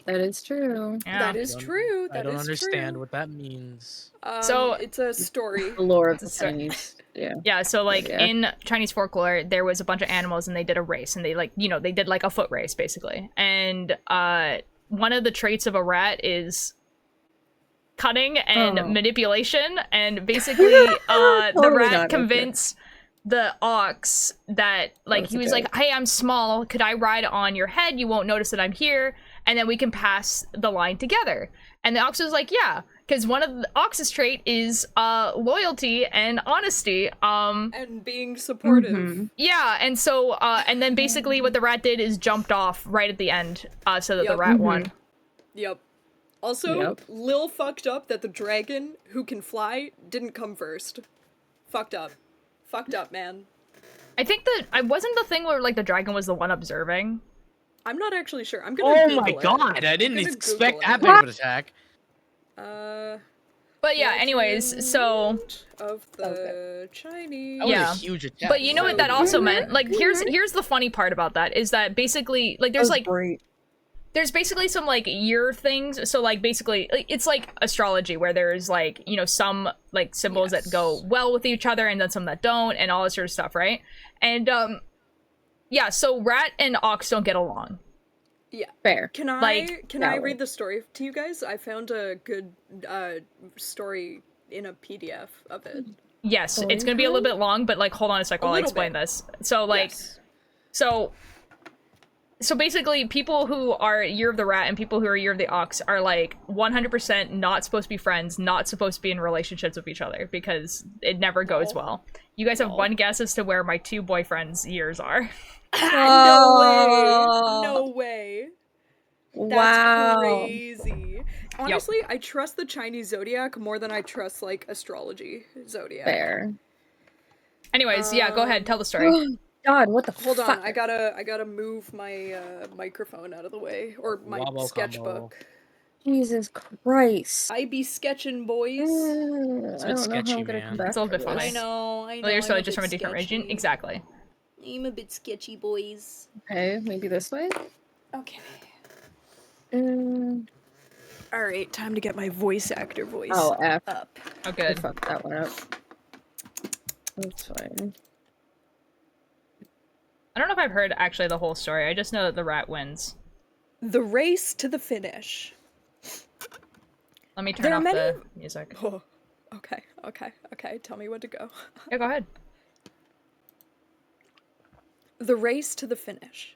That is true. Yeah. That is I don't- true. I That don't is understand true. what that means. So- It's a story. The lore of the Sorry. Chinese. Yeah. Yeah, so like Yeah. in Chinese folklore, there was a bunch of animals and they did a race and they like, you know, they did like a foot race basically. And one of the traits of a rat is cunning and Oh. manipulation, and basically the Totally rat not convinced the ox that like That's he was okay. like, "Hey, I'm small. Could I ride on your head? You won't notice that I'm here, and then we can pass the line together." And the ox was like, "Yeah." Because one of the ox's trait is loyalty and honesty. And being supportive. Mhm. Yeah, and so and then basically what the rat did is jumped off right at the end, so that the Yep. rat won. Yep. Also, Yep. lil fucked up that the dragon who can fly didn't come first. Fucked up. Fucked up, man. I think that I wasn't the thing where like the dragon was the one observing. I'm not actually sure. I'm gonna Oh Google my it. god, I I'm didn't gonna expect Google that it. big of an attack. But yeah, anyways, so Legend of the Chinese. That was Yeah. a huge attack. but you know what that also meant? Like here's the funny part about that is that basically like there's That was like great. there's basically some like year things, so like basically like, it's like astrology where there's like, you know, some like symbols that go well with each other and then some that don't and all this sort of stuff, right? And yeah, so rat and ox don't get along. Yeah. Fair. Can I Like- can I Valid. read the story to you guys? I found a good story in a PDF of it. Yes, it's gonna be a little bit long, but like hold on a sec while I little explain bit. this. So like Yes. so basically people who are year of the rat and people who are year of the ox are like 100% not supposed to be friends, not supposed to be in relationships with each other because it never goes well. You guys have one guess as to where my two boyfriends' years are. No way. No way. That's Wow. crazy. Honestly, I trust the Chinese zodiac more than I trust like astrology zodiac. Fair. Anyways, yeah, go ahead, tell the story. God, what the Hold fuck? on, I gotta move my microphone out of the way, or my Wobble sketchbook. Jesus Christ. I be sketching, boys. I a don't bit know sketchy, how I'm gonna man. come back It's a little for bit funny. this. I know. Well, you're I'm so a just bit from a different region? sketchy. Exactly. I'm a bit sketchy, boys. Okay, maybe this way? Okay. Mm. Alright, time to get my voice actor voice Oh, F. up. Oh, I good. fucked that one up. That's fine. I don't know if I've heard actually the whole story. I just know that the rat wins. The race to the finish. Let me turn There are off many- the music. Oh, okay. Tell me when to go. Yeah, go ahead. The race to the finish.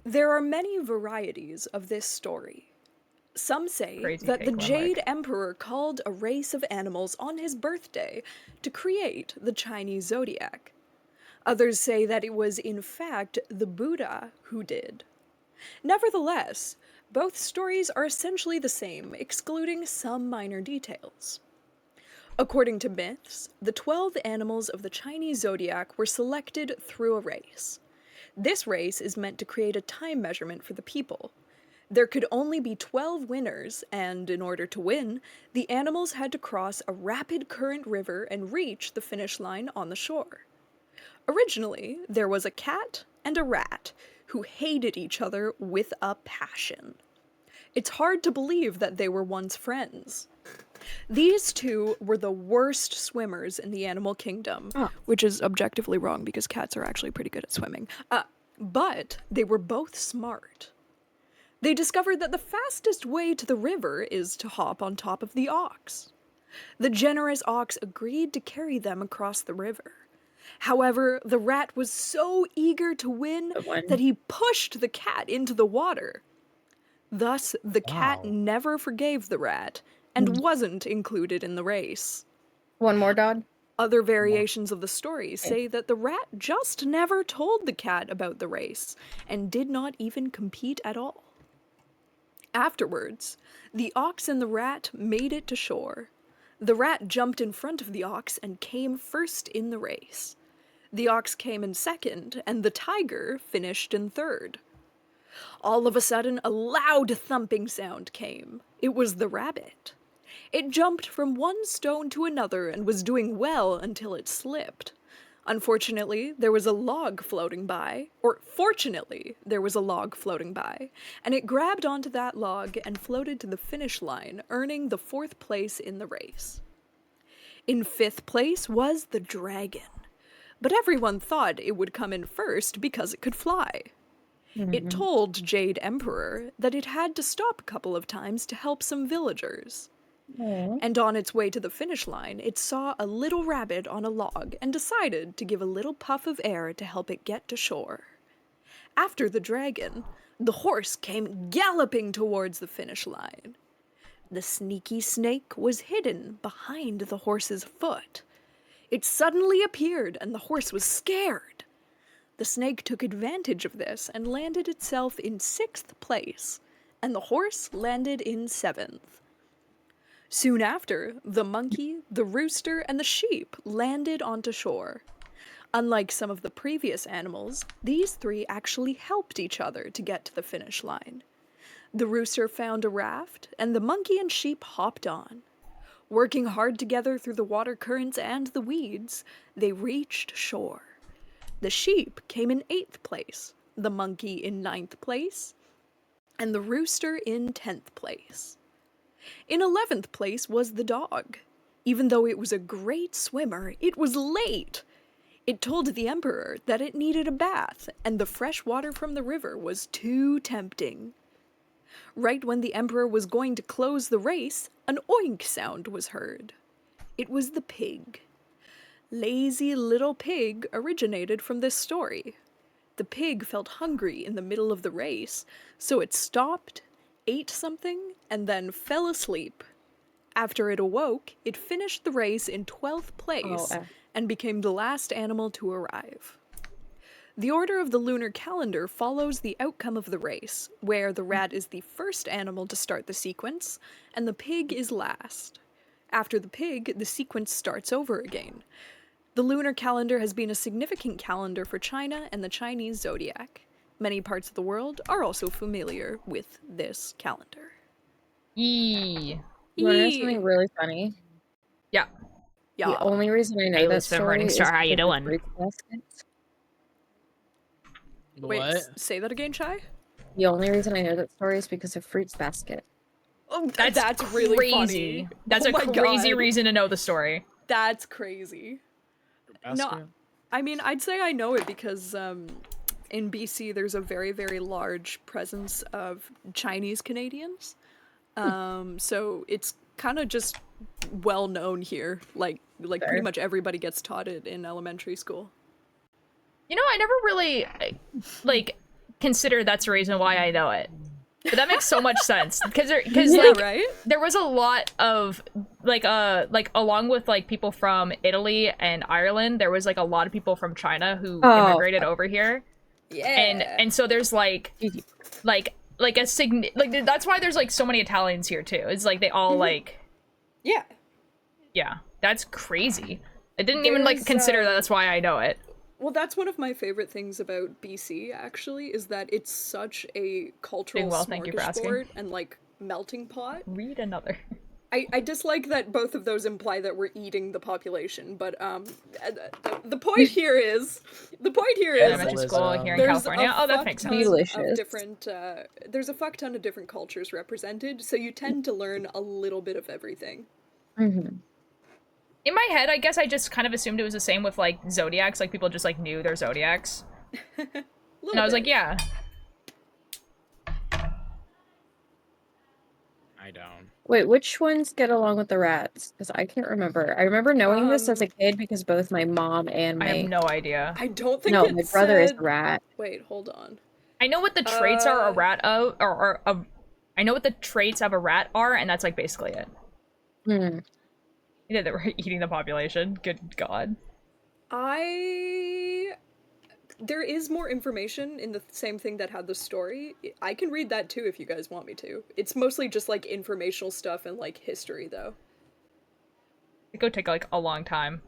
There are many varieties of this story. Some say Crazy that the take, Jade Limerick. Emperor called a race of animals on his birthday to create the Chinese zodiac. Others say that it was in fact the Buddha who did. Nevertheless, both stories are essentially the same, excluding some minor details. According to myths, the 12 animals of the Chinese zodiac were selected through a race. This race is meant to create a time measurement for the people. There could only be 12 winners, and in order to win, the animals had to cross a rapid current river and reach the finish line on the shore. Originally, there was a cat and a rat who hated each other with a passion. It's hard to believe that they were once friends. These two were the worst swimmers in the animal kingdom, which is objectively wrong because cats are actually pretty good at swimming. But they were both smart. They discovered that the fastest way to the river is to hop on top of the ox. The generous ox agreed to carry them across the river. However, the rat was so eager to win that he pushed the cat into the water. Thus, the cat Wow. never forgave the rat and wasn't included in the race. One more, Dodd? Other variations of the story say that the rat just never told the cat about the race and did not even compete at all. Afterwards, the ox and the rat made it to shore. The rat jumped in front of the ox and came first in the race. The ox came in second, and the tiger finished in third. All of a sudden, a loud thumping sound came. It was the rabbit. It jumped from one stone to another and was doing well until it slipped. Unfortunately, there was a log floating by, or fortunately, there was a log floating by, and it grabbed onto that log and floated to the finish line, earning the 4th place in the race. In 5th place was the dragon, but everyone thought it would come in first because it could fly. It told Jade Emperor that it had to stop a couple of times to help some villagers. And on its way to the finish line, it saw a little rabbit on a log and decided to give a little puff of air to help it get to shore. After the dragon, the horse came galloping towards the finish line. The sneaky snake was hidden behind the horse's foot. It suddenly appeared and the horse was scared. The snake took advantage of this and landed itself in 6th place, and the horse landed in 7th. Soon after, the monkey, the rooster, and the sheep landed onto shore. Unlike some of the previous animals, these 3 actually helped each other to get to the finish line. The rooster found a raft, and the monkey and sheep hopped on. Working hard together through the water currents and the weeds, they reached shore. The sheep came in 8th place, the monkey in 9th place, and the rooster in 10th place. In 11th place was the dog. Even though it was a great swimmer, it was late. It told the emperor that it needed a bath, and the fresh water from the river was too tempting. Right when the emperor was going to close the race, an oink sound was heard. It was the pig. Lazy little pig originated from this story. The pig felt hungry in the middle of the race, so it stopped, ate something, and then fell asleep. After it awoke, it finished the race in 12th place and became the last animal to arrive. The order of the lunar calendar follows the outcome of the race, where the rat is the first animal to start the sequence, and the pig is last. After the pig, the sequence starts over again. The lunar calendar has been a significant calendar for China and the Chinese zodiac. Many parts of the world are also familiar with this calendar. Yee. You want to know something really funny? Yeah. The only reason I know that story is How you because of doing? fruit baskets. Wait, What? say that again, Chai? The only reason I know that story is because of Fruits Basket. Oh, That's really crazy. funny. That's Oh a my crazy God. reason to know the story. That's crazy. No, I mean, I'd say I know it because in BC there's a very, very large presence of Chinese Canadians. So it's kind of just well known here. Like pretty much everybody gets taught it in elementary school. You know, I never really, like, considered that's the reason why I know it. But that makes so much sense. Because right? there was a lot of, like, along with, like, people from Italy and Ireland, there was, like, a lot of people from China who immigrated over here. Yeah. And so there's, like that's why there's, like, so many Italians here, too. It's, like, they all, like... Yeah, that's crazy. I didn't even, like, consider that that's why I know it. Well, that's one of my favorite things about BC, actually, is that it's such a cultural Thank you for asking. smorgasbord and, like, melting pot. Read another. I dislike that both of those imply that we're eating the population, but the point here is Elementary school here in California. Oh, that makes sense. Delicious. There's a fuck ton of different cultures represented, so you tend to learn a little bit of everything. Mm-hmm. In my head, I guess I just kind of assumed it was the same with, like, zodiacs. Like, people just, like, knew their zodiacs. And I was like, yeah. I don't. Wait, which ones get along with the rats? Because I can't remember. I remember knowing this as a kid because both my mom and my... I have no idea. I don't think No, my brother is a rat. Wait, hold on. I know what the traits are a rat of, I know what the traits of a rat are, and that's, like, basically it. Hmm. Yeah, that we're eating the population. Good God. There is more information in the same thing that had the story. I can read that too if you guys want me to. It's mostly just, like, informational stuff and, like, history, though. It could take, like, a long time.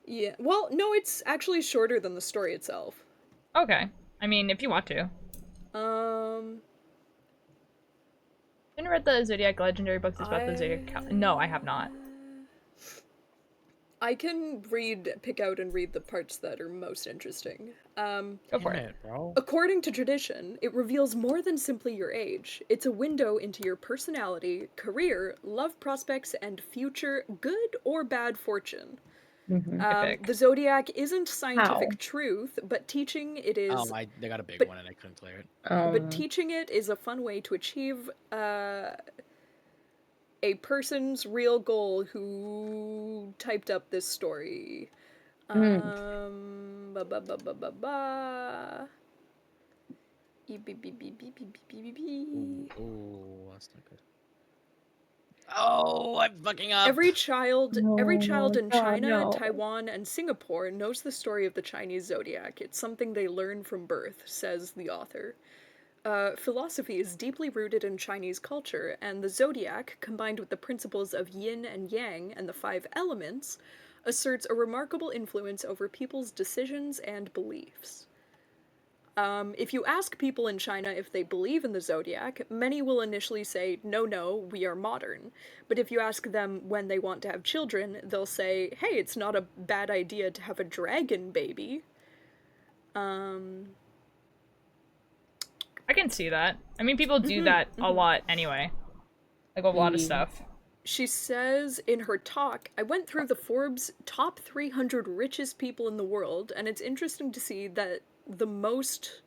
Yeah. Well, no, it's actually shorter than the story itself. Okay. I mean, if you want to. Haven't read the Zodiac Legendary books about the Zodiac. No, I have not. I can pick out and read the parts that are most interesting. Go for it, bro. According to tradition, it reveals more than simply your age. It's a window into your personality, career, love prospects, and future good or bad fortune. The Zodiac isn't scientific truth, but teaching it is. They got a big one and I couldn't clear it. But teaching it is a fun way to achieve a person's real goal who typed up this story. Mm. Oh, that's not good. Oh, I'm fucking up. Every child in China, no. Taiwan, and Singapore knows the story of the Chinese zodiac. It's something they learn from birth, says the author. Philosophy is deeply rooted in Chinese culture, and the zodiac, combined with the principles of yin and yang and the 5 elements, asserts a remarkable influence over people's decisions and beliefs. If you ask people in China if they believe in the zodiac, many will initially say, no, we are modern. But if you ask them when they want to have children, they'll say, hey, it's not a bad idea to have a dragon baby. I can see that. I mean, people do that a lot anyway. Like, a lot of stuff. She says in her talk, I went through the Forbes top 300 richest people in the world, and it's interesting to see that the most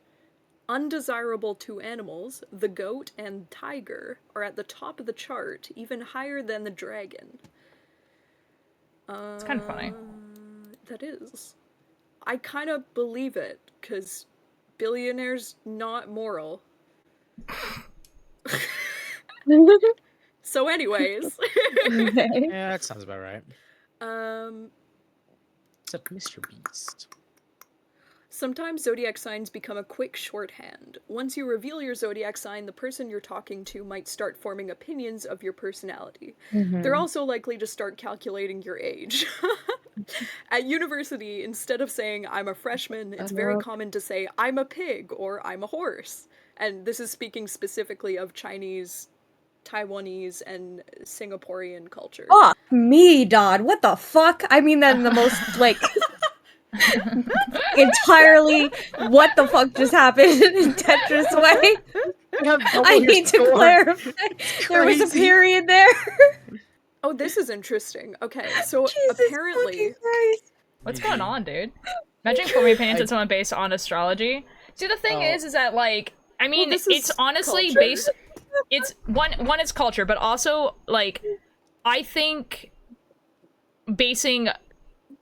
undesirable 2 animals, the goat and tiger, are at the top of the chart, even higher than the dragon. It's kind of funny. That is. I kind of believe it, because billionaires not moral. So anyways. Yeah, that sounds about right. Except Mr. Beast. Sometimes zodiac signs become a quick shorthand. Once you reveal your zodiac sign, the person you're talking to might start forming opinions of your personality. They're also likely to start calculating your age. At university, instead of saying, I'm a freshman, it's very common to say, I'm a pig, or I'm a horse. And this is speaking specifically of Chinese, Taiwanese, and Singaporean culture. Fuck me, Dodd. What the fuck? I mean that in the most, like... entirely what the fuck just happened in Tetris way. I need to clarify. There was a period there. Oh, this is interesting. Okay, so Jesus apparently... What's going on, dude? Imagine forming opinions on someone based on astrology. See, the thing is that, like, I mean, Well, this it's is honestly culture. based... It's, one, it's culture, but also, like, I think basing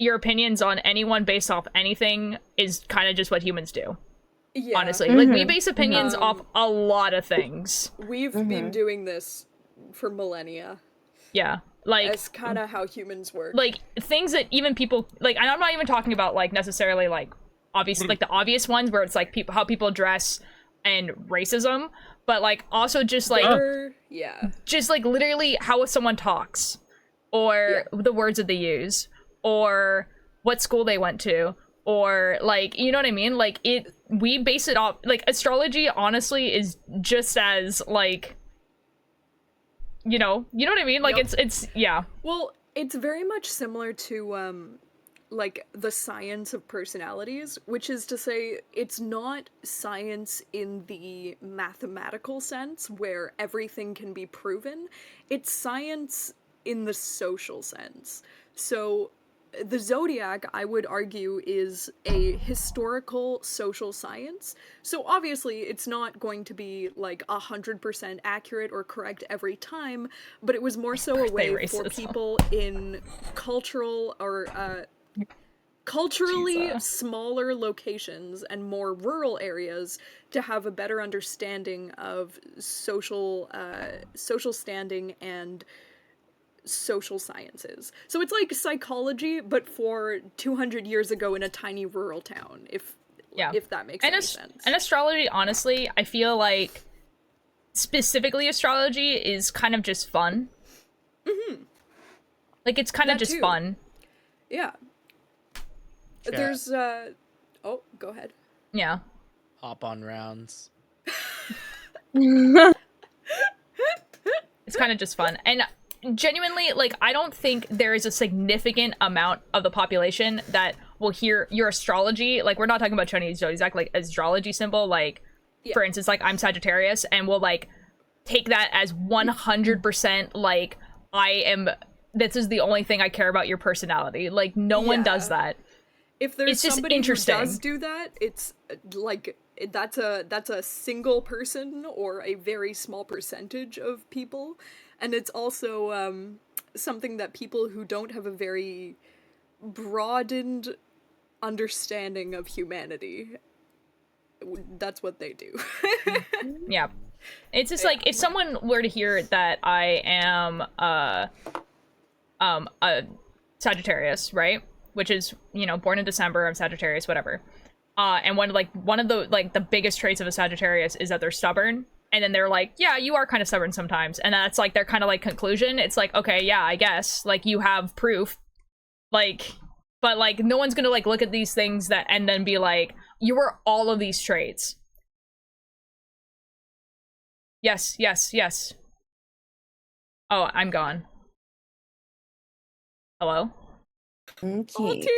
your opinions on anyone based off anything is kind of just what humans do. Yeah. Honestly. Like, we base opinions off a lot of things. We've been doing this for millennia. Yeah. Like, That's kind of how humans work. like, things that even people, like, and I'm not even talking about, like, necessarily, like, obviously, like, the obvious ones where it's, like, how people dress and racism, but, like, also just, like, yeah. just, like, literally how someone talks, or the words that they use, or what school they went to, or, like, you know what I mean? Like, we base it off, like, astrology, honestly, is just as, like, you know what I mean? Like, it's, yeah. Well, it's very much similar to, like, the science of personalities, which is to say, it's not science in the mathematical sense, where everything can be proven. It's science in the social sense. So, the zodiac, I would argue, is a historical social science. So obviously it's not going to be like 100% accurate or correct every time, but it was more so a way for people in cultural or culturally smaller locations and more rural areas to have a better understanding of social standing and social sciences. So it's like psychology, but for 200 years ago in a tiny rural town, if that makes any sense. And astrology, honestly, I feel like specifically astrology is kind of just fun. Like, it's kind of just fun. Yeah. There's, oh, go ahead. Yeah. Hop on rounds. It's kind of just fun. And genuinely, like, I don't think there is a significant amount of the population that will hear your astrology. Like, we're not talking about Chinese zodiac, like astrology symbol. Like, for instance, like, I'm Sagittarius, and we'll, like, take that as 100%, like, this is the only thing I care about your personality. Like, no one does that. If there's It's just somebody who interesting. does do that, it's like that's a single person or a very small percentage of people, and it's also something that people who don't have a very broadened understanding of humanity, that's what they do. Yeah. It's just like, if someone were to hear that I am a Sagittarius, right? Which is, you know, born in December, I'm Sagittarius, whatever. And one of the biggest traits of a Sagittarius is that they're stubborn. And then they're like, yeah, you are kind of stubborn sometimes. And that's like their kind of like conclusion. It's like, okay, yeah, I guess. Like, you have proof. Like, but like, no one's gonna like look at these things and then be like, you were all of these traits. Yes, yes, yes. Oh, I'm gone. Hello? Okay.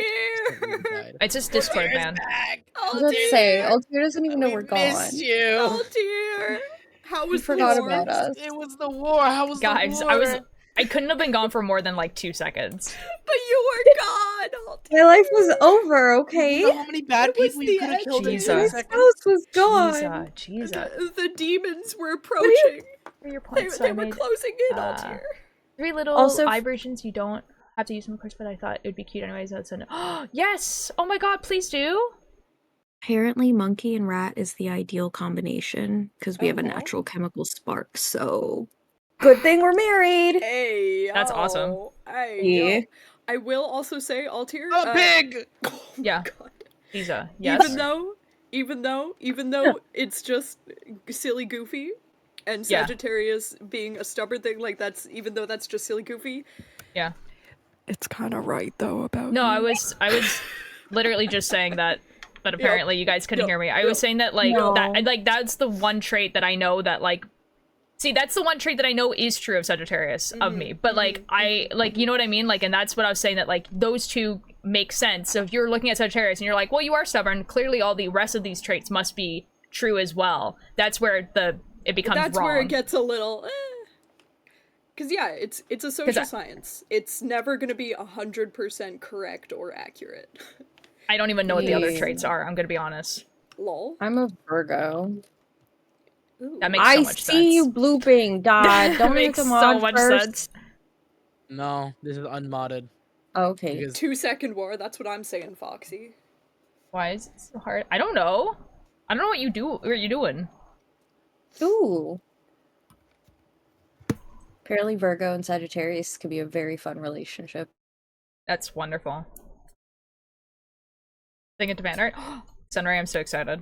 It's just Discord, man. I was about to say, Altair doesn't even know we're gone. Missed you. Oh dear. How was forgot the war? about us. It was the war. How was Guys, the war? I couldn't have been gone for more than like 2 seconds. But you were gone, Altair. My life was over, okay? You know how many bad people you could have killed in 2 Jesus. My seconds? house was gone. Jesus. The demons were approaching. For your They points, were closing in, Altair. 3 little Also- eye versions. You don't have to use them, of course, but I thought it would be cute anyways. That's yes! Oh my god, please do! Apparently, monkey and rat is the ideal combination because we have a Oh. natural chemical spark. So Good thing we're married. Hey, That's awesome. Hey, Yeah. yo. I will also say, Altair. A pig! Oh my Yeah. God. Lisa, yes? Even though it's just silly goofy, and Yeah. Sagittarius being a stubborn thing, like even though that's just silly goofy. Yeah. It's kind of right though about. No, I was literally just saying that, but apparently you guys couldn't hear me. I was saying that that's the one trait that I know that like. See, that's the one trait that I know is true of Sagittarius of me. But like you know what I mean? Like, and that's what I was saying, that like those two make sense. So if you're looking at Sagittarius and you're like, well, you are stubborn, clearly all the rest of these traits must be true as well. That's where it becomes wrong. That's where it gets a little. Because yeah, it's a social science. It's never gonna be 100% correct or accurate. I don't even know what the other traits are. I'm gonna be honest. Lol. I'm a Virgo. That makes so much sense. I see you blooping, Dad. Don't make makes a so mod much first. sense. No, this is unmodded. Okay. Because 2-second war. That's what I'm saying, Foxy. Why is it so hard? I don't know. I don't know what you do. What are you doing? Ooh. Apparently Virgo and Sagittarius could be a very fun relationship. That's wonderful. Thing into man, right? Sunray, I'm so excited.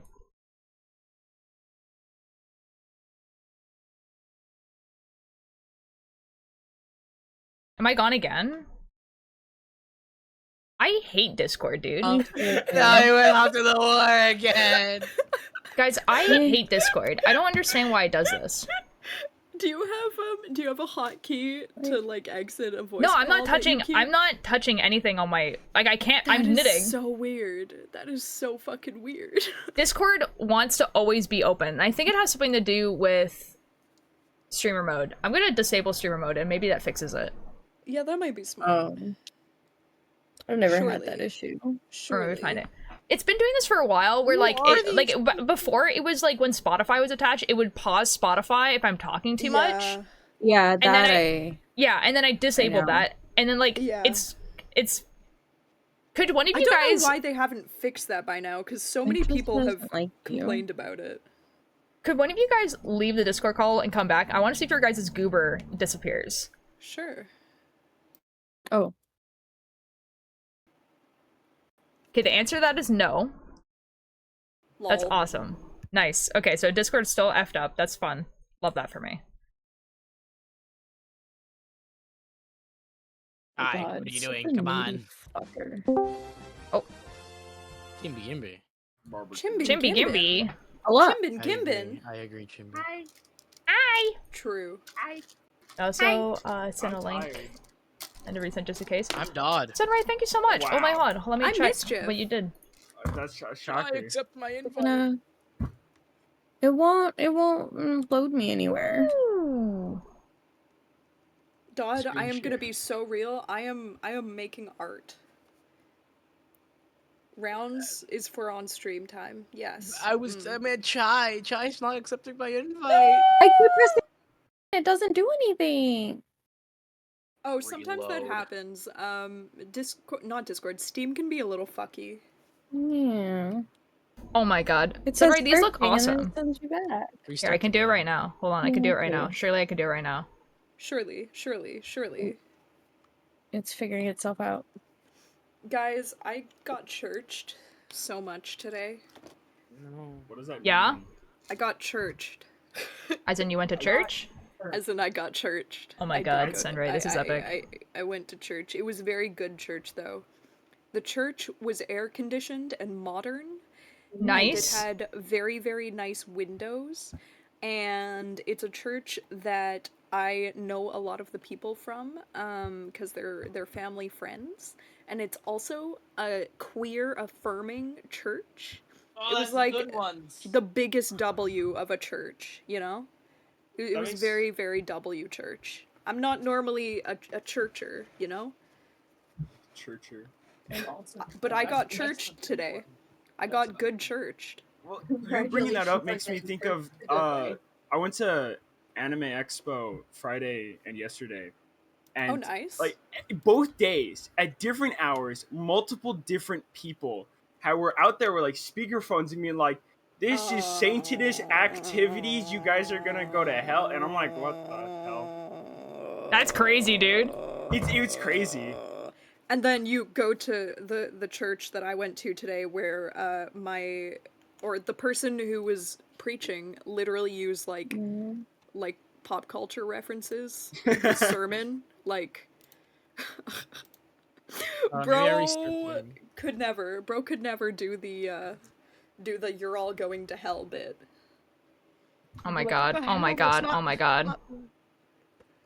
Am I gone again? I hate Discord, dude. I went after the war again. Guys, I hate Discord. I don't understand why it does this. Do you have a hotkey to like exit a voice? No, I'm not call that you touching. keep? I'm not touching anything on my. Like, I can't. That I'm is knitting. so weird. That is so fucking weird. Discord wants to always be open. I think it has something to do with streamer mode. I'm gonna disable streamer mode, and maybe that fixes it. Yeah, that might be smart. I've never Surely. had that issue. Or maybe find it. It's been doing this for a while, where like before it was like when Spotify was attached, it would pause Spotify if I'm talking too much. Yeah, And that then and then I disabled that, and then like it's. Could one of you I don't guys? know why they haven't fixed that by now, because so many people have complained about it. Could one of you guys leave the Discord call and come back? I want to see if your guys' goober disappears. Sure. Oh. Okay, the answer to that is no. Lol. That's awesome. Nice. Okay, so Discord's still effed up. That's fun. Love that for me. Hi, what are you doing? Come on. Fucker. Oh. Gimby Gimby. Chimby Chimby Gimby. A lot. Kimbin. I agree, Chimbin. Hi! True. Also, send a link and a recent just in case. I'm Dodd. Sunray, thank you so much. Oh my god, let me I check missed you. what you did. That's I shocking. accept my It's invite. gonna- It won't load me anywhere. Ooh. Dodd, Screen I am gonna share. be so real. I am making art. Rounds is for on stream time. Yes. I meant Chai. Chai's not accepting my invite. I keep pressing it doesn't do anything. Oh, sometimes that Reload. happens. Discord, not Discord. Steam can be a little fucky. Yeah. Oh my god. It says Sunray, these look searching and then awesome. it sends you back. Here, I can do it right now. Hold on, I can do it right now. Okay. Surely I can do it right now. Surely. It's figuring itself out. Guys, I got churched so much today. No. What does that Yeah? mean? I got churched. As in you went to church? As in I got churched. Oh my I god, did. Sunray, this is epic. I went to church. It was a very good church, though. The church was air-conditioned and modern. Nice. And it had very, very nice windows. And it's a church that I know a lot of the people from, because they're family friends. And it's also a queer affirming church. Oh, It was that's the like good ones. the biggest W of a church, you know? It That was makes- very, very W church. I'm not normally a churcher, you know? Churcher. But I got churched today. I got good churched. Well, you bringing that up makes me think of I went to Anime Expo Friday and yesterday, and Oh, nice. like both days at different hours, multiple different people how were out there with like speakerphones and being like, "This is Satanist activities. You guys are gonna go to hell," and I'm like, "What the hell?" That's crazy, dude. It's crazy. And then you go to the church that I went to today where the person who was preaching literally used like pop culture references in the sermon. Like Very bro sibling. could never do the you're all going to hell bit. Oh my god, oh my god, oh my god.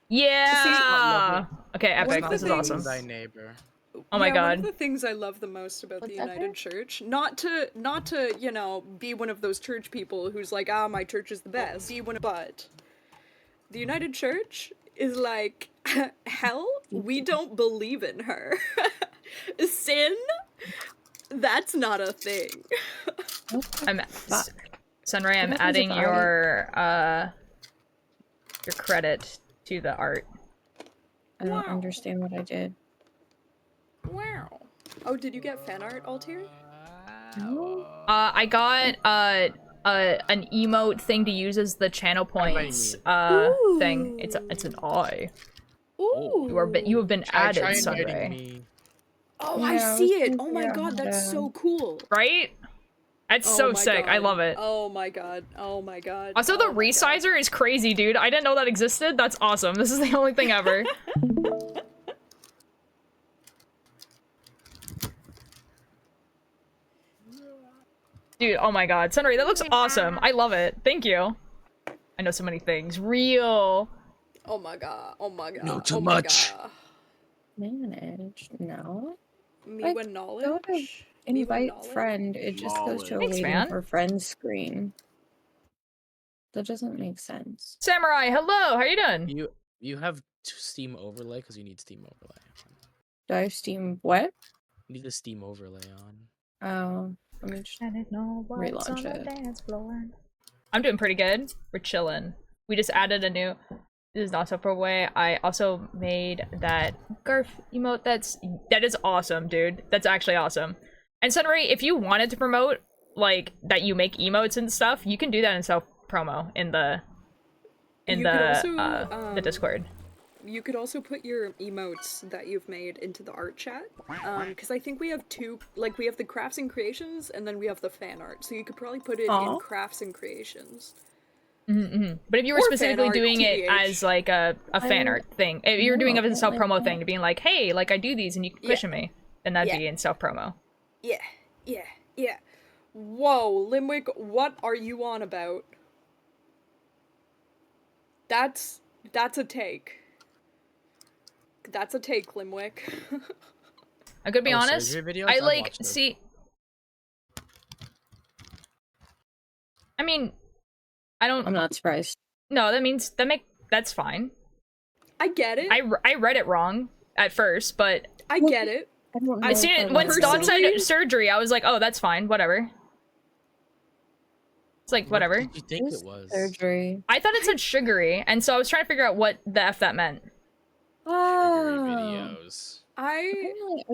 Yeah! Okay, epic, this is awesome. Thy neighbor. Oh my One god. of the things I love the most about the United Church, not to, you know, be one of those church people who's like, ah, my church is the best. But the United Church is like, hell, we don't believe in her. Sin, that's not a thing. Sunray, I'm adding your credit to the art. I don't understand what I did. Wow. Oh, did you get fan art, Altier? I got an emote thing to use as the channel points thing. It's an eye. Ooh. You have been Try added, inviting Sunray. me. Oh, Yeah, I I see was it. Oh my god, that's so cool. Right? That's Oh so my sick. I God. love it. Oh my god. Oh my god. Also, the resizer is crazy, dude. I didn't know that existed. That's awesome. This is the only thing ever. Dude, oh my god. Sunray, that looks awesome. I love it. Thank you. I know so many things. Real. Oh my god. Oh my god. No, too oh my much. God. Manage. No. Me Like, with Go to knowledge. Me with invite knowledge? friend. It just goes to a Thanks, waiting man. for friends screen. That doesn't make sense. Samurai, hello. How you doing? You have Steam overlay because you need Steam overlay. Do I have Steam what? You need the Steam overlay on. Oh, let me just relaunch it. I'm doing pretty good. We're chilling. We just added a new. This is not so far away. I also made that Garf emote. That is awesome, dude. That's actually awesome. And Sunray, if you wanted to promote like that, you make emotes and stuff, you can do that in self promo in the Discord. You could also put your emotes that you've made into the art chat, because I think we have two, like we have the crafts and creations, and then we have the fan art. So you could probably put it in crafts and creations. But if you were Or specifically fan art, doing it TBH. as like a fan art thing, if you were doing it as a self promo thing, to being like, hey, like I do these and you can commission me, then that'd be in self promo. Yeah. Whoa, Limwick, what are you on about? That's a take. That's a take, Limwick. I could be Oh, honest. surgery videos? I I've like watched those. see. I mean, I don't. I'm not surprised. No, that's fine. I get it. I read it wrong at first, but I get it. I don't know I seen if it I when like Dawn that. said Personally- surgery. I was like, oh, that's fine, whatever. It's like whatever. What did you think it was? Surgery. I thought it said sugary, and so I was trying to figure out what the f that meant. Sugary videos.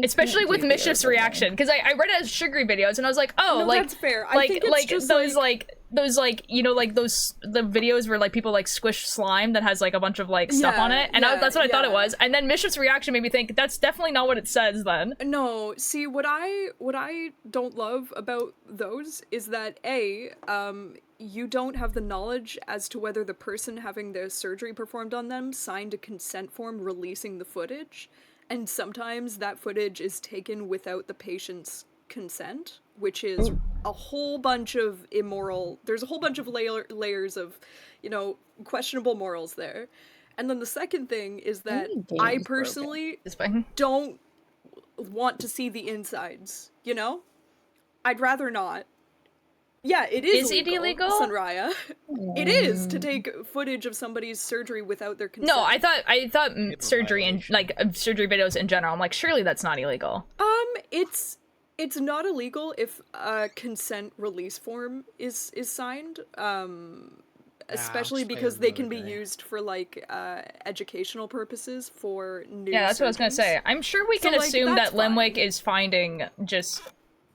Especially with Mischief's reaction, because I read it as sugary videos, and I was like, oh, No, like that's fair. I like think it's like just those like you know, like those the videos where like people like squish slime that has like a bunch of like stuff on Yeah, it, and yeah, that's what I thought it yeah. was. And then Mischief's reaction made me think that's definitely not what it says. Then No, see what I don't love about those is that you don't have the knowledge as to whether the person having the surgery performed on them signed a consent form releasing the footage, and sometimes that footage is taken without the patient's consent, which is a whole bunch of there's a whole bunch of layers of, you know, questionable morals there. And then the second thing is that I personally don't want to see the insides, you know? I'd rather not. Yeah, it is it illegal? Sunraya. It is to take footage of somebody's surgery without their consent. no, I thought surgery and like surgery videos in general. I'm like, surely that's not illegal. It's not illegal if a consent release form is signed. Especially because they can be used for like educational purposes for new Yeah, that's what I was gonna surgeons. say. I'm sure we So, can like, assume that's that Limwick is finding just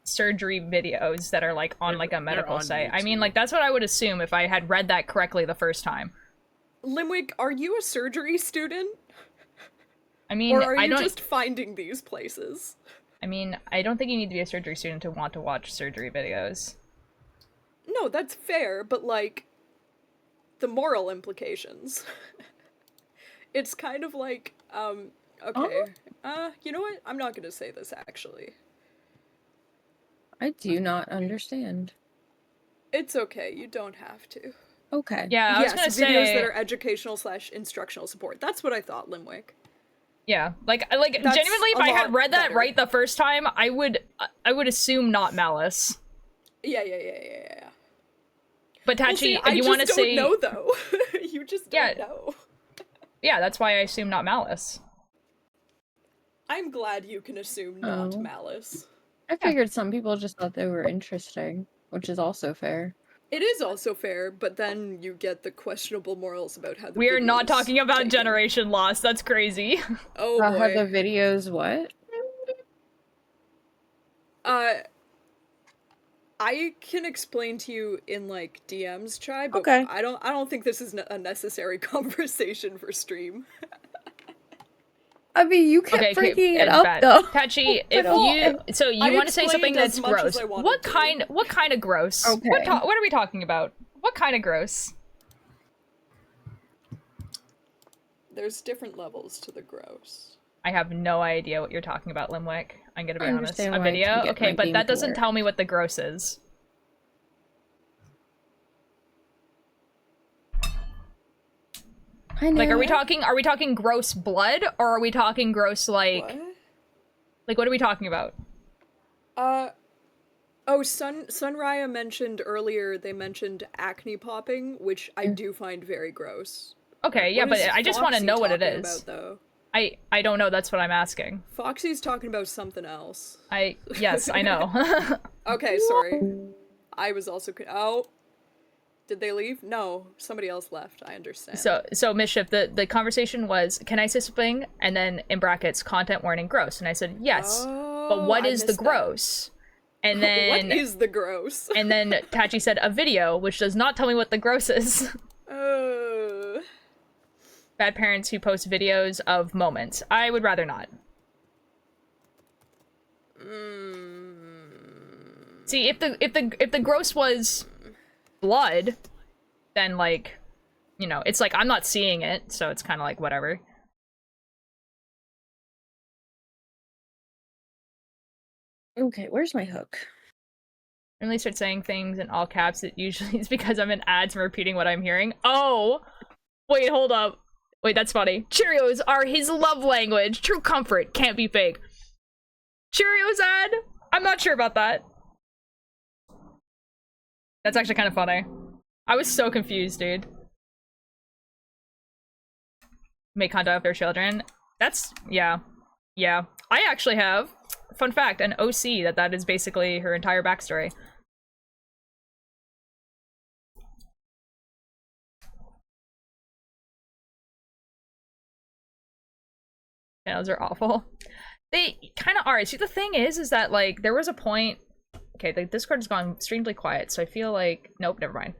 surgery videos that are like on like a medical on site. I mean, like that's what I would assume if I had read that correctly the first time. Limwick, are you a surgery student? I mean, Or are I you don't. just finding these places? I mean, I don't think you need to be a surgery student to want to watch surgery videos. No, that's fair, but like the moral implications. It's kind of like, okay. You know what? I'm not gonna say this actually. I do not understand. It's okay, you don't have to. Okay. Yeah, I was gonna videos say that are educational / instructional support. That's what I thought, Limwick. yeah, like That's genuinely, if a I had lot read that better. right the first time, I would assume not malice. Yeah. But Well, Tachi, see, I you just want to don't say know though. You just don't know. Yeah, that's why I assume not malice. I'm glad you can assume not malice. I figured some people just thought they were interesting, which is also fair. It is also fair, but then you get the questionable morals about how the We are not video's talking about taken. generation loss. That's crazy. Oh boy. How the videos what? I can explain to you in like DMs, Chai, but Okay. I don't think this is a necessary conversation for stream. I mean, you kept Okay, freaking it it's up bad. though. Tachi, if all- you so you I want to say something explained as that's much as gross. I wanted What to. kind of gross? Okay. What are we talking about? What kind of gross? There's different levels to the gross. I have no idea what you're talking about, Limwick. I'm gonna be I honest. understand A why I video? can get Okay, my but game that to doesn't work. tell me what the gross is. I know. Like, are we talking gross blood, or are we talking gross like what are we talking about? Sunraya mentioned earlier, they mentioned acne popping, which I do find very gross. Okay, yeah, What but is I just want to Foxy know what it talking is. about, though? I don't know. That's what I'm asking. Foxy's talking about something else. Yes, I know. Okay, sorry. I was also oh, did they leave? No, somebody else left. I understand. So Mischief, the conversation was, can I say something? And then in brackets, content warning, gross. And I said yes, but what I is the missed that. gross? And then what is the gross? and then Tachi said a video, which does not tell me what the gross is. Bad parents who post videos of moments. I would rather not. See, if the gross was blood, then like, you know, it's like I'm not seeing it, so it's kind of like whatever. Okay, where's my hook? really start saying things in all caps, it usually is because I'm in ads and repeating what I'm hearing. Oh! Wait, hold up. Wait, that's funny. Cheerios are his love language. True comfort. Can't be fake. Cheerios ad? I'm not sure about that. That's actually kind of funny. I was so confused, dude. Make contact with their children. That's, yeah. Yeah. I actually have, fun fact, an OC that is basically her entire backstory. Channels are awful. They kind of are. See, the thing is that, like, there was a point... Okay, the Discord has gone extremely quiet, so I feel like... Nope, never mind.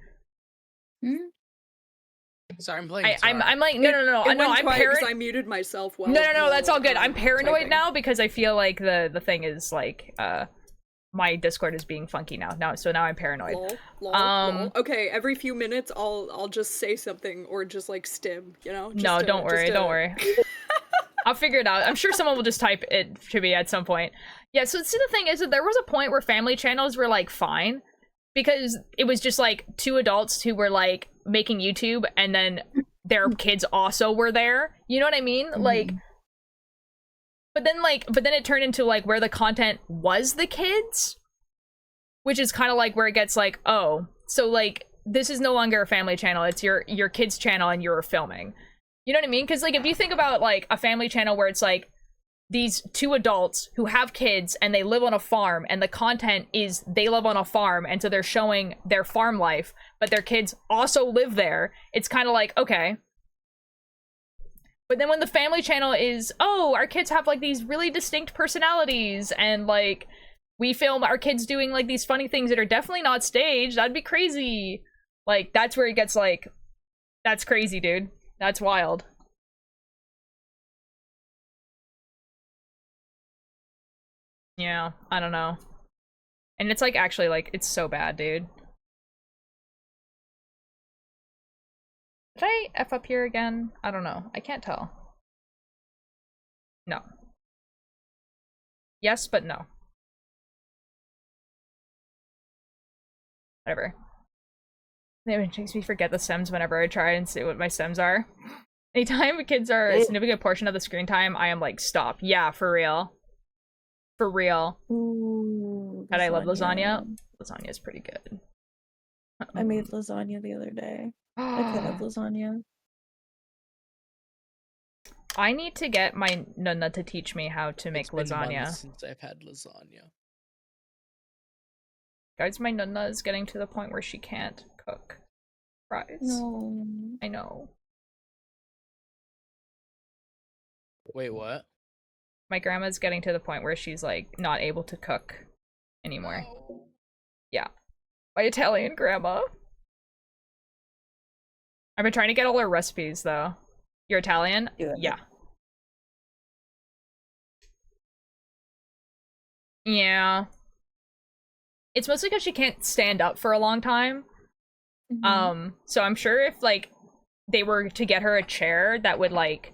Sorry, I'm playing. I'm like, no, I'm paranoid. I muted myself. No, that's all good. I'm paranoid now because I feel like the thing is, like, my Discord is being funky now. So now I'm paranoid. Lol. Okay, every few minutes I'll just say something or just, like, stim, you know? No, don't worry. I'll figure it out. I'm sure someone will just type it to me at some point. Yeah, so see, the thing is that there was a point where family channels were, like, fine. Because it was just, like, two adults who were, like, making YouTube, and then their kids also were there. You know what I mean? Like... But then it turned into, like, where the content was the kids. Which is kind of, like, where it gets, like, oh. So, like, this is no longer a family channel. It's your kids' channel, and you're filming. You know what I mean? Because, like, if you think about, like, a family channel where it's, like, these two adults who have kids and they live on a farm, and the content is they live on a farm, and so they're showing their farm life, but their kids also live there, it's kind of like, okay. But then when the family channel is, oh, our kids have, like, these really distinct personalities, and, like, we film our kids doing, like, these funny things that are definitely not staged, that'd be crazy. Like, that's where it gets, like, that's crazy, dude. That's wild. Yeah, I don't know. And it's, like, actually, like, it's so bad, dude. Did I F up here again? I don't know. I can't tell. No. Yes, but no. Whatever. It makes me forget the stems whenever I try and see what my stems are. Anytime kids are a significant portion of the screen time, I am like, stop. Yeah, for real. For real. Ooh, God, I love lasagna. Lasagna is pretty good. I made lasagna the other day. I could have lasagna. I need to get my nonna to teach me how to make lasagna. Since I've had lasagna. Guys, my nonna is getting to the point where she can't cook fries. No. I know. Wait, what? My grandma's getting to the point where she's, like, not able to cook anymore. Yeah. My Italian grandma. I've been trying to get all her recipes, though. You're Italian? Yeah. Yeah. It's mostly because she can't stand up for a long time. So I'm sure if, like, they were to get her a chair that would, like,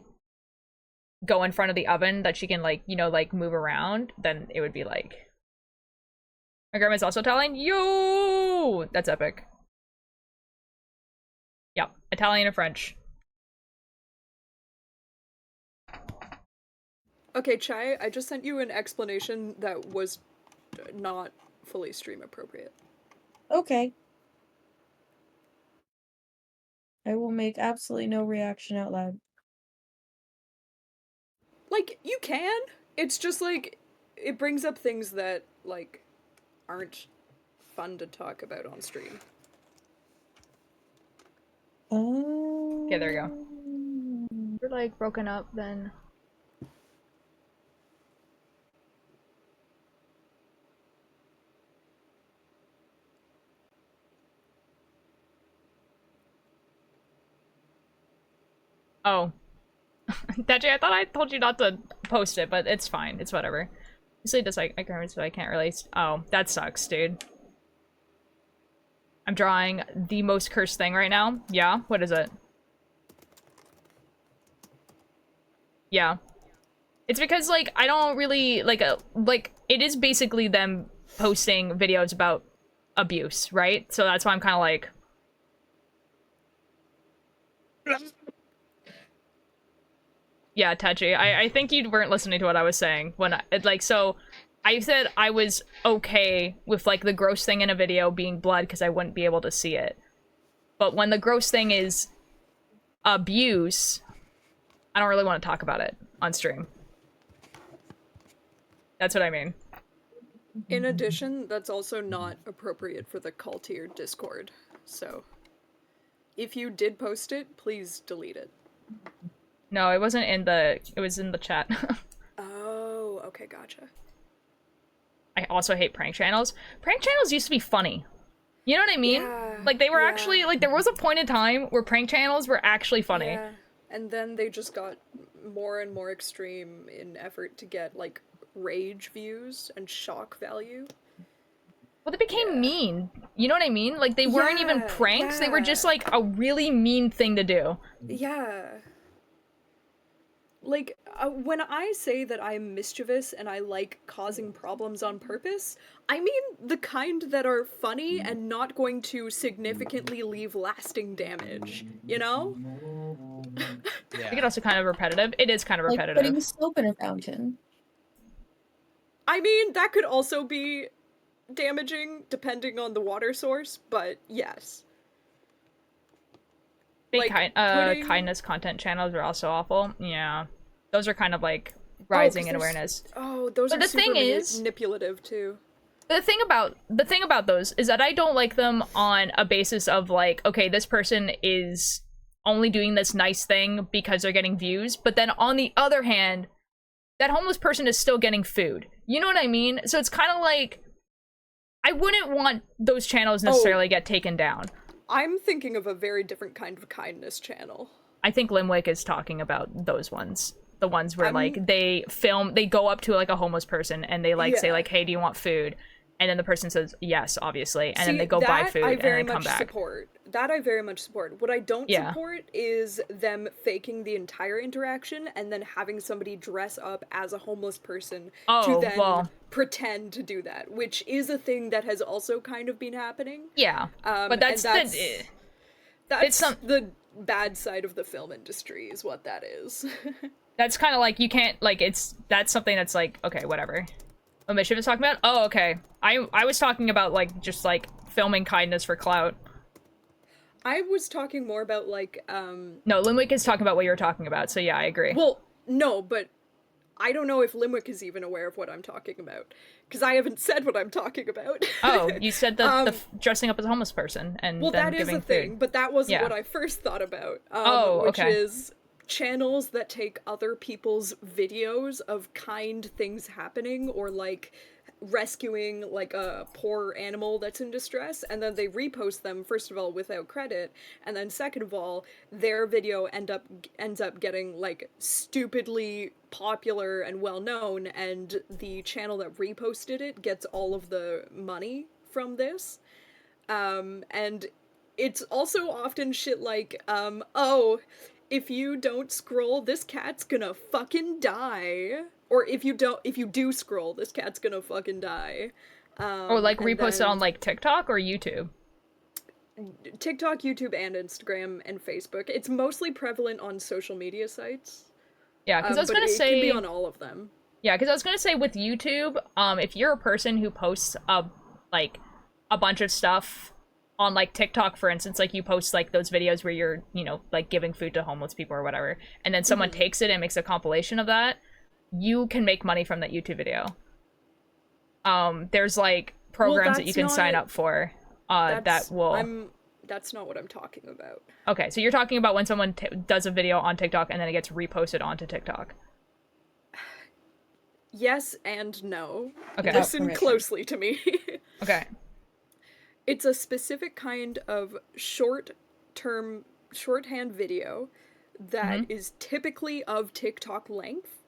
go in front of the oven that she can, like, you know, like, move around, then it would be, like... My grandma's also Italian? Yo! That's epic. Yep. Italian and French. Okay, Chai, I just sent you an explanation that was not fully stream appropriate. Okay. I will make absolutely no reaction out loud. Like, you can. It's just, like, it brings up things that, like, aren't fun to talk about on stream. Okay, there you go. We're, like, broken up, then... Oh. Deji, I thought I told you not to post it, but it's fine. It's whatever. Usually just like, I can't release. Oh, that sucks, dude. I'm drawing the most cursed thing right now. Yeah? What is it? Yeah. It's because, like, I don't really, like, it is basically them posting videos about abuse, right? So that's why I'm kind of like, yeah, touchy. I think you weren't listening to what I was saying when so I said I was okay with like the gross thing in a video being blood because I wouldn't be able to see it. But when the gross thing is abuse, I don't really want to talk about it on stream. That's what I mean. In addition, that's also not appropriate for the call to your Discord. So, if you did post it, please delete it. No, it wasn't in the. It was in the chat. Oh, okay, gotcha. I also hate prank channels. Prank channels used to be funny. You know what I mean? Yeah, like they were actually like there was a point in time where prank channels were actually funny. Yeah. And then they just got more and more extreme in effort to get like rage views and shock value. Well, they became mean. You know what I mean? Like they weren't even pranks. They were just like a really mean thing to do. Yeah. Like, when I say that I'm mischievous and I like causing problems on purpose, I mean the kind that are funny and not going to significantly leave lasting damage, you know? I think it's also kind of repetitive. It is kind of repetitive. Like putting soap in a fountain. I mean, that could also be damaging depending on the water source, but yes. Big kindness content channels are also awful. Yeah. Those are kind of like rising in awareness. Oh, those are super manipulative too. The thing about those is that I don't like them on a basis of like, okay, this person is only doing this nice thing because they're getting views, but then on the other hand, that homeless person is still getting food. You know what I mean? So it's kind of like, I wouldn't want those channels necessarily get taken down. I'm thinking of a very different kind of kindness channel. I think Limwick is talking about those ones. The ones where, like, they go up to, like, a homeless person and they, like, say, like, hey, do you want food? And then the person says, yes, obviously. And then they go buy food and then come back. That I very much support. What I don't support is them faking the entire interaction and then having somebody dress up as a homeless person to then pretend to do that, which is a thing that has also kind of been happening. Yeah, but that's the bad side of the film industry is what that is. That's kind of like, you can't, like, that's something that's like, okay, whatever. What Mischief is talking about? Oh, okay. I was talking about, like, just, like, filming kindness for clout. I was talking more about, like, No, Limwick is talking about what you're talking about, so yeah, I agree. Well, no, but I don't know if Limwick is even aware of what I'm talking about, because I haven't said what I'm talking about. Oh, you said the dressing up as a homeless person and then that is giving a thing, food. but that wasn't what I first thought about. Which is channels that take other people's videos of kind things happening or, like, rescuing, like, a poor animal that's in distress, and then they repost them, first of all, without credit, and then second of all, their video ends up getting, like, stupidly popular and well-known, and the channel that reposted it gets all of the money from this. And it's also often shit like, oh, if you don't scroll, this cat's gonna fucking die. Or if you do scroll, this cat's gonna fucking die. Or like repost it on like TikTok or YouTube? TikTok, YouTube, and Instagram, and Facebook. It's mostly prevalent on social media sites. Yeah, because I was gonna say... it can be on all of them. Yeah, because I was gonna say with YouTube, if you're a person who posts, like, a bunch of stuff on, like, TikTok, for instance, like, you post, like, those videos where you're, you know, like, giving food to homeless people or whatever, and then someone takes it and makes a compilation of that, you can make money from that YouTube video. There's, like, programs that you can sign up for, that will... That's not what I'm talking about. Okay, so you're talking about when someone does a video on TikTok and then it gets reposted onto TikTok. Yes and no. Okay. Listen closely to me. Okay. It's a specific kind of shorthand video that is typically of TikTok length.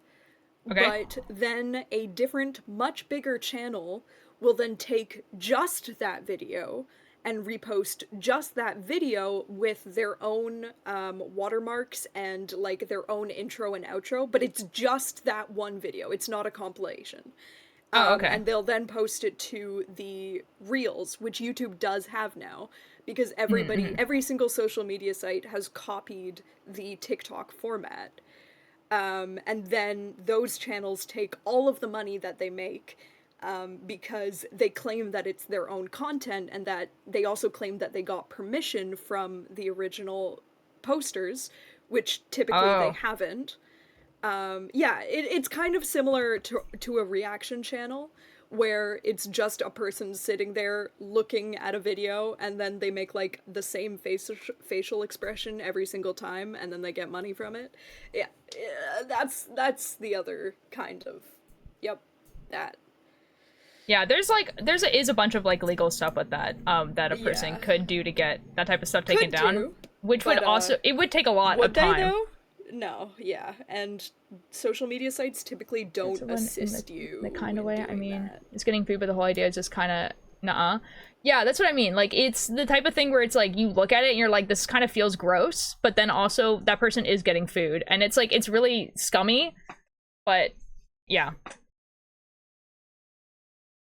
Okay. But then a different, much bigger channel will then take just that video and repost just that video with their own watermarks and, like, their own intro and outro, but it's just that one video. It's not a compilation. Oh, okay. And they'll then post it to the Reels, which YouTube does have now, because every single social media site has copied the TikTok format. And then those channels take all of the money that they make, because they claim that it's their own content, and that they also claim that they got permission from the original posters, which typically they haven't. Yeah, it's kind of similar to a reaction channel, where it's just a person sitting there looking at a video, and then they make like the same facial expression every single time, and then they get money from it. Yeah, that's the other kind of, that. Yeah, there's a bunch of like legal stuff with that that a person could do to get that type of stuff taken down, which would also it would take a lot of time. Would they though? No, yeah, and social media sites typically don't assist you the kind of way. I mean, it's getting food, but the whole idea is just kind of nuh-uh. Yeah, that's what I mean. Like, it's the type of thing where it's like you look at it and you're like, this kind of feels gross, but then also that person is getting food, and it's like it's really scummy. But yeah,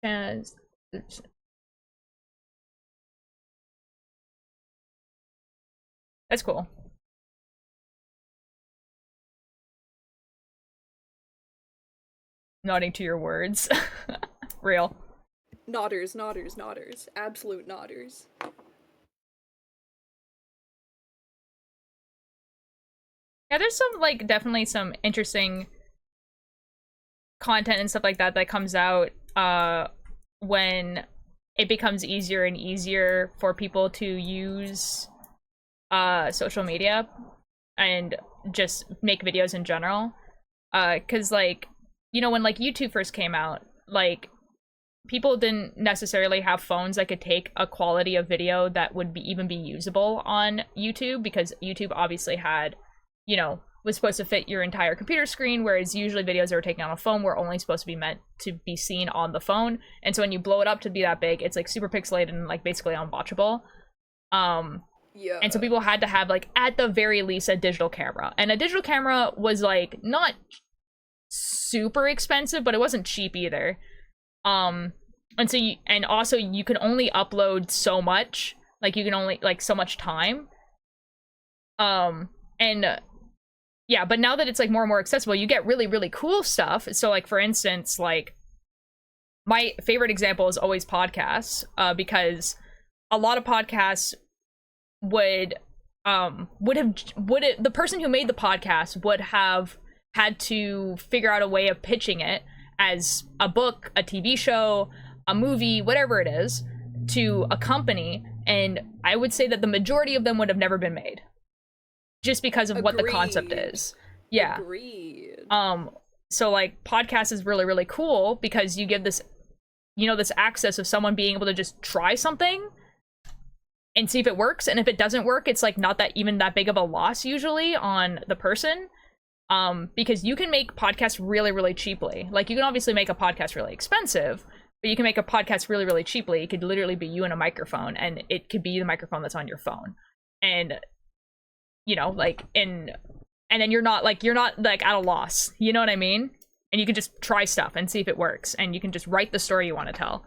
and that's cool. Nodding to your words. Real. Nodders, absolute nodders. Yeah, there's some, like, definitely some interesting content and stuff like that that comes out when it becomes easier and easier for people to use social media and just make videos in general. 'Cause, like, you know, when like YouTube first came out, like people didn't necessarily have phones that could take a quality of video that would even be usable on YouTube, because YouTube obviously had, you know, was supposed to fit your entire computer screen, whereas usually videos that were taken on a phone were only supposed to be meant to be seen on the phone. And so when you blow it up to be that big, it's like super pixelated and like basically unwatchable. Yeah. And so people had to have, like, at the very least, a digital camera. And a digital camera was like not super expensive, but it wasn't cheap either. And so also you could only upload so much, like you can only like so much time. Yeah, but now that it's like more and more accessible, you get really, really cool stuff. So like, for instance, like my favorite example is always podcasts, because a lot of podcasts the person who made the podcast would have had to figure out a way of pitching it as a book, a TV show, a movie, whatever it is, to a company, and I would say that the majority of them would have never been made, just because of what the concept is. Yeah. Agreed. So like, podcast is really, really cool because you give this, you know, this access of someone being able to just try something and see if it works, and if it doesn't work, it's like not that even that big of a loss usually on the person. Because you can make podcasts really, really cheaply. Like, you can obviously make a podcast really expensive, but you can make a podcast really, really cheaply. It could literally be you and a microphone, and it could be the microphone that's on your phone. And, you know, like, and then you're not like at a loss. You know what I mean? And you can just try stuff and see if it works, and you can just write the story you want to tell.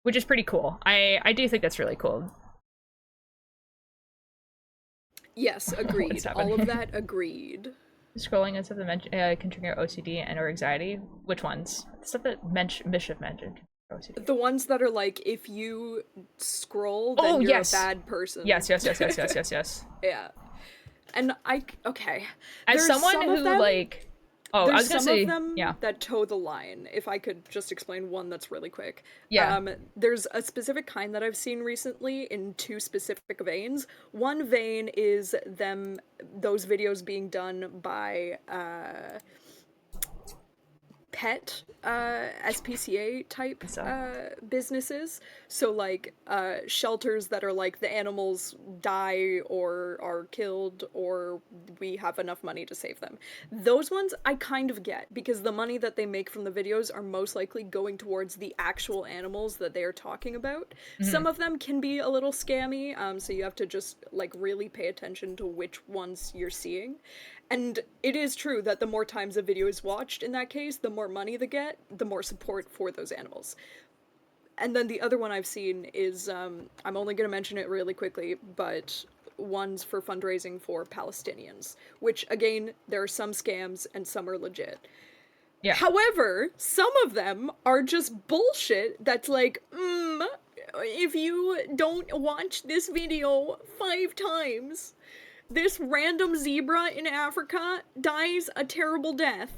Which is pretty cool. I do think that's really cool. Yes, agreed. All of that, agreed. Scrolling and stuff that can trigger OCD and or anxiety. Which ones? Stuff that Bishop mentioned. OCD. The ones that are like, if you scroll, then you're a bad person. Yes. Yeah. And okay. As someone who like... Oh, I was gonna say, some of them that toe the line. If I could just explain one that's really quick. Yeah. There's a specific kind that I've seen recently in two specific veins. One vein is those videos being done by pet SPCA type businesses. So like shelters that are like the animals die or are killed, or we have enough money to save them. Those ones I kind of get, because the money that they make from the videos are most likely going towards the actual animals that they are talking about. Mm-hmm. Some of them can be a little scammy, so you have to just like really pay attention to which ones you're seeing. And it is true that the more times a video is watched in that case, the more money they get, the more support for those animals. And then the other one I've seen is, I'm only going to mention it really quickly, but ones for fundraising for Palestinians, which, again, there are some scams and some are legit. Yeah. However, some of them are just bullshit that's like, if you don't watch this video 5 times, this random zebra in Africa dies a terrible death.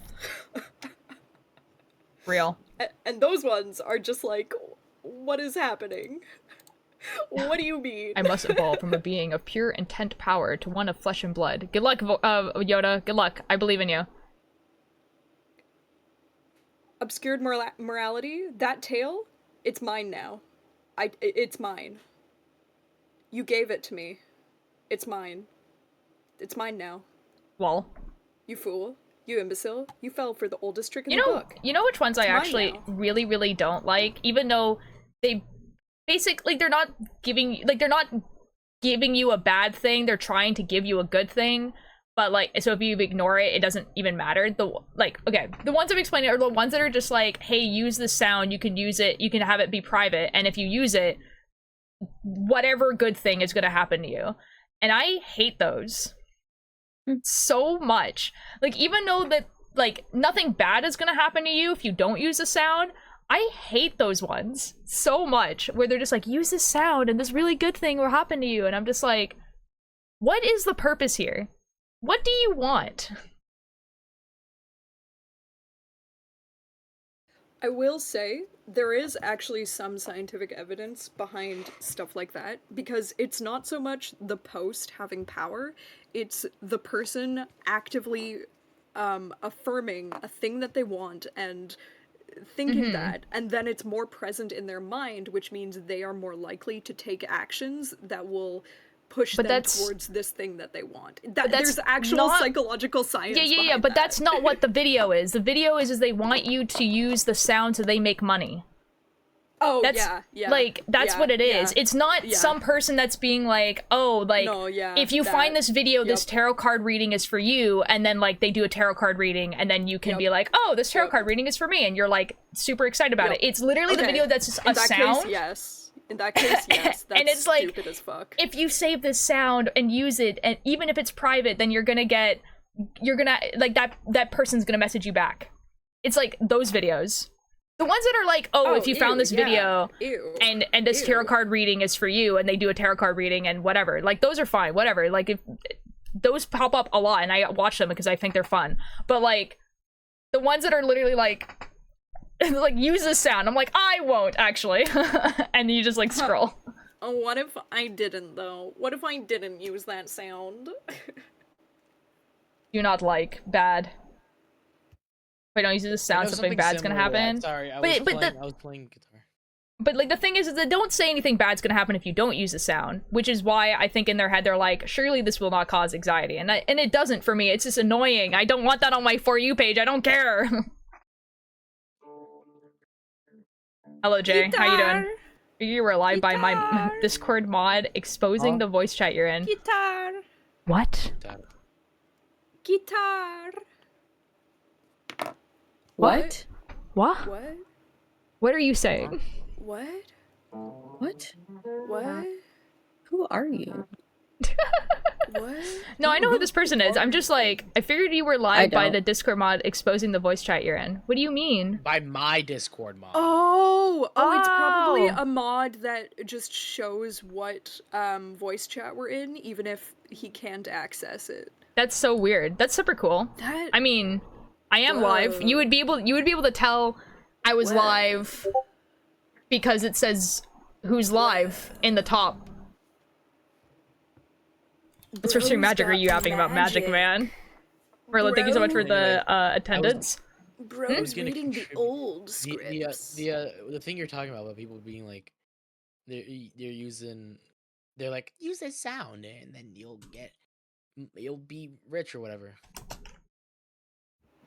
Real. And those ones are just like, what is happening? What do you mean? I must evolve from a being of pure intent power to one of flesh and blood. Good luck, Yoda. Good luck. I believe in you. Obscured morality? That tail? It's mine now. It's mine. You gave it to me. It's mine. It's mine now. Well. You fool. You imbecile. You fell for the oldest trick in the book. You know which ones I actually really, really don't like? Even though they basically, they're not giving you a bad thing, they're trying to give you a good thing. But, like, so if you ignore it, it doesn't even matter. The ones I'm explaining are the ones that are just like, hey, use this sound, you can use it, you can have it be private, and if you use it, whatever good thing is gonna happen to you. And I hate those so much. Like, even though that, like, nothing bad is gonna happen to you if you don't use the sound, I hate those ones so much, where they're just like, use this sound and this really good thing will happen to you, and I'm just like, what is the purpose here? What do you want? I will say, there is actually some scientific evidence behind stuff like that, because it's not so much the post having power, it's the person actively affirming a thing that they want and thinking that, and then it's more present in their mind, which means they are more likely to take actions that will push them towards this thing that they want. There's actual psychological science behind but that. that's not what the video is. The video is they want you to use the sound so they make money. Oh, that's, yeah. Like, that's what it is. It's not some person that's being like, oh, like, if you find this video, this tarot card reading is for you, and then, like, they do a tarot card reading, and then you can be like, oh, this tarot card reading is for me, and you're, like, super excited about it. It's literally the video that's just a sound. Case, yes. In that case, yes. That's and it's like, stupid as fuck. If you save this sound and use it, and even if it's private, then you're gonna, like, that person's gonna message you back. It's like those videos. The ones that are like, oh, if you found this video and this tarot card reading is for you, and they do a tarot card reading and whatever, like, those are fine, whatever. Like, if those pop up a lot and I watch them because I think they're fun. But, like, the ones that are literally like use this sound, I'm like, I won't actually. And you just like scroll. Oh, what if I didn't though? What if I didn't use that sound? Do not like bad. Wait, don't use the sound, something bad's gonna happen. Sorry, I was playing guitar. But, like, the thing is that don't say anything bad's gonna happen if you don't use the sound, which is why I think in their head they're like, surely this will not cause anxiety, and it doesn't for me. It's just annoying. I don't want that on my For You page. I don't care. Hello, Jay. How you doing? You were alive by my Discord mod exposing the voice chat you're in. Guitar. What? Guitar. What? What? What? What are you saying? What? What? What? Who are you? What? No, I know who this person is. I'm just like, I figured you were live by the Discord mod exposing the voice chat you're in. What do you mean? By my Discord mod. Oh, it's probably a mod that just shows what voice chat we're in, even if he can't access it. That's so weird. That's super cool. I mean, I am live. You would be able to tell I was live because it says who's live in the top. What's for stream magic are you yapping about, Magic Man? Merlin, thank you so much for the attendance. Bro's reading the old scripts. The thing you're talking about people being like, they're like, use this sound and then you'll be rich or whatever.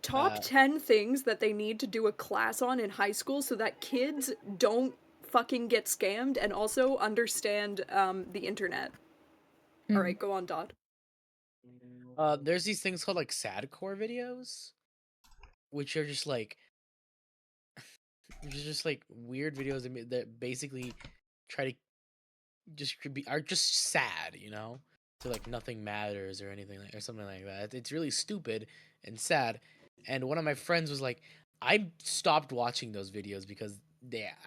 Top 10 things that they need to do a class on in high school so that kids don't fucking get scammed and also understand the internet. Alright, go on, Dodd. There's these things called like sadcore videos, which are just like weird videos that basically try to are just sad, you know? So like nothing matters or anything or something like that. It's really stupid and sad. And one of my friends was like, I stopped watching those videos because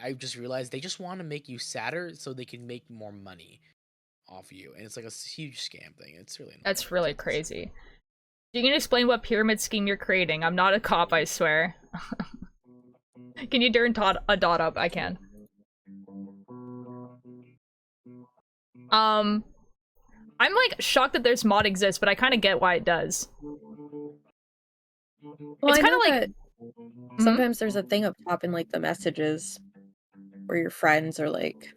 I just realized they just want to make you sadder so they can make more money off you, and it's like a huge scam thing. It's really annoying. That's really crazy. You can explain what pyramid scheme you're creating. I'm not a cop, I swear. Can you turn a dot up? I can. I'm like shocked that this mod exists, but I kind of get why it does. Well, it's kind of like sometimes there's a thing up top in like the messages where your friends are like.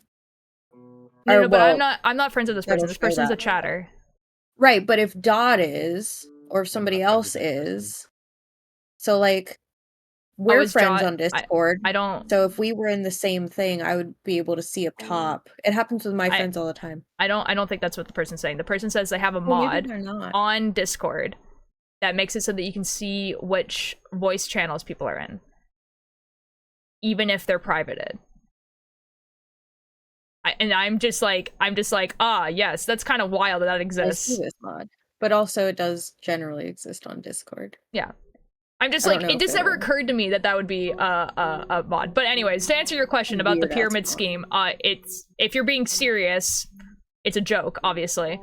No, but I'm not friends with this person. This person's a chatter. Right, but if Dot is, or if somebody else is, so like we're friends on Discord. I don't. So if we were in the same thing, I would be able to see up top. It happens with my friends all the time. I don't think that's what the person's saying. The person says they have a mod on Discord that makes it so that you can see which voice channels people are in, even if they're privated. And I'm just like, ah, yes, that's kind of wild that exists. I see this mod, but also it does generally exist on Discord. Yeah, I'm just like, it just never occurred to me that that would be a mod. But anyways, to answer your question about the pyramid scheme, it's, if you're being serious, it's a joke, obviously.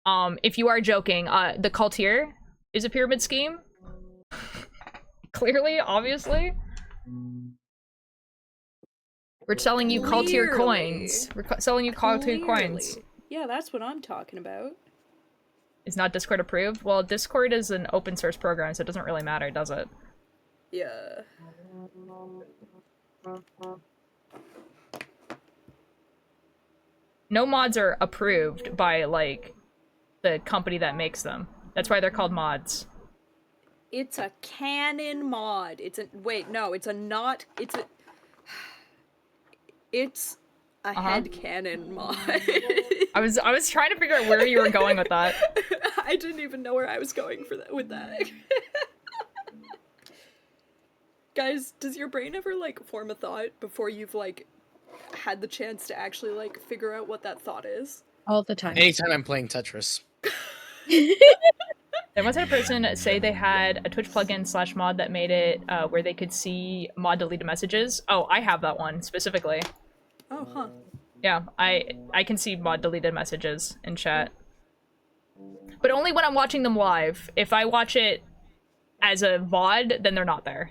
If you are joking, the cultier is a pyramid scheme. Clearly, obviously. We're selling you cultier coins. We're selling you cultier coins. Yeah, that's what I'm talking about. Is not Discord approved? Well, Discord is an open source program, so it doesn't really matter, does it? Yeah. No mods are approved by, like, the company that makes them. That's why they're called mods. It's a canon mod. It's a headcanon mod. I was trying to figure out where you were going with that. I didn't even know where I was going with that. Guys, does your brain ever like form a thought before you've like had the chance to actually like figure out what that thought is? All the time. Anytime I'm playing Tetris. There once had a person say they had a Twitch plugin / mod that made it where they could see mod deleted messages. Oh, I have that one specifically. Oh, huh. Yeah, I can see mod deleted messages in chat. But only when I'm watching them live. If I watch it as a VOD, then they're not there.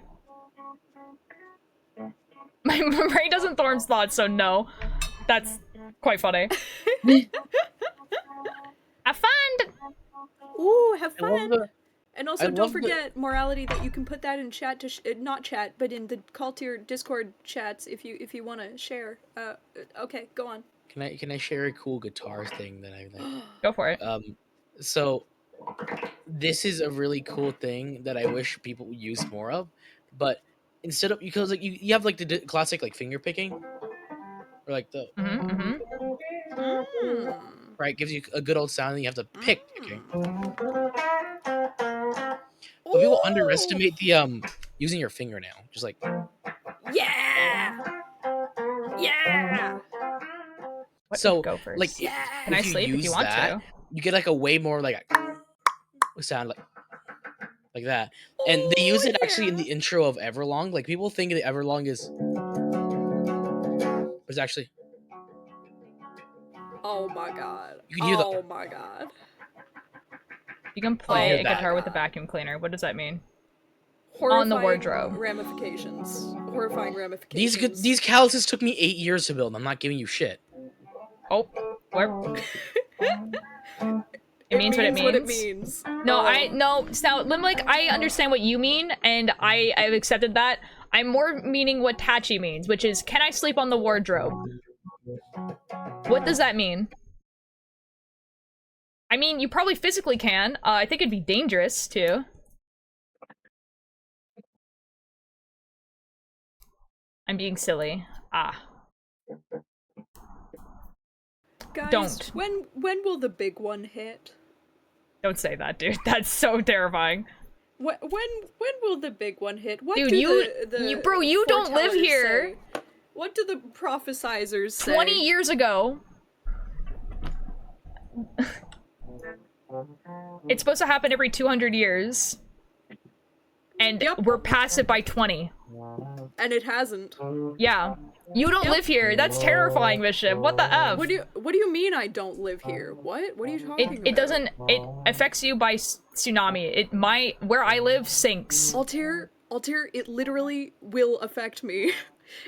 My brain doesn't Thorn's thoughts, so no. That's quite funny. Have fun! Ooh, have fun! And also, don't forget, morality, that you can put that in chat to not chat, but in the Cultier Discord chats if you want to share. Okay, go on. Can I share a cool guitar thing that I've done? Go for it. So this is a really cool thing that I wish people would use more of, but instead of, because like you have like the classic like finger picking, or like the right, gives you a good old sound, and you have to pick. Okay. But people underestimate the using your fingernail, just like yeah. So go first. like Can I sleep if you want to? You get like a way more like a sound like that, and they use it actually in the intro of Everlong. Like people think that Everlong is, but it's actually. Oh my god! You can hear oh my god! You can play a guitar with a vacuum cleaner. What does that mean? Horrifying on the wardrobe. Ramifications. Horrifying ramifications. These calluses took me 8 years to build. I'm not giving you shit. Oh, where? It means what it means. What it means. No, now, Limlick, I understand what you mean, and I've accepted that. I'm more meaning what Tachi means, which is, can I sleep on the wardrobe? What does that mean? I mean, you probably physically can. I think it'd be dangerous, too. I'm being silly. Guys, don't. When will the big one hit? Don't say that, dude. That's so terrifying. When will the big one hit? What Dude, do bro, you don't live foretellers here. say? What do the prophesizers say? 20 years ago. It's supposed to happen every 200 years. And we're past it by 20. And it hasn't. Yeah. You don't live here. That's terrifying, Bishop. What the F? What do you mean I don't live here? What? What are you talking about? It doesn't. It affects you by tsunami. Where I live sinks. Altair, it literally will affect me.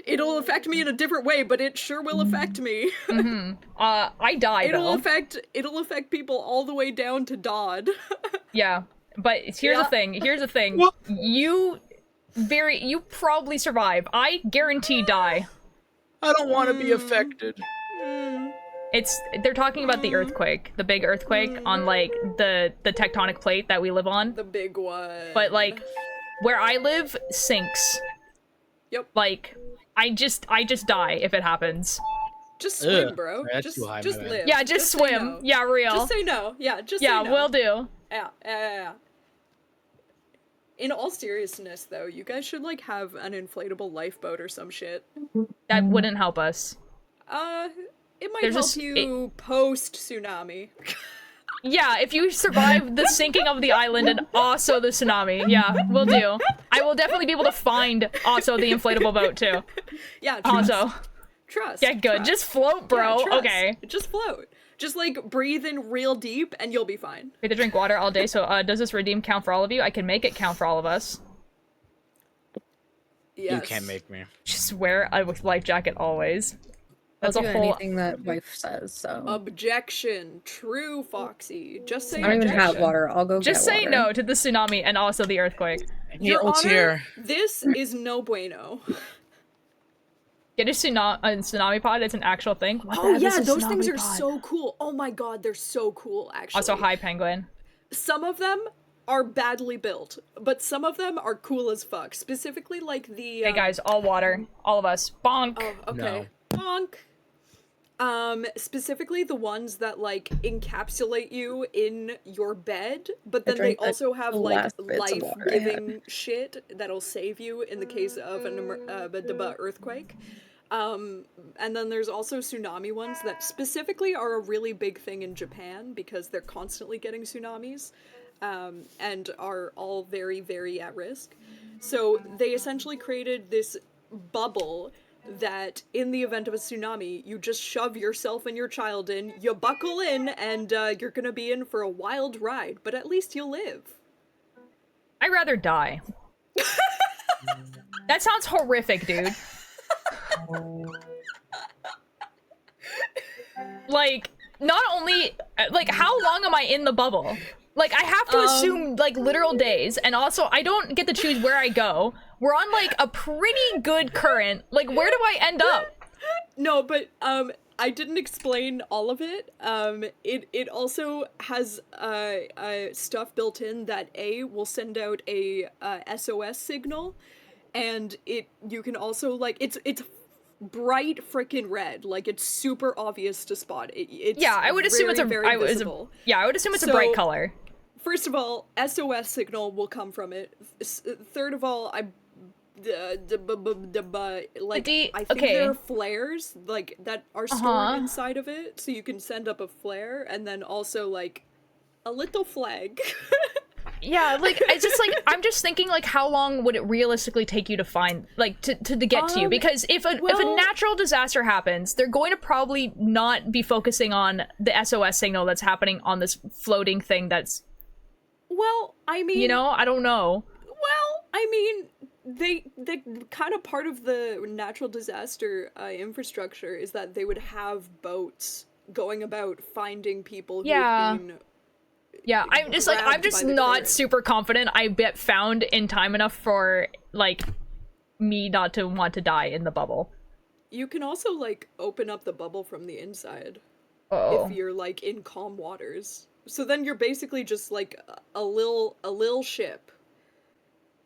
It'll affect me in a different way, but it sure will affect me. I die It'll though. affect people all the way down to Dodd. Yeah, but here's the thing. Here's the thing. You probably survive. I guarantee die. I don't want to be affected. They're talking about the earthquake, the big earthquake on like the tectonic plate that we live on. The big one. But like where I live sinks. Yep. Like I just die if it happens. Just swim, bro. That's too high, just my bad. live. Yeah, just swim. No. Yeah, real. Just say no. Yeah, just say no. will do. Yeah. In all seriousness, though, you guys should like have an inflatable lifeboat or some shit. That wouldn't help us. It might help you post tsunami. Yeah, if you survive the sinking of the island and also the tsunami, yeah, will do. I will definitely be able to find also the inflatable boat too. Yeah, trust. Also. Trust. Yeah, good. Trust. Just float, bro. Yeah, trust. Okay. Just float. Just like breathe in real deep and you'll be fine. We have to drink water all day, so does this redeem count for all of you? I can make it count for all of us. Yes. You can't make me. Just wear a life jacket always. That's I'll a do whole anything that wife says, so. Objection. True, Foxy. Just say I don't even have objection. water. I'll go Just get say water. no to the tsunami and also the earthquake. Your Altair. Honor, this is no bueno. Get a tsunami pod, it's an actual thing. What the Oh heck yeah, is a those tsunami things are pod? so cool. Oh my god, they're so cool, actually. Also, hi, Penguin. Some of them are badly built, but some of them are cool as fuck. Specifically, like the. Hey guys, all water. All of us. Bonk! Oh, okay. Bonk. Specifically the ones that like encapsulate you in your bed, but then they also have like life-giving shit that'll save you in the case of an earthquake. And then there's also tsunami ones that specifically are a really big thing in Japan because they're constantly getting tsunamis, and are all very, very at risk. So they essentially created this bubble that in the event of a tsunami, you just shove yourself and your child in, you buckle in, and you're gonna be in for a wild ride, but at least you'll live. I'd rather die. That sounds horrific, dude. Like, not only, like, how long am I in the bubble? Like, I have to assume, like, literal days, and also, I don't get to choose where I go. We're on, like, a pretty good current. Like, where do I end up? No, but, I didn't explain all of it. It also has, stuff built in that will send out a, SOS signal, and you can also, like, it's bright frickin' red. Like, it's super obvious to spot. It's yeah, I would assume it's a bright color. First of all, SOS signal will come from it. Third of all, I think there are flares like that are stored inside of it, so you can send up a flare, and then also like a little flag. Yeah, like, it's just like, I'm just thinking, like, how long would it realistically take you to find, like, to get to you? Because if a natural disaster happens, they're going to probably not be focusing on the SOS signal that's happening on this floating thing that's... Well, I mean... You know? I don't know. Well, I mean, they kind of part of the natural disaster infrastructure is that they would have boats going about finding people who have been... Yeah, I'm just not super confident I get found in time enough for, like, me not to want to die in the bubble. You can also, like, open up the bubble from the inside. Oh. If you're, like, in calm waters. So then you're basically just, like, a little ship.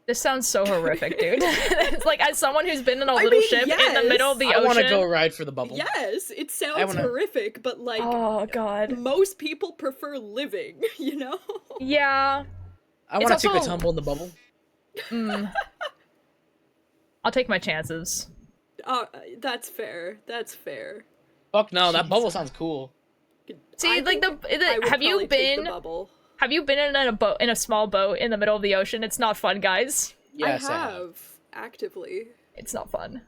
This sounds so horrific, dude. It's like, as someone who's been in a little ship in the middle of the ocean. I want to go ride for the bubble. Yes, it sounds horrific, but like, oh god, most people prefer living, you know? Yeah. I want to take a tumble in the bubble. I'll take my chances. That's fair. That's fair. Fuck no, that bubble sounds cool. See, like have you been in a small boat in the middle of the ocean? It's not fun, guys. Yes, I have actively. It's not fun.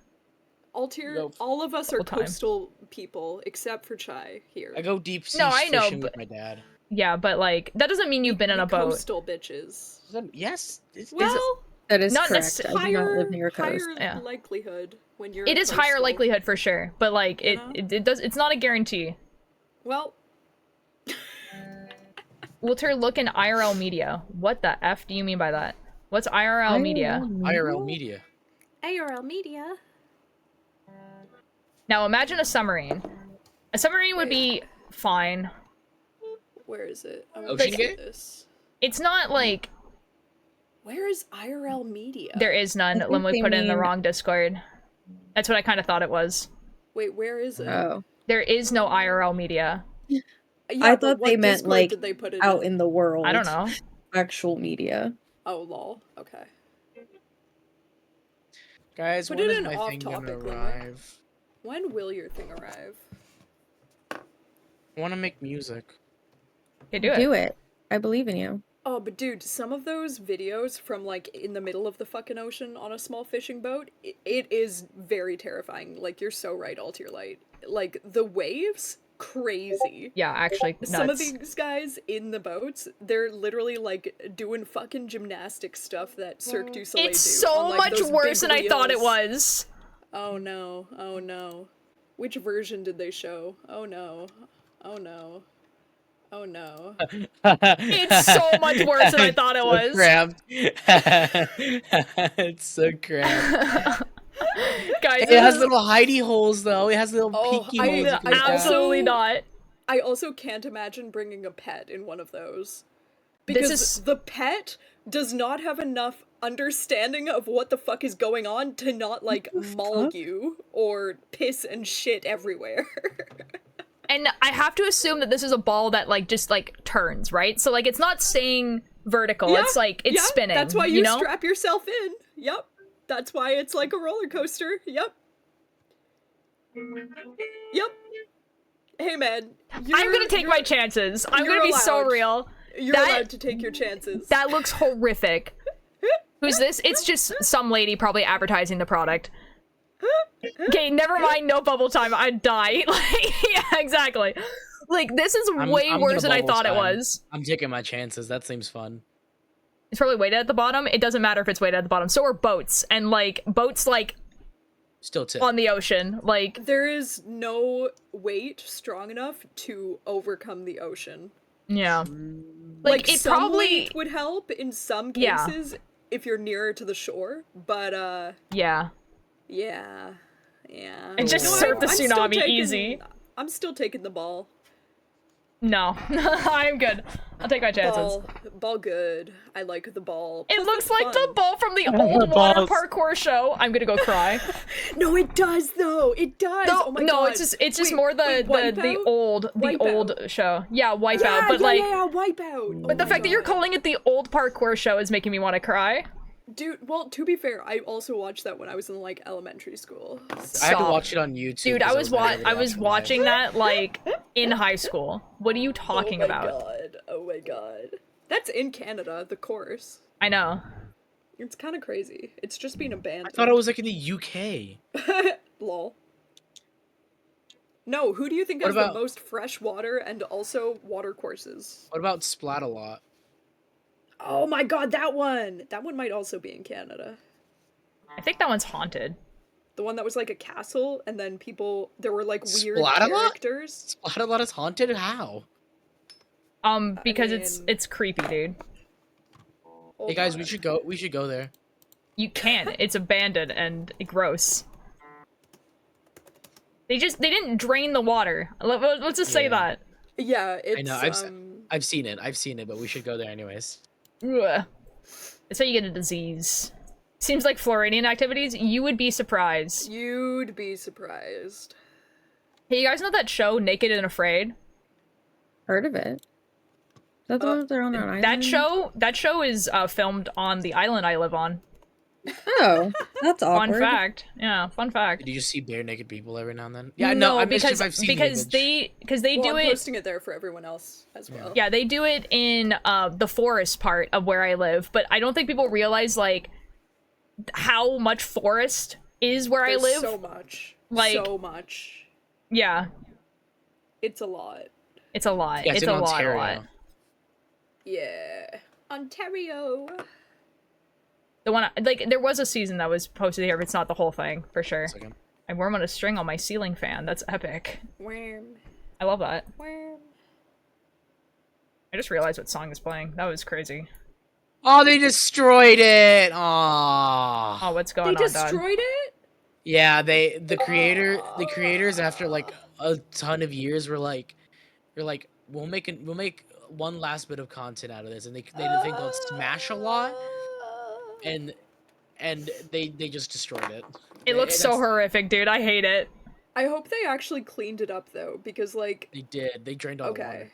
All of us are coastal people, except for Chai here. I go deep sea fishing with my dad. Yeah, but like that doesn't mean you've been in a boat. Coastal bitches. Yes. Well, that is not correct. I do not live near a coast. Higher likelihood when you're. It is higher likelihood for sure, but like it's not a guarantee. Well. Walter, look in IRL media. What the F do you mean by that? What's IRL media? IRL media. IRL media. Now imagine a submarine. A submarine would be fine. Where is it? This. It's not like. Where is IRL media? There is none. Limwood put it in the wrong Discord. That's what I kind of thought it was. Wait, where is it? Oh. There is no IRL media. Yeah, I thought they meant Discord like did they put it out in the world. I don't know. Actual media. Oh lol. Okay. Guys, Put when it is in my off thing gonna topic, arrive? When will your thing arrive? I want to make music. Okay, do it. Do it. I believe in you. Oh, but dude, some of those videos from like in the middle of the fucking ocean on a small fishing boat, it is very terrifying. Like, you're so right, Altier Light. Like, the waves, crazy. Yeah, actually, nuts. Some of these guys in the boats, they're literally like doing fucking gymnastic stuff that Cirque du Soleil It's do so on, like, much those worse big than I thought it reels. was. Oh no, oh no. Which version did they show? Oh no. Oh no. Oh no. It's so much worse than I thought it was. Cramped. It's so cramped. Guys, it has little hidey holes though. It has little peeky holes. you can grab. Absolutely not. I also can't imagine bringing a pet in one of those. Because the pet does not have enough understanding of what the fuck is going on to not, like, maul you or piss and shit everywhere. And I have to assume that this is a ball that, like, just, like, turns, right? So, like, it's not staying vertical. Yeah, it's, like, it's spinning. That's why you know? strap yourself in. Yep. That's why it's like a roller coaster. Yep. Yep. Hey, man. I'm gonna take my chances. I'm gonna be so real. You're allowed to take your chances. That looks horrific. Who's this? It's just some lady probably advertising the product. Okay, never mind, no bubble time. I'd die. Like, yeah, exactly. Like, this is way worse than I thought it was. I'm taking my chances. That seems fun. It's probably weighted at the bottom. It doesn't matter if it's weighted at the bottom. So are boats. And, like, boats, like, still tip. on the ocean. Like, there is no weight strong enough to overcome the ocean. Yeah. Like it some probably weight would help in some cases if you're nearer to the shore, but yeah. Yeah. And just surf the tsunami easy. I'm still taking the ball. No. I'm good. I'll take my chances. Ball good. I like the ball. It Plus, looks it's like fun. the ball from the old water parkour show. I'm gonna go cry. No, it does though. It does. No, oh my no, god. it's just more the old show. Yeah, Wipeout. Yeah, but like Wipeout. But the fact that you're calling it the old parkour show is making me want to cry. Dude, well, to be fair, I also watched that when I was in like elementary school. I had to watch it on YouTube. Dude, I was watching that like in high school. What are you talking about? Oh my god. That's in Canada, the course. I know. It's kind of crazy. It's just being abandoned. I thought it was like in the UK. Lol. No, who do you think has the most fresh water and also water courses? What about Splat-A-Lot? Oh my god, that one! That one might also be in Canada. I think that one's haunted. The one that was like a castle, and then there were like weird Splat-A-Lot? characters. Splat-A-Lot is haunted? How? Because it's creepy, dude. Hey guys, we should go there. You can't. It's abandoned and gross. They didn't drain the water. Let's just say that. Yeah, it's I know, I've seen it, but we should go there anyways. Ugh. That's how you get a disease. Seems like Floridian activities. You would be surprised. You'd be surprised. Hey, you guys know that show, Naked and Afraid? Heard of it. Is that the one they're on an island? That show is filmed on the island I live on. Oh, that's awkward. Fun fact. Yeah, fun fact. Do you see bare naked people every now and then? Yeah, no, no, because I've seen the image. they do I'm it. posting it there for everyone else as well. Yeah, they do it in the forest part of where I live, but I don't think people realize like how much forest is where There's I live. so much. Like, so much. Yeah, It's a lot. it's a lot. Yeah, it's in a lot. Ontario. Yeah. Ontario. The one like there was a season that was posted here, but it's not the whole thing for sure. Second. I worm on a string on my ceiling fan. That's epic. Wham. I love that. Wham. I just realized what song is playing. That was crazy. Oh, they destroyed it. Oh. Oh, what's going They on, Dad? destroyed it? Yeah, the creators after like a ton of years were like, we'll make one last bit of content out of this, and they did a thing called Smash a Lot, and they just destroyed it. It looks so horrific, dude. I hate it. I hope they actually cleaned it up though, because like They did. They drained all the water.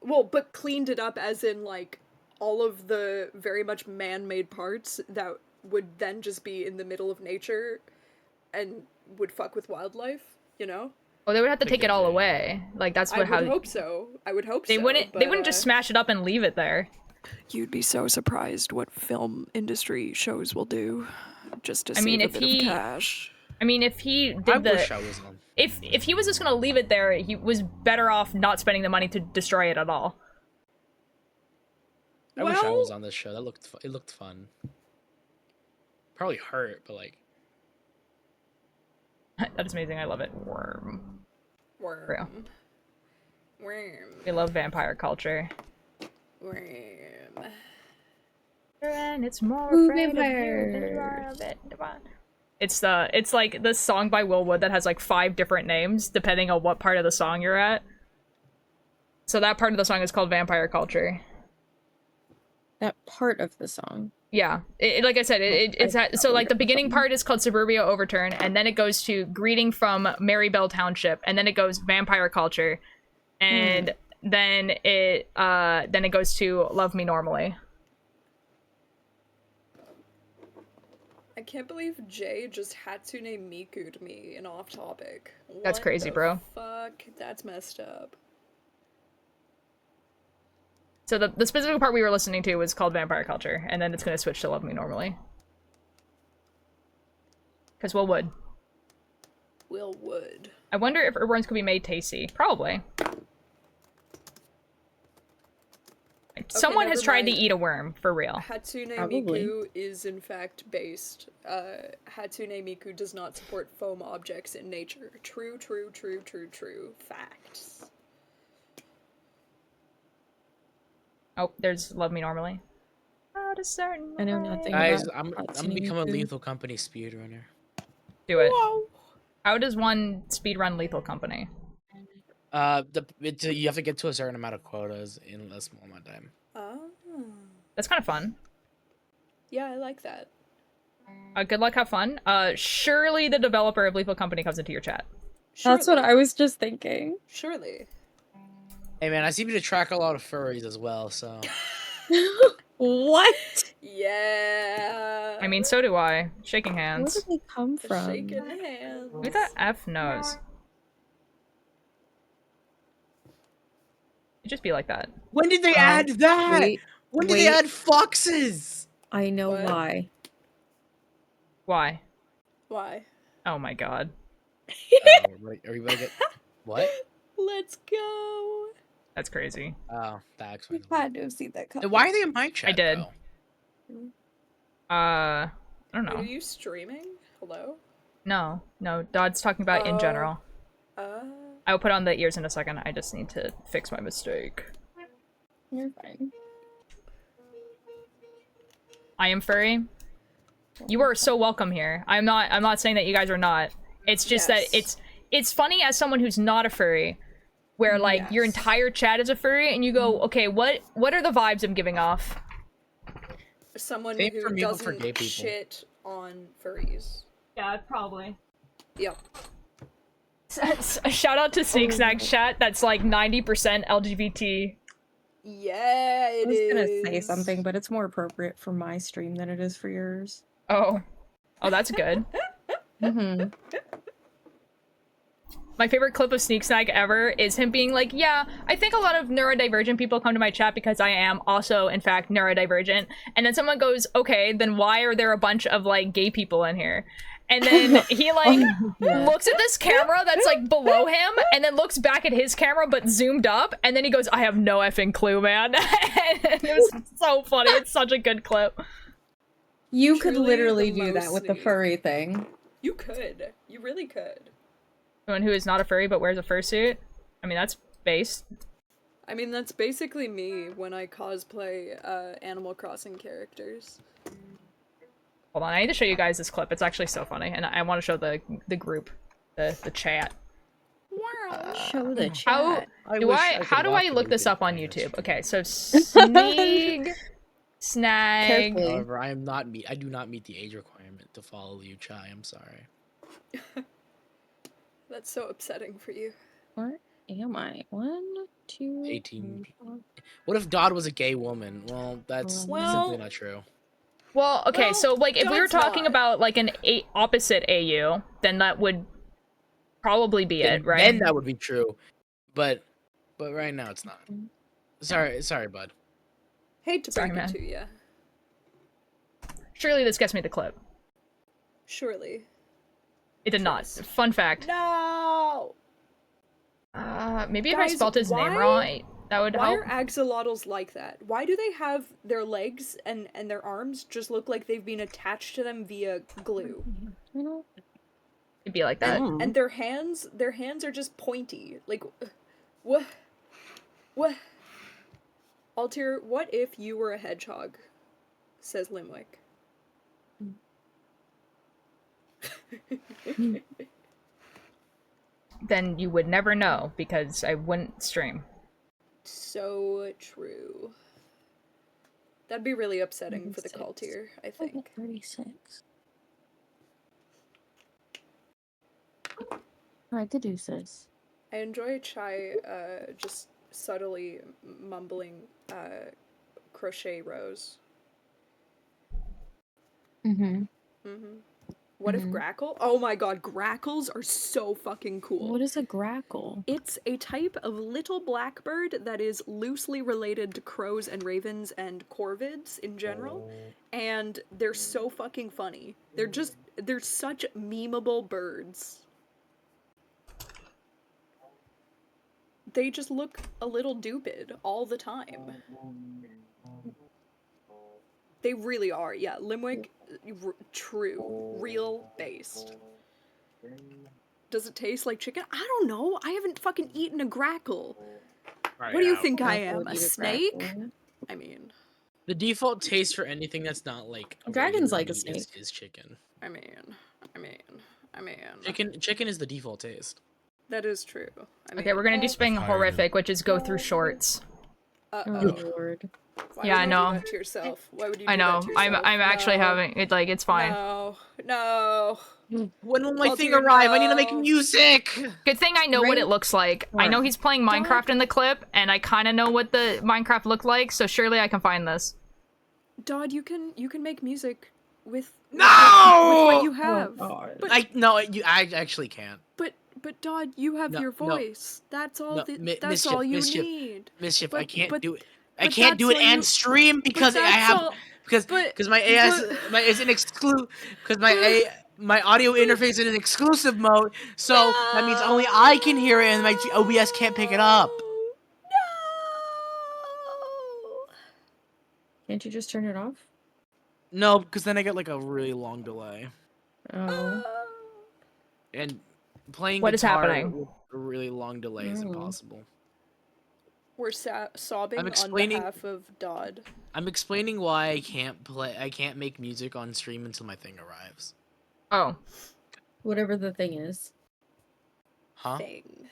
Well, but cleaned it up as in like all of the very much man-made parts that would then just be in the middle of nature and would fuck with wildlife, you know? Well, they would have to take it all away. Like that's what I would hope so. I would hope they so. wouldn't. They but, wouldn't just smash it up and leave it there. You'd be so surprised what film industry shows will do, just to I mean, save if a bit he- of cash. I mean, if he did I the, wish I was on. if he was just gonna leave it there, he was better off not spending the money to destroy it at all. I wish I Well- was on this show. It looked fun. Probably hurt, but like. That is amazing. I love it. Worm. Real. Worm. We love vampire culture. Worm. And it's more Ooh, afraid of you than you are of it. It's like the song by Will Wood that has like 5 different names depending on what part of the song you're at. So that part of the song is called Vampire Culture. That part of the song. Yeah, like I said, so like the beginning part is called Suburbia Overturn, and then it goes to Greeting from Marybelle Township, and then it goes Vampire Culture, and then it goes to Love Me Normally. I can't believe Jay just Hatsune Miku'd me in Off Topic. That's What crazy, the bro. Fuck, that's messed up. So the specific part we were listening to was called Vampire Culture, and then it's gonna switch to Love Me Normally. Because Will Wood. Will Wood. I wonder if earworms could be made tasty. Probably. Someone has never tried to mind. eat a worm, for real. Hatsune Probably. Miku is in fact based. Hatsune Miku does not support foam objects in nature. True, true, true, true, true. Facts. Oh, there's Love Me Normally. Out a certain I know way. nothing Guys, about I'm Hatsune becoming a Miku. Lethal Company speedrunner. Do it. Whoa. How does one speedrun Lethal Company? You have to get to a certain amount of quotas in a small amount of time. Oh. That's kind of fun. Yeah, I like that. Good luck, have fun. Surely the developer of Lethal Company comes into your chat. That's what Surely. I was just thinking. Surely. Hey man, I seem to track a lot of furries as well, so. What? Yeah. I mean, so do I. Shaking Where hands. did they come from? Shaking hands. Look at that F nose. It just be like that. When did they add that? Wait, When did they wait. add foxes? I know What? why. Why? Why? Oh my god. Are we gonna get what? Let's go. That's crazy. Oh, that explains. had to have seen that Then why are they in my chat? I did. though? I don't Are know. you streaming? Hello? No, Dodd's talking about in Oh. general. Uh, I'll put on the ears in a second. I just need to fix my mistake. You're fine. I am furry. You are so welcome here. I'm not saying that you guys are not. It's just Yes. that it's funny as someone who's not a furry, where like your Yes. entire chat is a furry, and you go, okay, what are the vibes I'm giving off? someone Same who for me, but for doesn't gay people. shit on furries. Yeah, probably. Yep. A shout out to Sneak Snack chat. That's like 90% LGBT. Yeah, I it was gonna is. say something, but it's more appropriate for my stream than it is for yours. Oh, that's good. Mm-hmm. My favorite clip of Sneak Snack ever is him being like, yeah, I think a lot of neurodivergent people come to my chat because I am also, in fact, neurodivergent. And then someone goes, okay, then why are there a bunch of, like, gay people in here? And then he, like, looks at this camera that's, like, below him, and then looks back at his camera, but zoomed up, and then he goes, I have no effing clue, man. And it was so funny. It's such a good clip. You could Truly literally the do that with the most- furry thing. You could. You really could. Someone who is not a furry but wears a fursuit. I mean, that's based. I mean, that's basically me when I cosplay Animal Crossing characters. Hold on, I need to show you guys this clip. It's actually so funny, and I want to show the group, the chat. Show the chat. How do wish I could how do watch I the look this video up on on this. YouTube? Okay, so Sneeg, Snag. Carefully. However, I do not meet the age requirement to follow you, Chai. I'm sorry. That's so upsetting for you. Where am I? 1, 2, 18. 3, 4. What if Dodd was a gay woman? Well, that's Well- simply not true. Well, okay, Well, so like if we were Dodd's talking not. about like an opposite AU, then that would probably be it, right? Then that would be true, but right now it's not. Sorry, bud. Hate to Sorry, break man. it to you. Surely this gets me the clip. Surely. It did not. Fun fact. No! Maybe if I Guys, spelled his name why- right, that would Why help. are axolotls like that? Why do they have their legs and their arms just look like they've been attached to them via glue? It'd be like that. And their hands are just pointy. Like, what? Altair, what if you were a hedgehog? Says Limwick. Then you would never know because I wouldn't stream. So true. That'd be really upsetting for the Caltier, I think. 36. Alright, the deuces. I enjoy Chai just subtly mumbling crochet rows. Mm-hmm. What if grackle? Oh my god, grackles are so fucking cool. What is a grackle? It's a type of little blackbird that is loosely related to crows and ravens and corvids in general, and they're so fucking funny. They're such memeable birds. They just look a little dupid all the time. They really are, yeah. Limwick, true, real based. Does it taste like chicken? I don't know. I haven't fucking eaten a grackle. What do you think I am, a snake? I mean, The default taste for anything that's not like a Dragon's regular like a meat snake. is chicken. I mean. Chicken is the default taste. That is true. I mean, Okay, we're gonna do something horrific, which is go through shorts. Uh-oh. Lord. Why Yeah, would I you know. do that to yourself? Why would you I do that know. to yourself? I'm actually No. having it. Like it's fine. No. When will my Altair, thing arrive? I need to make no. music. Good thing I know what it looks like. I know he's playing Minecraft in the clip, and I kind of know what the Minecraft looked like. So surely I can find this. Dodd, you can make music with No! with what you have. But I actually can't. but Dodd, you have No, your no. voice. That's all. No, that's Mischief, all you Mischief. need. Mischief, I But- can't but- do it. I but can't do it that's all and you- stream because I that's have all- because my AS but- my is an exclusive because my audio interface is in exclusive mode, so that means only I can hear it and my OBS can't pick it up. Can't you just turn it off? No, because then I get like a really long delay. Oh. And playing What is guitar happening? with a really long delay is impossible. We're sobbing I'm on explaining- behalf of Dodd. I'm explaining why I can't make music on stream until my thing arrives. Oh, Whatever the thing is. Huh? Thing.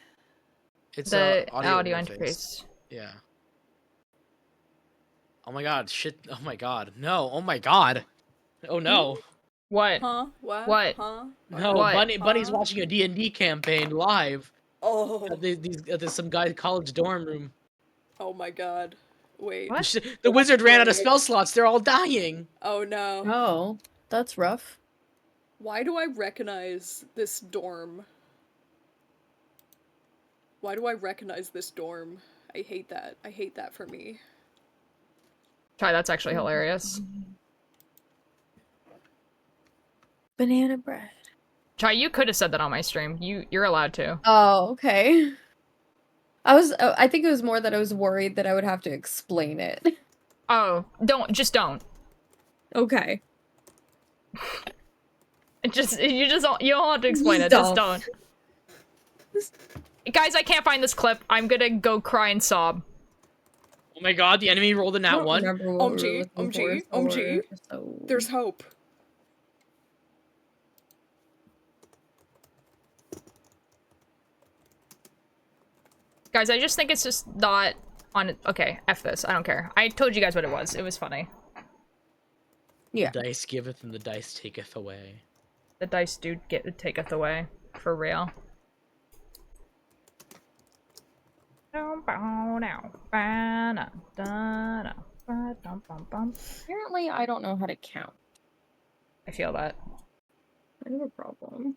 It's the a audio interface. Yeah. Oh my god, shit. Oh my god. No, oh my god. Oh no. What? Huh? What? What? Huh? No, What? Bunny's watching a D&D campaign live Oh. at some guy's college dorm room. Oh my god. Wait. What? The wizard ran out of spell slots. They're all dying. Oh no. Oh, that's rough. Why do I recognize this dorm? Why do I recognize this dorm? I hate that. I hate that for me. Try, that's actually hilarious. Banana bread. Try, you could have said that on my stream. You're allowed to. Oh, okay. I think it was more that I was worried that I would have to explain it. Oh, just don't. Okay. You don't have to explain it. Just Just don't. Guys, I can't find this clip. I'm gonna go cry and sob. Oh my god, the enemy rolled a nat one. OMG. There's hope. Guys, I just think it's just not on. Okay, F this. I don't care. I told you guys what it was. It was funny. Yeah. The dice giveth and the dice taketh away. The dice do taketh away. For real. Apparently, I don't know how to count. I feel that. I have a problem.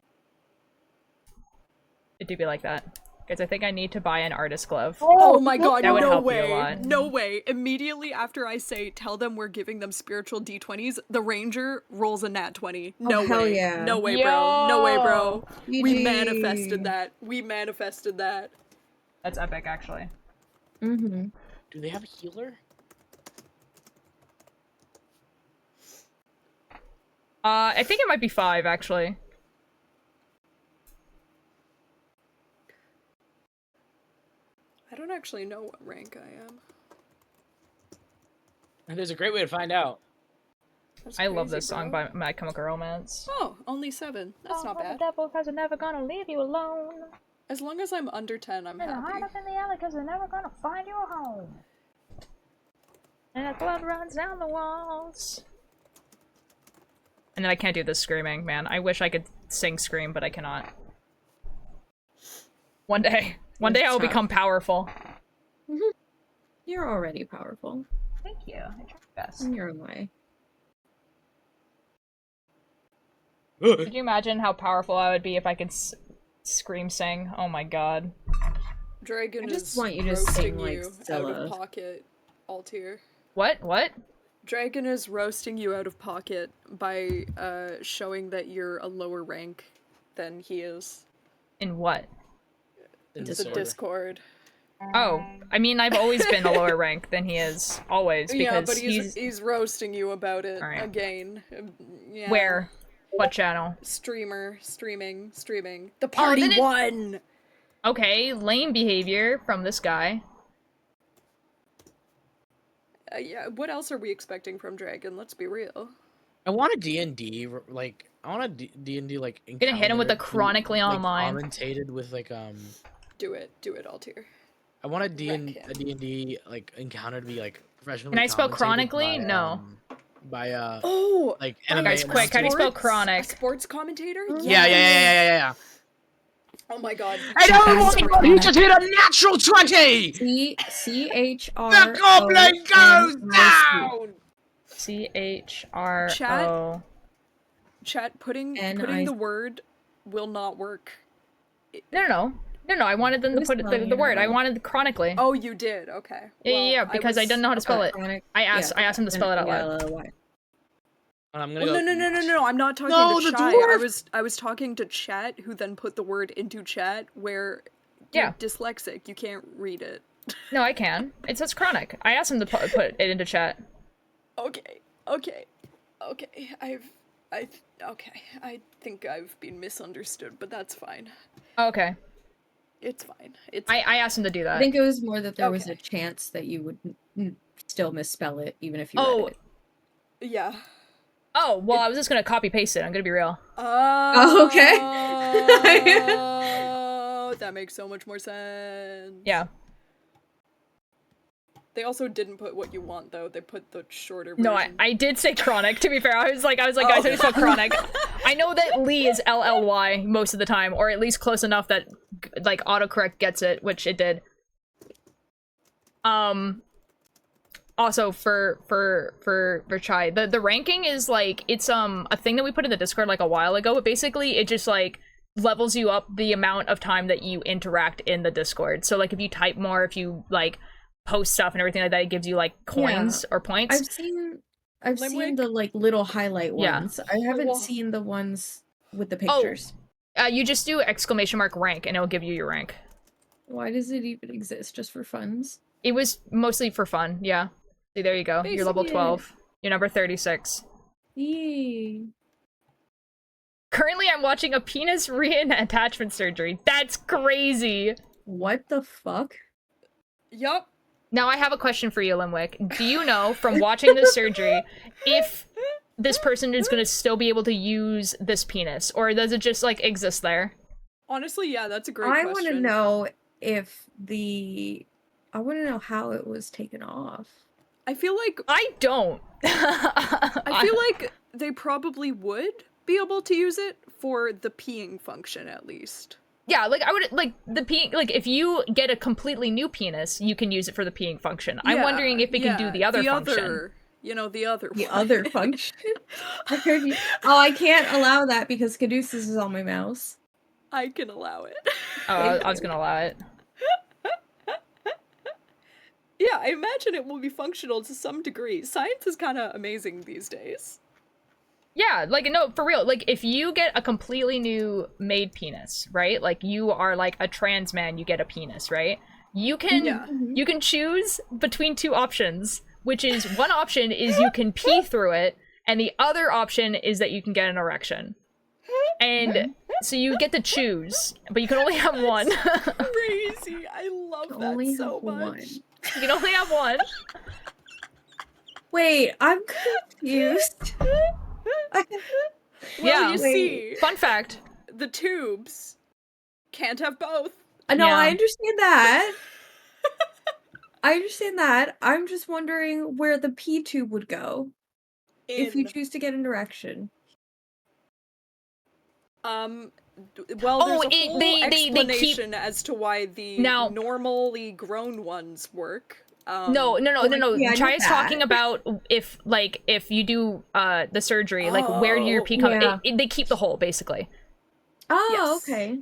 It do be like that. Guys, I think I need to buy an artist glove. Oh my god, That would no help you a way. lot. No way. Immediately after I say, tell them we're giving them spiritual D20s, the ranger rolls a nat 20. No hell way. yeah. No way, bro. No way, bro. We GG. manifested that. We manifested that. That's epic, actually. Mm-hmm. Do they have a healer? I think it might be 5, actually. I don't actually know what rank I am. And there's a great way to find out. That's I love crazy, this song bro. by My Chemical Romance. Oh, only 7. That's not bad. Devil, cause they're never gonna leave you alone. As long as I'm under 10, I'm And hide happy. up in the alley cause they're never gonna find you a home. And the blood runs down the walls. And then I can't do this screaming, man. I wish I could sing Scream, but I cannot. One day. One day I will become powerful. You're already powerful. Thank you. I tried my best. In your own way. Could you imagine how powerful I would be if I could scream sing? Oh my god. Dragon I just is want you to roasting sing like you out Scylla. of pocket, Altier. What? What? Dragon is roasting you out of pocket by showing that you're a lower rank than he is. In what? In The Discord. Discord. Oh, I mean, I've always been a lower rank than he is. Always, because Yeah, but he's roasting you about it Alright. again. Yeah. Where? What channel? Streaming. The party then it- won! Okay, lame behavior from this guy. Yeah, what else are we expecting from Dragon? Let's be real. I want a D&D, like, I want a D&D, like, Gonna hit him with the encounter, chronically like, online. Mm-hmm. commentated with, like, Do it, Altier. I want a Wreck him. D&D, like, encounter to be, like, professionally Can I spell commentated chronically? by, No. By, Oh! like, Guys, anime Guys, quick, how do you spell sports- chronic? A sports commentator? Yeah. Oh my god. And everyone, you just hit a natural 20! C-H-R. The goblin goes down! C-H-R-O. Chat, putting N-I- the word will not work. No, I wanted them to put the word. I wanted chronically. Oh, you did? Okay. Yeah, because I didn't know how to spell it. Chronic. I asked him to spell it out loud. L-L-Y. I'm gonna Well, go. no, I'm not talking No, to the chat. dwarf! I was talking to chat, who then put the word into chat, where Yeah. you're dyslexic, you can't read it. No, I can. It says chronic. I asked him to put it into chat. Okay. I think I've been misunderstood, but that's fine. Oh, okay. It's fine. It's I asked him to do that. I think it was more that there was Okay. a chance that you would still misspell it, even if you Oh. read it. yeah. Oh, well, I was just gonna copy paste it. I'm gonna be real. Oh, okay. Oh, that makes so much more sense. Yeah. They also didn't put what you want though. They put the shorter version. No, I did say chronic, to be fair. I was like, guys, I just spelled chronic. I know that Lee is LLY most of the time, or at least close enough that, like, autocorrect gets it, which it did. Also, for Chai, the ranking is, like, it's, a thing that we put in the Discord, like, a while ago, but basically it just, like, levels you up the amount of time that you interact in the Discord. So, like, if you type more, if you, like, post stuff and everything like that, it gives you like coins or points. I've seen the like little highlight ones. I haven't seen the ones with the pictures. You just do ! rank and it'll give you your rank. Why does it even exist? Just for funs? It was mostly for fun, yeah. See, there you go. You're level 12. You're number 36. Yay. Currently, I'm watching a penis reattachment surgery. That's crazy. What the fuck? Yup. Now I have a question for you, Limwick. Do you know from watching the surgery if this person is going to still be able to use this penis, or does it just like exist there? Honestly, yeah, that's a great question. I want to know I want to know how it was taken off. I feel like I don't. I feel like they probably would be able to use it for the peeing function at least. Yeah, like I would like the peeing. Like if you get a completely new penis, you can use it for the peeing function. I'm wondering if it can do the other function. The other function. I can't allow that because Caduceus is on my mouse. I can allow it. Oh, I was gonna allow it. Yeah, I imagine it will be functional to some degree. Science is kind of amazing these days. Yeah, like, no, for real. Like, if you get a completely new made penis, right? Like, you are, like, a trans man, you get a penis, right? You can you can choose between two options, which is, one option is you can pee through it, and the other option is that you can get an erection. And so you get to choose, but you can only have one. Crazy. I love that so much. You can only have one. Wait, I'm confused. Well, you see, fun fact: the tubes can't have both. No, I understand that. I understand that. I'm just wondering where the P tube would go if you choose to get an erection. Well, there's a whole explanation as to why the normally grown ones work. No. Chai is talking about if you do the surgery, like where your pee comes. They keep the hole basically. Oh, yes. Okay.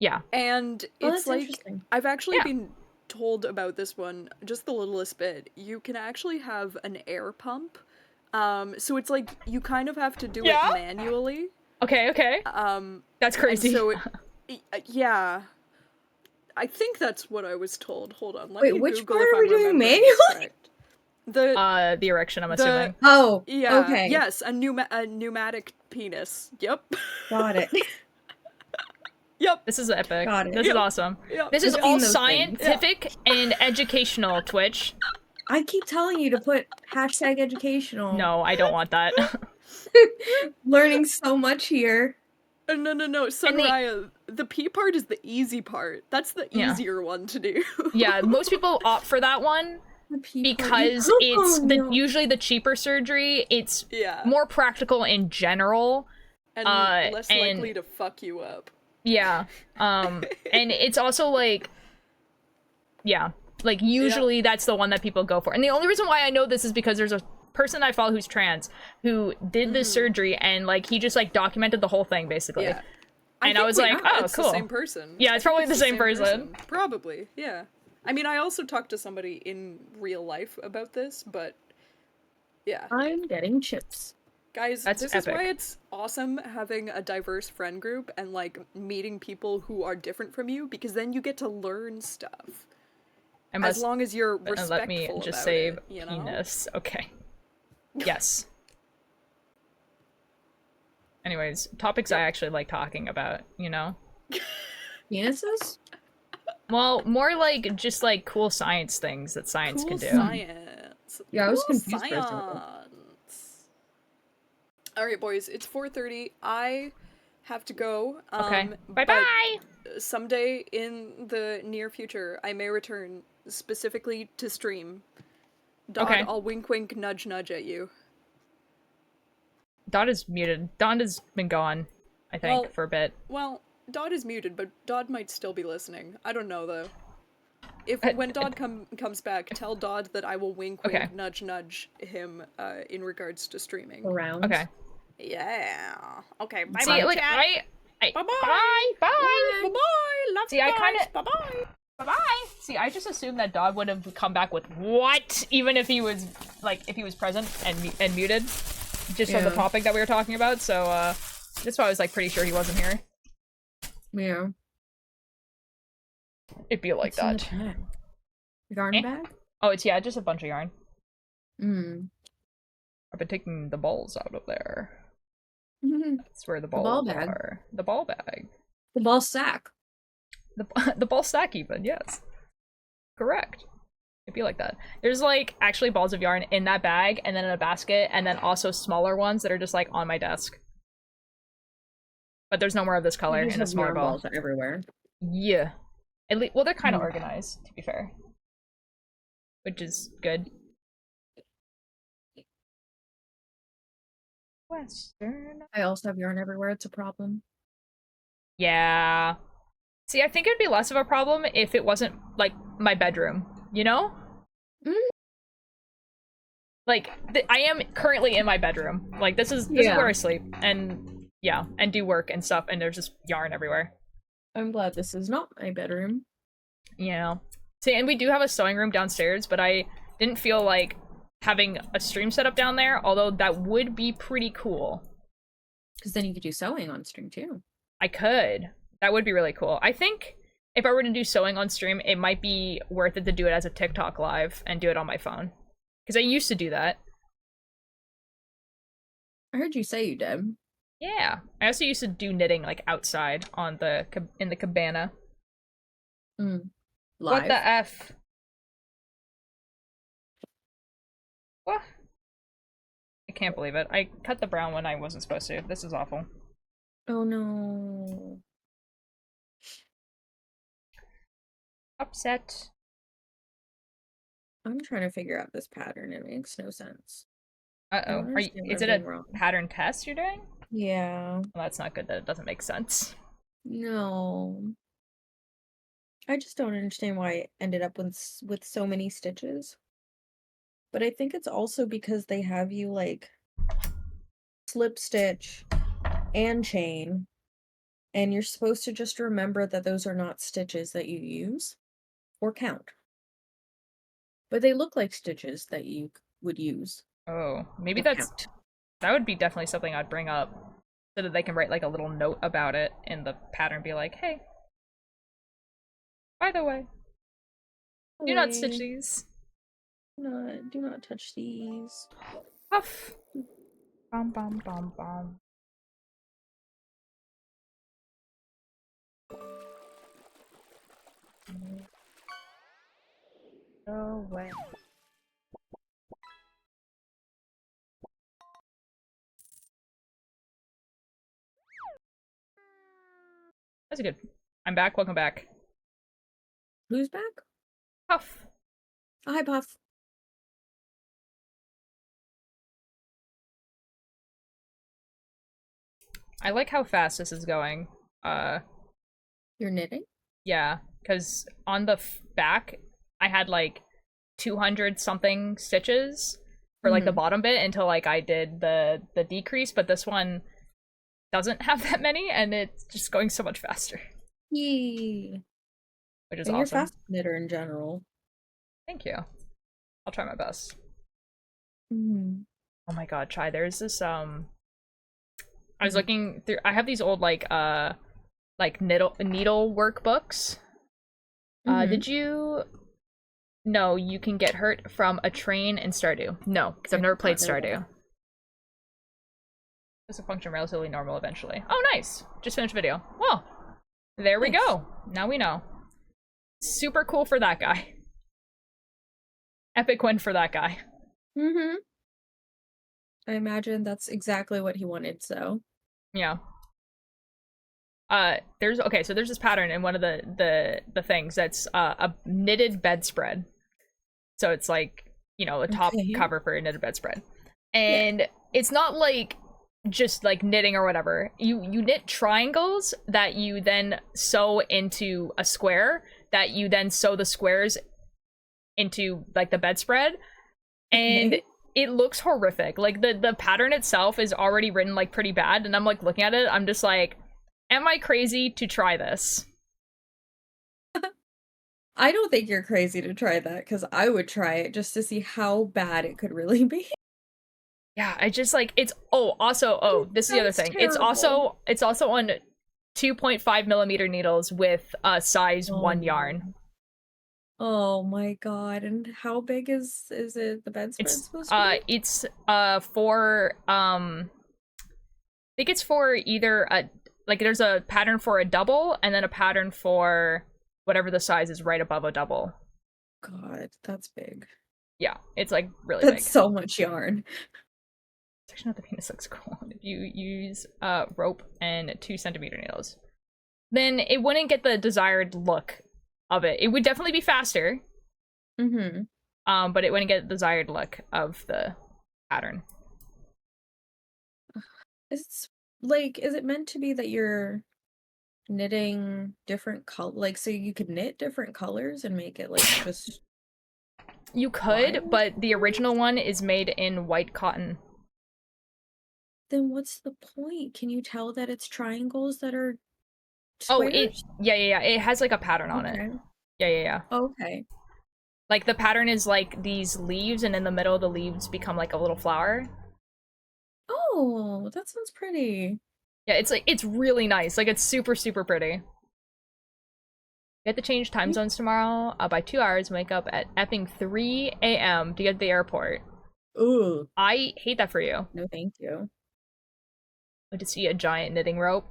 Yeah. And it's like I've actually been told about this one just the littlest bit. You can actually have an air pump. So it's like you kind of have to do it manually. Okay. That's crazy. So yeah. I think that's what I was told. Hold on, let me which Google part if are we I'm doing remembering manually? correct. The erection, I'm assuming. Oh, yeah. okay. Yes, a pneumatic penis. Yep. Got it. Yep. This is epic. Got it. This is awesome. Yep. This is all scientific and educational, Twitch. I keep telling you to put #educational. No, I don't want that. Learning so much here. No, Sunraya, the P part is the easy part. That's the easier one to do. Yeah, most people opt for that one because it's usually the cheaper surgery. It's more practical in general. And less likely to fuck you up. Yeah. And it's also like, usually that's the one that people go for. And the only reason why I know this is because there's a person I follow who's trans who did this surgery and like he just like documented the whole thing basically. Yeah. And I was like, oh, it's cool. The same person. Yeah, it's probably the same person. Probably, yeah. I mean, I also talked to somebody in real life about this, but yeah. I'm getting chips. Guys, That's this epic. is why it's awesome having a diverse friend group and like meeting people who are different from you, because then you get to learn stuff. As long as you're respectful let me just about save it, you know? penis. Okay. Yes. Anyways, topics I actually like talking about, you know? Penises? Well, more like just like cool science things that science can do. Science. Yeah, I was Cool confused for a second. Alright, boys, it's 4:30. I have to go. Okay. But Bye-bye! someday in the near future, I may return specifically to stream. Dodd, Okay. I'll wink wink nudge nudge at you. Dodd is muted. Dodd has been gone, I think, Well- for a bit. Well, Dodd is muted, but Dodd might still be listening. I don't know though. If when Dodd comes back, tell Dodd that I will wink wink Okay. nudge nudge him in regards to streaming. Around. Okay. Yeah. Okay. Bye See, bye. like, chat. I Bye-bye. bye, bye. Bye bye. Love See, you I guys. kinda- Bye bye. Bye-bye. See, I just assumed that Dodd would have come back with what, even if he was like if he was present and muted, just from the Yeah. topic that we were talking about. So that's why I was like pretty sure he wasn't here. Yeah. It'd be like What's that. in the bag? Yarn Eh? bag? Oh, it's just a bunch of yarn. Mm. I've been taking the balls out of there. The That's where the ball balls bag. are. The ball bag. ball sack. The ball stack even, yes. Correct. It'd be like that. There's like actually balls of yarn in that bag and then in a basket and then also smaller ones that are just like on my desk. But there's no more of this color You just in a have smaller yarn ball. balls everywhere. Yeah. At least, well, they're kind of Hmm. organized, to be fair. Which is good. Western. I also have yarn everywhere. It's a problem. Yeah. See, I think it'd be less of a problem if it wasn't, like, my bedroom, you know? Mm. Like, I am currently in my bedroom. Like, this is Yeah. where I sleep, and, yeah, and do work and stuff, and there's just yarn everywhere. I'm glad this is not my bedroom. You know? See, and we do have a sewing room downstairs, but I didn't feel like having a stream set up down there, although that would be pretty cool. Because then you could do sewing on stream too. I could. That would be really cool. I think if I were to do sewing on stream, it might be worth it to do it as a TikTok live and do it on my phone. Because I used to do that. I heard you say you did. Yeah. I also used to do knitting like outside on in the cabana. Mm. What Live. the F? What? I can't believe it. I cut the brown when I wasn't supposed to. This is awful. Oh no. Upset. I'm trying to figure out this pattern. It makes no sense. Uh-oh. don't understand what Is I'm it a doing wrong. pattern test you're doing? Yeah. Well, that's not good that it doesn't make sense. No. I just don't understand why it ended up with so many stitches. But I think it's also because they have you like slip stitch and chain, and you're supposed to just remember that those are not stitches that you use or count. But they look like stitches that you would use. Oh, maybe or that's count. that would be definitely something I'd bring up so that they can write like a little note about it in the pattern, be like, hey, by the way, do not stitch Hey, these. do not touch these. Puff. Bum bum bum bum. Go away. That's good. I'm back. Welcome back. Who's back? Puff. Oh, hi, Puff. I like how fast this is going. You're knitting? Yeah, because on the back, I had like 200 something stitches for like the bottom bit until like I did the decrease, but this one doesn't have that many, and it's just going so much faster, Yay. which is And you're a awesome. fast knitter in general. Thank you. I'll try my best. Mm. Oh my god, Chai, there's this I was looking through, I have these old like needle workbooks. Mhm. Did you know you can get hurt from a train in Stardew? No, because I've never played Stardew. This will function relatively normal eventually. Oh, nice! Just finished video. Well, there we Nice. go. Now we know. Super cool for that guy. Epic win for that guy. Mm-hmm. I imagine that's exactly what he wanted, so. Yeah. There's this pattern in one of the things that's a knitted bedspread. So it's like you know, a top Okay. cover for a knitted bedspread. And it's not like just like knitting or whatever. You knit triangles that you then sew into a square, that you then sew the squares into like the bedspread. And Okay. it looks horrific. Like the pattern itself is already written like pretty bad, and I'm like looking at it, I'm just like, am I crazy to try this? I don't think you're crazy to try that, because I would try it just to see how bad it could really be. Yeah, I just like it's this is the other Sounds thing. It's also on 2.5 millimeter needles with size 1 yarn. Oh my god, and how big is it the bedspread supposed to be? It's for I think it's for either a like there's a pattern for a double and then a pattern for whatever the size is right above a double. God, that's big. Yeah, it's like really That's big. so much yarn. Section of the penis looks cool. If you use rope and 2 centimeter needles, then it wouldn't get the desired look of it. It would definitely be faster. But it wouldn't get the desired look of the pattern. It's like, is it meant to be that you're knitting different color, like so you could knit different colors and make it like just You could, wild? but the original one is made in white cotton. Then what's the point? Can you tell that it's triangles that are Oh, squares? yeah. It has like a pattern on it. Okay. Yeah. Okay. Like the pattern is like these leaves, and in the middle of the leaves become like a little flower. Oh, that sounds pretty. Yeah, it's like it's really nice. Like it's super pretty. You have to change time zones tomorrow by 2 hours. Wake up at effing 3 a.m. to get to the airport. Ooh. I hate that for you. No, thank you. To see a giant knitting rope.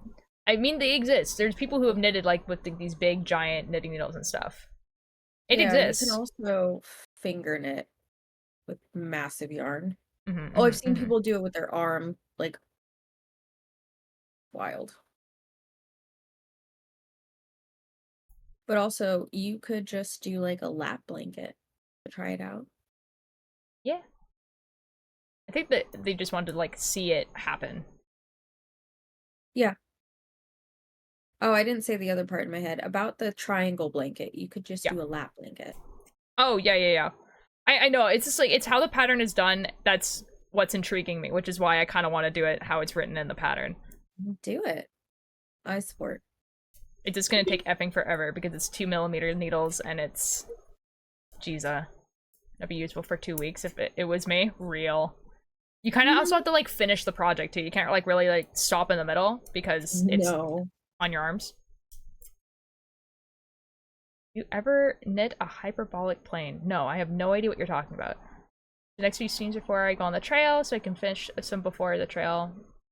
I mean, they exist. There's people who have knitted like with these big giant knitting needles and stuff. It exists. You can also finger knit with massive yarn. Mm-hmm, Oh, I've seen people do it with their arm, like wild. But also, you could just do like a lap blanket to try it out. Yeah. I think that they just wanted to like see it happen. Yeah. Oh, I didn't say the other part in my head. About the triangle blanket, you could just do a lap blanket. Oh, yeah. I know. It's just like, it's how the pattern is done. That's what's intriguing me, which is why I kind of want to do it how it's written in the pattern. Do it. I support. It's just going to take effing forever because it's 2 millimeter needles and it's... Jeez, it'd be useful for 2 weeks if it was me. Real. You kind of also have to like finish the project too. You can't like really like stop in the middle because it's on your arms. You ever knit a hyperbolic plane? No, I have no idea what you're talking about. The next few scenes before I go on the trail so I can finish some before the trail.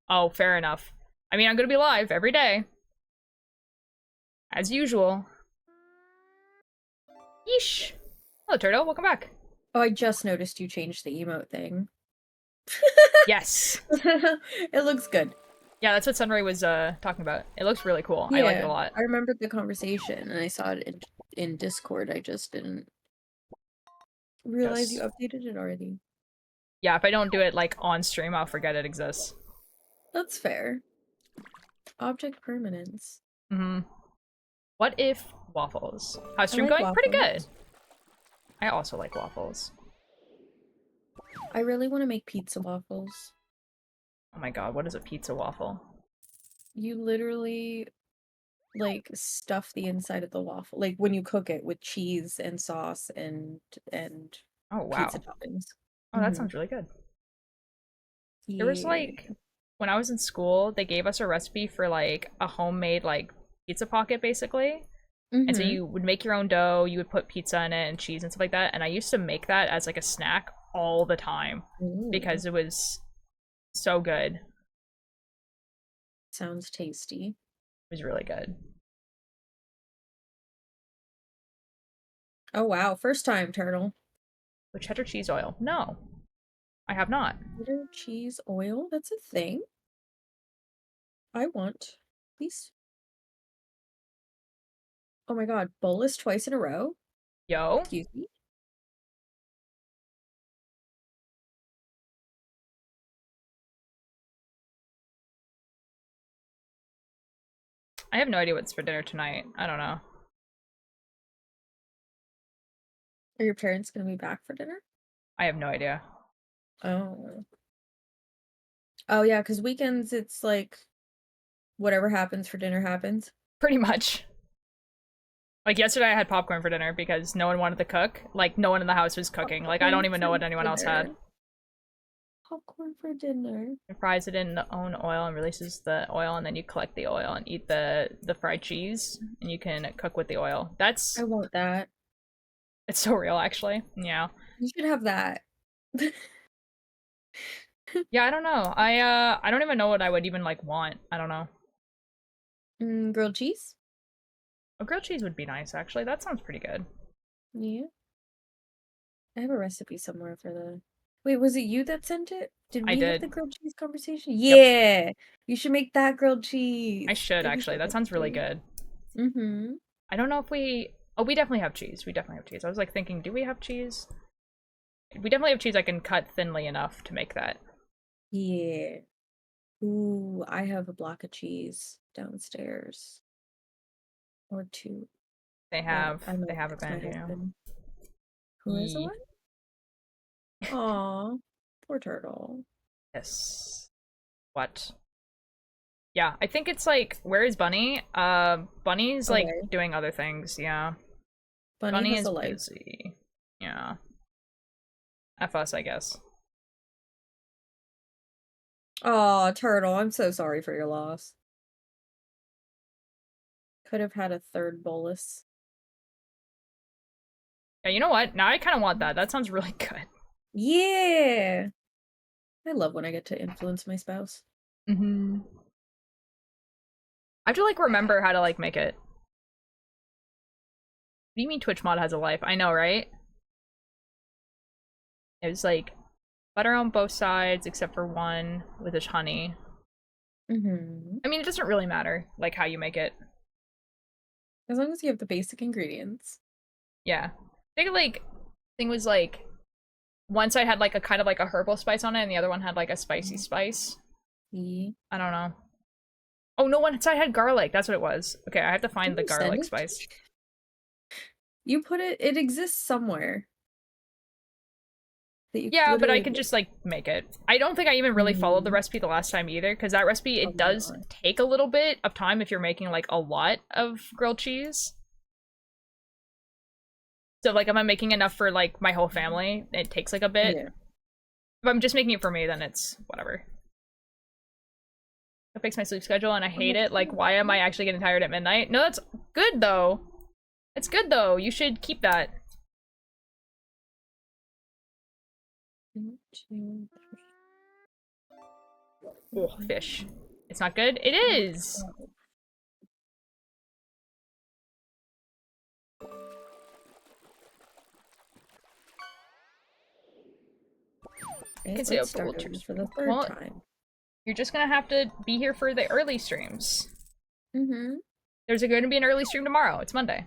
Oh, fair enough. I mean, I'm gonna be live every day. As usual. Yeesh. Hello, Turtle. Welcome back. Oh, I just noticed you changed the emote thing. Yes. It looks good. Yeah, that's what Sunray was talking about. It looks really cool. I like it a lot. I remembered the conversation and I saw it in Discord. I just didn't realize you updated it already. Yeah, if I don't do it like on stream, I'll forget it exists. That's fair. Object permanence. What if waffles? How's stream going? Pretty good. I also like waffles. I really want to make pizza waffles. Oh my god, what is a pizza waffle? You literally like stuff the inside of the waffle, like when you cook it with cheese and sauce and oh wow, pizza toppings. Oh, that sounds really good. There was like, when I was in school, they gave us a recipe for like a homemade like pizza pocket basically. And so you would make your own dough, you would put pizza in it and cheese and stuff like that. And I used to make that as like a snack all the time because it was so good. Sounds tasty. It was really good. Oh wow, first time, Turtle. With cheddar cheese oil? No, I have not. Cheddar cheese oil? That's a thing? I want. Please. Oh my god, bolus twice in a row? Yo. Excuse me? I have no idea what's for dinner tonight. I don't know. Are your parents gonna be back for dinner? I have no idea. Oh. Oh yeah, because weekends it's like whatever happens for dinner happens. Pretty much. Like yesterday I had popcorn for dinner because no one wanted to cook. Like no one in the house was cooking. Like I don't even know what anyone else had. Popcorn for dinner. It fries it in the own oil and releases the oil, and then you collect the oil and eat the fried cheese, and you can cook with the oil. That's I want that. it's so real actually. Yeah. You should have that. Yeah, I don't know. I don't even know what I would even like want. I don't know. Grilled cheese? A grilled cheese would be nice actually. That sounds pretty good. Yeah. I have a recipe somewhere for the. Wait, was it you that sent it? Did we I have did. the grilled cheese conversation? Yeah. You should make that grilled cheese. I should That'd be actually. so That sounds really good. good. Mm-hmm. I don't know if we we definitely have cheese. We definitely have cheese. I was like thinking, do we have cheese? We definitely have cheese I can cut thinly enough to make that. Yeah. Ooh, I have a block of cheese downstairs. Or two. They that have I might they have a text my band, yeah. husband. Who is the Ye- one? Aw, poor turtle. Yes. What? Yeah, I think it's like, where is Bunny? Bunny's like Okay. doing other things, yeah. Bunny has is a life. busy. Yeah. F us, I guess. Aw, turtle, I'm so sorry for your loss. Could have had a third bolus. Yeah, you know what? Now I kind of want that. That sounds really good. Yeah. I love when I get to influence my spouse. Mm-hmm. I have to like remember how to like make it. What do you mean Twitch mod has a life? I know, right? It was like butter on both sides except for one with this honey. Mm-hmm. I mean, it doesn't really matter like how you make it. As long as you have the basic ingredients. Yeah. I think like thing was like one side had like a kind of like a herbal spice on it and the other one had like a spicy spice. Yeah. I don't know. Oh no, one side had garlic. That's what it was. Okay, I have to find the Didn't you send garlic it? spice. You put it exists somewhere. That you Yeah, but I literally could put- just like make it. I don't think I even really followed the recipe the last time either, because that recipe it does not. take a little bit of time if you're making like a lot of grilled cheese. So like if I'm making enough for like my whole family, it takes like a bit. Yeah. If I'm just making it for me, then it's whatever. It fix my sleep schedule and I hate it. Like, why am I actually getting tired at midnight? No, that's good though. It's good though. You should keep that. 1, 2, 3. Oh, fish. It's not good? It is! Okay, Can say let's a start bowl over to for the third well, time. You're just gonna have to be here for the early streams. Mm-hmm. There's going to be an early stream tomorrow. It's Monday.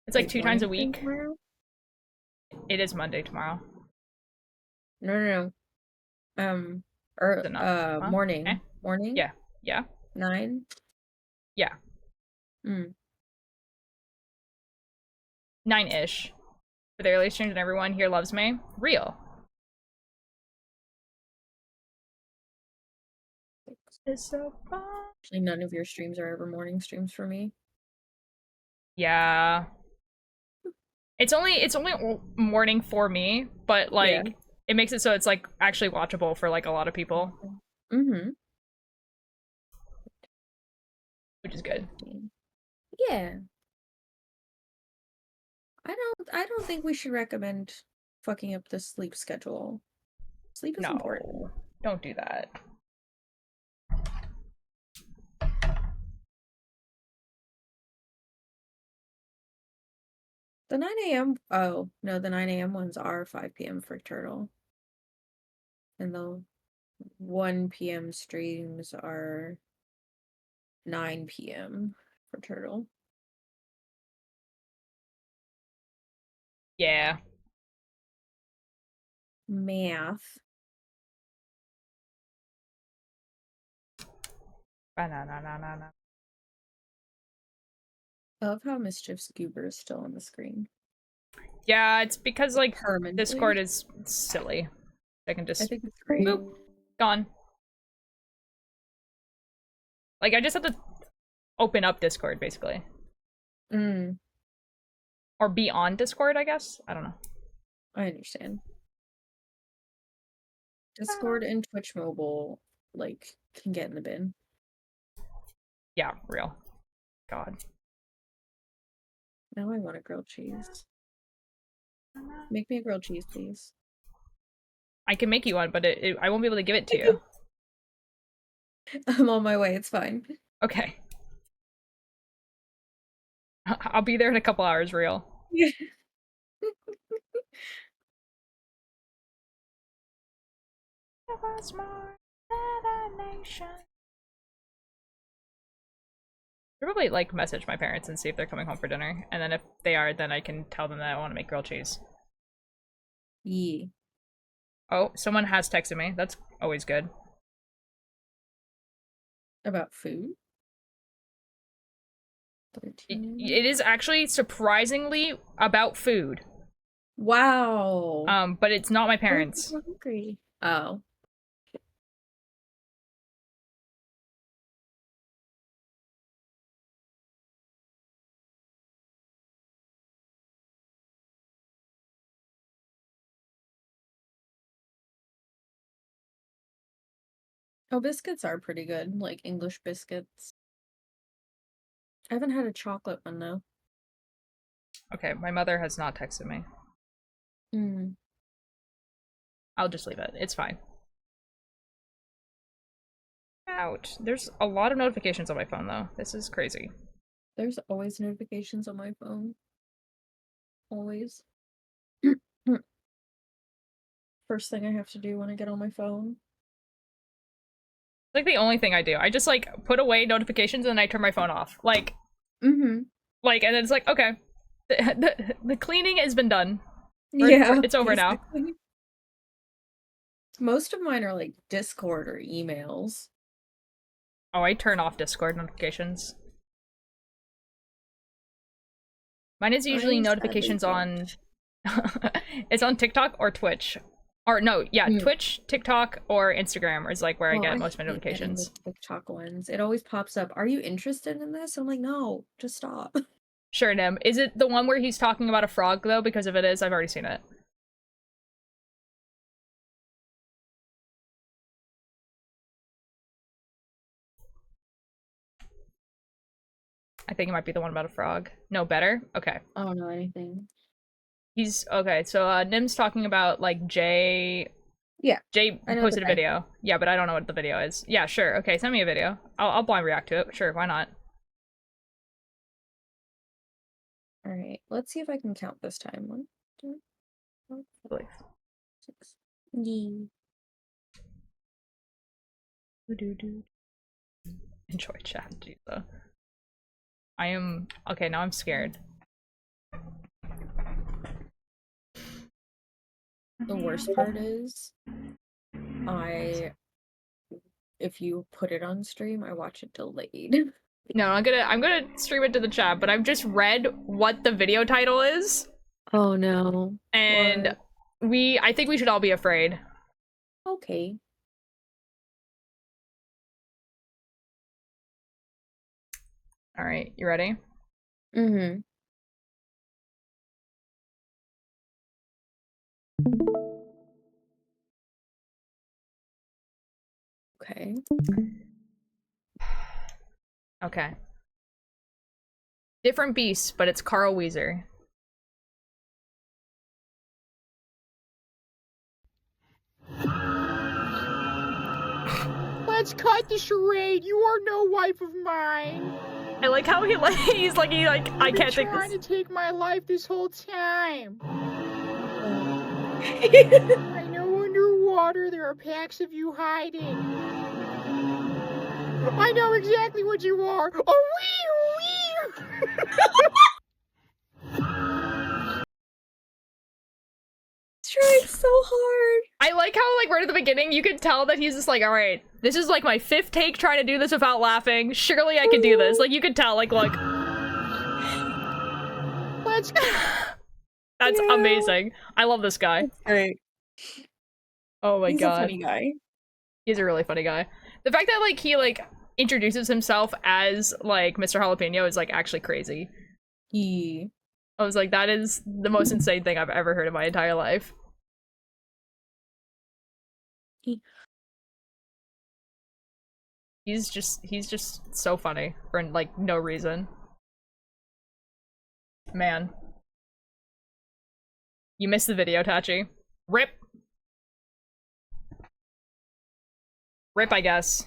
It's like 2 times a morning week. tomorrow? It is Monday tomorrow. No. Is it not? Huh? Morning. Eh? Morning? Yeah. Yeah. 9? Yeah. 9-ish. For the early streams and everyone here loves me. Real. It's so fun. Actually, none of your streams are ever morning streams for me. Yeah. It's only morning for me, but like it makes it so it's like actually watchable for like a lot of people. Mm-hmm. Which is good. Yeah. I don't think we should recommend fucking up the sleep schedule. Sleep is important. Don't do that. The 9 a.m. Oh, no, the 9 a.m. ones are 5 p.m. for Turtle. And the 1 p.m. streams are 9 p.m. for Turtle. Yeah. Math. Banana. I love how Mischief's Goober is still on the screen. Yeah, it's because like Permanently. Discord is silly. They can just I think it's great. boop, gone. Like I just have to open up Discord basically. Mm, Or be on Discord, I guess. I don't know. I understand. Discord and Twitch Mobile, like, can get in the bin. Yeah, real. God. Now I want a grilled cheese. Make me a grilled cheese, please. I can make you one, but I won't be able to give it to you. I'm on my way, it's fine. Okay. I'll be there in a couple hours, real. Yeah. Probably like message my parents and see if they're coming home for dinner, and then if they are, then I can tell them that I want to make grilled cheese. Yeah. Oh, someone has texted me. That's always good. About food? It is actually surprisingly about food. Wow. But it's not my parents. I'm hungry. Oh. Oh, biscuits are pretty good, like English biscuits. I haven't had a chocolate one though. Okay, my mother has not texted me. Mm. I'll just leave it. It's fine. Ouch. There's a lot of notifications on my phone, though. This is crazy. There's always notifications on my phone. Always. First thing I have to do when I get on my phone. It's like the only thing I do. I just like put away notifications and then I turn my phone off. Like, like, and then it's like, okay, the cleaning has been done. Yeah, it's over now. basically. Most of mine are like Discord or emails. Oh, I turn off Discord notifications. Mine is usually notifications on it's on TikTok or Twitch. Or no, yeah, Twitch, TikTok, or Instagram is like where I get most of my notifications. The TikTok ones. It always pops up. Are you interested in this? I'm like, no, just stop. Sure, Nim. Is it the one where he's talking about a frog though? Because if it is, I've already seen it. I think it might be the one about a frog. No, better? Okay. I don't know anything. He's okay, so Nim's talking about like Jay. Yeah. Jay posted a video. Yeah, but I don't know what the video is. Yeah, sure. Okay, send me a video. I'll blind react to it. Sure, why not? Alright, let's see if I can count this time. 1, 2, 4, 5, 6. Yeah. Enjoy chat, Jesus. I am okay, now I'm scared. The worst part is if you put it on stream, I watch it delayed. No, I'm gonna stream it to the chat, but I've just read what the video title is. Oh no. And I think we should all be afraid. Okay. Alright, you ready? Mm-hmm. Okay. Okay. Different beast, but it's Carl Weezer. Let's cut the charade. You are no wife of mine. I like how he's like I can't think trying to take my life this whole time. I know underwater there are packs of you hiding. I know exactly what you are. Oh, wee, wee. so hard. I like how, like, right at the beginning, you could tell that he's just like, all right, this is like my 5th take trying to do this without laughing. Surely I can do this. Like, you could tell, like, look. Let's go. That's amazing. I love this guy. That's great. Oh my He's god. a funny guy. He's a really funny guy. The fact that, like, he, like, introduces himself as, like, Mr. Jalapeno is, like, actually crazy. I was like, that is the most insane thing I've ever heard in my entire life. He's just so funny for, like, no reason. Man. You missed the video, Tachi. Rip! Rip, I guess.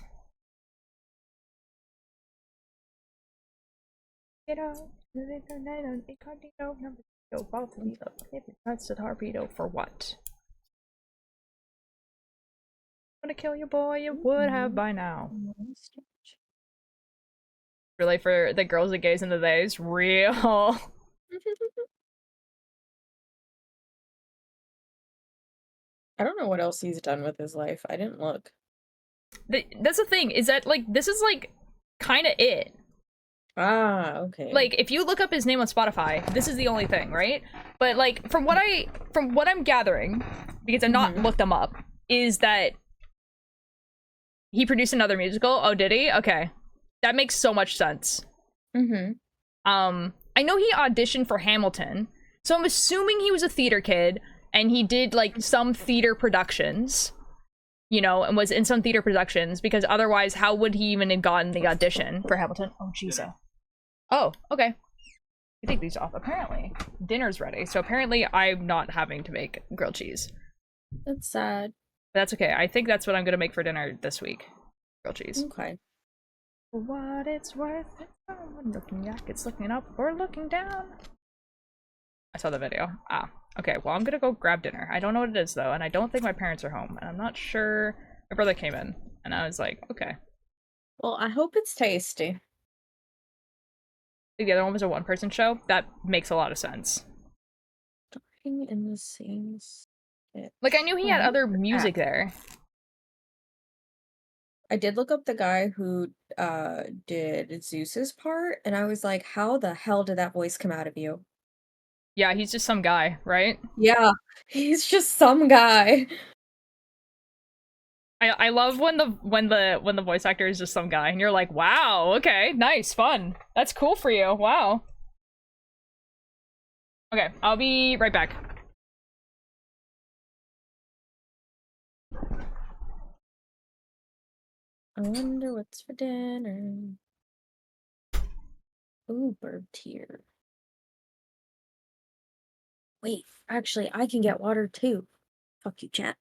Torpedo for what? Wanna kill your boy, you would have by now. Really, for the girls and gays and the theys? Real. I don't know what else he's done with his life. I didn't look. That's the thing, is that, like, this is, like, kinda it. Ah, okay. Like, if you look up his name on Spotify, this is the only thing, right? But, like, from what I'm gathering, because I've not looked him up, is that he produced another musical. Oh, did he? Okay. That makes so much sense. I know he auditioned for Hamilton, so I'm assuming he was a theater kid, and he did, like, some theater productions, you know, and was in some theater productions, because otherwise, how would he even have gotten the audition for Hamilton? Oh, Jesus. Oh, okay. I take these off. Apparently, dinner's ready, so apparently I'm not having to make grilled cheese. That's sad. But that's okay. I think that's what I'm gonna make for dinner this week. Grilled cheese. Okay. For what it's worth, looking back, it's looking up or looking down. I saw the video. Ah, okay. Well, I'm gonna go grab dinner. I don't know what it is though, and I don't think my parents are home, and I'm not sure. My brother came in, and I was like, okay. Well, I hope it's tasty. The other one was a one-person show. That makes a lot of sense. Starting in the same skit. Like, I knew he had other music there. I did look up the guy who did Zeus's part, and I was like, how the hell did that voice come out of you? Yeah, he's just some guy, right? Yeah, he's just some guy. I love when the voice actor is just some guy, and you're like, wow, okay, nice, fun. That's cool for you. Wow. Okay, I'll be right back. I wonder what's for dinner. Ooh, bird tier. Wait, actually, I can get water too. Fuck you, chat.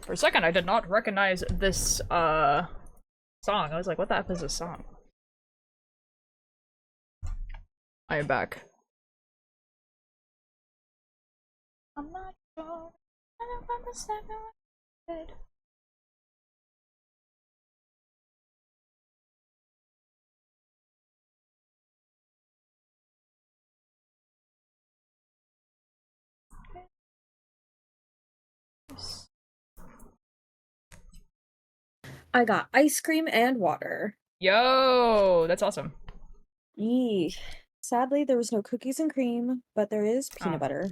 For a second, I did not recognize this, song. I was like, what the F is this song? I am back. I'm not sure. I don't understand how I did. I got ice cream and water. Yo, that's awesome. Yee. Sadly, there was no cookies and cream, but there is peanut butter.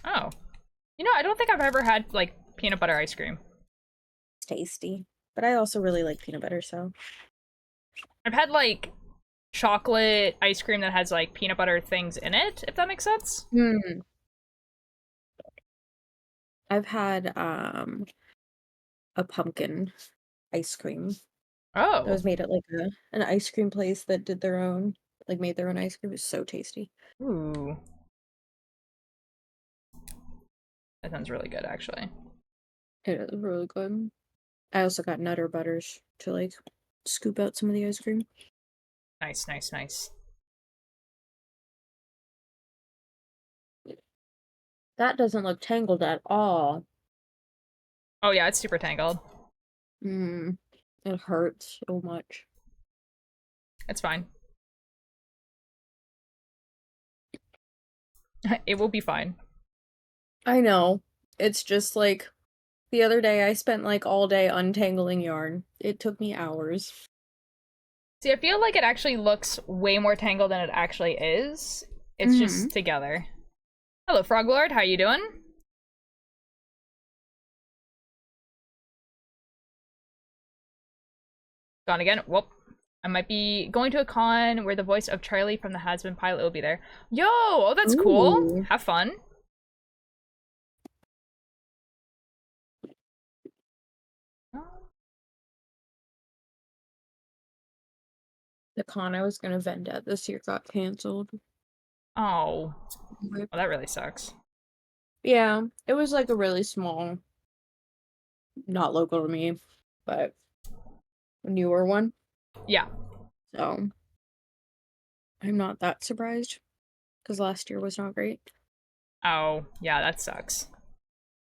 Oh. You know, I don't think I've ever had, like, peanut butter ice cream. It's tasty. But I also really like peanut butter, so. I've had, like, chocolate ice cream that has, like, peanut butter things in it, if that makes sense. I've had, a pumpkin ice cream. Oh. It was made at, like, an ice cream place that did their own, like, made their own ice cream. It was so tasty. Ooh. That sounds really good, actually. It is really good. I also got Nutter Butters to, like, scoop out some of the ice cream. Nice, nice, nice. That doesn't look tangled at all. Oh yeah, it's super tangled. It hurts so much. It's fine. It will be fine. I know. It's just like the other day I spent like all day untangling yarn. It took me hours. See, I feel like it actually looks way more tangled than it actually is. It's just together. Hello, Froglord. How you doing? Gone again. Whoop. I might be going to a con where the voice of Charlie from the Has Been pilot will be there. Yo! Oh, that's cool. Have fun. The con I was gonna vend at this year got canceled. Oh. Well, that really sucks. Yeah, it was like a really small, not local to me, but a newer one. Yeah. So I'm not that surprised because last year was not great. Oh, yeah, that sucks.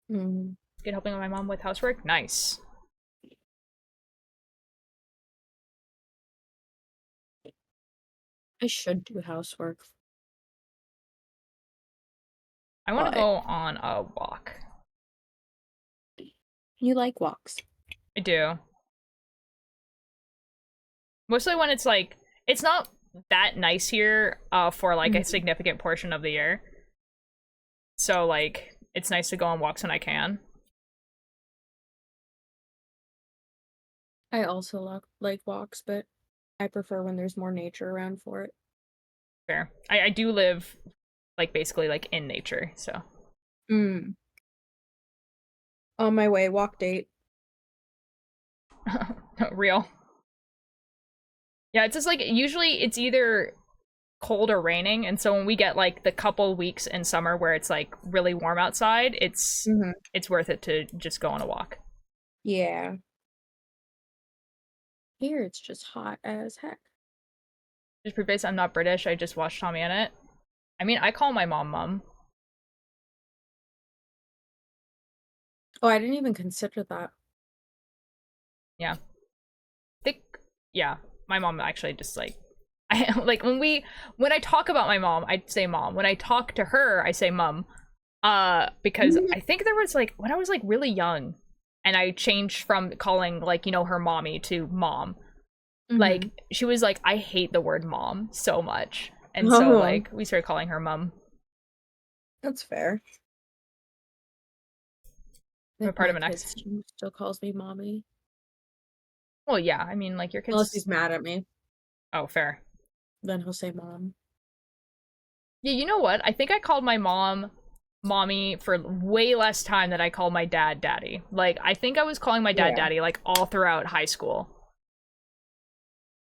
Good helping my mom with housework? Nice. I should do housework. I want to go on a walk. You like walks? I do. Mostly when it's like, it's not that nice here for like a significant portion of the year. So like, it's nice to go on walks when I can. I also like walks, but I prefer when there's more nature around for it. Fair. I do live like basically like in nature, so. On my way, walk date. Real. Yeah, it's just like, usually it's either cold or raining, and so when we get like the couple weeks in summer where it's like really warm outside, it's worth it to just go on a walk. Yeah. Here it's just hot as heck. Just preface, I'm not British, I just watched Tommy in it. I mean, I call my mom Mum. Oh, I didn't even consider that. Yeah. Yeah, my mom actually just like, I like when I talk about my mom, I say mom. When I talk to her, I say mum. Because I think there was like, when I was like really young, and I changed from calling like, you know, her mommy to mom. Like, she was like, I hate the word mom so much. And so like, we started calling her mum. That's fair. I'm a part of an ex. Still calls me mommy. Well, yeah, I mean, like, your kids. Unless he's mad at me. Oh, fair. Then he'll say mom. Yeah, you know what? I think I called my mom mommy for way less time than I called my dad daddy. Like, I think I was calling my dad daddy like all throughout high school.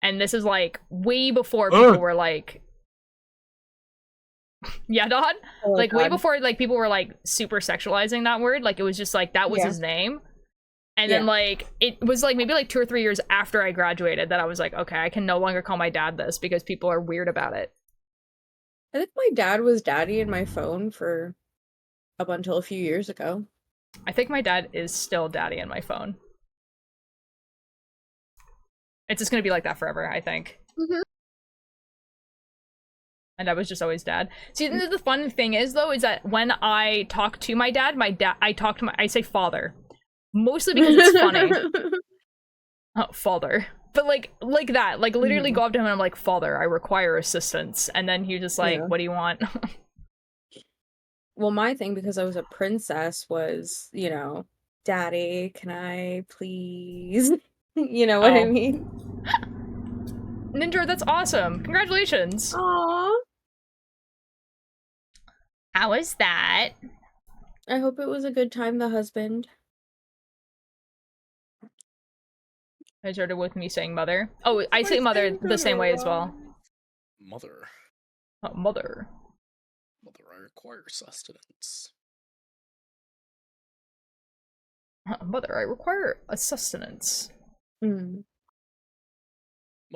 And this is like way before people were like, yeah, Don? Like way before like people were like super sexualizing that word. Like, it was just like, that was his name. And then, like, it was, like, maybe, like, 2 or 3 years after I graduated that I was like, okay, I can no longer call my dad this because people are weird about it. I think my dad was daddy in my phone for up until a few years ago. I think my dad is still daddy in my phone. It's just gonna be like that forever, I think. Mm-hmm. And I was just always dad. See, the fun thing is, though, is that when I talk to my dad, I say father. Mostly because it's funny. Oh, father. But like that. Like, literally go up to him and I'm like, father, I require assistance. And then he's just like, what do you want? Well, my thing, because I was a princess, was, you know, daddy, can I please? You know what I mean? Ninja, that's awesome. Congratulations. Aww. How was that? I hope it was a good time, the husband. I started with me saying mother. Oh, I say mother the same way as well. Mother. Oh, mother. Mother, I require sustenance. Mother, I require a sustenance. I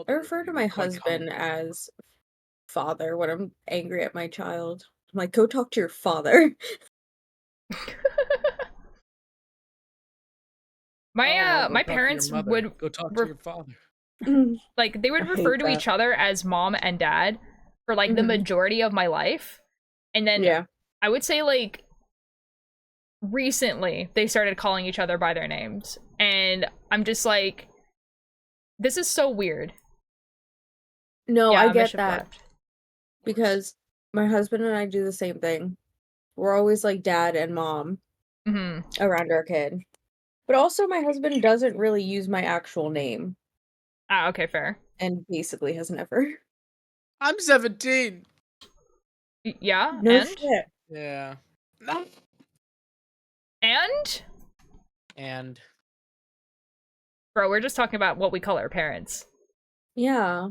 refer to my husband as father when I'm angry at my child. I'm like, go talk to your father. My parents would go talk to your father. Like, they would refer to each other as mom and dad for like the majority of my life. And then I would say, like, recently they started calling each other by their names. And I'm just like, this is so weird. No, Yeah, I get Bishop that. left. Because my husband and I do the same thing. We're always like dad and mom around our kid. But also, my husband doesn't really use my actual name. Ah, okay, fair. And basically has never. I'm 17. Yeah, No and? shit. Yeah. No. And? Bro, we're just talking about what we call our parents. Yeah.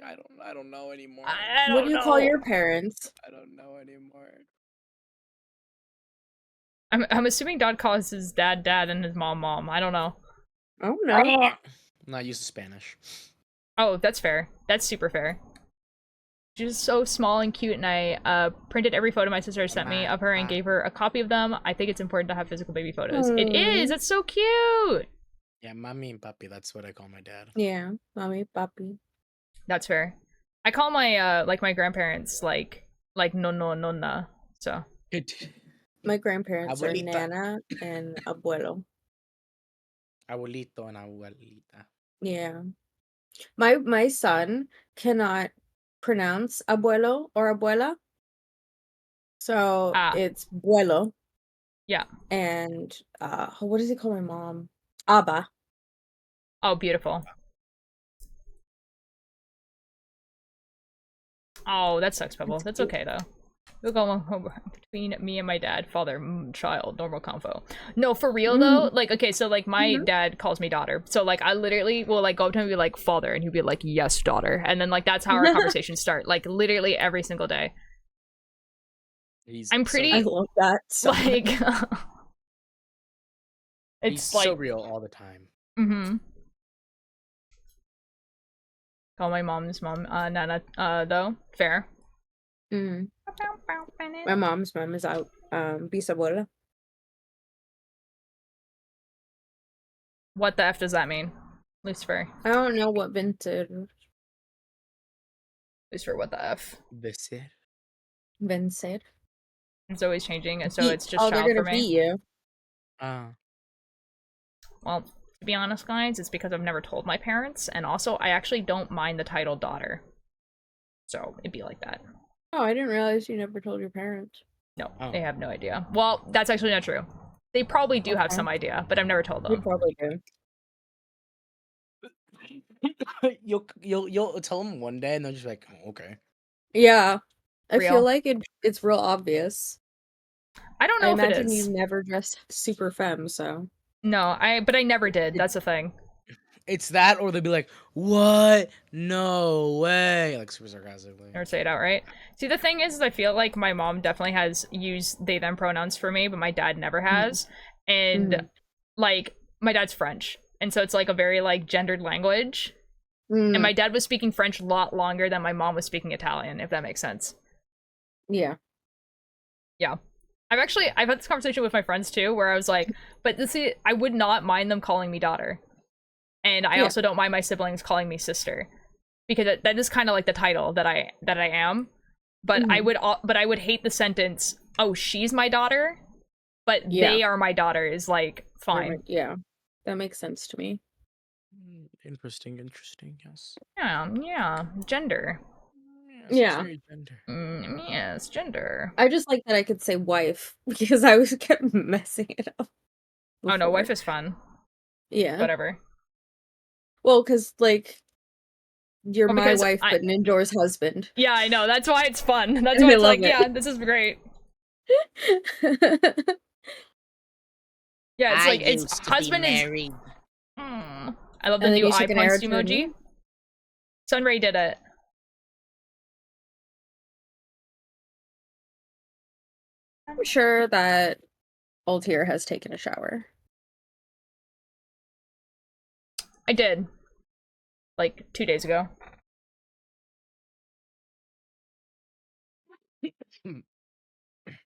I don't know anymore. What do you call your parents? I don't know anymore. I'm assuming Dad calls his dad and his mom. I don't know. Oh no. I'm not used to Spanish. Oh, that's fair. That's super fair. She's so small and cute, and I printed every photo my sister sent me of her and gave her a copy of them. I think it's important to have physical baby photos. It is! It's so cute! Yeah, mommy and papi, that's what I call my dad. Yeah, mommy, papi. That's fair. I call my, like, my grandparents, like nonna, so. My grandparents Abuelita. are Nana and Abuelo. Abuelito and abuelita. Yeah. My son cannot pronounce abuelo or abuela. So it's buelo. Yeah. And what does he call my mom? Abba. Oh, beautiful. Oh, that sucks, Pebble. That's okay, though. We'll go between me and my dad, father, child, normal convo. No, for real, though, like, okay, so, like, my dad calls me daughter. So, like, I literally will, like, go up to him and be like, father, and he'll be like, yes, daughter. And then, like, that's how our conversations start, like, literally every single day. I'm pretty... I love that so like... It's like, so real all the time. Call my mom's mom, Nana, though. Fair. My mom's mom is out, bisabuela. What the F does that mean? Lucifer. I don't know what Vincent. Lucifer, what the F? Vincent. It's always changing, and so it's just child they're for gonna me. beat you. Well, to be honest, guys, it's because I've never told my parents, and also I actually don't mind the title daughter. So it'd be like that. Oh, I didn't realize you never told your parents. No, they have no idea. Well, that's actually not true. They probably do have some idea, but I've never told them. They probably do. You'll tell them one day, and they'll just be like, oh, okay. Yeah, I feel like it's real obvious. I don't know if it is. I imagine you never dressed super femme, so. No, but I never did. That's the thing. It's that, or they'll be like, what? No way. Like, super sarcastically. Or say it outright. See, the thing is I feel like my mom definitely has used they, them pronouns for me, but my dad never has. And, like, my dad's French, and so it's like a very like gendered language. And Mm, my dad was speaking French a lot longer than my mom was speaking Italian, if that makes sense. yeah. Yeah. I've had this conversation with my friends too, where I was like, but this is, I would not mind them calling me daughter. And I Yeah. also don't mind my siblings calling me sister. Because that is kind of like the title that I am. But Mhm. I would hate the sentence, "Oh, she's my daughter," but Yeah. they are my daughter is like fine. Yeah. That makes sense to me. Interesting, yes. Yeah, gender. Yes, it's Yeah. very gender. Yes, gender. I just like that I could say wife because I was kept messing it up Oh no, wife before. is fun. Yeah. Whatever. Well, because like you're Well, my because wife, but Ninjor's husband. yeah, I know. That's why it's fun. That's And why I it's love like, yeah, this is great. Yeah, it's like it's husband is. I love the And then new you eye took an points arrow to your emoji. knee? Sunray did it. I'm sure that Altier has taken a shower. I did. Like 2 days ago.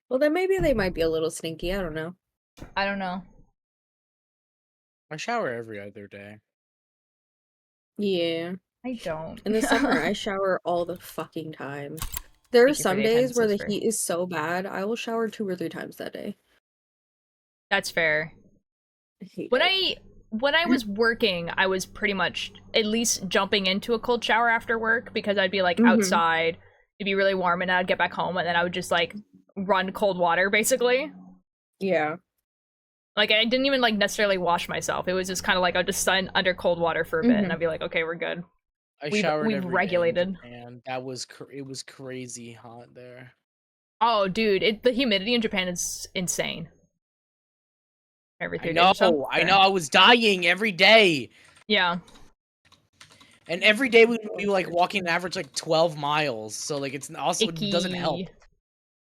Well, then maybe they might be a little stinky. I don't know. I don't know. I shower every other day. Yeah. I don't. In the summer, I shower all the fucking time. There are Thank you for some the days where the attendance, heat is so bad, I will shower 2 or 3 times that day. That's fair. I hate When it. I was working, I was pretty much at least jumping into a cold shower after work because I'd be like Mhm. outside, it'd be really warm, and I'd get back home and then I would just like run cold water basically. Yeah. Like I didn't even like necessarily wash myself. It was just kind of like I'd just stand under cold water for a bit and I'd be like, okay, we're good. I We've showered every day in regulated. Japan. That was it was crazy hot there. Oh, dude, the humidity in Japan is insane. Every 3 I days or so. know, I know. I was dying every day, Yeah. and every day we would be like walking an average like 12 miles. So like it's also it doesn't help.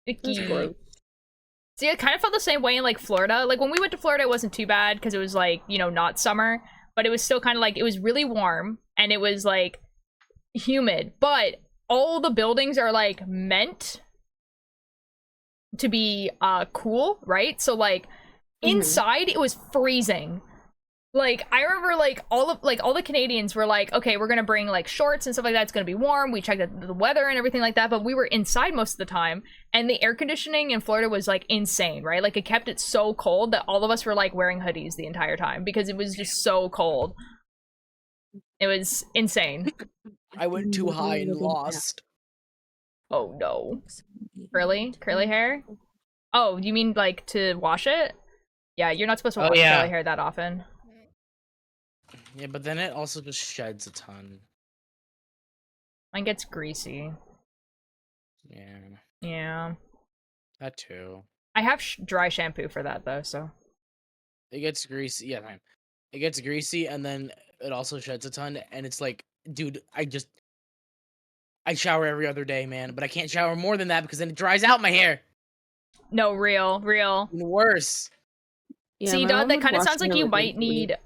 That's Icky. gross. See, I kind of felt the same way in like Florida. Like when we went to Florida, it wasn't too bad because it was like, you know, not summer, but it was still kind of like it was really warm and it was like humid. But all the buildings are like meant to be cool, right? So like inside it was freezing. Like I remember like all the Canadians were like, okay, we're gonna bring like shorts and stuff like that. It's gonna be warm. We checked the weather and everything like that, but we were inside most of the time, and the air conditioning in Florida was like insane, right? Like it kept it so cold that all of us were like wearing hoodies the entire time because it was just so cold. It was insane. I went too high and lost. Oh no. Curly hair? Oh, you mean like to wash it? Yeah, you're not supposed to wash curly hair that often. Yeah, but then it also just sheds a ton. Mine gets greasy. Yeah. Yeah. That too. I have dry shampoo for that though, so. It gets greasy. Yeah, fine. It gets greasy, and then it also sheds a ton. And it's like, dude, I shower every other day, man. But I can't shower more than that because then it dries out my hair. No, real. Even worse. Yeah, See, my Dad, mom that would kind of wash sounds my like you hair might weekly. need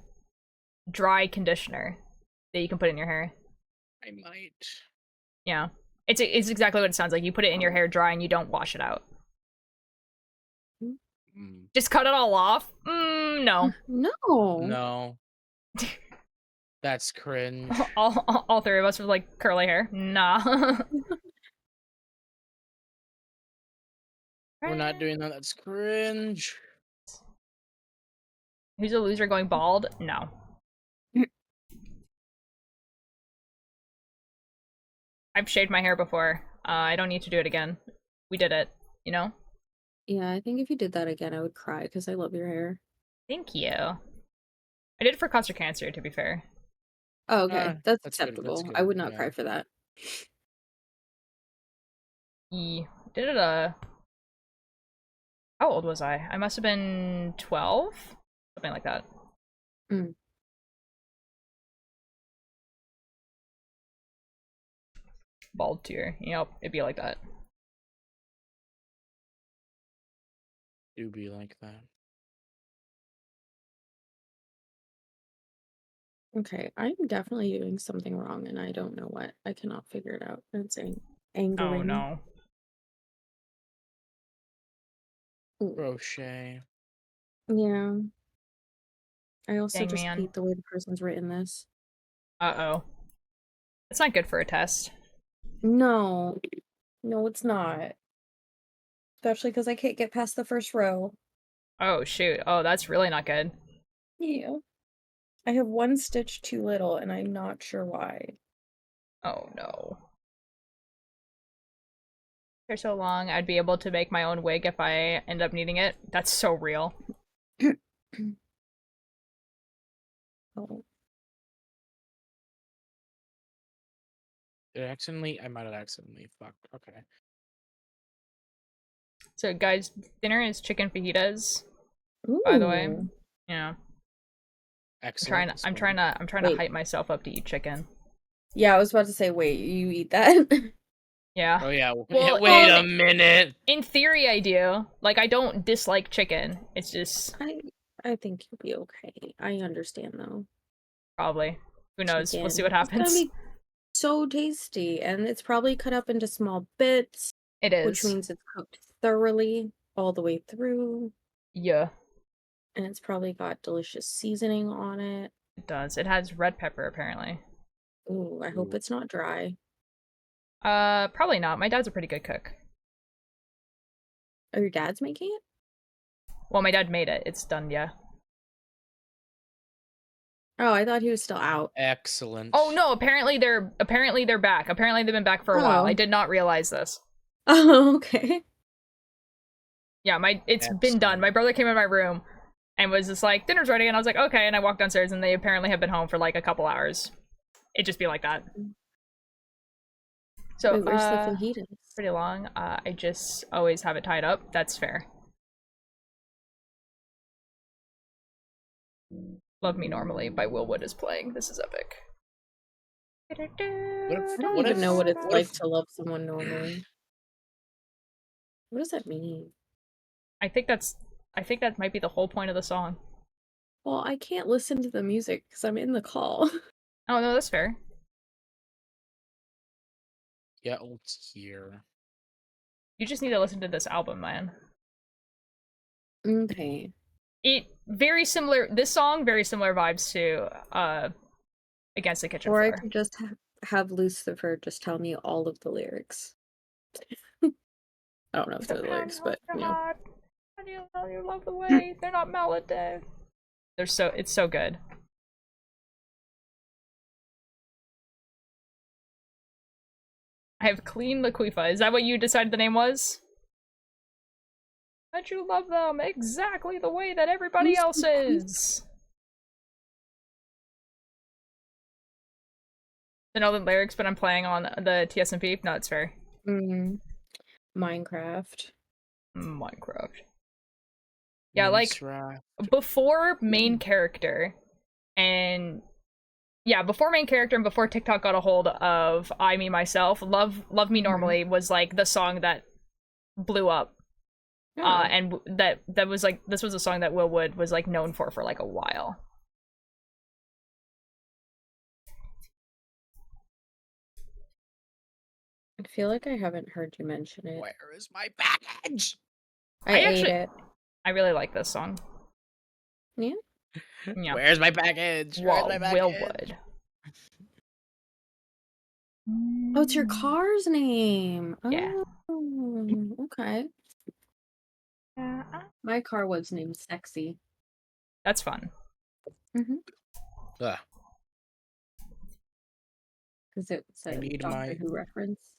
dry conditioner that you can put in your hair. I might. Yeah. It's exactly what it sounds like. You put it in your hair dry and you don't wash it out. Just cut it all off? No. No. No. That's cringe. All 3 of us with like curly hair. Nah. We're not doing that. That's cringe. Who's a loser going bald? No. I've shaved my hair before. I don't need to do it again. We did it, you know? Yeah, I think if you did that again, I would cry because I love your hair. Thank you. I did it for Costa Cancer, to be fair. Oh, okay. That's that's good, acceptable. that's I good, would not yeah. cry for that. Did it, how old was I? I must have been 12? Something like that. Bald tier. Yep, it'd be like that. Do be like that. Okay, I'm definitely doing something wrong and I don't know what. I cannot figure it out. It's Oh angering me. no. Crochet. Yeah. I also Dang, just man. hate the way the person's written this. Uh-oh. It's not good for a test. No. No, it's not. Especially because I can't get past the first row. Oh, shoot. Oh, that's really not good. Yeah. I have one stitch too little and I'm not sure why. Oh, no. For so long, I'd be able to make my own wig if I end up needing it. That's so real. Oh. I might have accidentally fucked. Okay. So, guys, dinner is chicken fajitas. By the way, Ooh. yeah. Excellent. I'm trying to Wait. hype myself up to eat chicken. Yeah, I was about to say, wait, you eat that? Yeah. Oh yeah. Well, Wait a minute. In theory, I do. Like, I don't dislike chicken. It's just I think you'll be okay. I understand though. probably. Who knows? We'll see Chicken. what It's gonna happens. be so tasty, and it's probably cut up into small bits. It is. Which means it's cooked thoroughly all the way through. Yeah. And it's probably got delicious seasoning on it. It does. It has red pepper, apparently. Ooh, I hope it's not dry. Probably not. My dad's a pretty good cook. Oh, your dad's making it? Well, my dad made it. It's done, yeah. Oh, I thought he was still out. Excellent. Oh no, apparently they're back. Apparently they've been back for a while. I did not realize this. Oh, okay. Yeah, it's been done. My brother came in my room and was just like, dinner's ready, and I was like, okay, and I walked downstairs and they apparently have been home for like a couple hours. It'd just be like that. So Wait, where's the fajitas? Pretty long. I just always have it tied up. That's fair. Love Me Normally by Will Wood is playing. This is epic. I don't even know what it's like to love someone normally. What does that mean? I think that might be the whole point of the song. Well, I can't listen to the music because I'm in the call. Oh no, that's fair. Yeah, it's here. You just need to listen to this album, man. Okay. This song, very similar vibes to Against the Kitchen Or Floor. I could just have Lucifer just tell me all of the lyrics. I don't know if they're the lyrics, but you know. How do you love the way they're not melodic? It's so good. I have Clean Laquifa. Is that what you decided the name was? That you love them exactly the way that everybody else is. I know the lyrics, but I'm playing on the TSMP. No, it's fair. Minecraft. Yeah, like before main character, and yeah, before main character and before TikTok got a hold of I Me Myself, Love Me Normally was like the song that blew up. And that was like, this was a song that Will Wood was like known for like a while. I feel like I haven't heard you mention it. Where is my package? I ate it. I really like this song. Yeah. Yeah. Where's my package? Well, Where's my Will package? Wood. Oh, it's your car's name. Yeah. Oh, okay. My car was named Sexy. That's fun. Because it's a Doctor Who reference.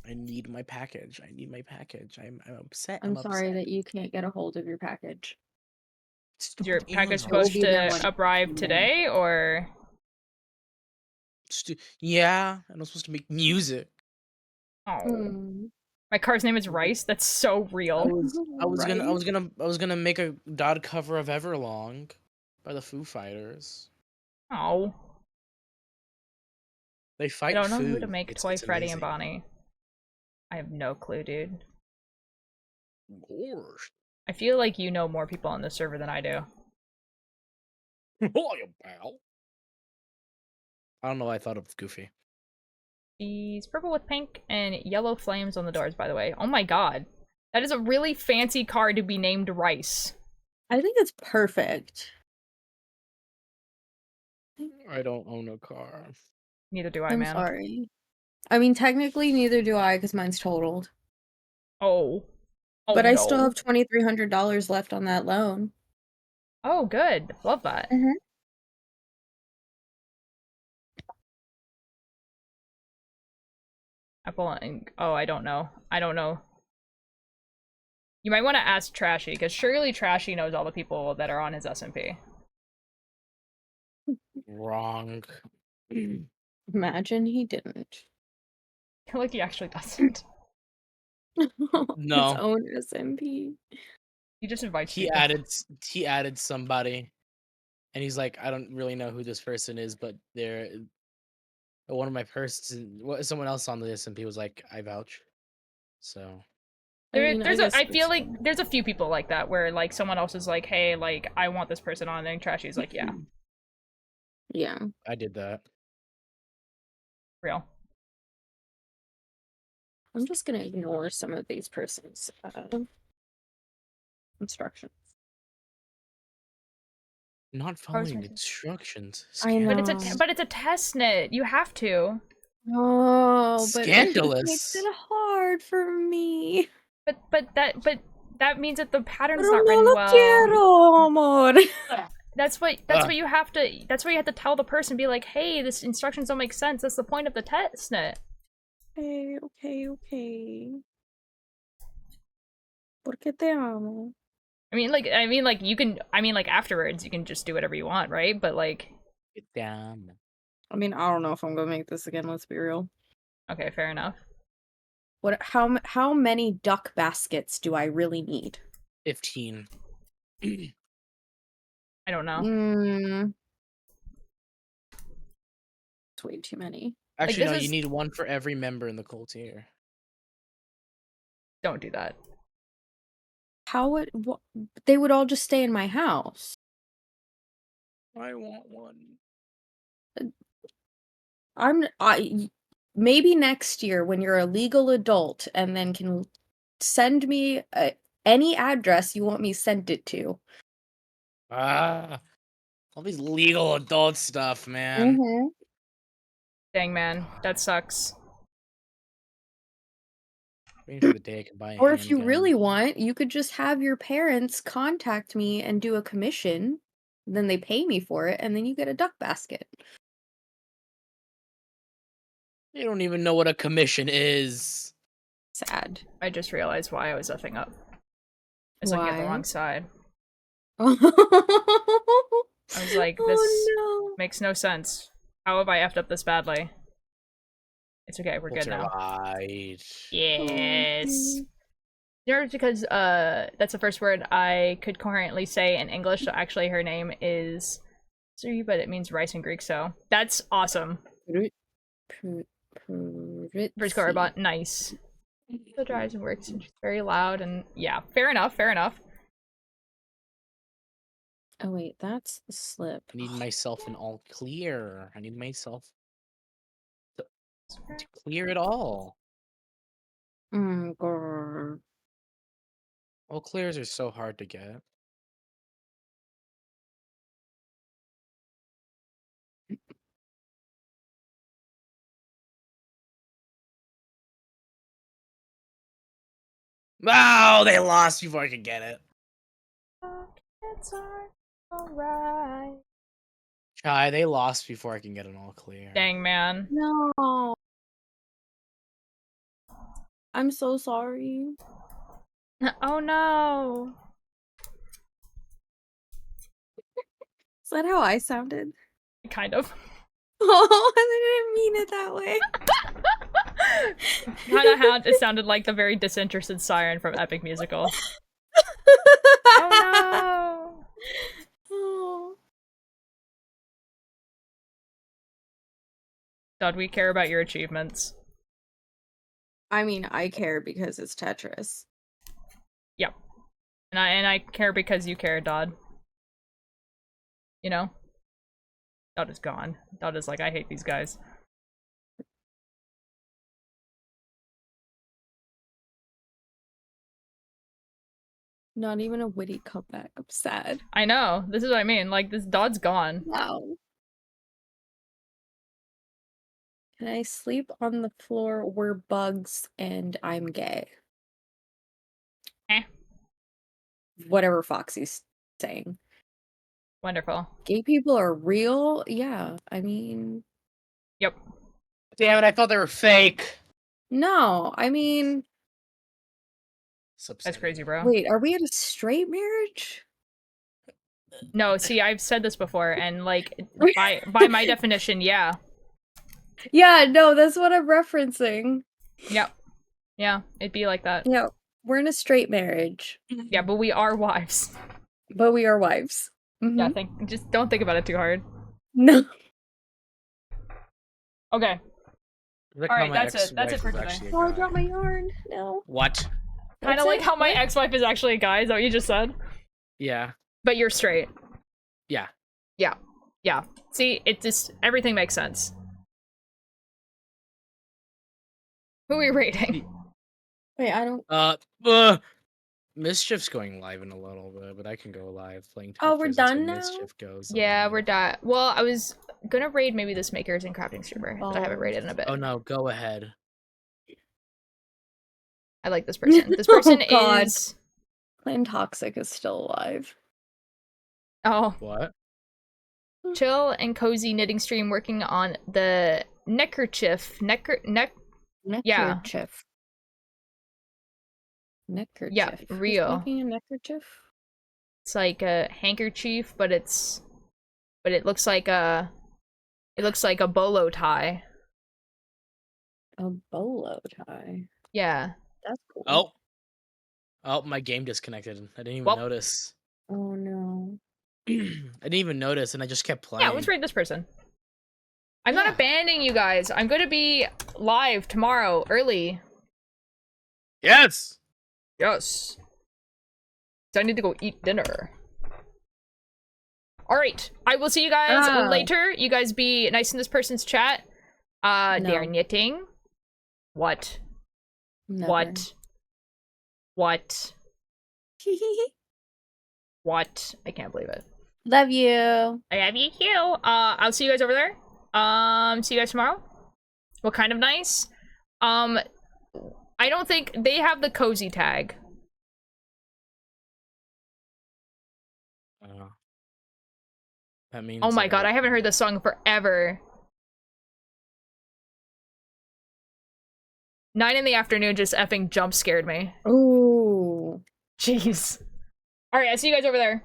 I need my package. I need my package. I'm upset. I'm sorry upset. that you can't get a hold of your package. Is your package supposed to arrive today, or? Yeah, and I'm supposed to make music. Oh. My car's name is Rice. That's so real. I was gonna make a dot cover of Everlong by the Foo Fighters. Oh. They fight. I don't know who food. to make It's Freddy, amazing. and Bonnie. I have no clue, dude. Gosh. I feel like you know more people on this server than I do. Oh, you pal. I don't know why I thought of Goofy. She's purple with pink and yellow flames on the doors, by the way. Oh my god. That is a really fancy car to be named Rice. I think it's perfect. I don't own a car. Neither do I, I'm man. sorry. I mean, technically, neither do I, because mine's totaled. Oh. But I still have $2,300 left on that loan. Oh, good. Love that. Apple and I don't know. I don't know. You might want to ask Trashy, because surely Trashy knows all the people that are on his SMP. Wrong. Imagine he didn't. I feel like he actually doesn't. No. His own SMP. He just invites He people. added somebody, and he's like, I don't really know who this person is, but they're one of my persons. Someone else on the SMP was like, I vouch. So I feel like there's a few people like that where like someone else is like, hey, like I want this person on, and Trashy's like, yeah. Yeah. I did that. Real. I'm just gonna ignore some of these persons' instructions. Not following instructions. I know. But it's a test net. You have to. Oh, but Scandalous. it makes it hard for me. But that means that the pattern's Pero not no written lo well. quiero, amor. That's what you have to tell the person, be like, hey, this instructions don't make sense. That's the point of the test net. Okay. Porque te amo. I mean, you can. I mean, like afterwards, you can just do whatever you want, right? But like, damn. I mean, I don't know if I'm gonna make this again. Let's be real. Okay, fair enough. What? How many duck baskets do I really need? 15. I don't know. It's way too many. Actually, no. You need one for every member in the cult here. Don't do that. They would all just stay in my house. I want one. Maybe next year when you're a legal adult and then can send me any address you want me sent it to. All these legal adult stuff, man. Dang, man, that sucks. Waiting for the day I can buy a Or if you handgun. really want, you could just have your parents contact me and do a commission. Then they pay me for it, and then you get a duck basket. They don't even know what a commission is. Sad. I just realized why I was effing up. I was looking at the wrong side. I was like, this makes no sense. How have I effed up this badly? It's okay, we're good now. Right. Yes. Nerves because that's the first word I could coherently say in English, so actually her name is Suri, but it means rice in Greek, so that's awesome. First robot, nice. The drives and works and she's very loud and yeah, fair enough. Oh wait, that's the slip. I need myself in all clear. I need myself to clear it all. Grr. All clears are so hard to get. Oh, they lost before I could get it. It's alright. Chai, they lost before I can get an all clear. Dang, man. No. I'm so sorry. Oh no. Is that how I sounded? Kind of. Oh, I didn't mean it that way. Kind of how it sounded like the very disinterested siren from Epic Musical. Oh no! Oh. Dud, we care about your achievements. I mean, I care because it's Tetris. Yep. And I care because you care, Dodd. You know? Dot is gone. Dot is like, I hate these guys. Not even a witty comeback. I'm sad. I know. This is what I mean. Like, this Dot's gone. Wow. Can I sleep on the floor? We're bugs and I'm gay. Whatever Foxy's saying. Wonderful. Gay people are real? Yeah, I mean... Yep. Damn it, I thought they were fake. No, I mean... That's crazy, bro. Wait, are we at a straight marriage? No, see, I've said this before, and like, by my definition, yeah. Yeah, no, that's what I'm referencing. Yep. Yeah, it'd be like that. Yeah, we're in a straight marriage. Yeah, but we are wives. But we are wives. Yeah, just don't think about it too hard. No. Okay. Like All how right, my that's it. That's it ex-wife for is today. actually a Oh, I guy. dropped my yarn. No. What? Kind of like how my ex-wife is actually a guy. Is that what you just said? Yeah. But you're straight. Yeah. Yeah. Yeah. See, it just everything makes sense. Who are we rating? Wait, I don't... Mischief's going live in a little bit, but I can go live playing Oh, we're Tetris until done now? Mischief goes. Yeah, we're done. Well, I was gonna raid maybe this Makers and Crafting Streamer that I haven't raided in a bit. Oh no, go ahead. I like this person. This person God. is... Clan Toxic is still alive. Oh. What? Chill and cozy knitting stream working on the neckerchief. Yeah. Neckerchief. Neckerchief. Yeah, Who's real. making a neckerchief? It's like a handkerchief, but it looks like a bolo tie. A bolo tie. Yeah. That's cool. Oh, my game disconnected. I didn't even Well. notice. Oh no. I didn't even notice, and I just kept playing. Yeah, let's raid this person. I'm not abandoning you guys. I'm going to be live tomorrow early. Yes. Yes. So I need to go eat dinner. All right. I will see you guys later. You guys be nice in this person's chat. They're knitting. What? Never. What? What? What? I can't believe it. Love you. I love you too. I'll see you guys over there. See you guys tomorrow. What kind of nice? I don't think they have the cozy tag. That means. Oh my god, I haven't heard this song forever. 9 in the afternoon just effing jump scared me. Ooh. Jeez. Alright, I'll see you guys over there.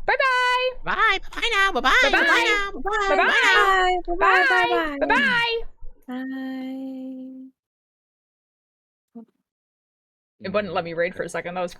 Bye-bye! Bye! Bye now! Bye-bye! Bye-bye! Bye now! Bye-bye! Bye. Bye-bye! Bye-bye! Bye. It wouldn't let me raid for a second, that was crazy.